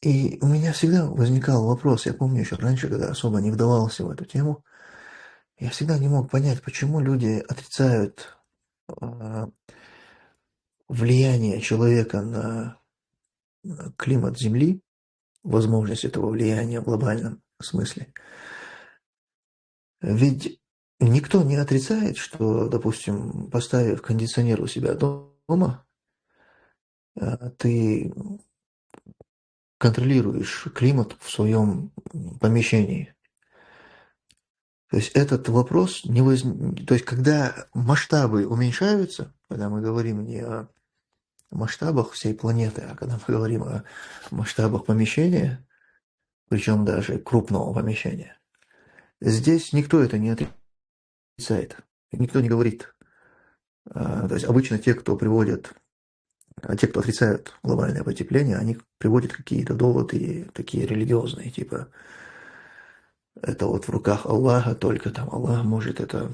И у меня всегда возникал вопрос, я помню еще раньше, когда особо не вдавался в эту тему, я всегда не мог понять, почему люди отрицают влияние человека на климат Земли, возможность этого влияния в глобальном смысле. Ведь никто не отрицает, что, допустим, поставив кондиционер у себя дома, ты контролируешь климат в своем помещении. То есть этот вопрос То есть когда масштабы уменьшаются, когда мы говорим не о масштабах всей планеты, а когда мы говорим о масштабах помещения, причем даже крупного помещения, здесь никто это не отрицает, никто не говорит. То есть обычно те, кто отрицают глобальное потепление, они приводят какие-то доводы такие религиозные, типа это вот в руках Аллаха, только там Аллах может это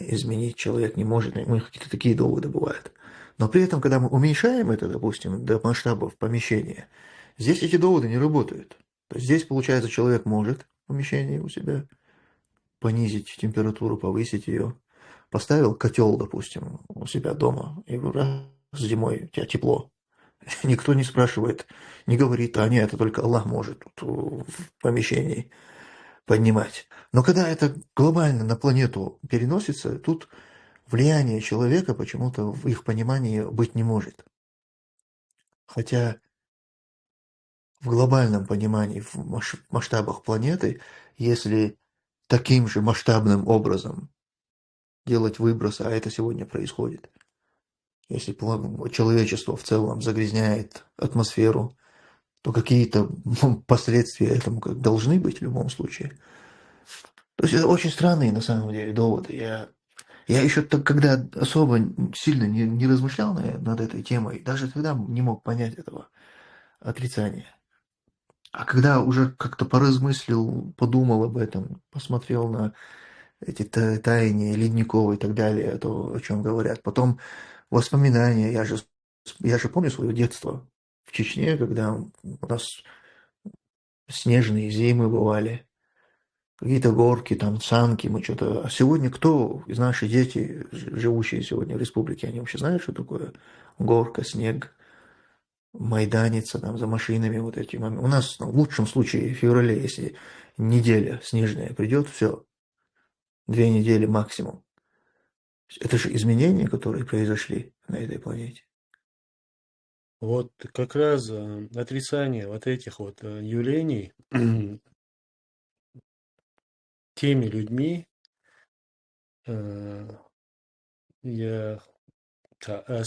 изменить, человек не может. У них какие-то такие доводы бывают. Но при этом, когда мы уменьшаем это, допустим, до масштабов помещения, здесь эти доводы не работают. То есть здесь, получается, человек может в помещении у себя понизить температуру, повысить ее. Поставил котел, допустим, у себя дома, и раз зимой у тебя тепло. Никто не спрашивает, не говорит, нет, это только Аллах может в помещении поднимать. Но когда это глобально на планету переносится, тут влияние человека почему-то в их понимании быть не может. Хотя в глобальном понимании, в масштабах планеты, если таким же масштабным образом делать выбросы, а это сегодня происходит, если человечество в целом загрязняет атмосферу, то какие-то последствия этому должны быть в любом случае. То есть это очень странные на самом деле доводы. Я еще когда особо сильно не размышлял над этой темой, даже тогда не мог понять этого отрицания. А когда уже как-то поразмыслил, подумал об этом, посмотрел на эти таяния ледников и так далее, то, о чем говорят. Потом воспоминания. Я же помню свое детство в Чечне, когда у нас снежные зимы бывали, какие-то горки, там, санки, мы что-то... А сегодня кто из наших дети, живущие сегодня в республике, они вообще знают, что такое горка, снег, майданица, там, за машинами вот эти моменты. У нас, в лучшем случае, в феврале, если неделя снежная придет, все, 2 недели максимум. Это же изменения, которые произошли на этой планете. Вот как раз отрицание вот этих вот явлений теми людьми, я as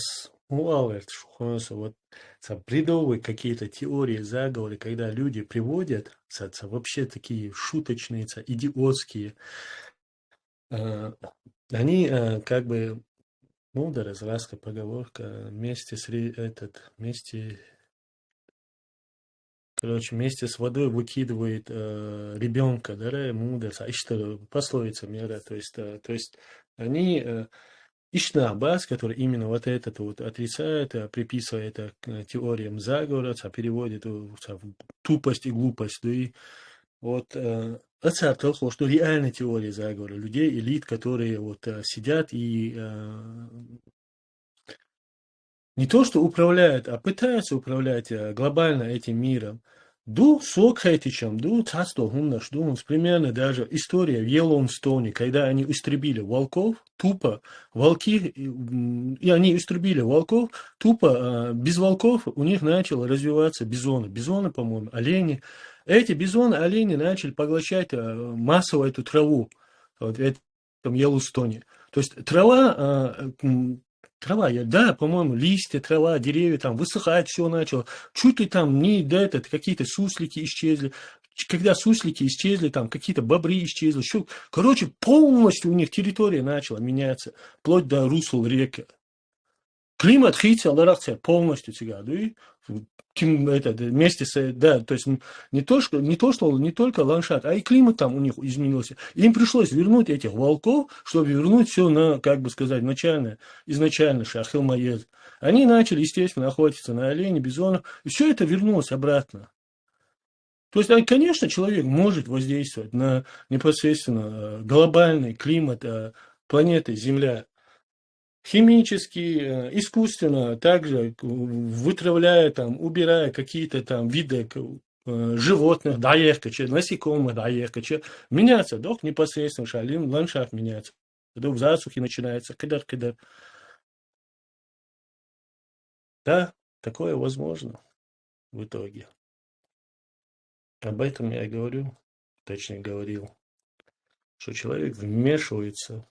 Алерт, вот бредовые какие-то теории, заговоры, когда люди приводят вообще такие шуточные, идиотские, они как бы мудро, зласка поговорка, вместе с водой выкидывает ребенка, да, мудрость, что пословица мира, то есть они Ишнабас, который именно вот этот вот отрицает, приписывает это к теориям заговора, переводит в тупость и глупость. Да и вот это толково, что реальная теория заговора людей, элит, которые вот сидят и не то что управляют, а пытаются управлять глобально этим миром. Ду Сокхайтичам, ду Цасто Гумнаш, примерно даже история в Йеллоустоне, когда они истребили волков, тупо волки, и они истребили волков, тупо без волков у них начало развиваться бизоны, по-моему, олени. Эти бизоны, олени начали поглощать массово эту траву вот в этом Йеллоустоне. То есть трава, да, по-моему, листья, трава, деревья, там, высыхать все начало. Чуть ли там не до этого какие-то суслики исчезли. Когда суслики исчезли, там, какие-то бобры исчезли. Короче, полностью у них территория начала меняться. Вплоть до русел реки. Климат хитил, полностью сега, да, и вместе с, да, то есть не только ландшафт, а и климат там у них изменился. Им пришлось вернуть этих волков, чтобы вернуть все на, как бы сказать, изначально Шахил Маез. Они начали, естественно, охотиться на оленей, бизонов, и все это вернулось обратно. То есть, конечно, человек может воздействовать на непосредственно глобальный климат планеты Земля. Химически, искусственно, также вытравляя, там, убирая какие-то там виды животных, насекомых, меняться, док непосредственно, шалим, ландшафт меняется. В засухе начинается, кидар. Да, такое возможно в итоге. Об этом я и говорю, точнее говорил, что человек вмешивается,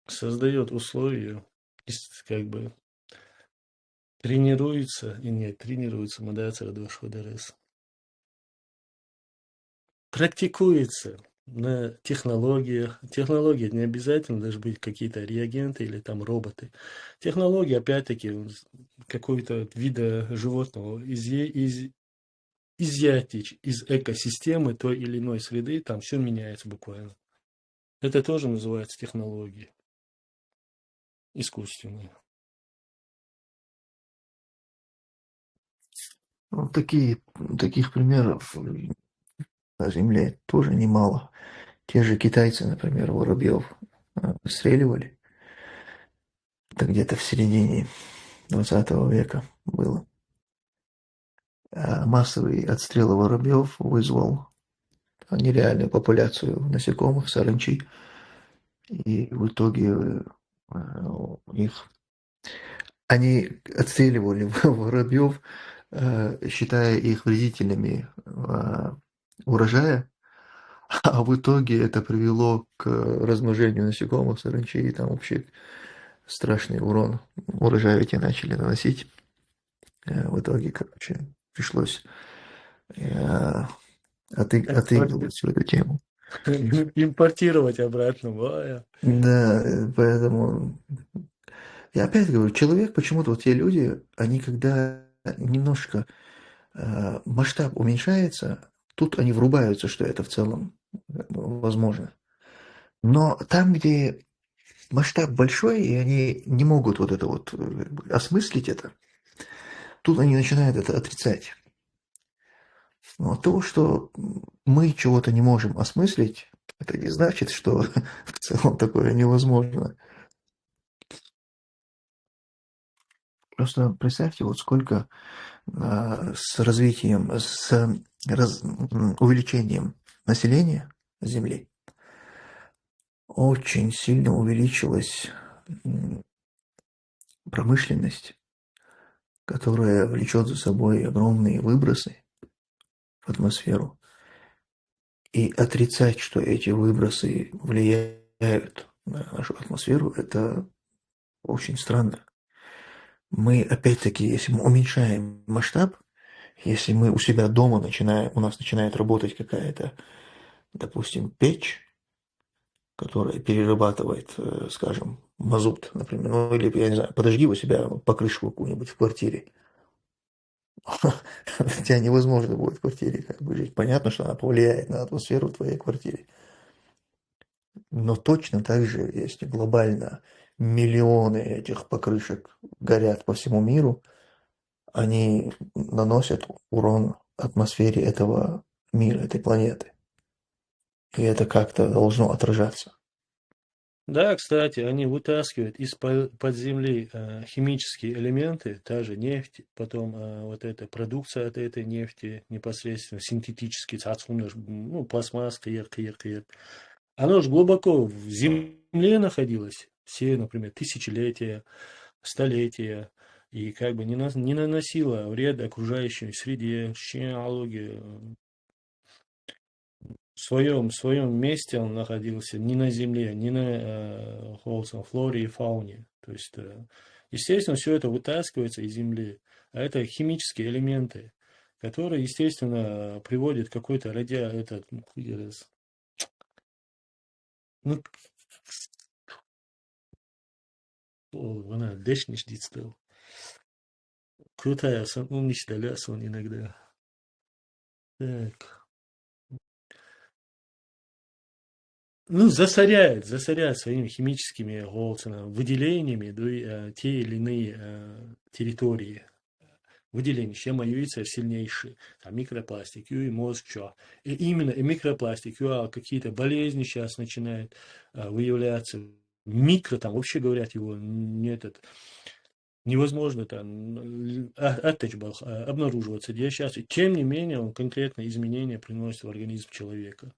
создает условия, как бы тренируется, практикуется на технологиях. Технологии не обязательно должны быть какие-то реагенты или там роботы. Технологии, опять-таки, какой-то вида животного изъять из экосистемы той или иной среды, там все меняется буквально. Это тоже называется технологии искусственные. Ну, таких примеров на Земле тоже немало. Те же китайцы, например, воробьев стреливали. Это где-то в середине 20 века было. А массовый отстрел воробьев вызвал нереальную популяцию насекомых, саранчи. И в итоге они отстреливали воробьев, считая их вредителями урожая, а в итоге это привело к размножению насекомых, саранчи, и там вообще страшный урон урожаю эти начали наносить. В итоге, короче, пришлось отыгрывать всю эту тему. Импортировать обратно. Да, поэтому я опять говорю, человек, почему-то вот те люди, они когда немножко масштаб уменьшается, тут они врубаются, что это в целом возможно. Но там, где масштаб большой, и они не могут вот это вот осмыслить это, тут они начинают это отрицать. Но то, что мы чего-то не можем осмыслить, это не значит, что в целом такое невозможно. Просто представьте, вот сколько с развитием, увеличением населения Земли очень сильно увеличилась промышленность, которая влечет за собой огромные выбросы в атмосферу. И отрицать, что эти выбросы влияют на нашу атмосферу, это очень странно. Мы, опять-таки, если мы уменьшаем масштаб, если мы у себя дома у нас начинает работать какая-то, допустим, печь, которая перерабатывает, скажем, мазут, например, ну или, я не знаю, подожги у себя покрышку какую-нибудь в квартире. У тебя невозможно будет в квартире как бы жить. Понятно, что она повлияет на атмосферу в твоей квартире. Но точно так же, если глобально миллионы этих покрышек горят по всему миру, они наносят урон атмосфере этого мира, этой планеты. И это как-то должно отражаться. Да, кстати, они вытаскивают из-под земли химические элементы, та же нефть, потом вот эта продукция от этой нефти непосредственно синтетический, ну, пластмасс, кыр. Оно же глубоко в земле находилось, все, например, тысячелетия, столетия, и как бы не наносило вред окружающей среде, океанологии. В своем месте он находился не на земле, не на флоре и фауне. То есть, естественно, все это вытаскивается из земли. А это химические элементы, которые, естественно, приводят к какой-то ну, она дышишь дистил. Крутая, умничая ляс он иногда. Так. Ну, засоряет своими химическими выделениями те или иные территории. Выделения, чем яйца сильнейшие, там микропластик, и мозг, что. И именно микропластик, какие-то болезни сейчас начинают выявляться. Микро, там вообще говорят, его невозможно там обнаруживаться. Где сейчас, и тем не менее, он конкретно изменения приносит в организм человека.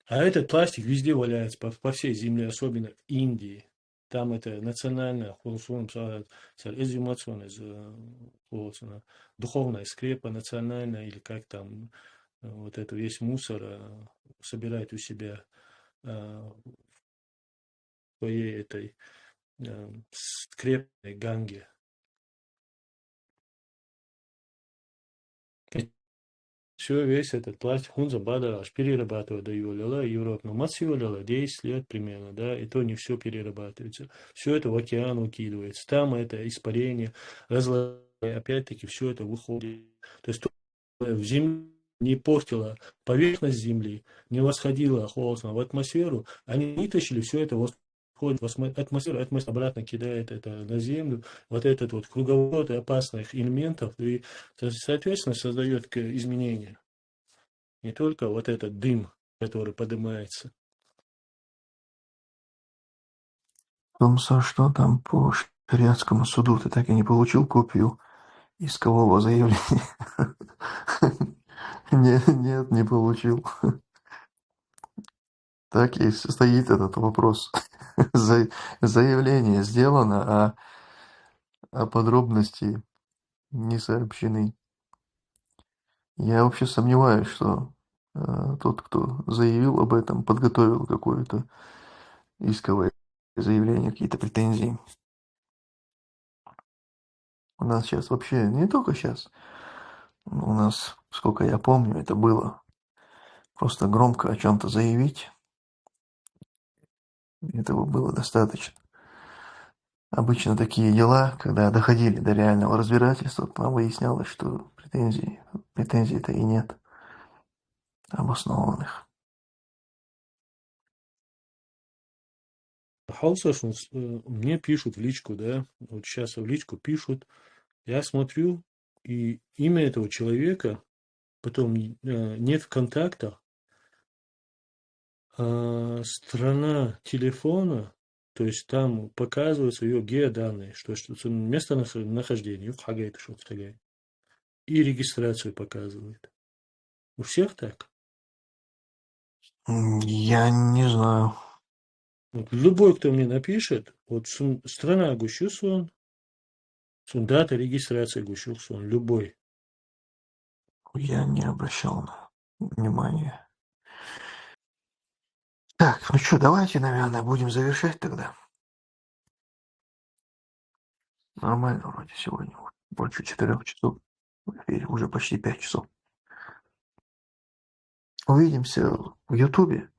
А этот пластик везде валяется, по всей земле, особенно в Индии. Там это национальная, духовная скрепа национальная, или как там, вот это весь мусор собирает у себя в своей этой скрепной ганге. Все, весь этот пластик, он аж перерабатывает до Европа. Но массиво 10 лет примерно, да, и то не все перерабатывается. Все это в океан выкидывается. Там это испарение, опять-таки все это выходит. То есть в земле не портила поверхность земли, не восходила холодно в атмосферу, они вытащили все это входит в атмосферу, атмосфера обратно кидает это на землю, вот этот вот круговорот опасных элементов, и, соответственно, создает изменения. Не только вот этот дым, который поднимается. Томса, что там по шариатскому суду? Ты так и не получил копию искового заявления? Нет, не получил. Так и стоит этот вопрос. Заявление сделано, а подробности не сообщены. Я вообще сомневаюсь, что тот, кто заявил об этом, подготовил какое-то исковое заявление, какие-то претензии. У нас сейчас вообще, не только сейчас, у нас, сколько я помню, это было просто громко о чем-то заявить. Этого было достаточно. Обычно такие дела, когда доходили до реального разбирательства, там выяснялось, что претензий-то и нет обоснованных. Мне пишут в личку, да, вот сейчас в личку пишут, я смотрю, и имя этого человека, потом нет в контактах, страна телефона, то есть там показываются ее геоданные, что местонахождение, и регистрацию показывает. У всех так? Я не знаю. Вот любой, кто мне напишет, вот страна Гущусон, дата регистрации Гущусон, любой. Я не обращал внимания. Так, ну что, давайте, наверное, будем завершать тогда. Нормально вроде сегодня. Больше 4 часов. В эфире уже почти 5 часов. Увидимся в Ютубе.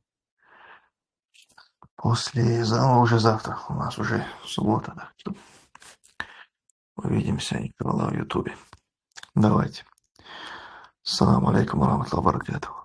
Уже завтра. У нас уже суббота. Так что увидимся, иншаллах, в Ютубе. Давайте. Ассаламу алейкум ва рахматуллахи ва баракатуху.